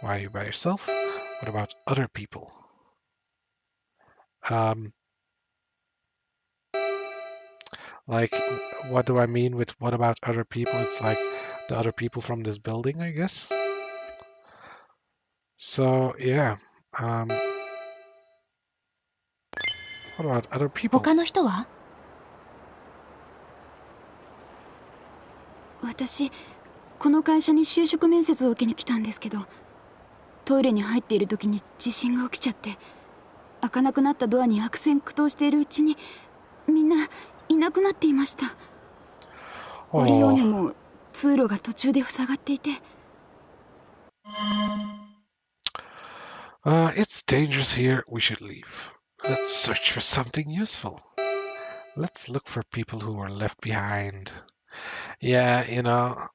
[SPEAKER 1] Why are you by yourself? What about other people? Like, what do I mean with what about other people? It's like the other people from this building, I guess. So, yeah. What about other people?
[SPEAKER 2] 他の人は？
[SPEAKER 9] 私、この会社に就職面接を受けに来たんですけど、トイレに入っている時に地震が起きちゃって、開かなくなったドアに悪戦苦闘しているうちにみんないなくなっていました。オリオーネも通路が途中で塞がっていて。
[SPEAKER 1] It's dangerous here. We should leave. Let's search for something useful. Let's look for people who are left behind. Yeah, you know,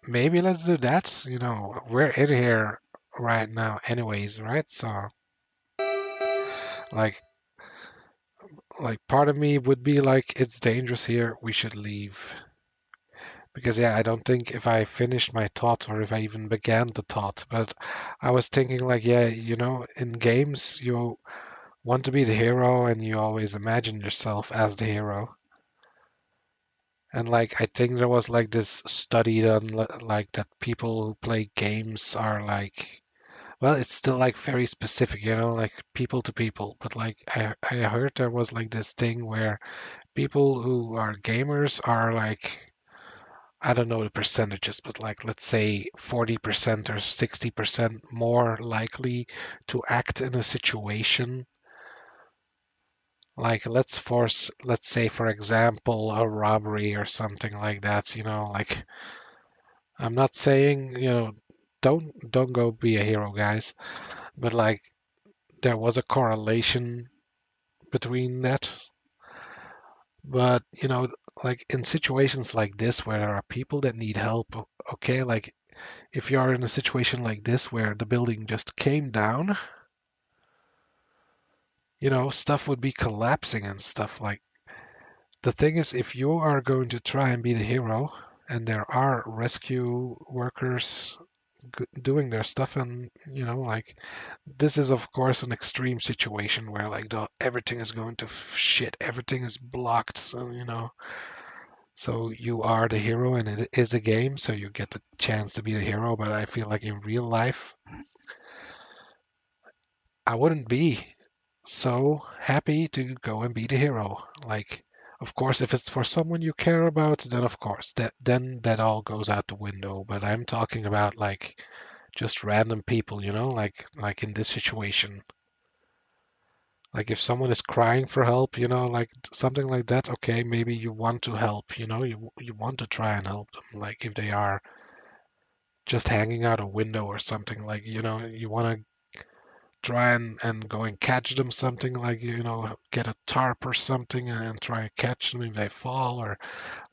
[SPEAKER 1] maybe let's do that. You know, we're in here right now anyways, right? So, like part of me would be like, it's dangerous here. We should leave. Because, yeah, I don't think if I finished my thought or if I even began the thought, but I was thinking like, yeah, you know, in games, you want to be the hero and you always imagine yourself as the hero. And like, I think there was like this study done like that people who play games are like, well, it's still like very specific, you know, like people to people. But like, I heard there was like this thing where people who are gamers are like, I don't know the percentages, but like let's say 40% or 60% more likely to act in a situation. Like let's say for example a robbery or something like that, you know, like I'm not saying, you know, don't go be a hero, guys, but like there was a correlation between that. But, you know, like in situations like this where there are people that need help, okay, like if you are in a situation like this where the building just came down, you know, stuff would be collapsing and stuff. Like, the thing is, if you are going to try and be the hero, and there are rescue workers doing their stuff, and you know, like, this is of course an extreme situation where like everything is going to shit, everything is blocked, so you know, so you are the hero and it is a game, so you get the chance to be the hero. But I feel like in real life I wouldn't be so happy to go and be the hero. Like, of course, if it's for someone you care about, then of course that all goes out the window. But I'm talking about like just random people, you know, like in this situation. Like if someone is crying for help, you know, like something like that, okay, maybe you want to help, you know, you want to try and help them. Like if they are just hanging out a window or something, like, you know, you want to try and go and catch them, something like, you know, get a tarp or something and try and catch them if they fall or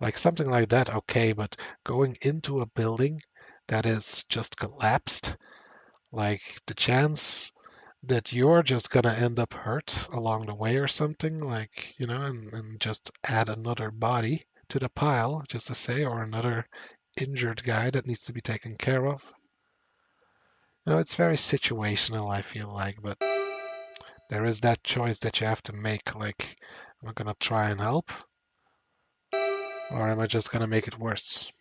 [SPEAKER 1] like something like that, okay. But going into a building that is just collapsed, like the chance that you're just gonna end up hurt along the way or something, like, you know, and just add another body to the pile, just to say, or another injured guy that needs to be taken care of. You know, it's very situational, I feel like, but there is that choice that you have to make, like, am I gonna try and help? Or am I just gonna make it worse?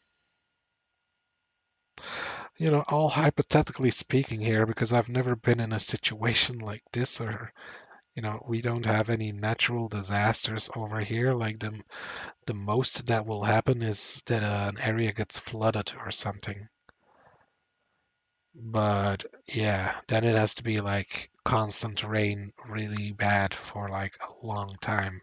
[SPEAKER 1] You know, all hypothetically speaking here, because I've never been in a situation like this, or, you know, we don't have any natural disasters over here. Like the most that will happen is that an area gets flooded or something. But yeah, then it has to be like constant rain, really bad for like a long time.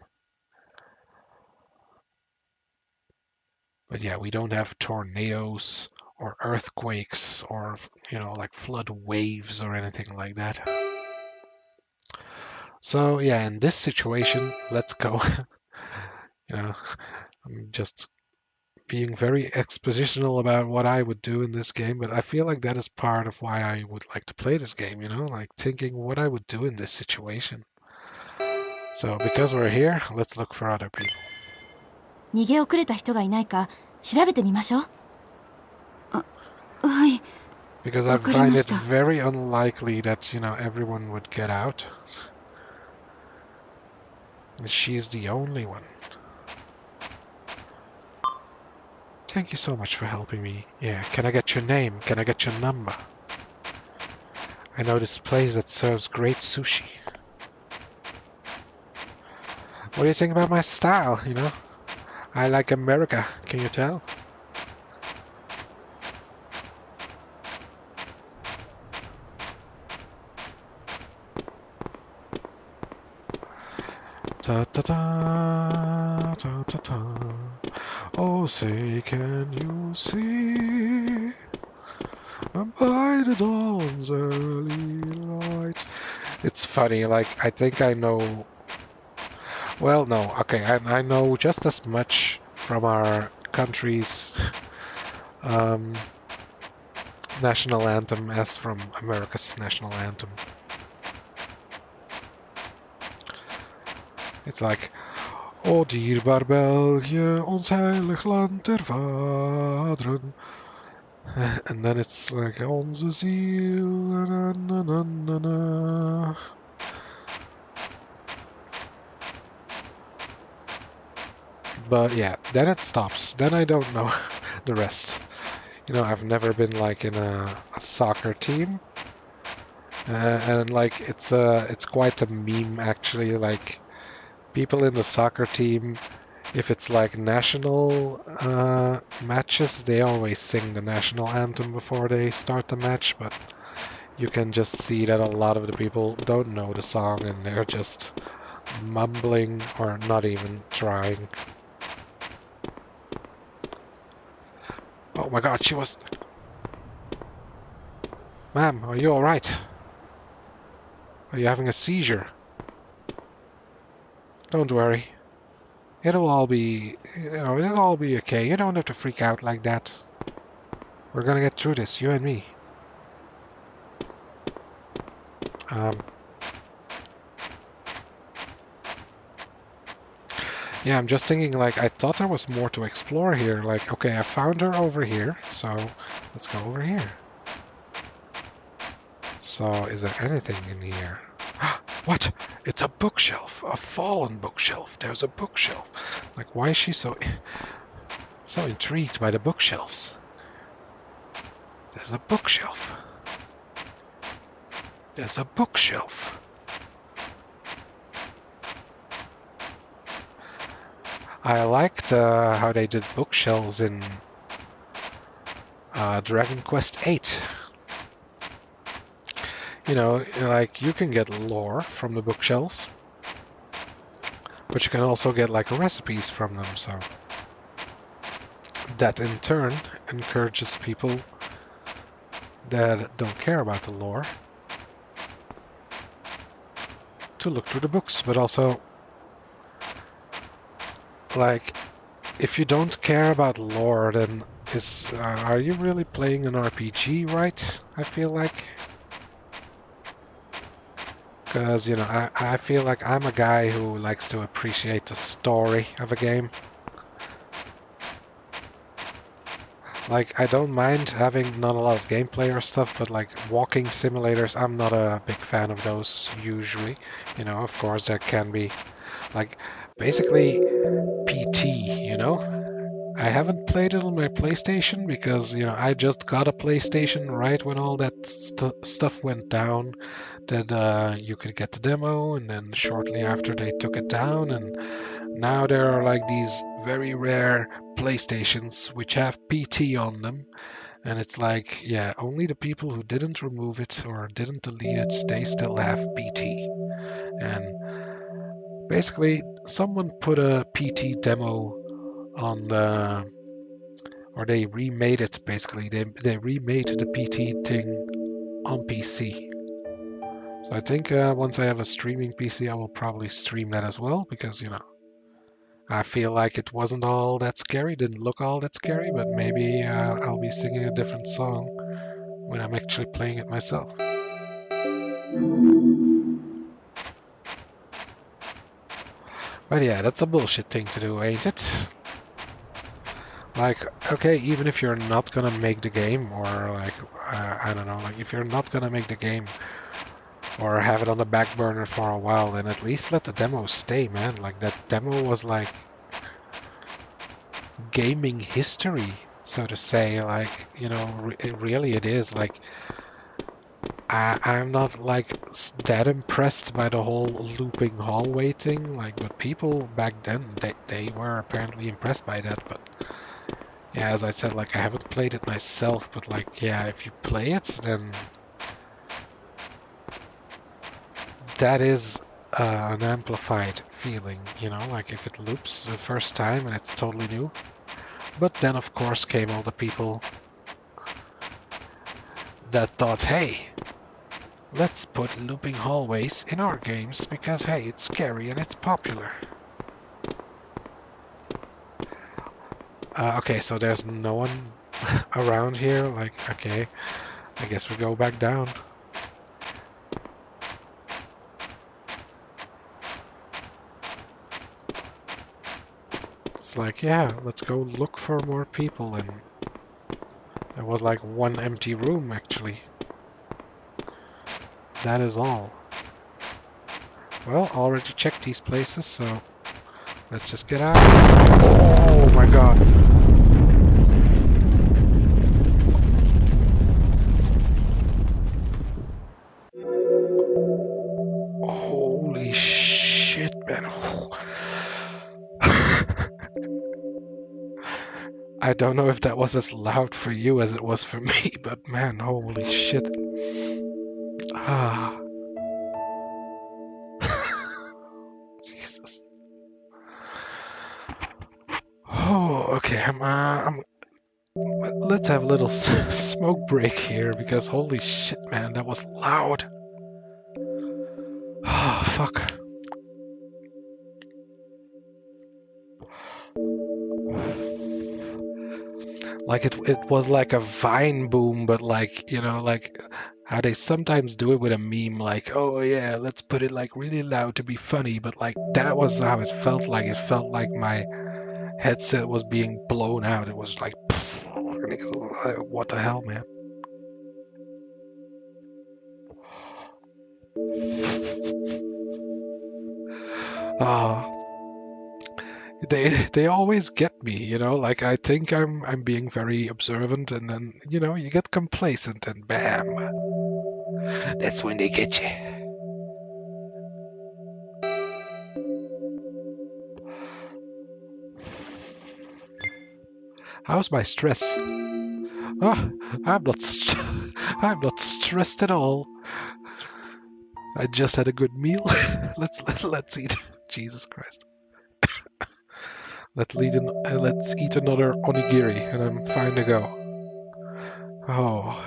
[SPEAKER 1] But yeah, we don't have tornadoes or earthquakes or, you know, like flood waves or anything like that. So yeah, in this situation, let's go. You know, I'm just being very expositional about what I would do in this game, but I feel like that is part of why I would like to play this game, you know, like thinking what I would do in this situation. So because we're here, let's look for other people.
[SPEAKER 2] 逃げ遅れた人がいないか調べてみましょう。はい。
[SPEAKER 1] Because I find it very unlikely that, you know, everyone would get out. And she's the only one. Thank you so much for helping me. Yeah, can I get your name? Can I get your number? I know this place that serves great sushi. What do you think about my style, you know? I like America, can you tell? Ta ta ta ta ta ta. Oh, say, can you see by the dawn's early light? It's funny, like, I think I know. Well, no, okay, I know just as much from our country's national anthem as from America's national anthem. It's like, O dierbaar België, ons heilig land der vaderen. And then it's like, onze ziel, na na na na na. But yeah, then it stops. Then I don't know the rest. You know, I've never been like in a soccer team. And like, it's quite a meme actually, like, people in the soccer team, if it's like national matches, they always sing the national anthem before they start the match, but you can just see that a lot of the people don't know the song and they're just mumbling or not even trying. Oh my god, she was... Ma'am, are you alright? Are you having a seizure? Don't worry. It'll all be, you know, it'll all be okay. You don't have to freak out like that. We're gonna get through this, you and me. Yeah, I'm just thinking, like, I thought there was more to explore here. Like, okay, I found her over here, so let's go over here. So, is there anything in here? What? It's a bookshelf, a fallen bookshelf. There's a bookshelf. Like, why is she so intrigued by the bookshelves? There's a bookshelf. There's a bookshelf. I liked how they did bookshelves in Dragon Quest VIII. You know, like, you can get lore from the bookshelves, but you can also get, like, recipes from them, so that in turn encourages people that don't care about the lore to look through the books. But also, like, if you don't care about lore, then are you really playing an RPG, right? I feel like. Because, you know, I feel like I'm a guy who likes to appreciate the story of a game. Like, I don't mind having not a lot of gameplay or stuff, but like walking simulators, I'm not a big fan of those usually. You know, of course there can be, like, basically PT, you know? I haven't played it on my PlayStation because, you know, I just got a PlayStation right when all that stuff went down. That you could get the demo, and then shortly after they took it down, and now there are like these very rare PlayStations which have PT on them, and it's like, yeah, only the people who didn't remove it or didn't delete it, they still have PT. And basically, someone put a PT demo on the, or they remade it. Basically, they remade the PT thing on PC. So I think once I have a streaming PC, I will probably stream that as well, because, you know, I feel like it wasn't all that scary, didn't look all that scary, but maybe I'll be singing a different song when I'm actually playing it myself. But yeah, that's a bullshit thing to do, ain't it? Like, okay, even if you're not gonna make the game, or like, I don't know, like if you're not gonna make the game, or have it on the back burner for a while, then at least let the demo stay, man. Like, that demo was like gaming history, so to say. Like, you know, really it is. Like, I'm not like that impressed by the whole looping hallway thing. Like, but people back then, they were apparently impressed by that. But yeah, as I said, like, I haven't played it myself, but like, yeah, if you play it, then that is an amplified feeling, you know, like if it loops the first time and it's totally new. But then, of course, came all the people that thought, hey, let's put looping hallways in our games because, hey, it's scary and it's popular. Okay, so there's no one around here. Like, okay, I guess we go back down. It's like, yeah, let's go look for more people. And there was like one empty room, actually. That is all. Well, already checked these places, so let's just get out. Oh my god. Holy shit, man. I don't know if that was as loud for you as it was for me, but man, holy shit. Ah. Jesus. Oh, okay. Let's have a little smoke break here, because holy shit, man, that was loud. Oh, fuck. Like it was like a Vine boom, but like, you know, like how they sometimes do it with a meme, like, oh yeah, let's put it like really loud to be funny, but like that was how it felt like. It felt like my headset was being blown out. It was like, what the hell, man? Ah. They always get me, you know, like I think I'm being very observant, and then, you know, you get complacent and bam. That's when they get you. How's my stress? Oh, I'm not stressed at all. I just had a good meal. Let's eat. Jesus Christ. Let's eat another onigiri, and I'm fine to go. Oh.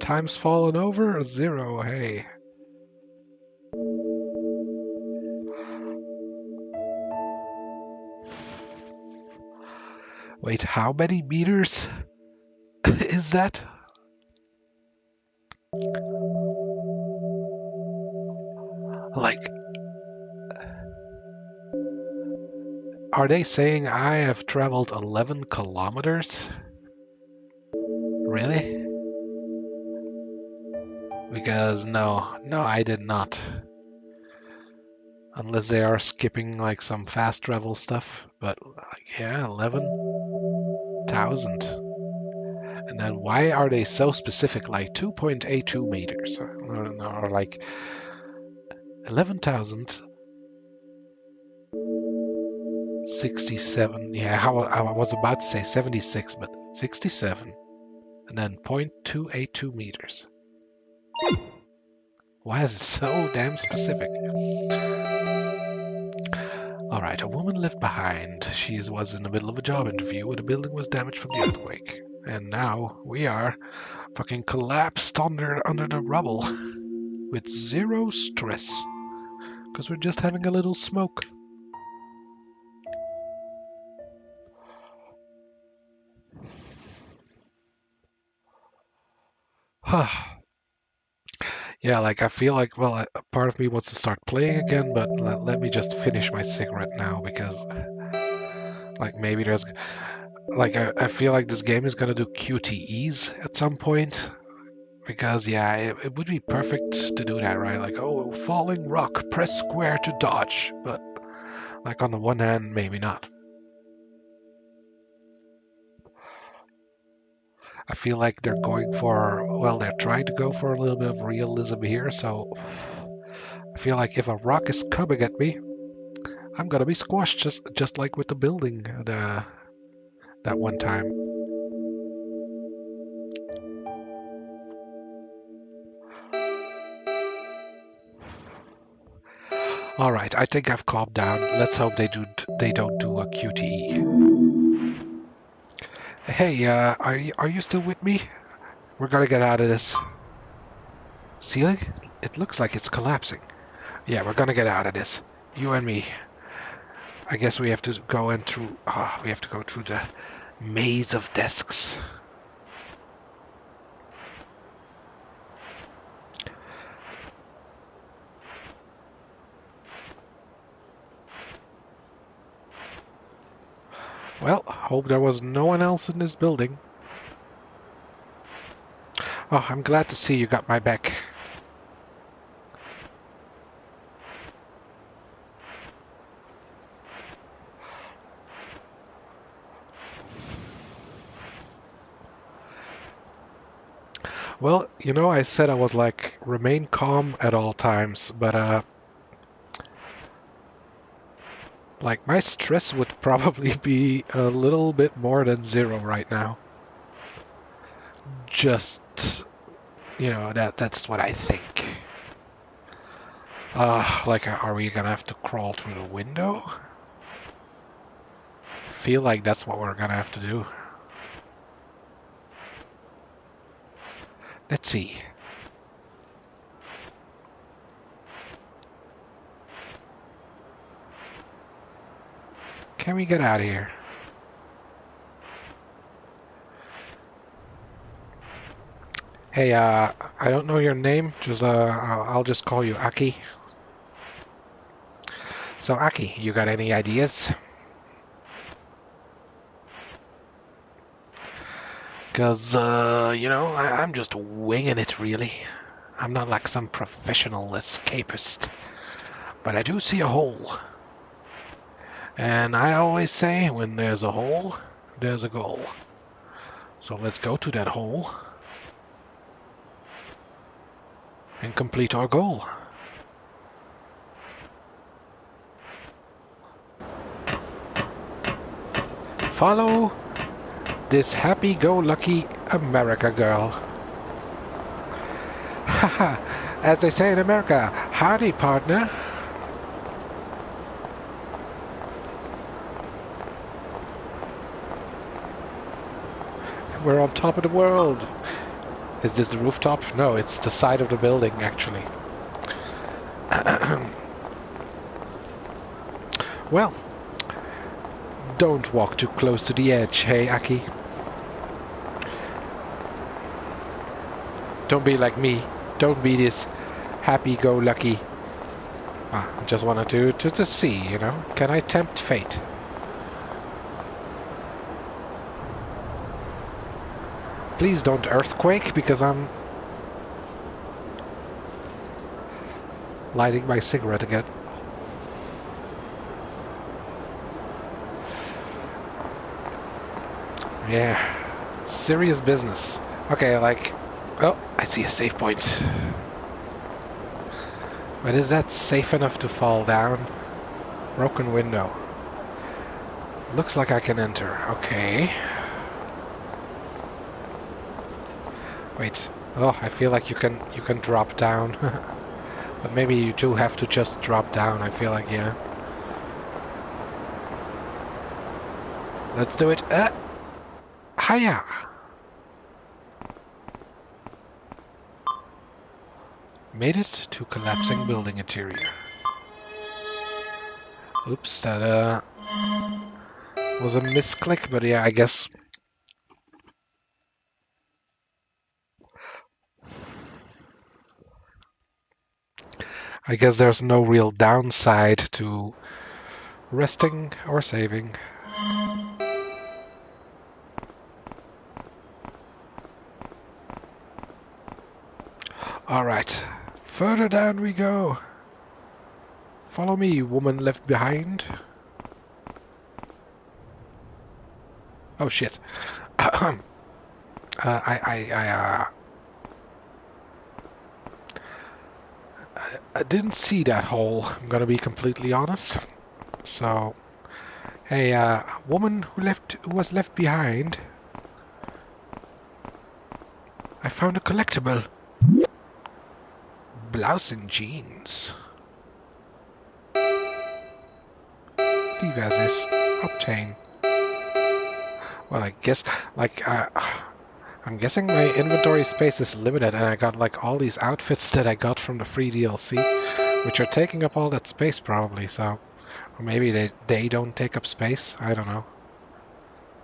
[SPEAKER 1] Time's fallen over? 0, hey. Wait, how many meters is that? Like, are they saying I have traveled 11 kilometers? Really? Because no, I did not. Unless they are skipping like some fast travel stuff. But like, yeah, 11,000. And then why are they so specific? Like 2.82 meters, or like 11,067. Yeah, I was about to say 76, but 67. And then 0.282 meters. Why is it so damn specific? Alright, a woman left behind. She was in the middle of a job interview when the building was damaged from the earthquake. And now we are fucking collapsed under the rubble with 0 stress. Because we're just having a little smoke. Yeah, like I feel like, well, a part of me wants to start playing again, but let me just finish my cigarette now, because like maybe there's like I feel like this game is gonna do QTEs at some point, because yeah, it would be perfect to do that, right? Like, oh, falling rock, press square to dodge, but like on the one hand, maybe not. I feel like they're going for, well, they're trying to go for a little bit of realism here, so I feel like if a rock is coming at me, I'm gonna be squashed, just like with the building that one time. All right, I think I've calmed down. Let's hope they don't do a QTE. Hey, are you still with me? We're gonna get out of this. Ceiling? It looks like it's collapsing. Yeah, we're gonna get out of this. You and me. I guess we have to go we have to go through the maze of desks. Well, hope there was no one else in this building. Oh, I'm glad to see you got my back. Well, you know, I said I was like, remain calm at all times, but like my stress would probably be a little bit more than 0 right now. Just, you know, that's what I think. Like, are we gonna have to crawl through the window? Feel like that's what we're gonna have to do. Let's see. Can we get out of here? Hey, I don't know your name. Just I'll just call you Aki. So Aki, you got any ideas? Because, you know, I'm just winging it, really. I'm not like some professional escapist. But I do see a hole. And I always say, when there's a hole, there's a goal. So let's go to that hole and complete our goal. Follow this happy-go-lucky America girl. Haha, as they say in America, howdy, partner. We're on top of the world. Is this the rooftop? No, it's the side of the building, actually. Well, don't walk too close to the edge, hey, Aki. Don't be like me. Don't be this happy-go-lucky. I just wanted to see, you know. Can I tempt fate? Please don't earthquake, because I'm lighting my cigarette again. Yeah, serious business. Okay, like, oh, I see a safe point. But is that safe enough to fall down? Broken window. Looks like I can enter. Okay. Wait. Oh, I feel like you can drop down. But maybe you do have to just drop down. I feel like, yeah. Let's do it. Hiya! Made it to collapsing building interior. Oops, that was a misclick, but yeah, I guess. I guess there's no real downside to resting or saving. Alright, further down we go. Follow me, woman left behind. Oh shit. I didn't see that hole, I'm gonna be completely honest. So, hey, woman who was left behind. I found a collectible. Blouse and jeans. Leave as is. Obtain. Well, I guess, like, I'm guessing my inventory space is limited, and I got, like, all these outfits that I got from the free DLC, which are taking up all that space, probably, so... Or maybe they don't take up space? I don't know.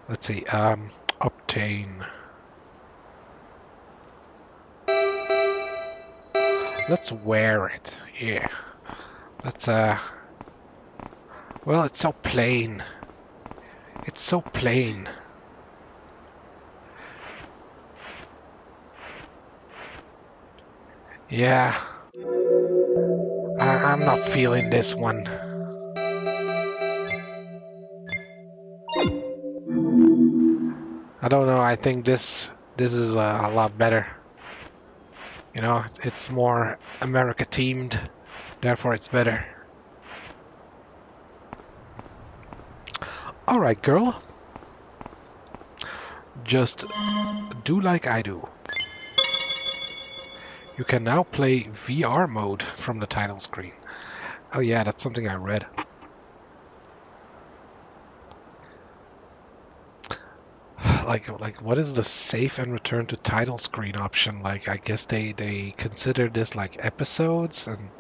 [SPEAKER 1] Let's see, obtain. Let's wear it, yeah. Let's, well, it's so plain. It's so plain. Yeah. I'm not feeling this one. I don't know, I think this is a lot better. You know, it's more America themed, therefore it's better. Alright, girl. Just do like I do. You can now play VR mode from the title screen. Oh yeah, that's something I read. Like what is the save and return to title screen option? Like, I guess they consider this like episodes, and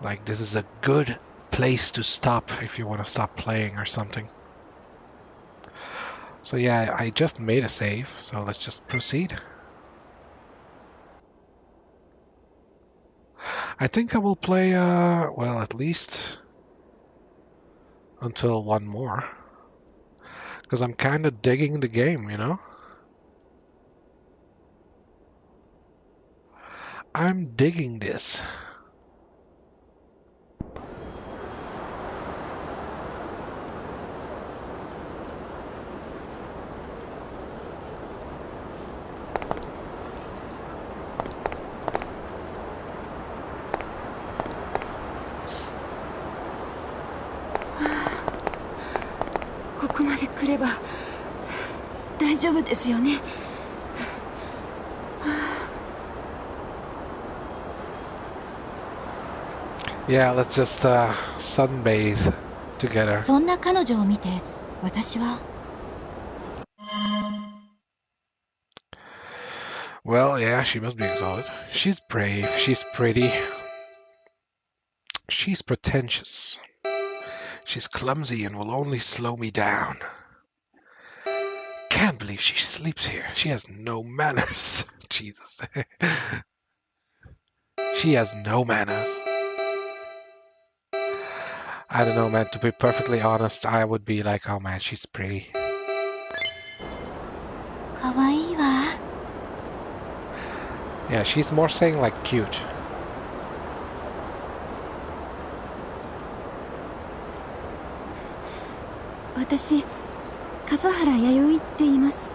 [SPEAKER 1] like this is a good place to stop if you want to stop playing or something. So yeah, I just made a save, so let's just proceed. I think I will play, well, at least until one more. Because I'm kind of digging the game, you know? I'm digging this. Yeah, let's just sunbathe together.
[SPEAKER 2] そんな彼女を見て私は
[SPEAKER 1] Well, yeah, she must be exalted. She's brave, she's pretty. She's pretentious. She's clumsy and will only slow me down. Can't believe she sleeps here. She has no manners. Jesus. She has no manners. I don't know, man. To be perfectly honest, I would be like, oh man, she's pretty.
[SPEAKER 2] 可愛いわ
[SPEAKER 1] Yeah, she's more saying like cute.
[SPEAKER 9] 私、笠原弥生って言います。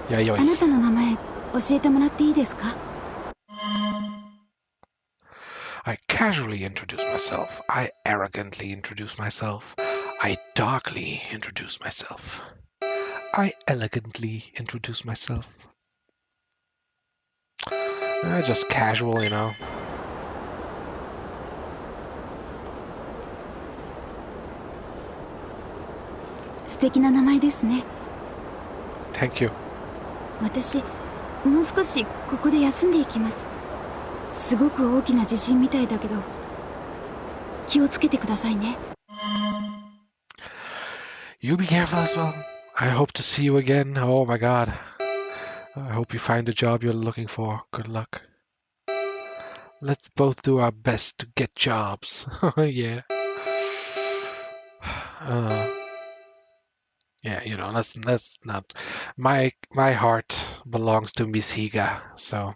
[SPEAKER 1] 弥生。
[SPEAKER 9] あなたの名前教えてもらっていいですか？
[SPEAKER 1] I casually introduce myself. I arrogantly introduce myself. I darkly introduce myself. I elegantly introduce myself. Just casual, you know. Thank you.
[SPEAKER 9] 私、もう少しここで休んでいきます。すごく大きな地震みたいだけど、気をつけてくださいね。
[SPEAKER 1] You be careful as well. I hope to see you again. Oh my god. I hope you find the job you're looking for. Good luck. Let's both do our best to get jobs. Yeah. Yeah, you know, let's not. My heart belongs to Miss Higa, so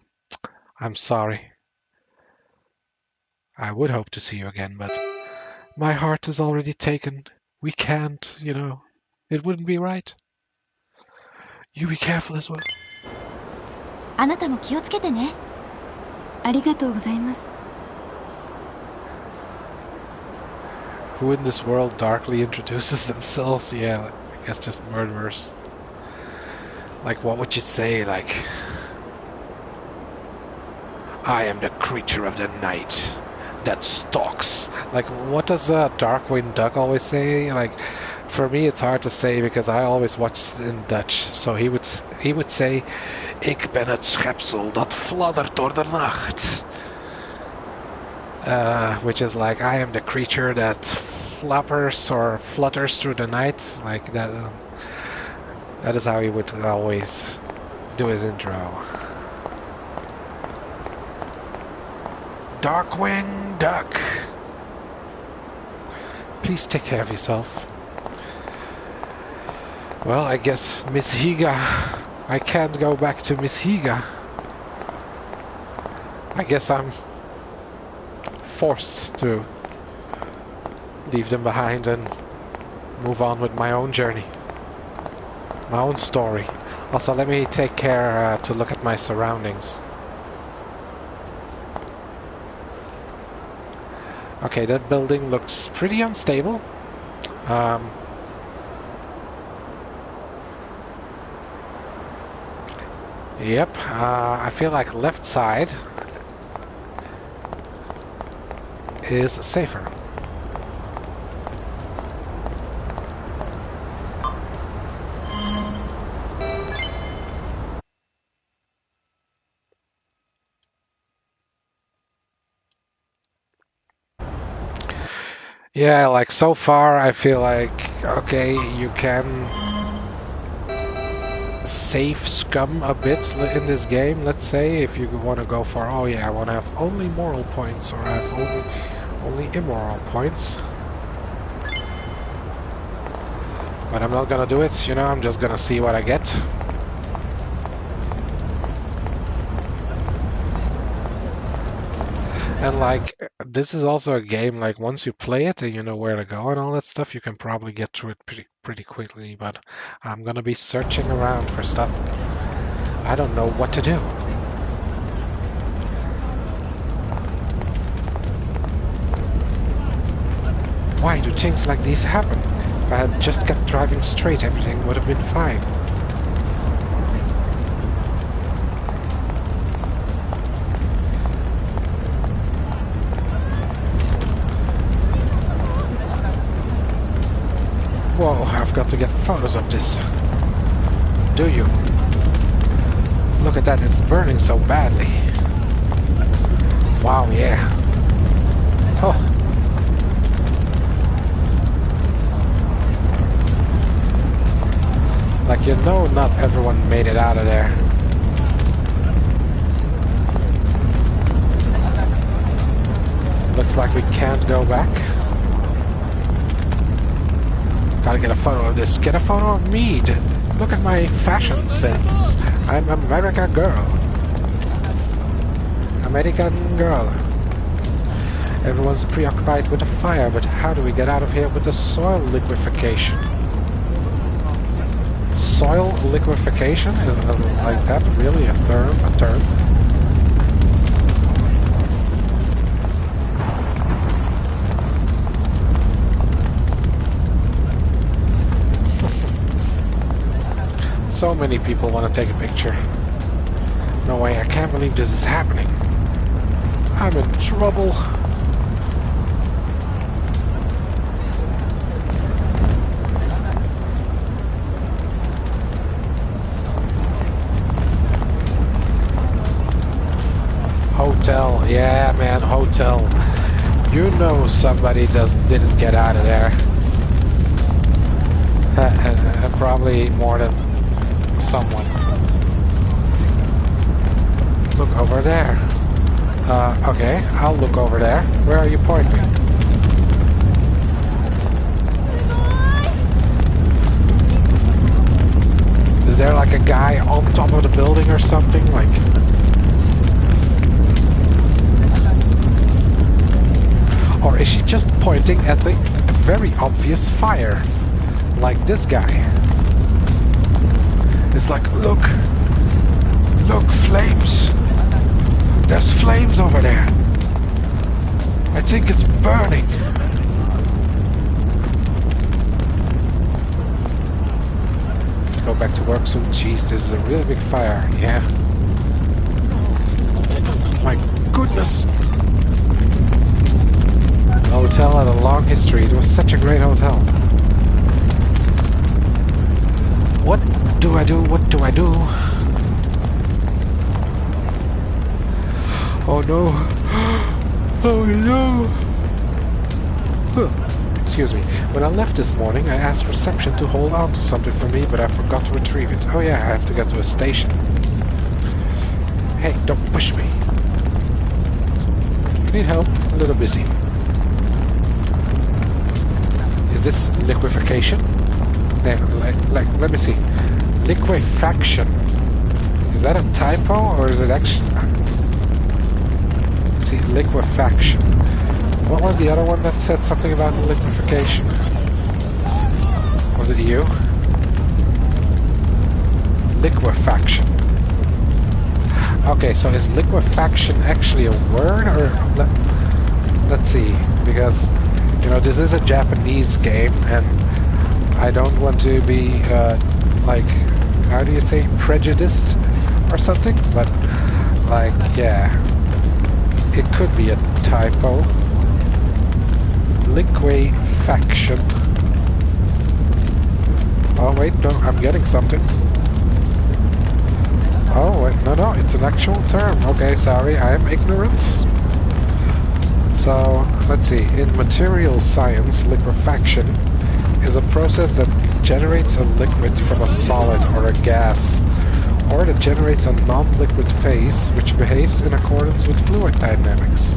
[SPEAKER 1] I'm sorry. I would hope to see you again, but my heart is already taken. We can't, you know. It wouldn't be right. You be careful as well.
[SPEAKER 2] あなたも気をつけてね。
[SPEAKER 9] ありがとうございます。
[SPEAKER 1] Who in this world darkly introduces themselves? Yeah, I guess just murderers. Like, what would you say? Like, I am the creature of the night that stalks. Like, what does Darkwing Duck always say? Like, for me, it's hard to say because I always watched in Dutch. So he would say, "Ik ben het schepsel dat fladdert door de nacht." Which is like, I am the creature that flappers or flutters through the night. Like that. That is how he would always do his intro. Darkwing Duck. Please take care of yourself. Well, I guess Miss Higa. I can't go back to Miss Higa. I guess I'm forced to leave them behind and move on with my own journey. My own story. Also, let me take care to look at my surroundings. Okay, that building looks pretty unstable. Yep, I feel like left side is safer. Yeah, like so far I feel like, okay, you can safe scum a bit in this game. Let's say if you want to go for, oh yeah, I want to have only moral points, or I have only immoral points. But I'm not gonna do it, you know, I'm just gonna see what I get. And like, this is also a game, like once you play it and you know where to go and all that stuff, you can probably get through it pretty quickly, but I'm gonna be searching around for stuff. I don't know what to do. Why do things like these happen? If I had just kept driving straight, everything would have been fine. Whoa, I've got to get photos of this. Do you? Look at that, it's burning so badly. Wow, yeah. Oh. Like, you know, not everyone made it out of there. Looks like we can't go back. Gotta get a photo of this. Get a photo of me. Look at my fashion sense. I'm American girl. American girl. Everyone's preoccupied with the fire, but how do we get out of here with the soil liquefaction? Soil liquefaction? Is like that really a term? So many people want to take a picture. No way, I can't believe this is happening. I'm in trouble. Hotel, yeah man, hotel. You know somebody didn't get out of there. And probably more than someone. Look over there. Okay, I'll look over there. Where are you pointing? Is there like a guy on top of the building or something? Like, or is she just pointing at the very obvious fire? Like this guy. It's like, look, flames. There's flames over there. I think it's burning. Go back to work soon. Jeez, this is a really big fire. Yeah. My goodness. The hotel had a long history. It was such a great hotel. What do I do? What do I do? Oh no. Oh no. Huh. Excuse me. When I left this morning, I asked reception to hold on to something for me, but I forgot to retrieve it. Oh yeah, I have to get to a station. Hey, don't push me. Need help? A little busy. Is this liquefaction? Let me see. Liquefaction. Is that a typo or is it actually? Let's see, liquefaction. What was the other one that said something about liquefaction? Was it you? Liquefaction. Okay, so is liquefaction actually a word, or let's see, because you know this is a Japanese game and I don't want to be like, how do you say, prejudiced or something, but like, yeah, it could be a typo. Liquefaction. Oh wait, no, I'm getting something. Oh wait, no, it's an actual term. Okay, sorry, I am ignorant. So, let's see, in material science, liquefaction is a process that generates a liquid from a solid or a gas, or that generates a non-liquid phase which behaves in accordance with fluid dynamics.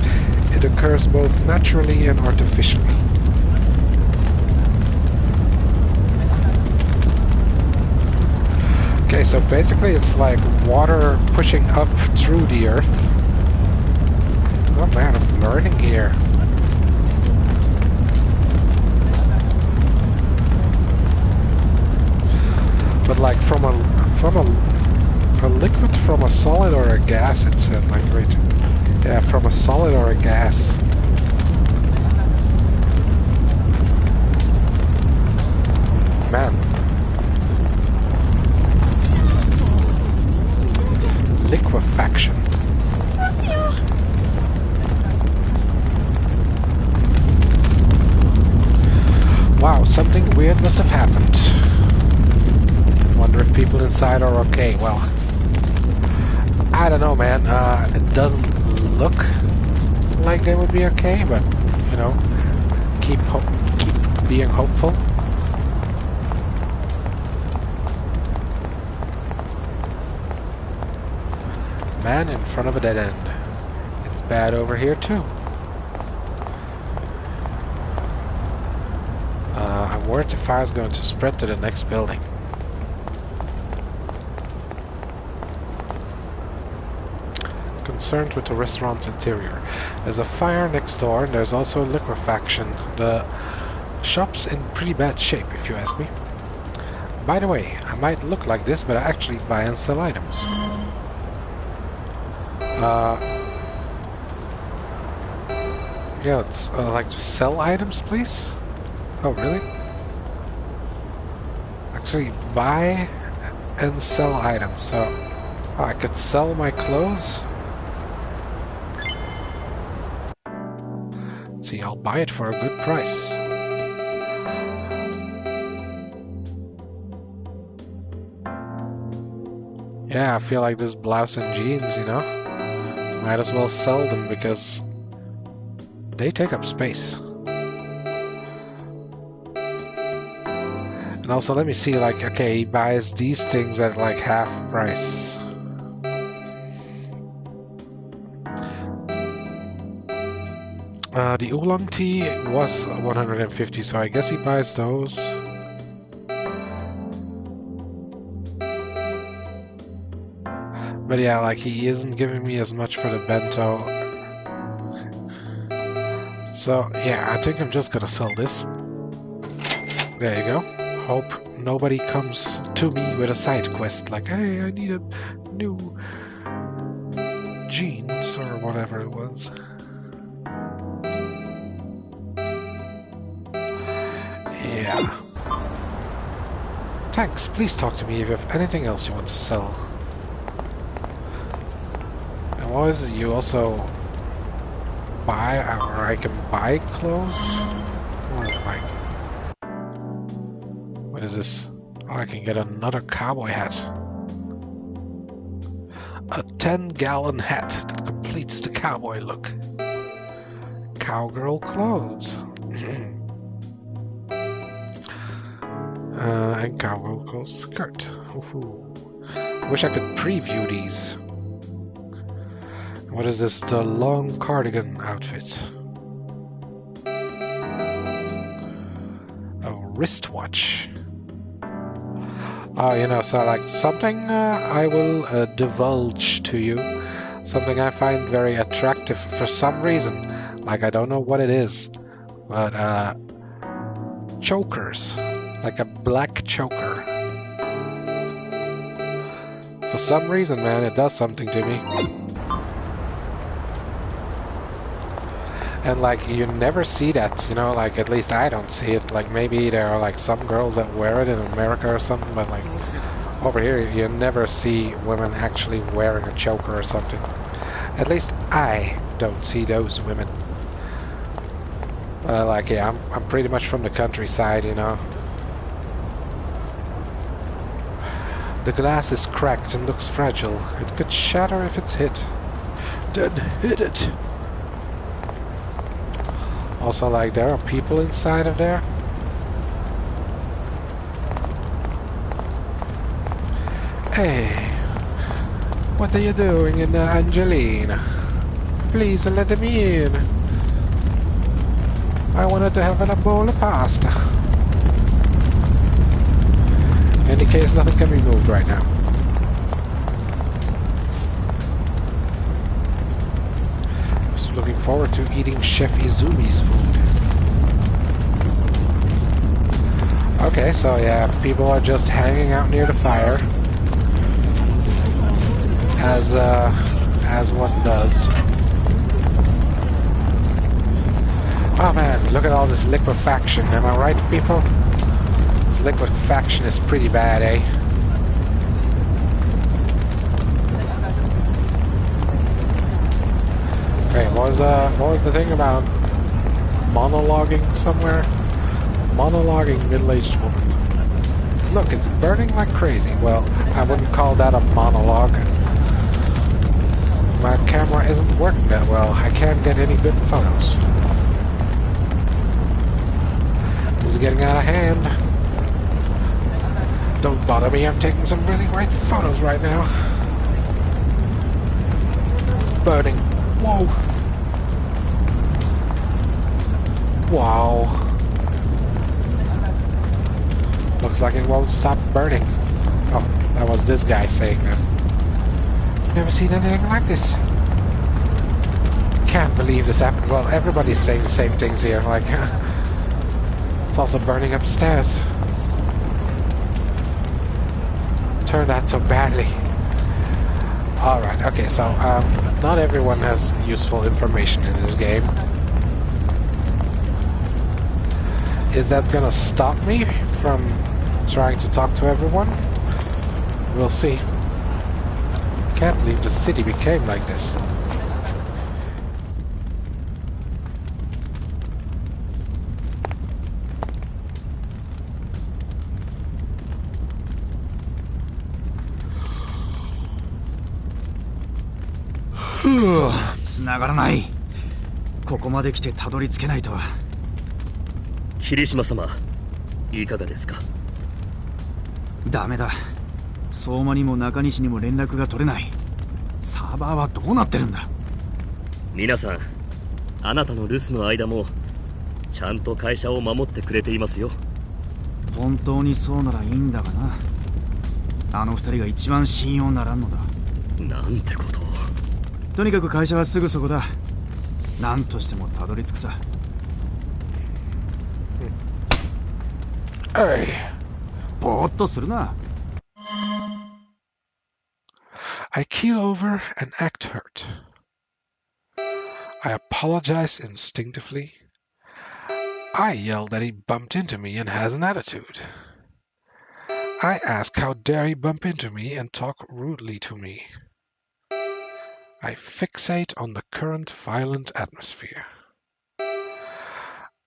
[SPEAKER 1] It occurs both naturally and artificially. Okay, so basically it's like water pushing up through the earth. Oh man, I'm learning here. But like from a liquid from a solid or a gas, it said, like, wait. Yeah, from a solid or a gas. Man. Liquefaction. Wow, something weird must have happened. Wonder if people inside are okay. Well, I don't know, man. It doesn't look like they would be okay, but you know, keep being hopeful. Man in front of a dead end. It's bad over here too. I'm worried the fire's going to spread to the next building. Concerned with the restaurant's interior. There's a fire next door and there's also liquefaction. The shop's in pretty bad shape, if you ask me. By the way, I might look like this, but I actually buy and sell items. Yeah, it's like to sell items, please. Oh, really? Actually, buy and sell items. So I could sell my clothes. Let's see, I'll buy it for a good price. Yeah, I feel like this blouse and jeans, you know, might as well sell them because they take up space. And also, let me see, like, okay, he buys these things at like half price. The oolong tea was 150, so I guess he buys those. But yeah, like, he isn't giving me as much for the bento. So yeah, I think I'm just gonna sell this. There you go. Hope nobody comes to me with a side quest like, hey, I need a new jeans or whatever it was. Yeah. Thanks, please talk to me if you have anything else you want to sell. And what is it, you also buy, or I can buy clothes? What is this? Oh, I can get another cowboy hat. A 10-gallon hat that completes the cowboy look. Cowgirl clothes. And cowgirl skirt. Wish I could preview these. What is this? The long cardigan outfit. A wristwatch. Oh, you know, so like something I will divulge to you. Something I find very attractive for some reason. Like, I don't know what it is. But, chokers. Like a black choker. For some reason, man, it does something to me. And like, you never see that, you know, like, at least I don't see it. Like, maybe there are like some girls that wear it in America or something, but like over here you never see women actually wearing a choker or something. At least I don't see those women. Like, yeah, I'm pretty much from the countryside, you know. The glass is cracked and looks fragile. It could shatter if it's hit. Then hit it. Also, like, there are people inside of there. Hey, what are you doing in Angelina? Please let me in. I wanted to have a bowl of pasta. In any case, nothing can be moved right now. Just looking forward to eating Chef Izumi's food. Okay, so yeah, people are just hanging out near the fire, as one does. Oh man, look at all this liquefaction. Am I right, people? This liquefaction is pretty bad, eh? Wait, what was the thing about monologuing somewhere? Monologuing middle-aged woman. Look, it's burning like crazy. Well, I wouldn't call that a monologue. My camera isn't working that well. I can't get any good photos. This is getting out of hand. Don't bother me, I'm taking some really great photos right now. Burning. Whoa. Wow. Looks like it won't stop burning. Oh, that was this guy saying that. Never seen anything like this. Can't believe this happened. Well, everybody's saying the same things here. Like, it's also burning upstairs. Turned out so badly. Alright, okay, so, not everyone has useful information in this game. Is that gonna stop me from trying to talk to everyone? We'll see. Can't believe the city became like this.
[SPEAKER 3] くそ、繋がらない。ここまで来てたどり着けないとは。
[SPEAKER 12] 霧島様、いかがですか？
[SPEAKER 3] ダメだ。相馬にも中西にも連絡が取れない。サーバーはどうなってるんだ？
[SPEAKER 12] 皆さん、あなたの留守の間もちゃんと会社を守ってくれていますよ。
[SPEAKER 3] 本当にそうならいいんだがな。あの二人が一番信用ならんのだ。
[SPEAKER 12] なんてことを。
[SPEAKER 3] とにかく会社はすぐそこだ。何としてもたどり着くさ。ぼーっとするな。
[SPEAKER 1] I keel over and act hurt. I apologize instinctively. I yell that he bumped into me and has an attitude. I ask how dare he bump into me and talk rudely to me. I fixate on the current violent atmosphere.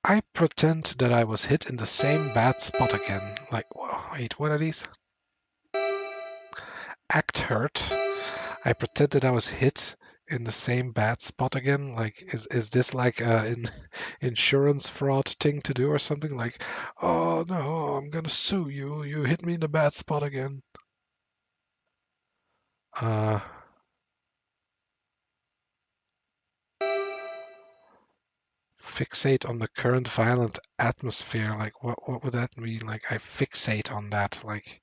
[SPEAKER 1] I pretend that I was hit in the same bad spot again. Like, wait, what are these? Act hurt. I pretend that I was hit in the same bad spot again. Like, is this like an insurance fraud thing to do or something? Like, oh no, I'm gonna sue you. You hit me in the bad spot again. Fixate on the current violent atmosphere. Like, what would that mean? Like, I fixate on that. Like,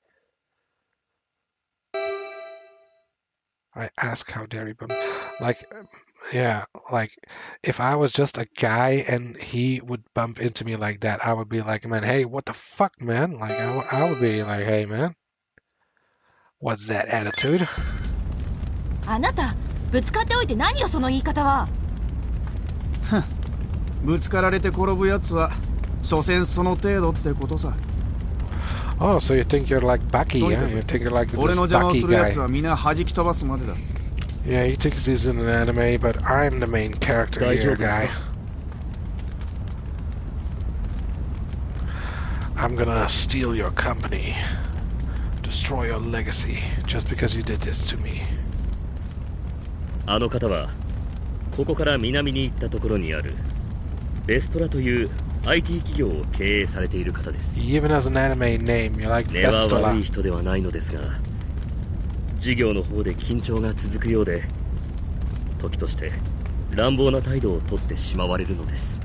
[SPEAKER 1] I ask how dare he bump. Like, yeah, like, if I was just a guy and he would bump into me like that, I would be like, man, hey, what the fuck, man? Like, I would be like, hey, man, what's that attitude?
[SPEAKER 2] あなた、ぶつかっておいて何よその言い方は。
[SPEAKER 3] ぶつかられて転ぶやつは所詮その程度ってことさ。
[SPEAKER 1] Oh, so you think you're like Bucky, yeah? You think you're like this Bucky guy.
[SPEAKER 3] 俺の邪魔をするやつはみんな弾き飛ばすまでだ。
[SPEAKER 1] Yeah, he thinks he's in an anime, but I'm the main character here, guy. I'm gonna steal your company, destroy your legacy, just because you did this to me.
[SPEAKER 12] あの方はここから南に行ったところにあるベストラという IT 企業を経営されている方です。
[SPEAKER 1] Even as an anime name, you like
[SPEAKER 12] 根は悪い人ではないのですが、事業の方で緊張が続くようで、時として乱暴な態度をとってしまわれるのです。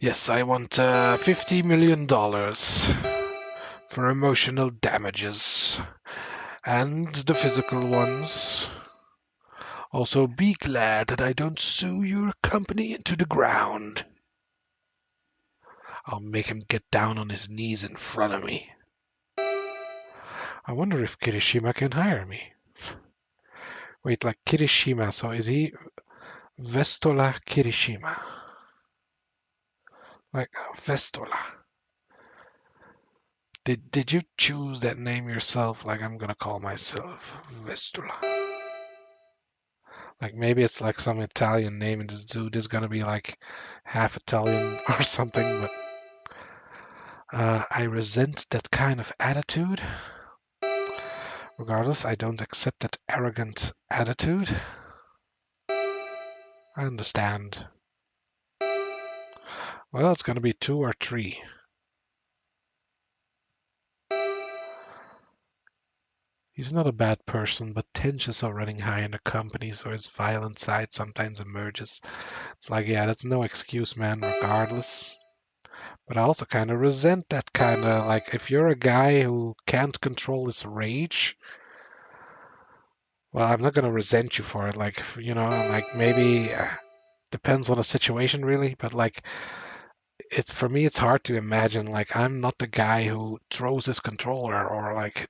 [SPEAKER 1] Yes, I want $50 million for emotional damages and the physical ones. Also, be glad that I don't sue your company into the ground. I'll make him get down on his knees in front of me. I wonder if Kirishima can hire me. Wait, like Kirishima, so is he Vestola Kirishima? Like Vestola. Did you choose that name yourself? Like I'm gonna call myself Vestola. Like maybe it's like some Italian name and this dude is gonna be like half Italian or something, but I resent that kind of attitude. Regardless, I don't accept that arrogant attitude. I understand. Well, it's gonna be 2 or 3. He's not a bad person, but tensions are running high in the company, so his violent side sometimes emerges. It's like, yeah, that's no excuse, man, regardless. But I also kind of resent that kind of, like, if you're a guy who can't control his rage, well, I'm not gonna resent you for it. Like, you know, like maybe depends on the situation, really. But like, it's for me, it's hard to imagine. Like, I'm not the guy who throws his controller or like.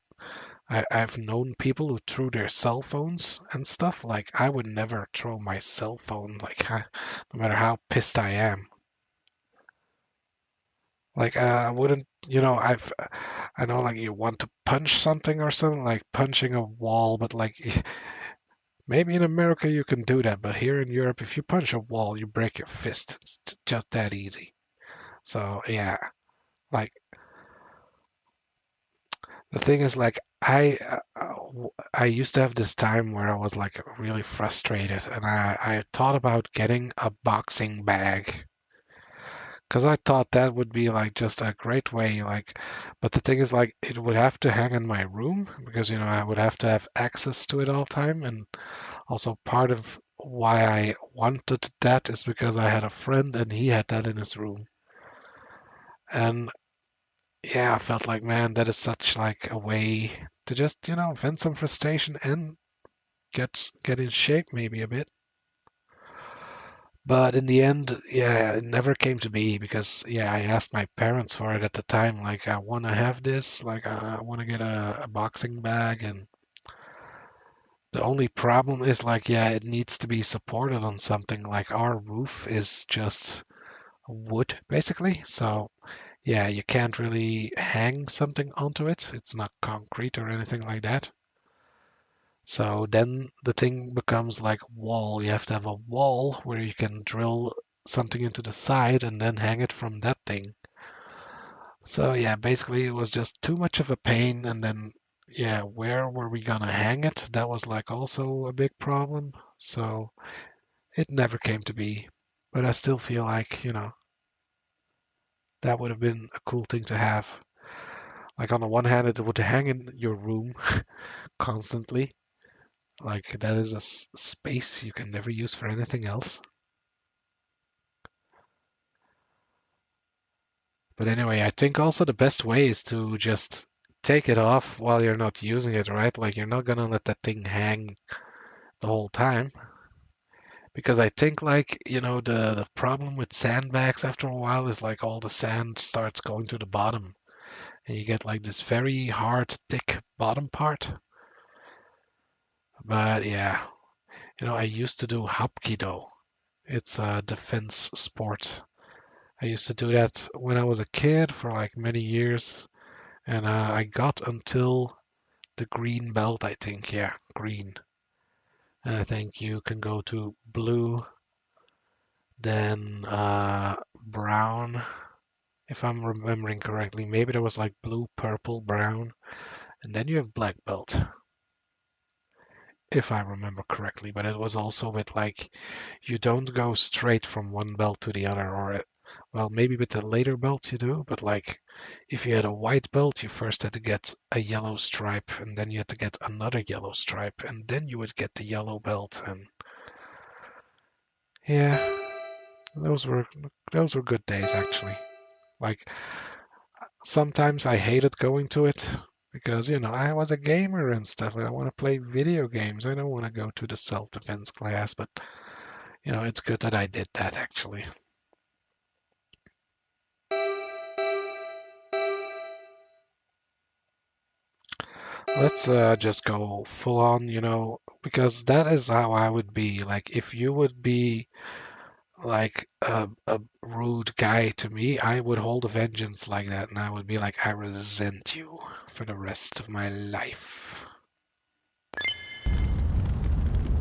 [SPEAKER 1] I've known people who threw their cell phones and stuff. Like, I would never throw my cell phone, like, no matter how pissed I am. Like, I wouldn't, you know, I know, like, you want to punch something or something, like punching a wall, but like, maybe in America you can do that, but here in Europe, if you punch a wall, you break your fist. It's just that easy. So, yeah, like, the thing is, like, I used to have this time where I was like really frustrated, and I thought about getting a boxing bag because I thought that would be like just a great way. Like, but the thing is, like, it would have to hang in my room because you know I would have to have access to it all the time, and also part of why I wanted that is because I had a friend and he had that in his room, and yeah, I felt like, man, that is such like a way to just, you know, vent some frustration and get in shape maybe a bit. But in the end, yeah, it never came to be because yeah, I asked my parents for it at the time. Like, I want to have this. Like, I want to get a boxing bag, and the only problem is like, yeah, it needs to be supported on something. Like, our roof is just wood basically, so yeah, you can't really hang something onto it. It's not concrete or anything like that. So then the thing becomes like wall. You have to have a wall where you can drill something into the side and then hang it from that thing. So yeah, basically it was just too much of a pain. And then yeah, where were we gonna hang it? That was like also a big problem. So it never came to be. But I still feel like, you know, that would have been a cool thing to have. Like on the one hand, it would hang in your room constantly. Like that is a space you can never use for anything else. But anyway, I think also the best way is to just take it off while you're not using it, right? Like you're not gonna let that thing hang the whole time. Because I think like, you know, the problem with sandbags after a while is like all the sand starts going to the bottom. And you get like this very hard, thick bottom part. But yeah, you know, I used to do hapkido. It's a defense sport. I used to do that when I was a kid for like many years, and I got until the green belt, I think. Yeah, green. And I think you can go to blue, then brown, if I'm remembering correctly. Maybe there was like blue, purple, brown, and then you have black belt, if I remember correctly. But it was also with like, you don't go straight from one belt to the other, or Well, maybe with the later belts you do, but like if you had a white belt, you first had to get a yellow stripe, and then you had to get another yellow stripe, and then you would get the yellow belt. And yeah, those were good days actually. Like sometimes I hated going to it because I was a gamer and stuff, and I want to play video games. I don't want to go to the self-defense class, but it's good that I did that actually. Let's just go full on, because that is how I would be. Like, if you would be like a rude guy to me, I would hold a vengeance like that, and I would be like, I resent you for the rest of my life.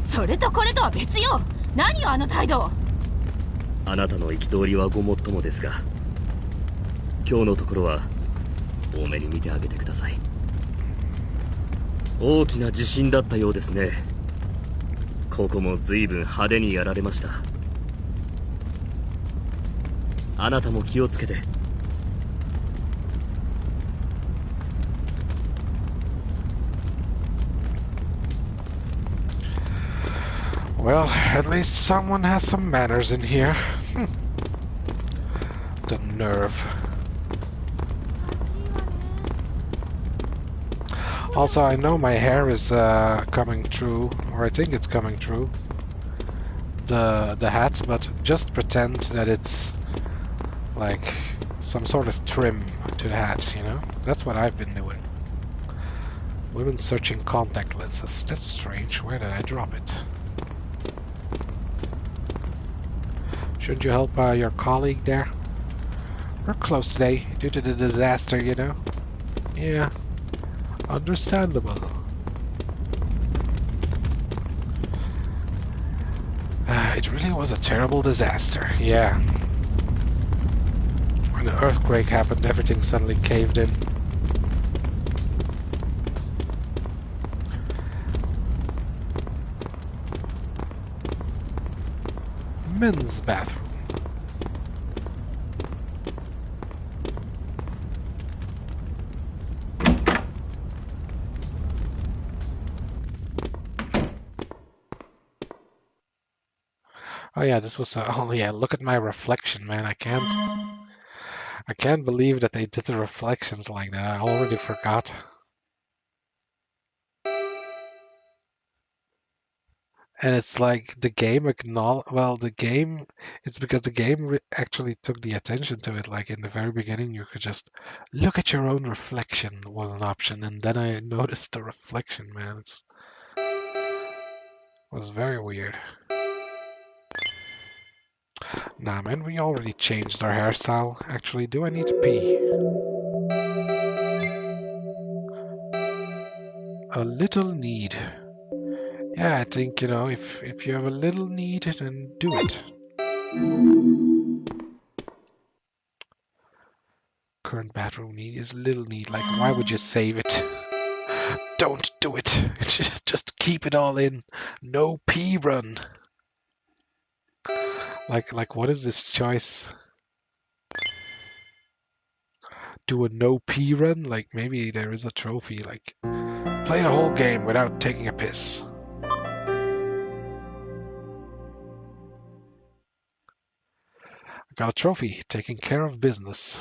[SPEAKER 2] それとこれとは別よ。何よあの態度。
[SPEAKER 12] あなたの憤りはごもっともですが、今日のところは多めに見てあげてください。大きな地震だったようですね。ここも随分派手にやられました。あなたも気をつけて。
[SPEAKER 1] Well, at least someone has some manners in here. The nerve. Also, I know my hair is coming through, or I think it's coming through the hat, but just pretend that it's like some sort of trim to the hat, That's what I've been doing. Women searching contact lenses. That's strange. Where did I drop it? Shouldn't you help your colleague there? We're close today due to the disaster, Yeah. Understandable. It really was a terrible disaster, yeah. When the earthquake happened, everything suddenly caved in. Men's bathroom. Oh yeah, this was oh yeah, look at my reflection, man. I can't believe that they did the reflections like that. I already forgot. And it's like the game it's because the game actually took the attention to it. Like in the very beginning, you could just look at your own reflection was an option, and then I noticed the reflection, man. It was very weird. Nah, man, we already changed our hairstyle. Actually, do I need to pee? A little need. Yeah, I think, if you have a little need, then do it. Current bathroom need is little need. Like, why would you save it? Don't do it. Just keep it all in. No pee run. Like, what is this choice? Do a no pee run? Like, maybe there is a trophy. Like, play the whole game without taking a piss. I got a trophy, taking care of business.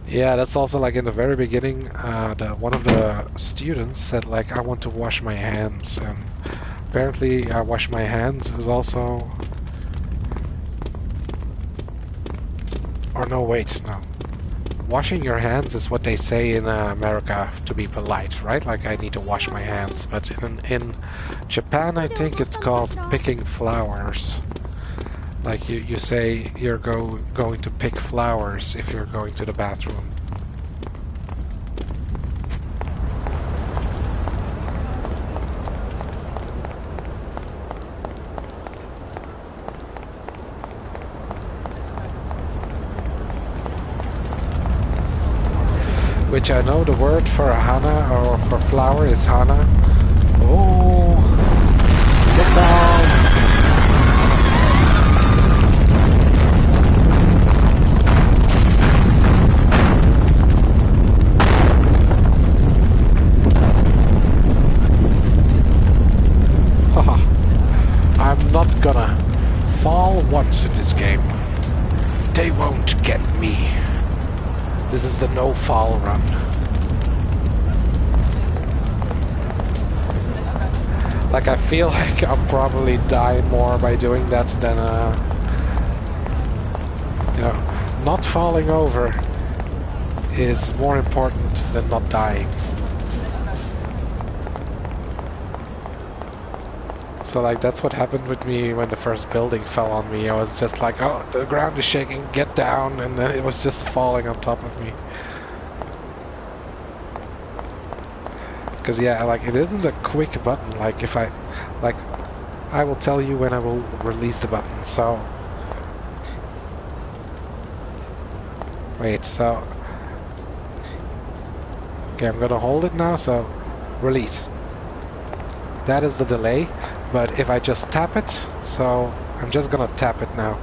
[SPEAKER 1] Yeah, that's also like in the very beginning, one of the students said like, I want to wash my hands, and apparently wash my hands is also... Or no, wait, no. Washing your hands is what they say in America to be polite, right? Like, I need to wash my hands. But in Japan, I think it's called picking flowers. Like, you say you're going to pick flowers if you're going to the bathroom. Which I know the word for hana or for flower is hana, Oh, get down. I'm not gonna fall once in this game. They won't get me. This is the no-fall run. Like, I feel like I'll probably die more by doing that than, you know, not falling over is more important than not dying. So like that's what happened with me when the first building fell on me. I was just like, oh, the ground is shaking, get down, and then it was just falling on top of me. Because yeah, like it isn't a quick button. Like if I will tell you when I will release the button. So wait, so okay, I'm gonna hold it now. So release. That is the delay. But if I just tap it, so I'm just gonna tap it now.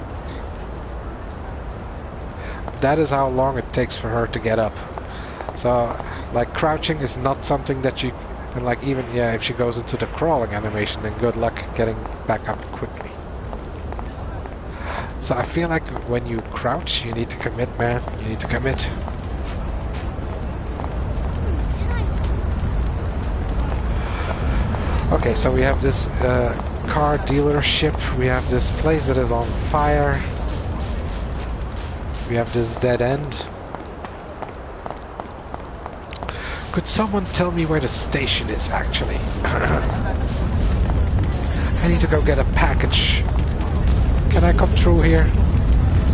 [SPEAKER 1] That is how long it takes for her to get up. So, like, crouching is not something that you, and like even, yeah, if she goes into the crawling animation, then good luck getting back up quickly. So I feel like when you crouch, you need to commit, man. You need to commit. Okay, so we have this car dealership, we have this place that is on fire, we have this dead end. Could someone tell me where the station is actually? I need to go get a package. Can I come through here?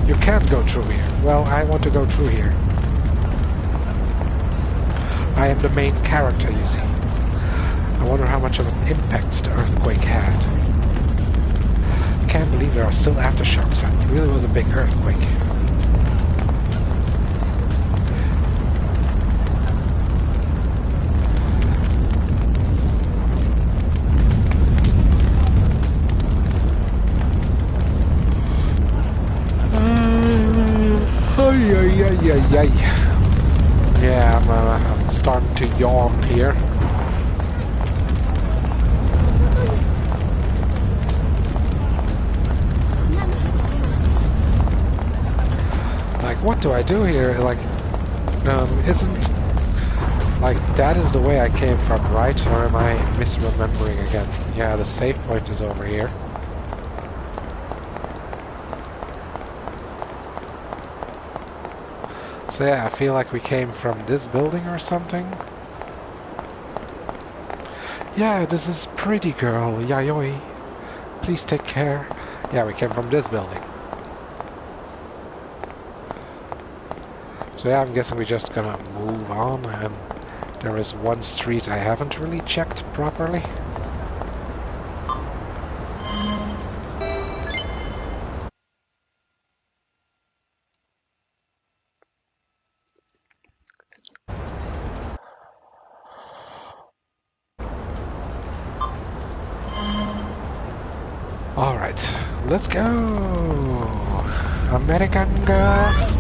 [SPEAKER 1] You can't go through here. Well, I want to go through here. I am the main character, you see. I wonder how much of an impact the earthquake had. I can't believe there are still aftershocks. It really was a big earthquake. Yeah, I'm starting to yawn here. Like, what do I do here? Like, isn't... Like, that is the way I came from, right? Or am I misremembering again? Yeah, the save point is over here. So yeah, I feel like we came from this building or something. Yeah, this is pretty girl, Yayoi. Please take care. Yeah, we came from this building. So yeah, I'm guessing we're just gonna move on, and there is one street I haven't really checked properly. Alright, let's go! American girl!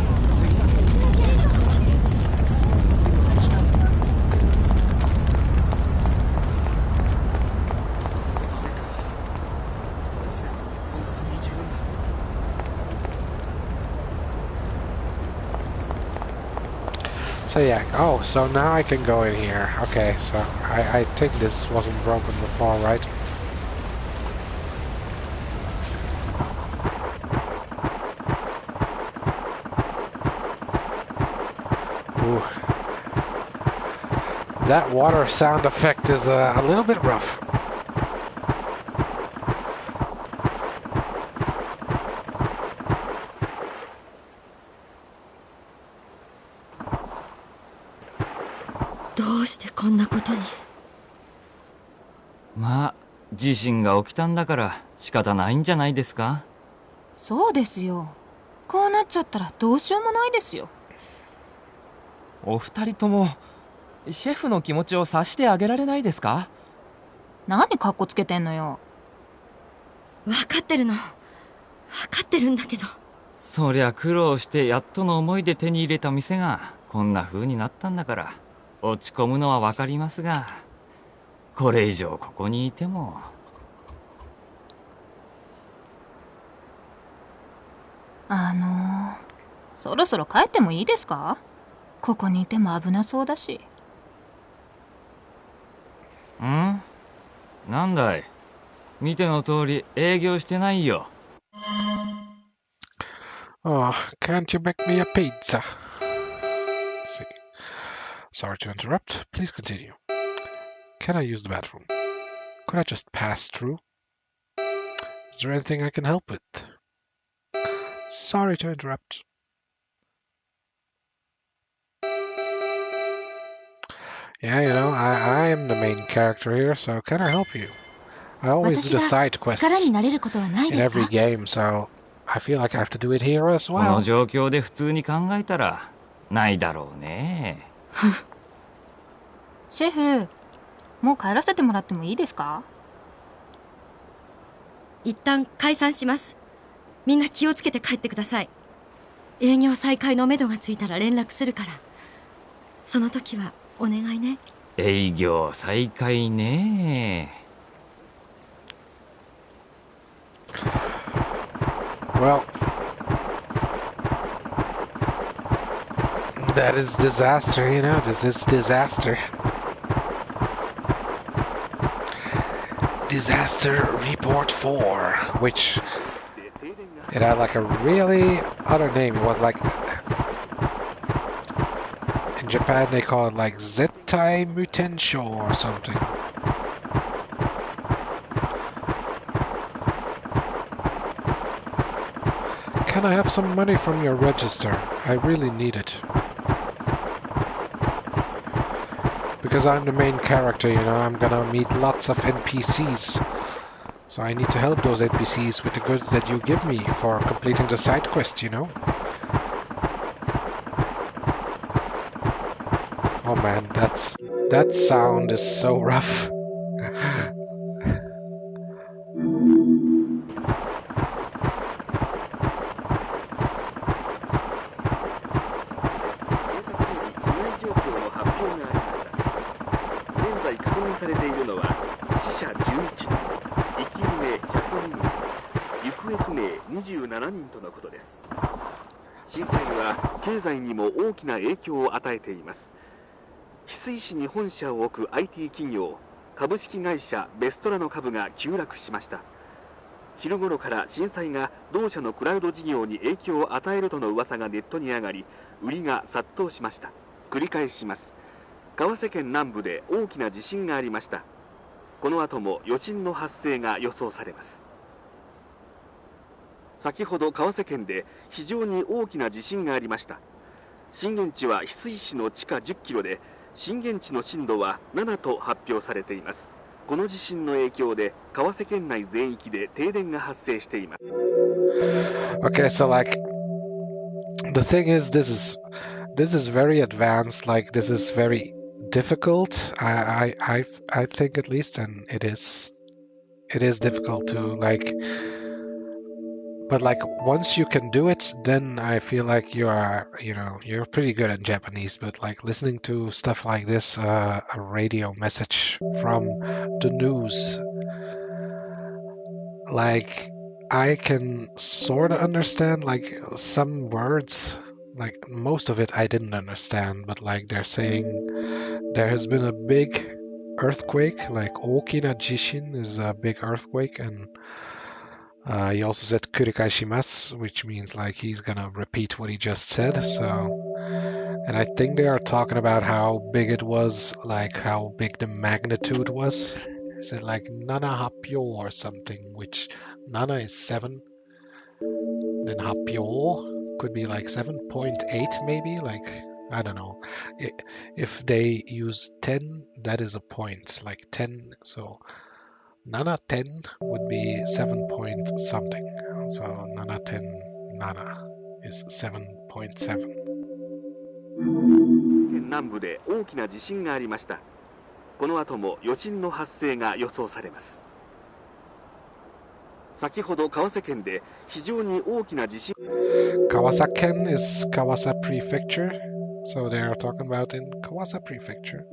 [SPEAKER 1] So yeah, oh, so now I can go in here. Okay, so I think this wasn't broken before, right? Ooh. That water sound effect is a little bit rough.
[SPEAKER 13] まあ、地震が起きたんだから仕方ないんじゃないですか。
[SPEAKER 14] そうですよ。こうなっちゃったらどうしようもないですよ。
[SPEAKER 15] お二人ともシェフの気持ちを察してあげられないですか？
[SPEAKER 14] 何カッコつけてんのよ。
[SPEAKER 2] 分かってるの。分かってるんだけど。
[SPEAKER 13] そりゃ苦労してやっとの思いで手に入れた店がこんな風になったんだから落ち込むのは分かりますが、これ以上ここにいても。
[SPEAKER 14] そろそろ帰ってもいいですか？ここにいても危なそうだし。
[SPEAKER 13] ん？なんだい？見ての通り営業してないよ。
[SPEAKER 1] Oh, can't you make me a pizza? Let's see. Sorry to interrupt. Please continue. Can I use the bathroom? Could I just pass through? Is there anything I can help with? Sorry to interrupt. Yeah, you know, I am the main character here, so can I help you? I always do the side quests in every game, so I feel like I have to do it here as
[SPEAKER 13] この
[SPEAKER 1] well.
[SPEAKER 13] 状況で普通に考えたらないだろうね。
[SPEAKER 14] シェフ、もう帰らせてもらってもいいですか？
[SPEAKER 2] 一旦解散します。みんな気をつけて帰ってください。営業再開のめどがついたら連絡するから。その時はお願いね。
[SPEAKER 13] 営業再開ね。
[SPEAKER 1] Well, that is disaster, you know, this is disaster. Disaster Report 4, which it had like a really other name. It was like, in Japan they call it like Zettai Zetsumei or something. Can I have some money from your register? I really need it. Because I'm the main character, you know, I'm gonna meet lots of NPCs. So I need to help those NPCs with the goods that you give me for completing the side quest, you know? Oh man, that sound is so rough.
[SPEAKER 15] IT 翡翠市に本社を置く IT 企業株式会社ベストラの株が急落しました。昼頃から震災が同社のクラウド事業に影響を与えるとの噂がネットに上がり、売りが殺到しました。繰り返します。川瀬県南部で大きな地震がありました。この後も余震の発生が予想されます。先ほど川瀬県で非常に大きな地震がありました。震源地は翡翠市の地下10キロで、震源地の震度は7と発表されています。この地震の影響で川瀬県内全域で停電が発生しています。
[SPEAKER 1] Okay, so like the thing is, this is very advanced. Like this is very difficult. I think at least, and it is difficult to like. But like once you can do it, then I feel like you're pretty good at Japanese. But like listening to stuff like this, a radio message from the news, like I can sort of understand like some words. Like most of it I didn't understand, but like they're saying there has been a big earthquake, like Okina Jishin is a big earthquake, and he also said kurikaishimasu, which means like he's gonna repeat what he just said. So, and I think they are talking about how big it was, like how big the magnitude was. He said like nana hapyo or something, which nana is 7, then hapyo could be like 7.8 maybe, like I don't know. If they use 10, that is a point, like 10. So Nana 10 would be 7 point something. So Nana 10 Nana is 7.7.
[SPEAKER 15] 南部で大きな地震がありました。この後も余震の発生が予想されます。先ほど川瀬県で非常に大きな地震。
[SPEAKER 1] Kawasa-ken is Kawasa Prefecture, so they are talking about in Kawasa Prefecture.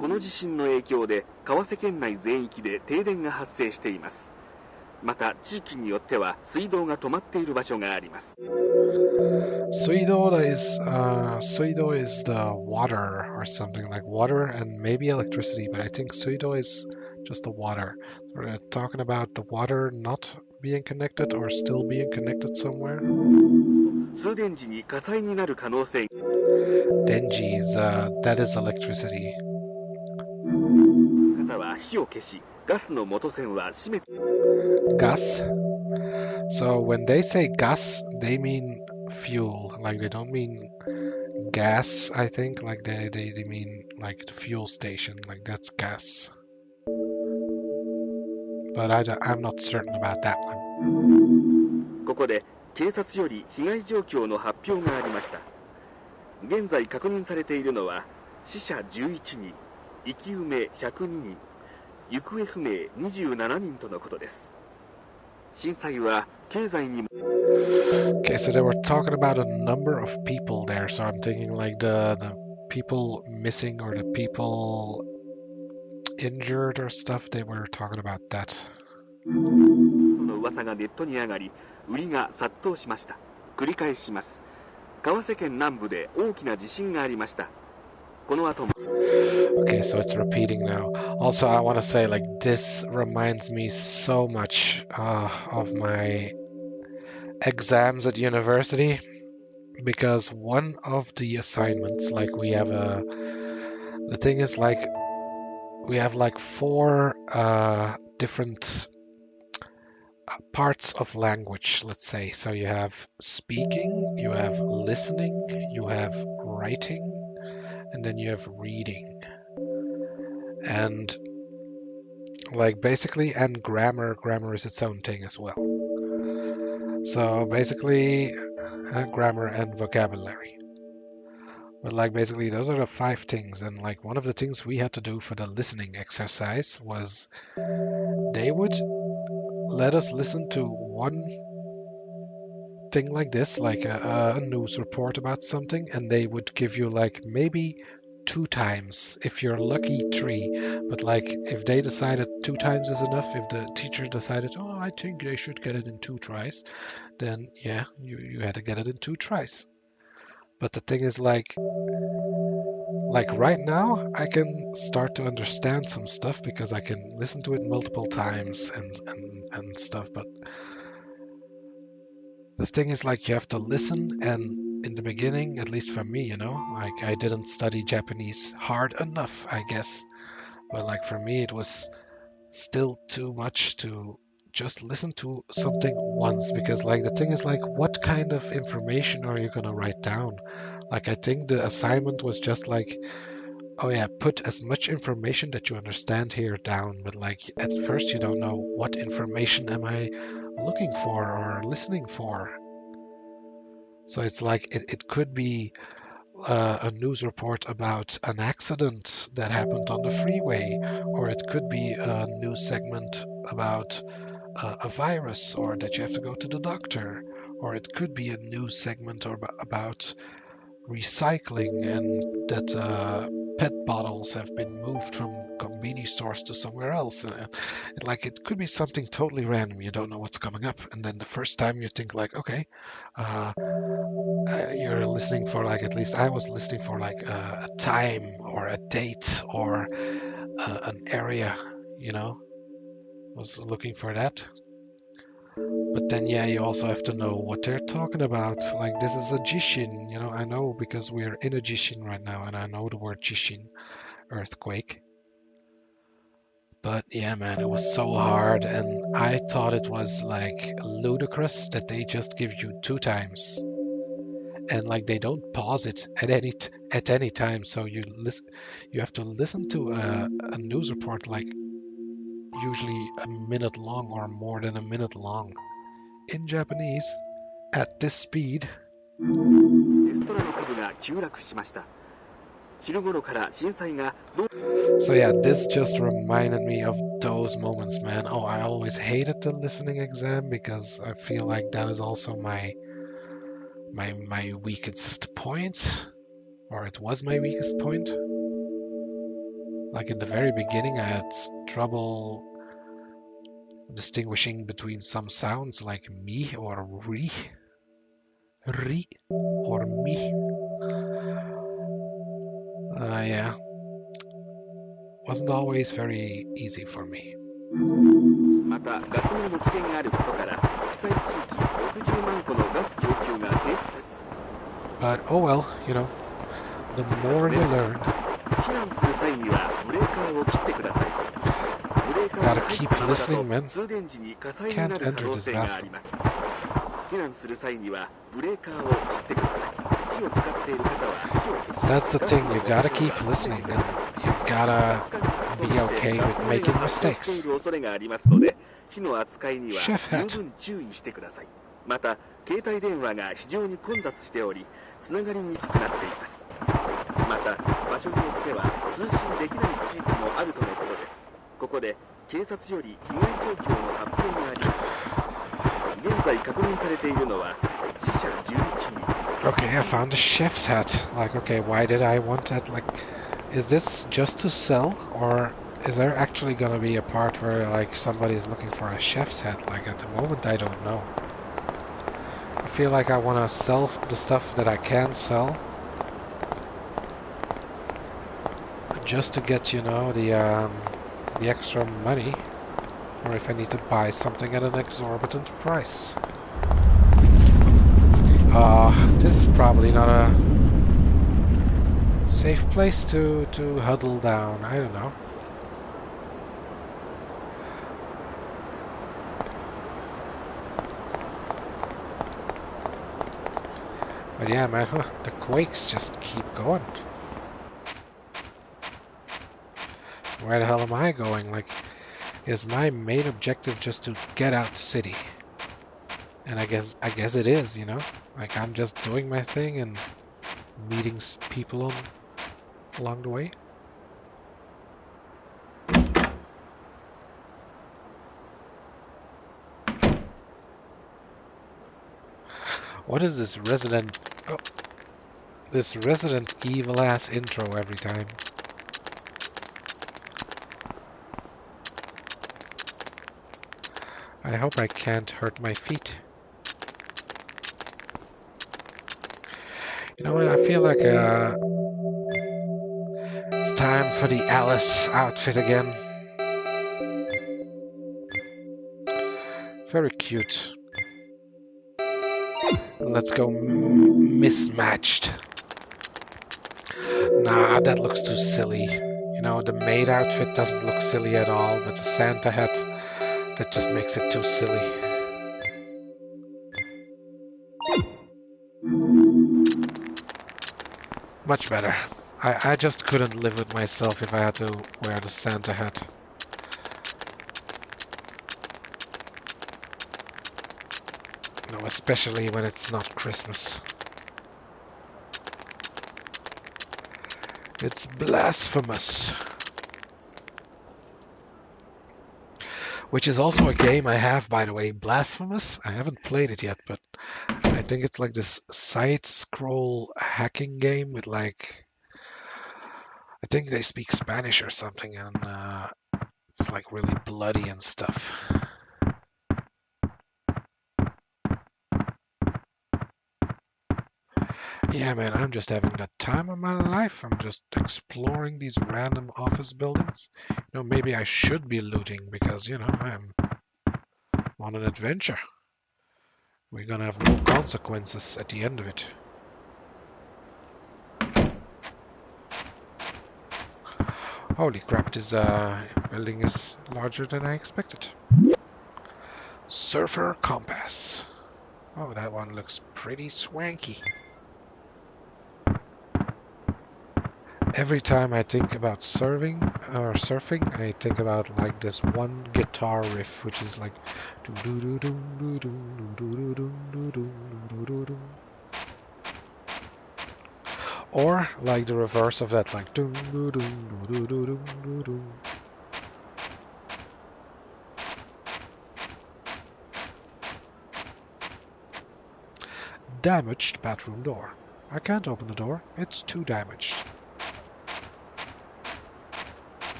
[SPEAKER 15] この地震の影響で川瀬県内全域で停電が発生しています。また地域によっては水道が止まっている場所があります。
[SPEAKER 1] Suido is the water or something like water and maybe electricity, but I think Suido is just the water. We're talking about the water not being connected or still being connected somewhere.
[SPEAKER 15] 通電時に火災になる可能性。
[SPEAKER 1] Denji is that is electricity.
[SPEAKER 15] 方は火を消し、ガスの元栓は閉め。
[SPEAKER 1] Gas. So when they say gas, they mean fuel. Like they don't mean gas. I think like they mean like the fuel station. Like that's gas. But I'm not certain about that one.
[SPEAKER 15] ここで警察より被害状況の発表がありました。現在確認されているのは死者11人、生き埋め102人、行方不明27人とのことです。震災は経済にも。
[SPEAKER 1] Okay, so they were talking about a number of people there, so I'm thinking like the people missing or the people injured or stuff, they were talking about that.
[SPEAKER 15] の噂がネットに上がり、売りが殺到しました。繰り返します。川瀬県南部で大きな地震がありました。この後も。
[SPEAKER 1] Okay, so it's repeating now. Also, I want to say like this reminds me so much of my exams at university, because one of the assignments, like we have the thing is like we have like 4 different parts of language, let's say. So you have speaking, you have listening, you have writing, and then you have reading. And like basically, and grammar is its own thing as well. So basically grammar and vocabulary. But like basically those are the 5 things, and like one of the things we had to do for the listening exercise was they would let us listen to one thing like this, like a news report about something, and they would give you like maybe 2 times, if you're lucky 3, but like if they decided 2 times is enough, if the teacher decided, oh, I think they should get it in 2 tries, then yeah, you had to get it in 2 tries. But the thing is like right now I can start to understand some stuff because I can listen to it multiple times and stuff, but the thing is like you have to listen, and in the beginning, at least for me, you know, like I didn't study Japanese hard enough, I guess, but like for me it was still too much to just listen to something once, because like the thing is like what kind of information are you gonna write down? Like I think the assignment was just like, oh yeah, put as much information that you understand here down, but like at first you don't know what information am I looking for or listening for. So it's like it could be a news report about an accident that happened on the freeway, or it could be a news segment about a virus, or that you have to go to the doctor, or it could be a news segment or about recycling and that pet bottles have been moved from konbini stores to somewhere else. Like it could be something totally random. You don't know what's coming up, and then the first time you think like, okay, you're listening for like, at least I was listening for like a time or a date or an area, you know, was looking for that. But then yeah, you also have to know what they're talking about. Like this is a jishin, you know, I know because we're in a jishin right now, and I know the word jishin, earthquake. But yeah, man, it was so hard, and I thought it was like ludicrous that they just give you 2 times, and like they don't pause it at any time. So you have to listen to a news report like usually a minute long or more than a minute long in Japanese at this speed.
[SPEAKER 15] レストランの株が急落しました。昼頃から震災が
[SPEAKER 1] So yeah, this just reminded me of those moments, man. Oh, I always hated the listening exam because I feel like that is also my weakest point, or it was my weakest point. Like in the very beginning, I had trouble distinguishing between some sounds like me or ri or mi. Yeah, wasn't always very easy for me. But oh well, you know, the more you learn. Gotta keep listening, man. Can't enter this bathroom. That's the thing, you gotta keep listening, man. You gotta be okay with making mistakes. Chef hat.
[SPEAKER 15] また携帯電話が非常に混雑しておりつながりにくくなっています。また場所によっては通信できない地域もあるとのことです。ここで警察より被害状況の発表がありました。現在確認されているのは死者11人。
[SPEAKER 1] Okay, I found a chef's hat. Like, okay, why did I want that? Like, is this just to sell, or is there actually gonna be a part where like somebody's looking for a chef's hat? Like at the moment, I don't know. I feel like I want to sell the stuff that I can sell, just to get, you know, the extra money, or if I need to buy something at an exorbitant price. This is probably not a safe place to huddle down. I don't know. But yeah, man, the quakes just keep going. Where the hell am I going? Like, is my main objective just to get out the city? And I guess it is, you know? Like, I'm just doing my thing and meeting people along the way. What is this Resident Evil ass intro every time? I hope I can't hurt my feet. You know what, I feel like it's time for the Alice outfit again. Very cute. Let's go mismatched. Nah, that looks too silly. You know, the maid outfit doesn't look silly at all, but the Santa hat, that just makes it too silly. Much better. I just couldn't live with myself if I had to wear the Santa hat. No, especially when it's not Christmas. It's blasphemous. Which is also a game I have, by the way, Blasphemous. I haven't played it yet, but I think it's like this side-scroll hacking game with like... I think they speak Spanish or something, and it's like really bloody and stuff. Yeah, man, I'm just having the time of my life. I'm just exploring these random office buildings. You know, maybe I should be looting because, you know, I'm on an adventure. We're gonna have no consequences at the end of it. Holy crap, this building is larger than I expected. Surfer Compass. Oh, that one looks pretty swanky. Every time I think about surfing, I think about like this one guitar riff, which is like. Or like the reverse of that, like doo doo doo doo doo doo doo doo. Damaged bathroom door. I can't open the door, it's too damaged.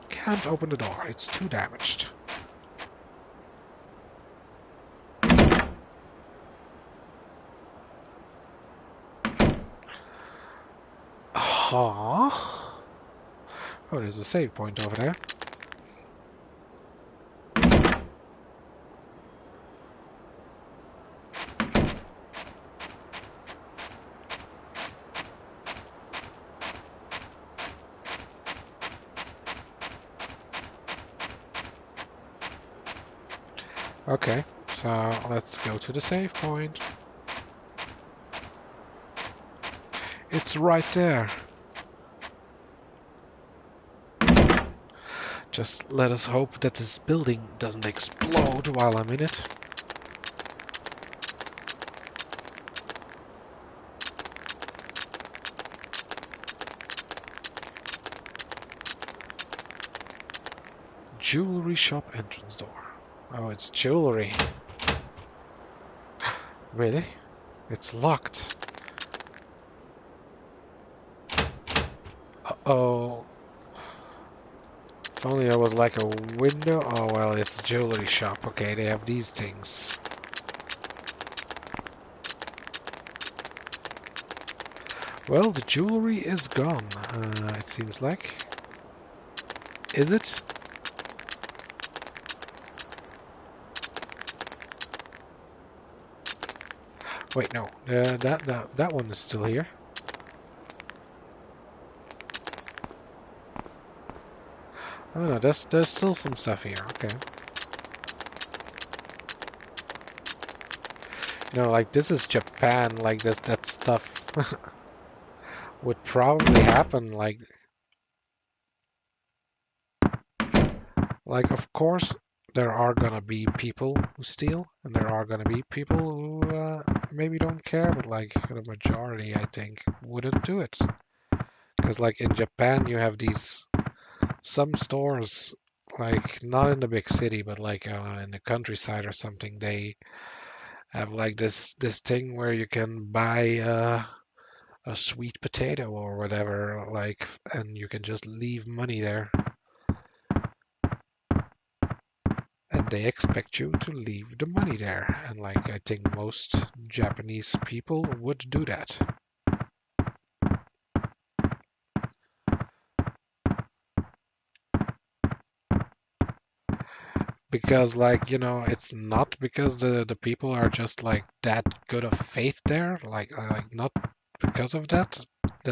[SPEAKER 1] Can't open the door, it's too damaged. Huh? Oh, there's a save point over there. Okay, so let's go to the save point. It's right there. Just let us hope that this building doesn't explode while I'm in it. Jewelry shop entrance door. Oh, it's jewelry. Really? It's locked. Uh-oh. If only there was like a window. Oh, well, it's a jewelry shop. Okay, they have these things. Well, the jewelry is gone, it seems like. Is it? Wait, no. That one is still here. Oh no, there's still some stuff here. Okay. You know, like this is Japan. Like that stuff would probably happen. Like of course there are gonna be people who steal, and there are gonna be people who maybe don't care, but like the majority, I think, wouldn't do it. Because like in Japan, you have these some stores, like not in the big city, but like in the countryside or something. They have like this thing where you can buy a sweet potato or whatever, like, and you can just leave money there. And they expect you to leave the money there. And like, I think most Japanese people would do that. Because like, you know, it's not because the people are just like that good of faith there. Like not because of that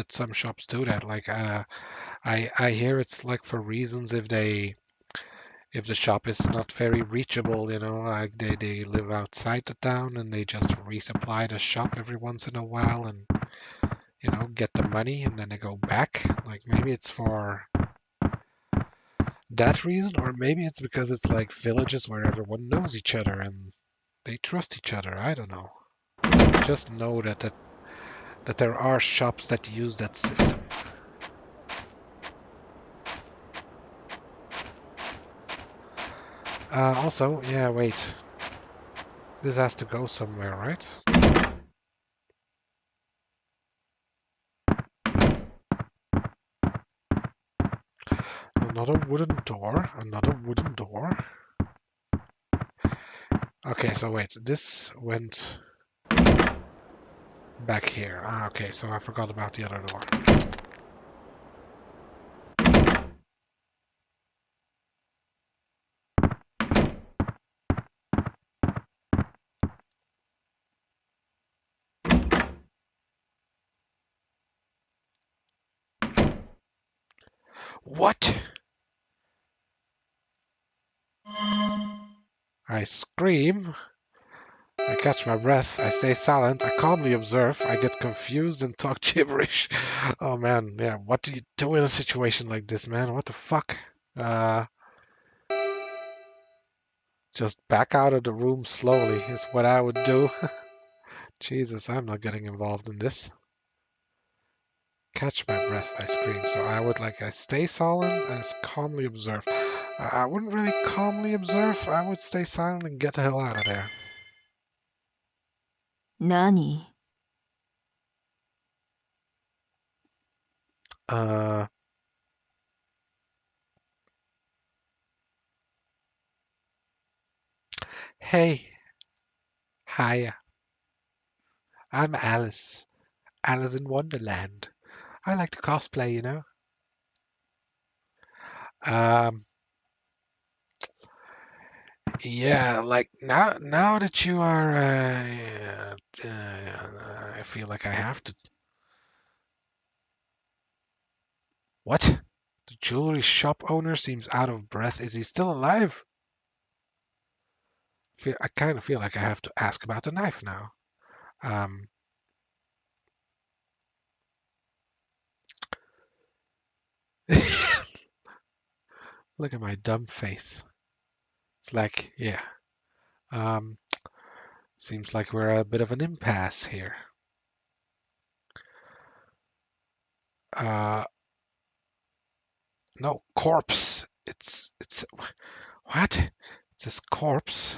[SPEAKER 1] some shops do that. Like I hear it's like for reasons if the shop is not very reachable, you know, like they live outside the town and they just resupply the shop every once in a while and, you know, get the money and then they go back. Like maybe it's for that reason, or maybe it's because it's like villages where everyone knows each other and they trust each other. I don't know. Just know that there are shops that use that system. Also, yeah, wait. This has to go somewhere, right? Another wooden door, another wooden door. Okay, so wait, this went back here. Ah, okay, so I forgot about the other door. What? I scream. I catch my breath. I stay silent. I calmly observe. I get confused and talk gibberish. Oh man, yeah. What do you do in a situation like this, man? What the fuck? Just back out of the room slowly is what I would do. Jesus, I'm not getting involved in this. catch my breath, I scream. So I stay silent and calmly observe. I wouldn't really calmly observe. I would stay silent and get the hell out of there.
[SPEAKER 14] 何
[SPEAKER 1] Hey, hiya. I'm Alice. Alice in Wonderland. I like to cosplay, you know. Yeah, like now that you are, I feel like I have to. What? The jewelry shop owner seems out of breath. Is he still alive? I kind of feel like I have to ask about the knife now. Um, Look at my dumb face. It's like, yeah. Seems like we're at a bit of an impasse here. No, corpse. It's what? It says corpse.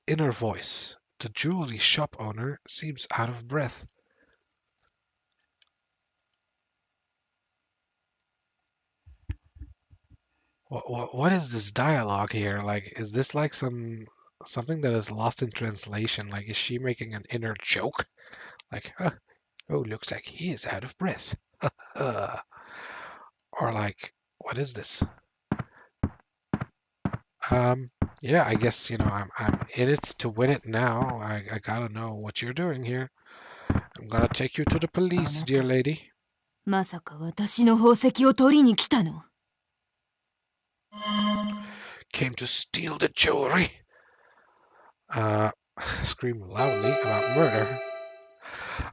[SPEAKER 1] Inner voice. The jewelry shop owner seems out of breath. What is this dialogue here? Like, is this like something that is lost in translation? Like, is she making an inner joke? Like, huh, oh, looks like he is out of breath. Or like, what is this? Yeah, I guess, I'm in it to win it now. I gotta know what you're doing here. I'm gonna take you to the police, dear lady.
[SPEAKER 14] まさか私の宝石を取りに来たの
[SPEAKER 1] Came to steal the jewelry. Scream loudly about murder.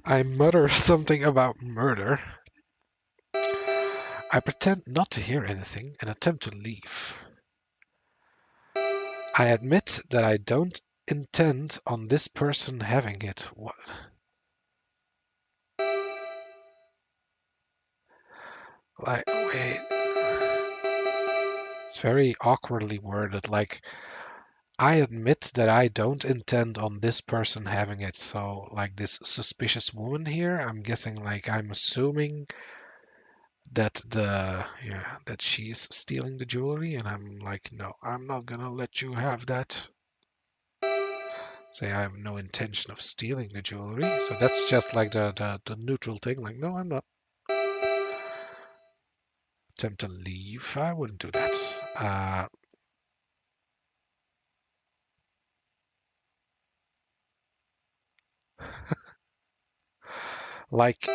[SPEAKER 1] I mutter something about murder. I pretend not to hear anything and attempt to leave. I admit that I don't intend on this person having it. What? Like, wait. It's very awkwardly worded. Like, I admit that I don't intend on this person having it. So, like, this suspicious woman here, I'm guessing, like, I'm assuming that that she's stealing the jewelry, and I'm like, no, I'm not gonna let you have that. Say I have no intention of stealing the jewelry. So that's just like the neutral thing. Like, no, I'm not. Attempt to leave. I wouldn't do that. Like,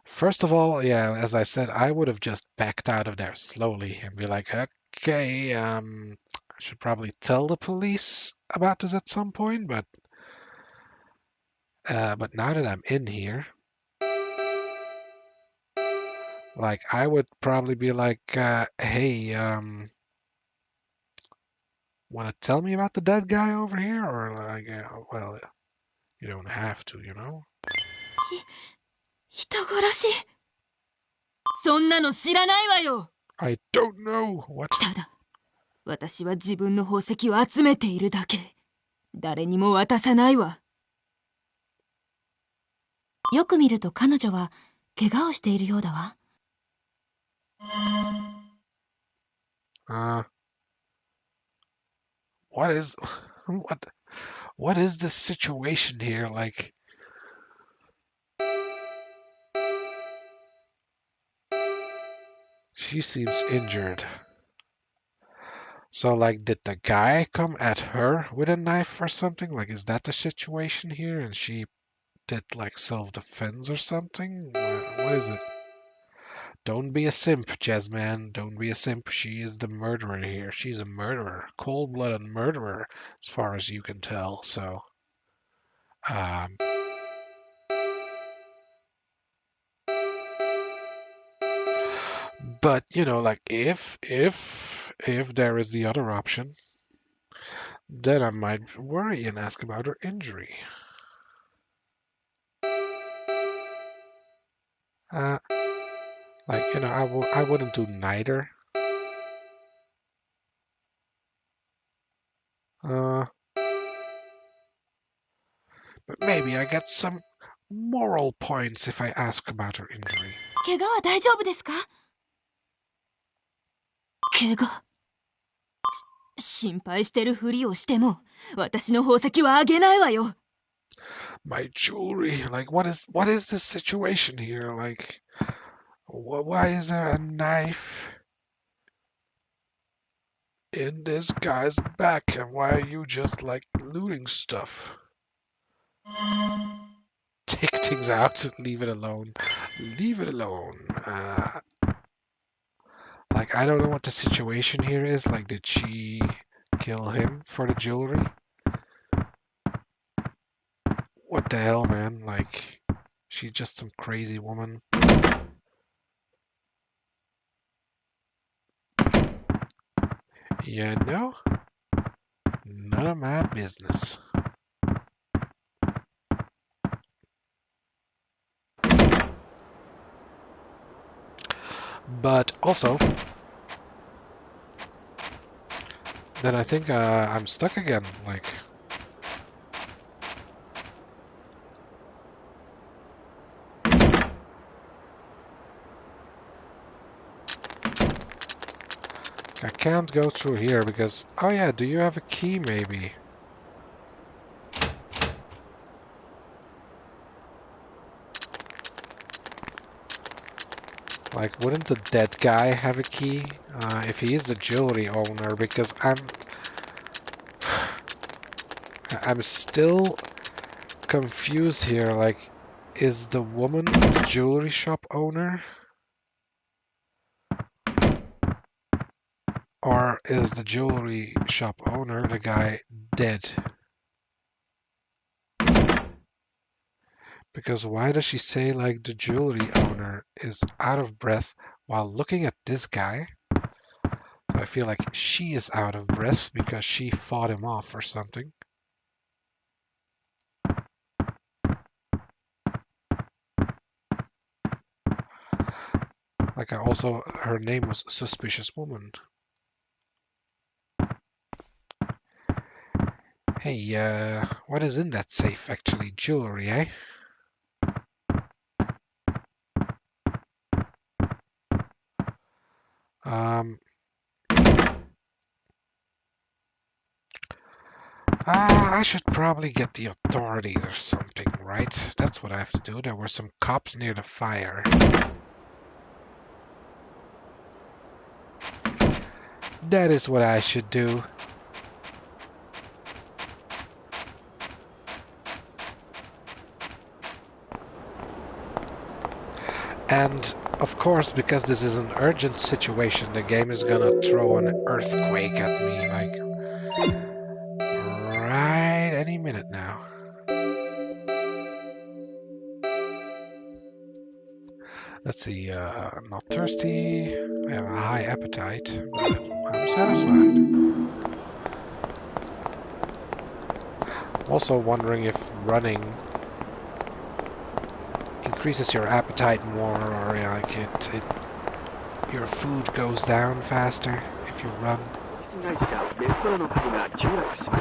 [SPEAKER 1] first of all, yeah, as I said, I would have just backed out of there slowly and be like, okay, I should probably tell the police about this at some point, but now that I'm in here, like, I would probably be like, hey, want to tell me about the dead guy over here? Or like, well, you don't have to, you know?
[SPEAKER 14] 人殺しそんなの知らないわよ
[SPEAKER 1] I don't know what.
[SPEAKER 14] ただ私は自分の宝石を集めているだけ誰にも渡さないわ
[SPEAKER 2] よく見ると彼女は怪我をしているようだわ。
[SPEAKER 1] What is this situation here? Like, she seems injured. So, like, did the guy come at her with a knife or something? Like, is that the situation here? And she did, like, self-defense or something? What is it? Don't be a simp, Jezz man. Don't be a simp. She is the murderer here. She's a murderer. Cold-blooded murderer, as far as you can tell. So, but, like, if there is the other option, then I might worry and ask about her injury. Like, you know, I wouldn't do neither. But maybe I get some moral points if I ask about her injury.
[SPEAKER 14] 怪我は大丈夫ですか？怪我。心配してるふりをしても、私の宝石はあげないわよ。
[SPEAKER 1] My jewelry, like what is this situation here? Like, why is there a knife in this guy's back, and why are you just like looting stuff? Take things out, leave it alone. Leave it alone. Like, I don't know what the situation here is. Like, did she kill him for the jewelry? What the hell, man? Like, she's just some crazy woman. You know? None of my business. But also, then I think I'm stuck again. Like, I can't go through here because, oh yeah, do you have a key maybe? Like, wouldn't the dead guy have a key? If he is the jewelry owner, because I'm still confused here. Like, is the woman the jewelry shop owner? Or is the jewelry shop owner the guy dead? Because why does she say like the jewelry owner is out of breath while looking at this guy? So I feel like she is out of breath because she fought him off or something. Like her name was Suspicious Woman. Hey, what is in that safe actually? Jewelry, eh? I should probably get the authorities or something, right? That's what I have to do. There were some cops near the fire. That is what I should do. And, of course, because this is an urgent situation, the game is gonna throw an earthquake at me, like, right any minute now. Let's see, I'm not thirsty, I have a high appetite, but I'm satisfied. I'm also wondering if running increases your appetite more, or like your food goes down faster if you run.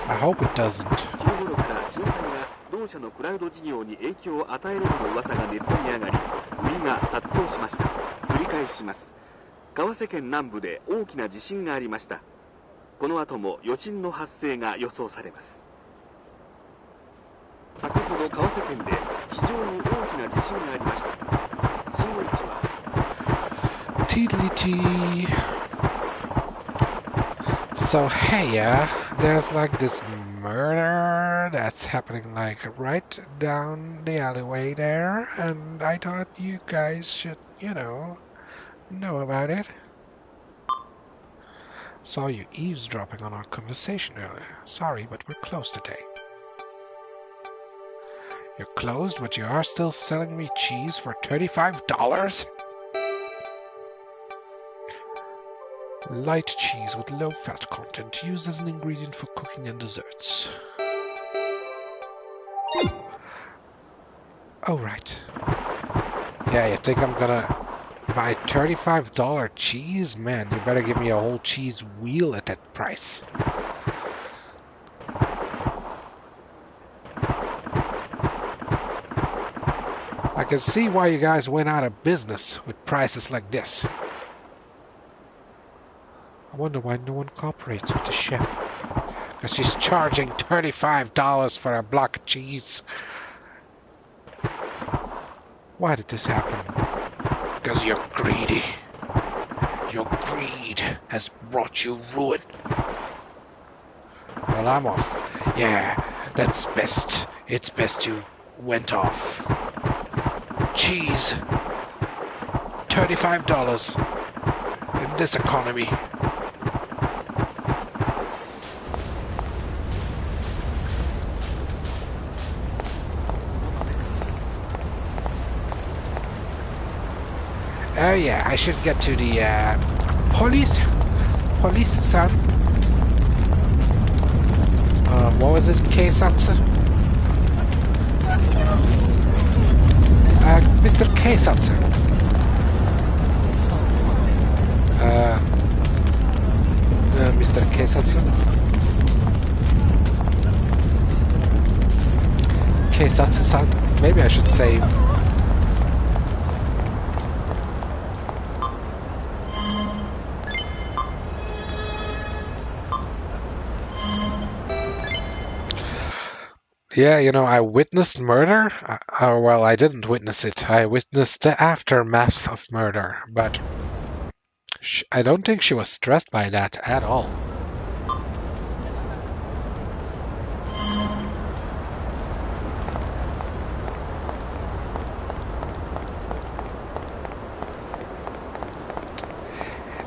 [SPEAKER 1] I hope it doesn't. 同社のクラウド事業に影響を与えるとの噂がネットに上がり、売りが殺到しました。繰り返します。川瀬県南部で大きな地震がありました。この後も余震の発生が予想されます。先ほど川瀬県で非常に大きな地震がありました。震源地は Tiddly-tee. So hey, there's like this murder that's happening like right down the alleyway there, and I thought you guys should, you know about it. Saw you eavesdropping on our conversation earlier. Sorry, but we're closed today. You're closed, but you are still selling me cheese for $35? Light cheese with low fat content, used as an ingredient for cooking and desserts. Oh, right. Yeah, you think I'm gonna buy $35 cheese? Man, you better give me a whole cheese wheel at that price. I can see why you guys went out of business with prices like this. I wonder why no one cooperates with the chef. Because she's charging $35 for a block of cheese. Why did this happen? Because you're greedy. Your greed has brought you ruin. Well, I'm off. Yeah, that's best. It's best you went off. Cheese. $35 in this economy. Oh yeah, I should get to the police son. What was it? Keisatsu? Mr. Keisatsu. Mr. Keisatsu. Keisatsu-san. Maybe I should say. Yeah, you know, I witnessed murder. Well, I didn't witness it. I witnessed the aftermath of murder, but I don't think she was stressed by that at all.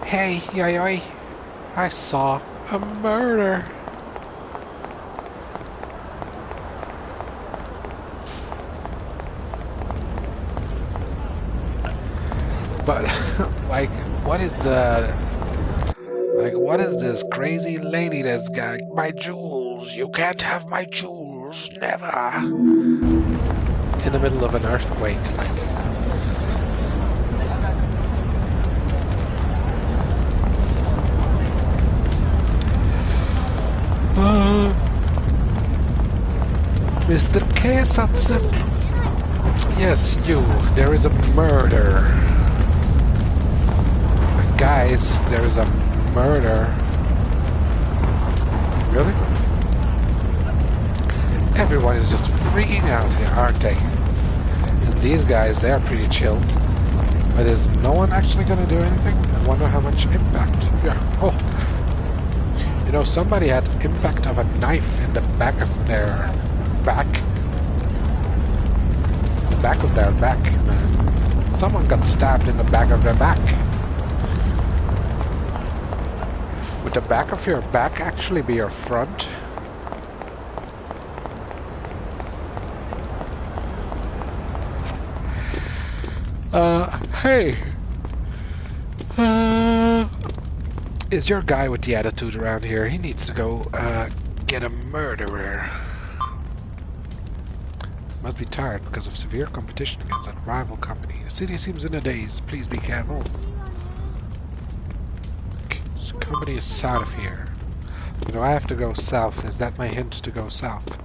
[SPEAKER 1] Hey, Yayoi, I saw a murder. But, like, what is this crazy lady that's got my jewels? You can't have my jewels, never. In the middle of an earthquake, like. Mr. Keisatsu. Yes, you. There is a murder. Guys, there is a murder. Really? Everyone is just freaking out here, aren't they? And these guys, they're pretty chill. But is no one actually going to do anything? I wonder how much impact. Yeah. Oh. You know, somebody had impact of a knife in the back of their back. The back of their back, man. Someone got stabbed in the back of their back. Would the back of your back actually be your front? Hey! Is your guy with the attitude around here? He needs to go, get a murderer. Must be tired because of severe competition against a rival company. The city seems in a daze. Please be careful. This company is south of here. Do I have to go south? Is that my hint to go south?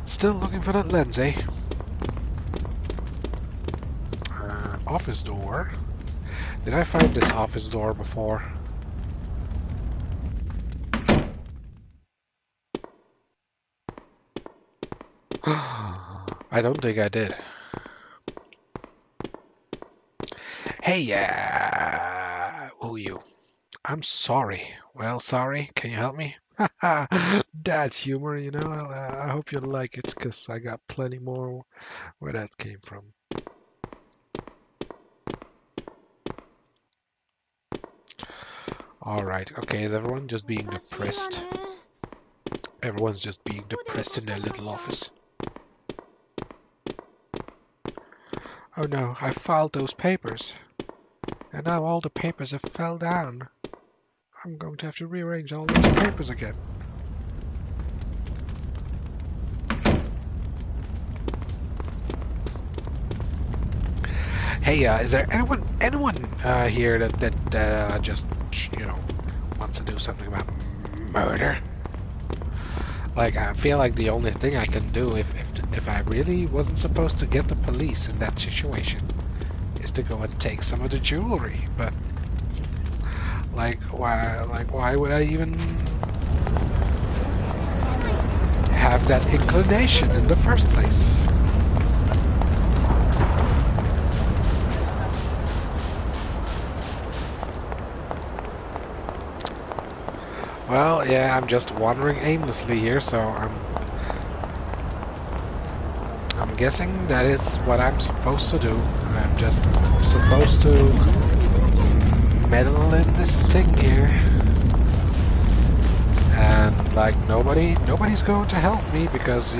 [SPEAKER 1] Still looking for that lens, eh? Office door. Did I find this office door before? I don't think I did. Hey, who are you? I'm sorry. Well, sorry. Can you help me? Dad's humor, you know. I hope you like it, because I got plenty more where that came from. Alright, okay, is everyone just being depressed? Everyone's just being depressed in their little office. Oh no, I filed those papers. And now all the papers have fell down. I'm going to have to rearrange all those papers again. Hey, is there anyone here that just wants to do something about murder? Like, I feel like the only thing I can do if I really wasn't supposed to get the police in that situation is to go and take some of the jewelry. But why would I even have that inclination in the first place? Well, yeah, I'm just wandering aimlessly here, so I'm guessing that is what I'm supposed to do. I'm just supposed to meddle in this thing here. And like nobody's going to help me because,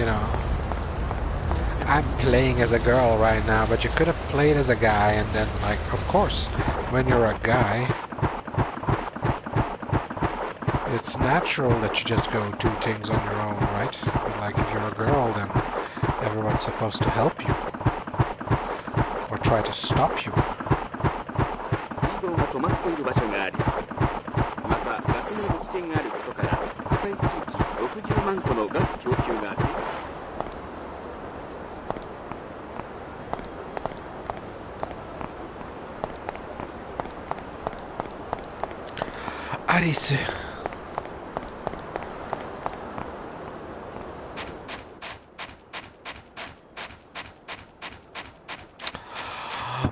[SPEAKER 1] I'm playing as a girl right now, but you could have played as a guy, and then like, of course, when you're a guy, it's natural that you just go do things on your own, right? But like if you're a girl, then everyone's supposed to help you or try to stop you. Arisu.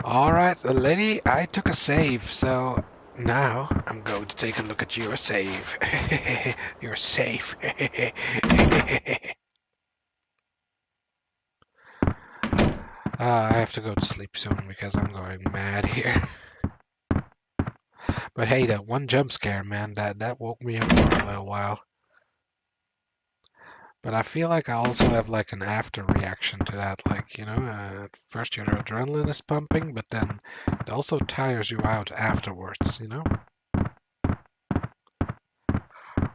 [SPEAKER 1] Alright, lady, I took a save, so now I'm going to take a look at your save. You're safe. I have to go to sleep soon because I'm going mad here. But hey, that one jump scare, man, that woke me up for a little while. But I feel like I also have like an after reaction to that. Like, at first your adrenaline is pumping, but then it also tires you out afterwards,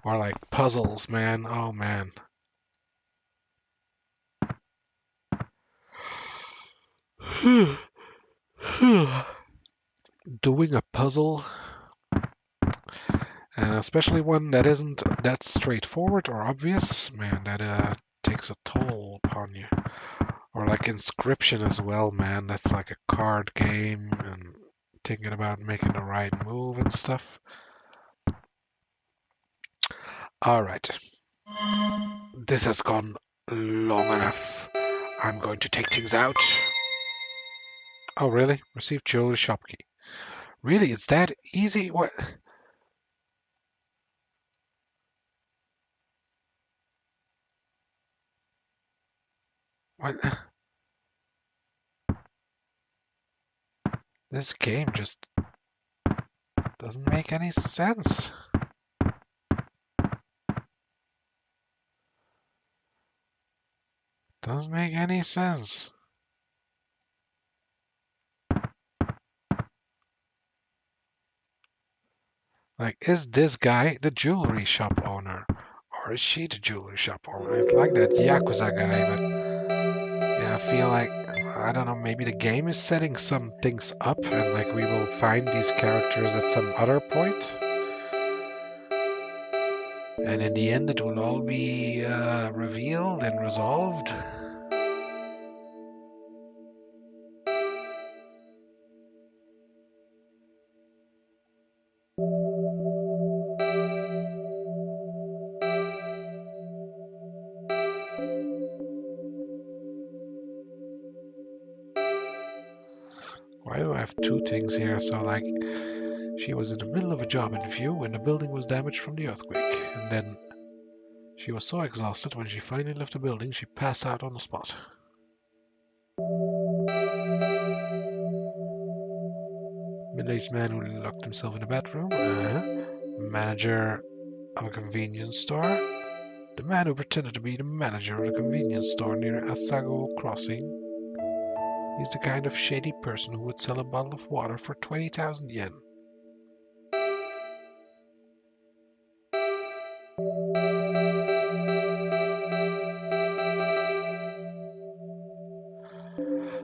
[SPEAKER 1] Or like puzzles, man. Oh, man. Doing a puzzle, and especially one that isn't that straightforward or obvious, man, that takes a toll upon you. Or like Inscription as well, man. That's like a card game and thinking about making the right move and stuff. Alright. This has gone long enough. I'm going to take things out. Oh, really? Receive jewelry shop key. Really? It's that easy? What? What? This game just doesn't make any sense. Doesn't make any sense. Like, is this guy the jewelry shop owner? Or is she the jewelry shop owner? It's like that Yakuza guy, but yeah, I feel like, I don't know, maybe the game is setting some things up and like we will find these characters at some other point. And in the end it will all be revealed and resolved. Why do I have two things here? So like, she was in the middle of a job interview when the building was damaged from the earthquake. And then she was so exhausted when she finally left the building, she passed out on the spot. Middle-aged man who locked himself in a bedroom. Manager of a convenience store. The man who pretended to be the manager of the convenience store near Asagao Crossing. He's the kind of shady person who would sell a bottle of water for 20,000 yen.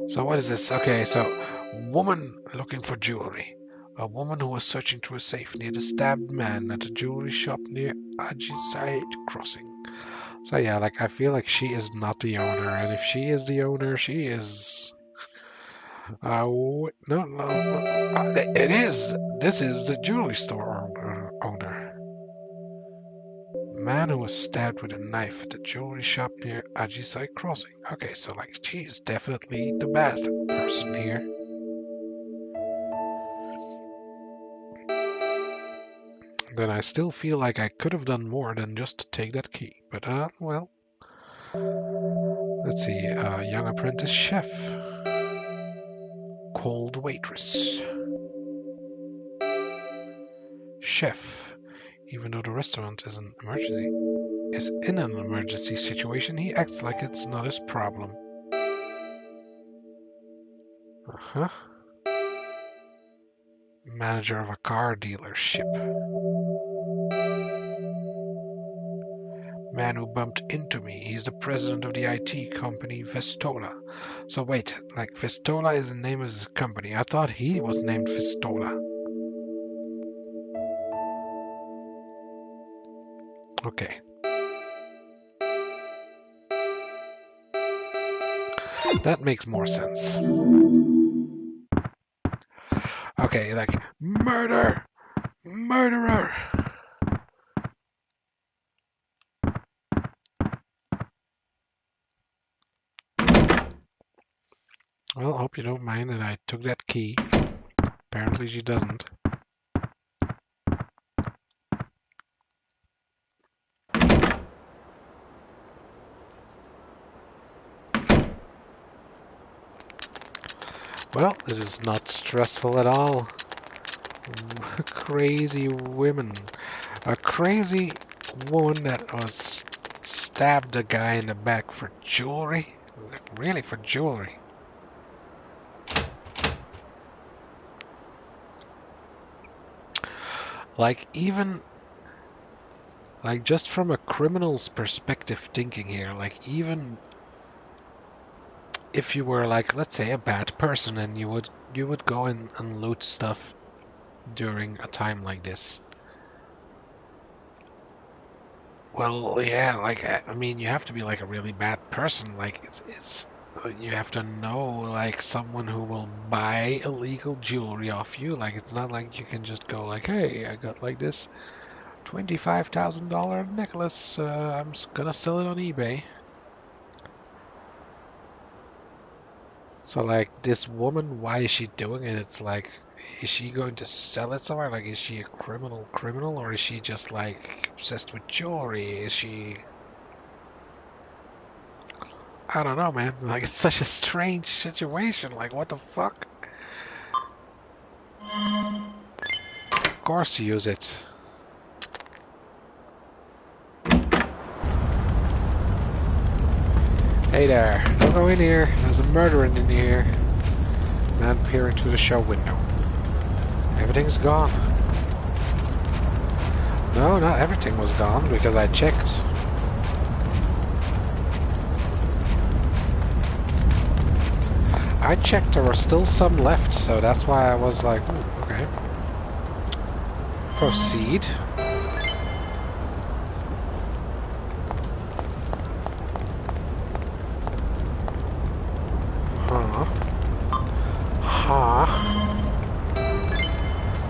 [SPEAKER 1] So what is this? Okay, so woman looking for jewelry. A woman who was searching through a safe near the stabbed man at a jewelry shop near Ajisai Crossing. So yeah, like I feel like she is not the owner, and if she is the owner, she is. No, it is. This is the jewelry store owner. Man who was stabbed with a knife at the jewelry shop near Ajisai Crossing. Okay, so like she is definitely the bad person here. Then I still feel like I could have done more than just take that key. But well. Let's see, young apprentice chef. Cold waitress. Chef. Even though the restaurant is in an emergency situation, he acts like it's not his problem. Uh-huh. Manager of a car dealership. Man who bumped into me. He's the president of the IT company Vestola. So wait, like Vestola is the name of his company. I thought he was named Vestola. Okay. That makes more sense. Okay, like murder! Murderer! Well, hope you don't mind that I took that key. Apparently she doesn't. Well, this is not stressful at all. Crazy women. A crazy woman that was stabbed a guy in the back for jewelry? Really, for jewelry? Like, even... Like, just from a criminal's perspective thinking here, like, even... if you were, like, let's say a bad person and you would go in and loot stuff during a time like this. Well, yeah, like, I mean, you have to be, like, a really bad person. Like, it's you have to know, like, someone who will buy illegal jewelry off you. Like, it's not like you can just go, like, hey, I got, like, this $25,000 necklace. I'm gonna sell it on eBay. So, like, this woman, why is she doing it? It's like, is she going to sell it somewhere? Like, is she a criminal, or is she just, like, obsessed with jewelry? Is she... I don't know, man. Like, it's such a strange situation. Like, what the fuck? Of course you use it. Hey there, don't go in here. There's a murderer in here. Man peering through the show window. Everything's gone. No, not everything was gone, because I checked. I checked, there were still some left, so that's why I was like, okay. Proceed.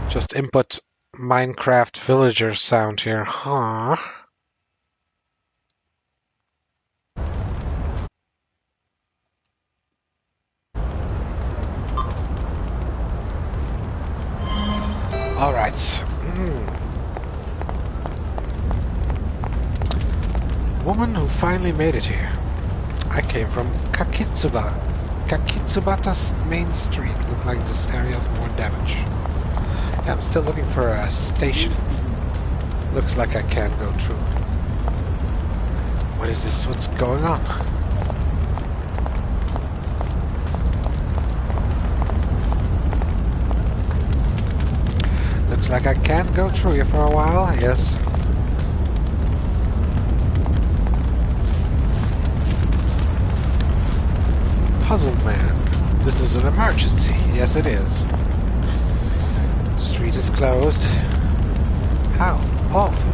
[SPEAKER 1] Just input Minecraft villager sound here, huh? Alright. Woman who finally made it here. I came from Kakitsubata's main street. Look like this area has more damage. Yeah, I'm still looking for a station. Looks like I can't go through. What is this? What's going on? Looks like I can't go through here for a while, yes. Puzzle man. This is an emergency. Yes, it is. Street is closed. How awful.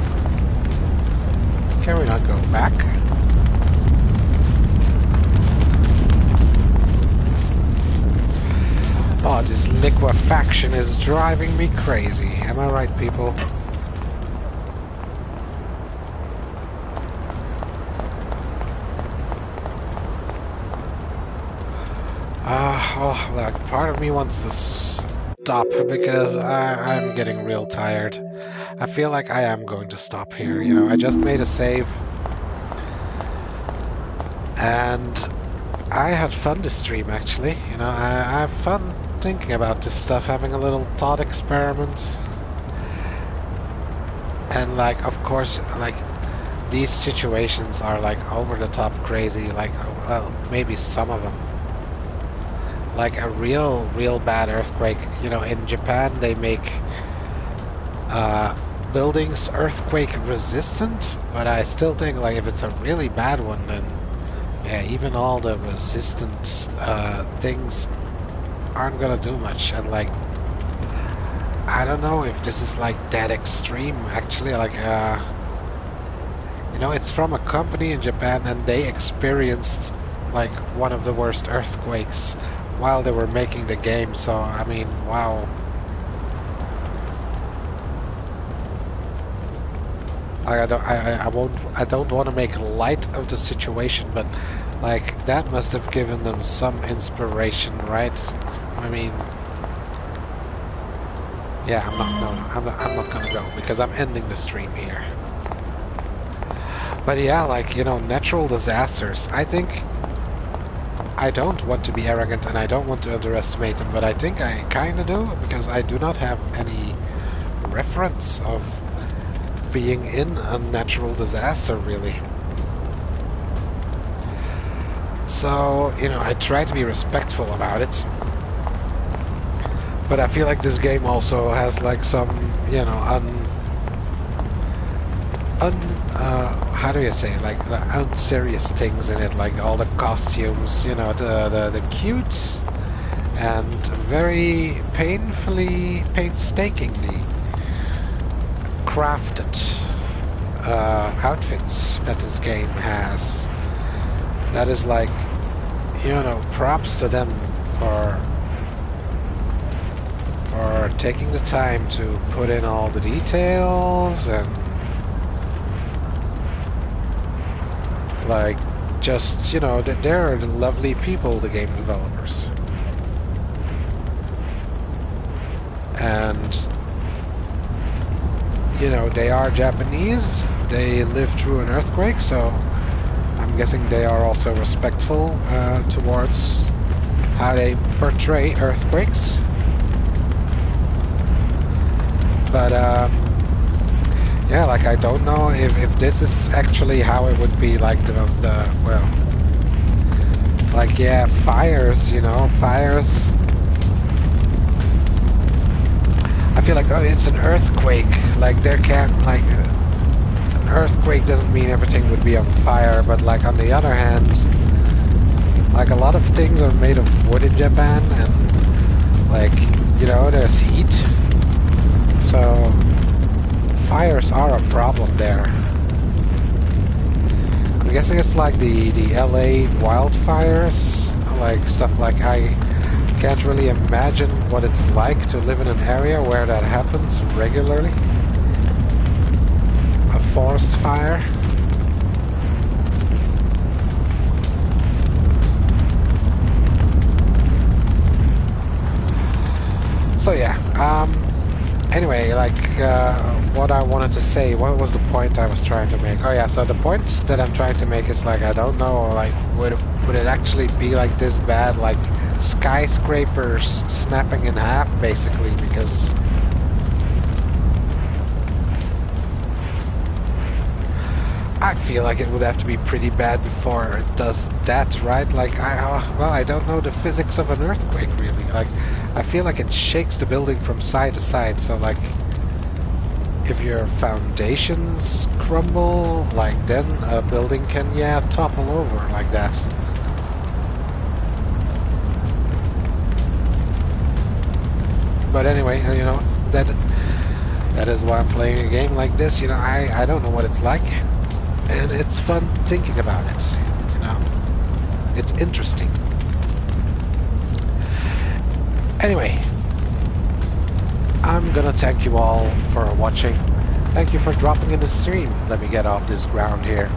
[SPEAKER 1] Can we not go back? Oh, this liquefaction is driving me crazy. Am I right, people? Like, part of me wants to stop because I'm getting real tired. I feel like I am going to stop here. You know, I just made a save. And I had fun this stream, actually. You know, I have fun thinking about this stuff, having a little thought experiment. And, like, of course, like, these situations are, like, over the top crazy. Like, well, maybe some of them. Like a real bad earthquake. You know, in Japan they make buildings earthquake resistant, but I still think like if it's a really bad one, then yeah, even all the resistant things aren't gonna do much. And like, I don't know if this is like that extreme actually. Like you know, it's from a company in Japan and they experienced like one of the worst earthquakes while they were making the game, so I mean, wow. I don't want to make light of the situation, but like that must have given them some inspiration, right? I mean, yeah, I'm not gonna go because I'm ending the stream here. But yeah, like, you know, natural disasters, I think I don't want to be arrogant and I don't want to underestimate them, but I think I kind of do, because I do not have any reference of being in a natural disaster, really. So, you know, I try to be respectful about it. But I feel like this game also has like some, you know, how do you say, like the unserious things in it, like all the costumes, you know, the cute and very painstakingly crafted outfits that this game has. That is like, you know, props to them for taking the time to put in all the details and like, just, you know, they're lovely people, the game developers. And, you know, they are Japanese, they lived through an earthquake, so I'm guessing they are also respectful towards how they portray earthquakes. But, yeah, like I don't know if this is actually how it would be like the well, like, yeah, fires, you know, fires. I feel like, oh, it's an earthquake, like there can't, like, an earthquake doesn't mean everything would be on fire, but like on the other hand, like a lot of things are made of wood in Japan, and like, you know, there's heat, so fires are a problem there. I'm guessing it's like the LA wildfires, like stuff like, I can't really imagine what it's like to live in an area where that happens regularly. A forest fire. So yeah, anyway, like, what I wanted to say, what was the point I was trying to make? Oh yeah, so the point that I'm trying to make is like, I don't know, like, would it actually be like this bad, like skyscrapers snapping in half, basically, because I feel like it would have to be pretty bad before it does that, right? Like, well, I don't know the physics of an earthquake, really. Like, I feel like it shakes the building from side to side, so like, if your foundations crumble, like, then a building can, yeah, topple over like that. But anyway, you know, that is why I'm playing a game like this. You know, I don't know what it's like, and it's fun thinking about it. You know, it's interesting. Anyway, I'm gonna thank you all for watching. Thank you for dropping in the stream. Let me get off this ground here.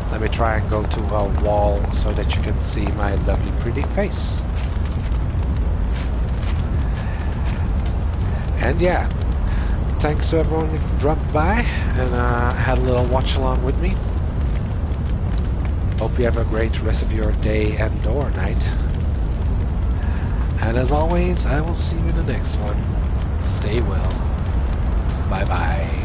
[SPEAKER 1] Let me try and go to a wall so that you can see my lovely pretty face. And yeah, thanks to everyone who dropped by and had a little watch along with me. Hope you have a great rest of your day and or night. And as always, I will see you in the next one. Stay well. Bye bye.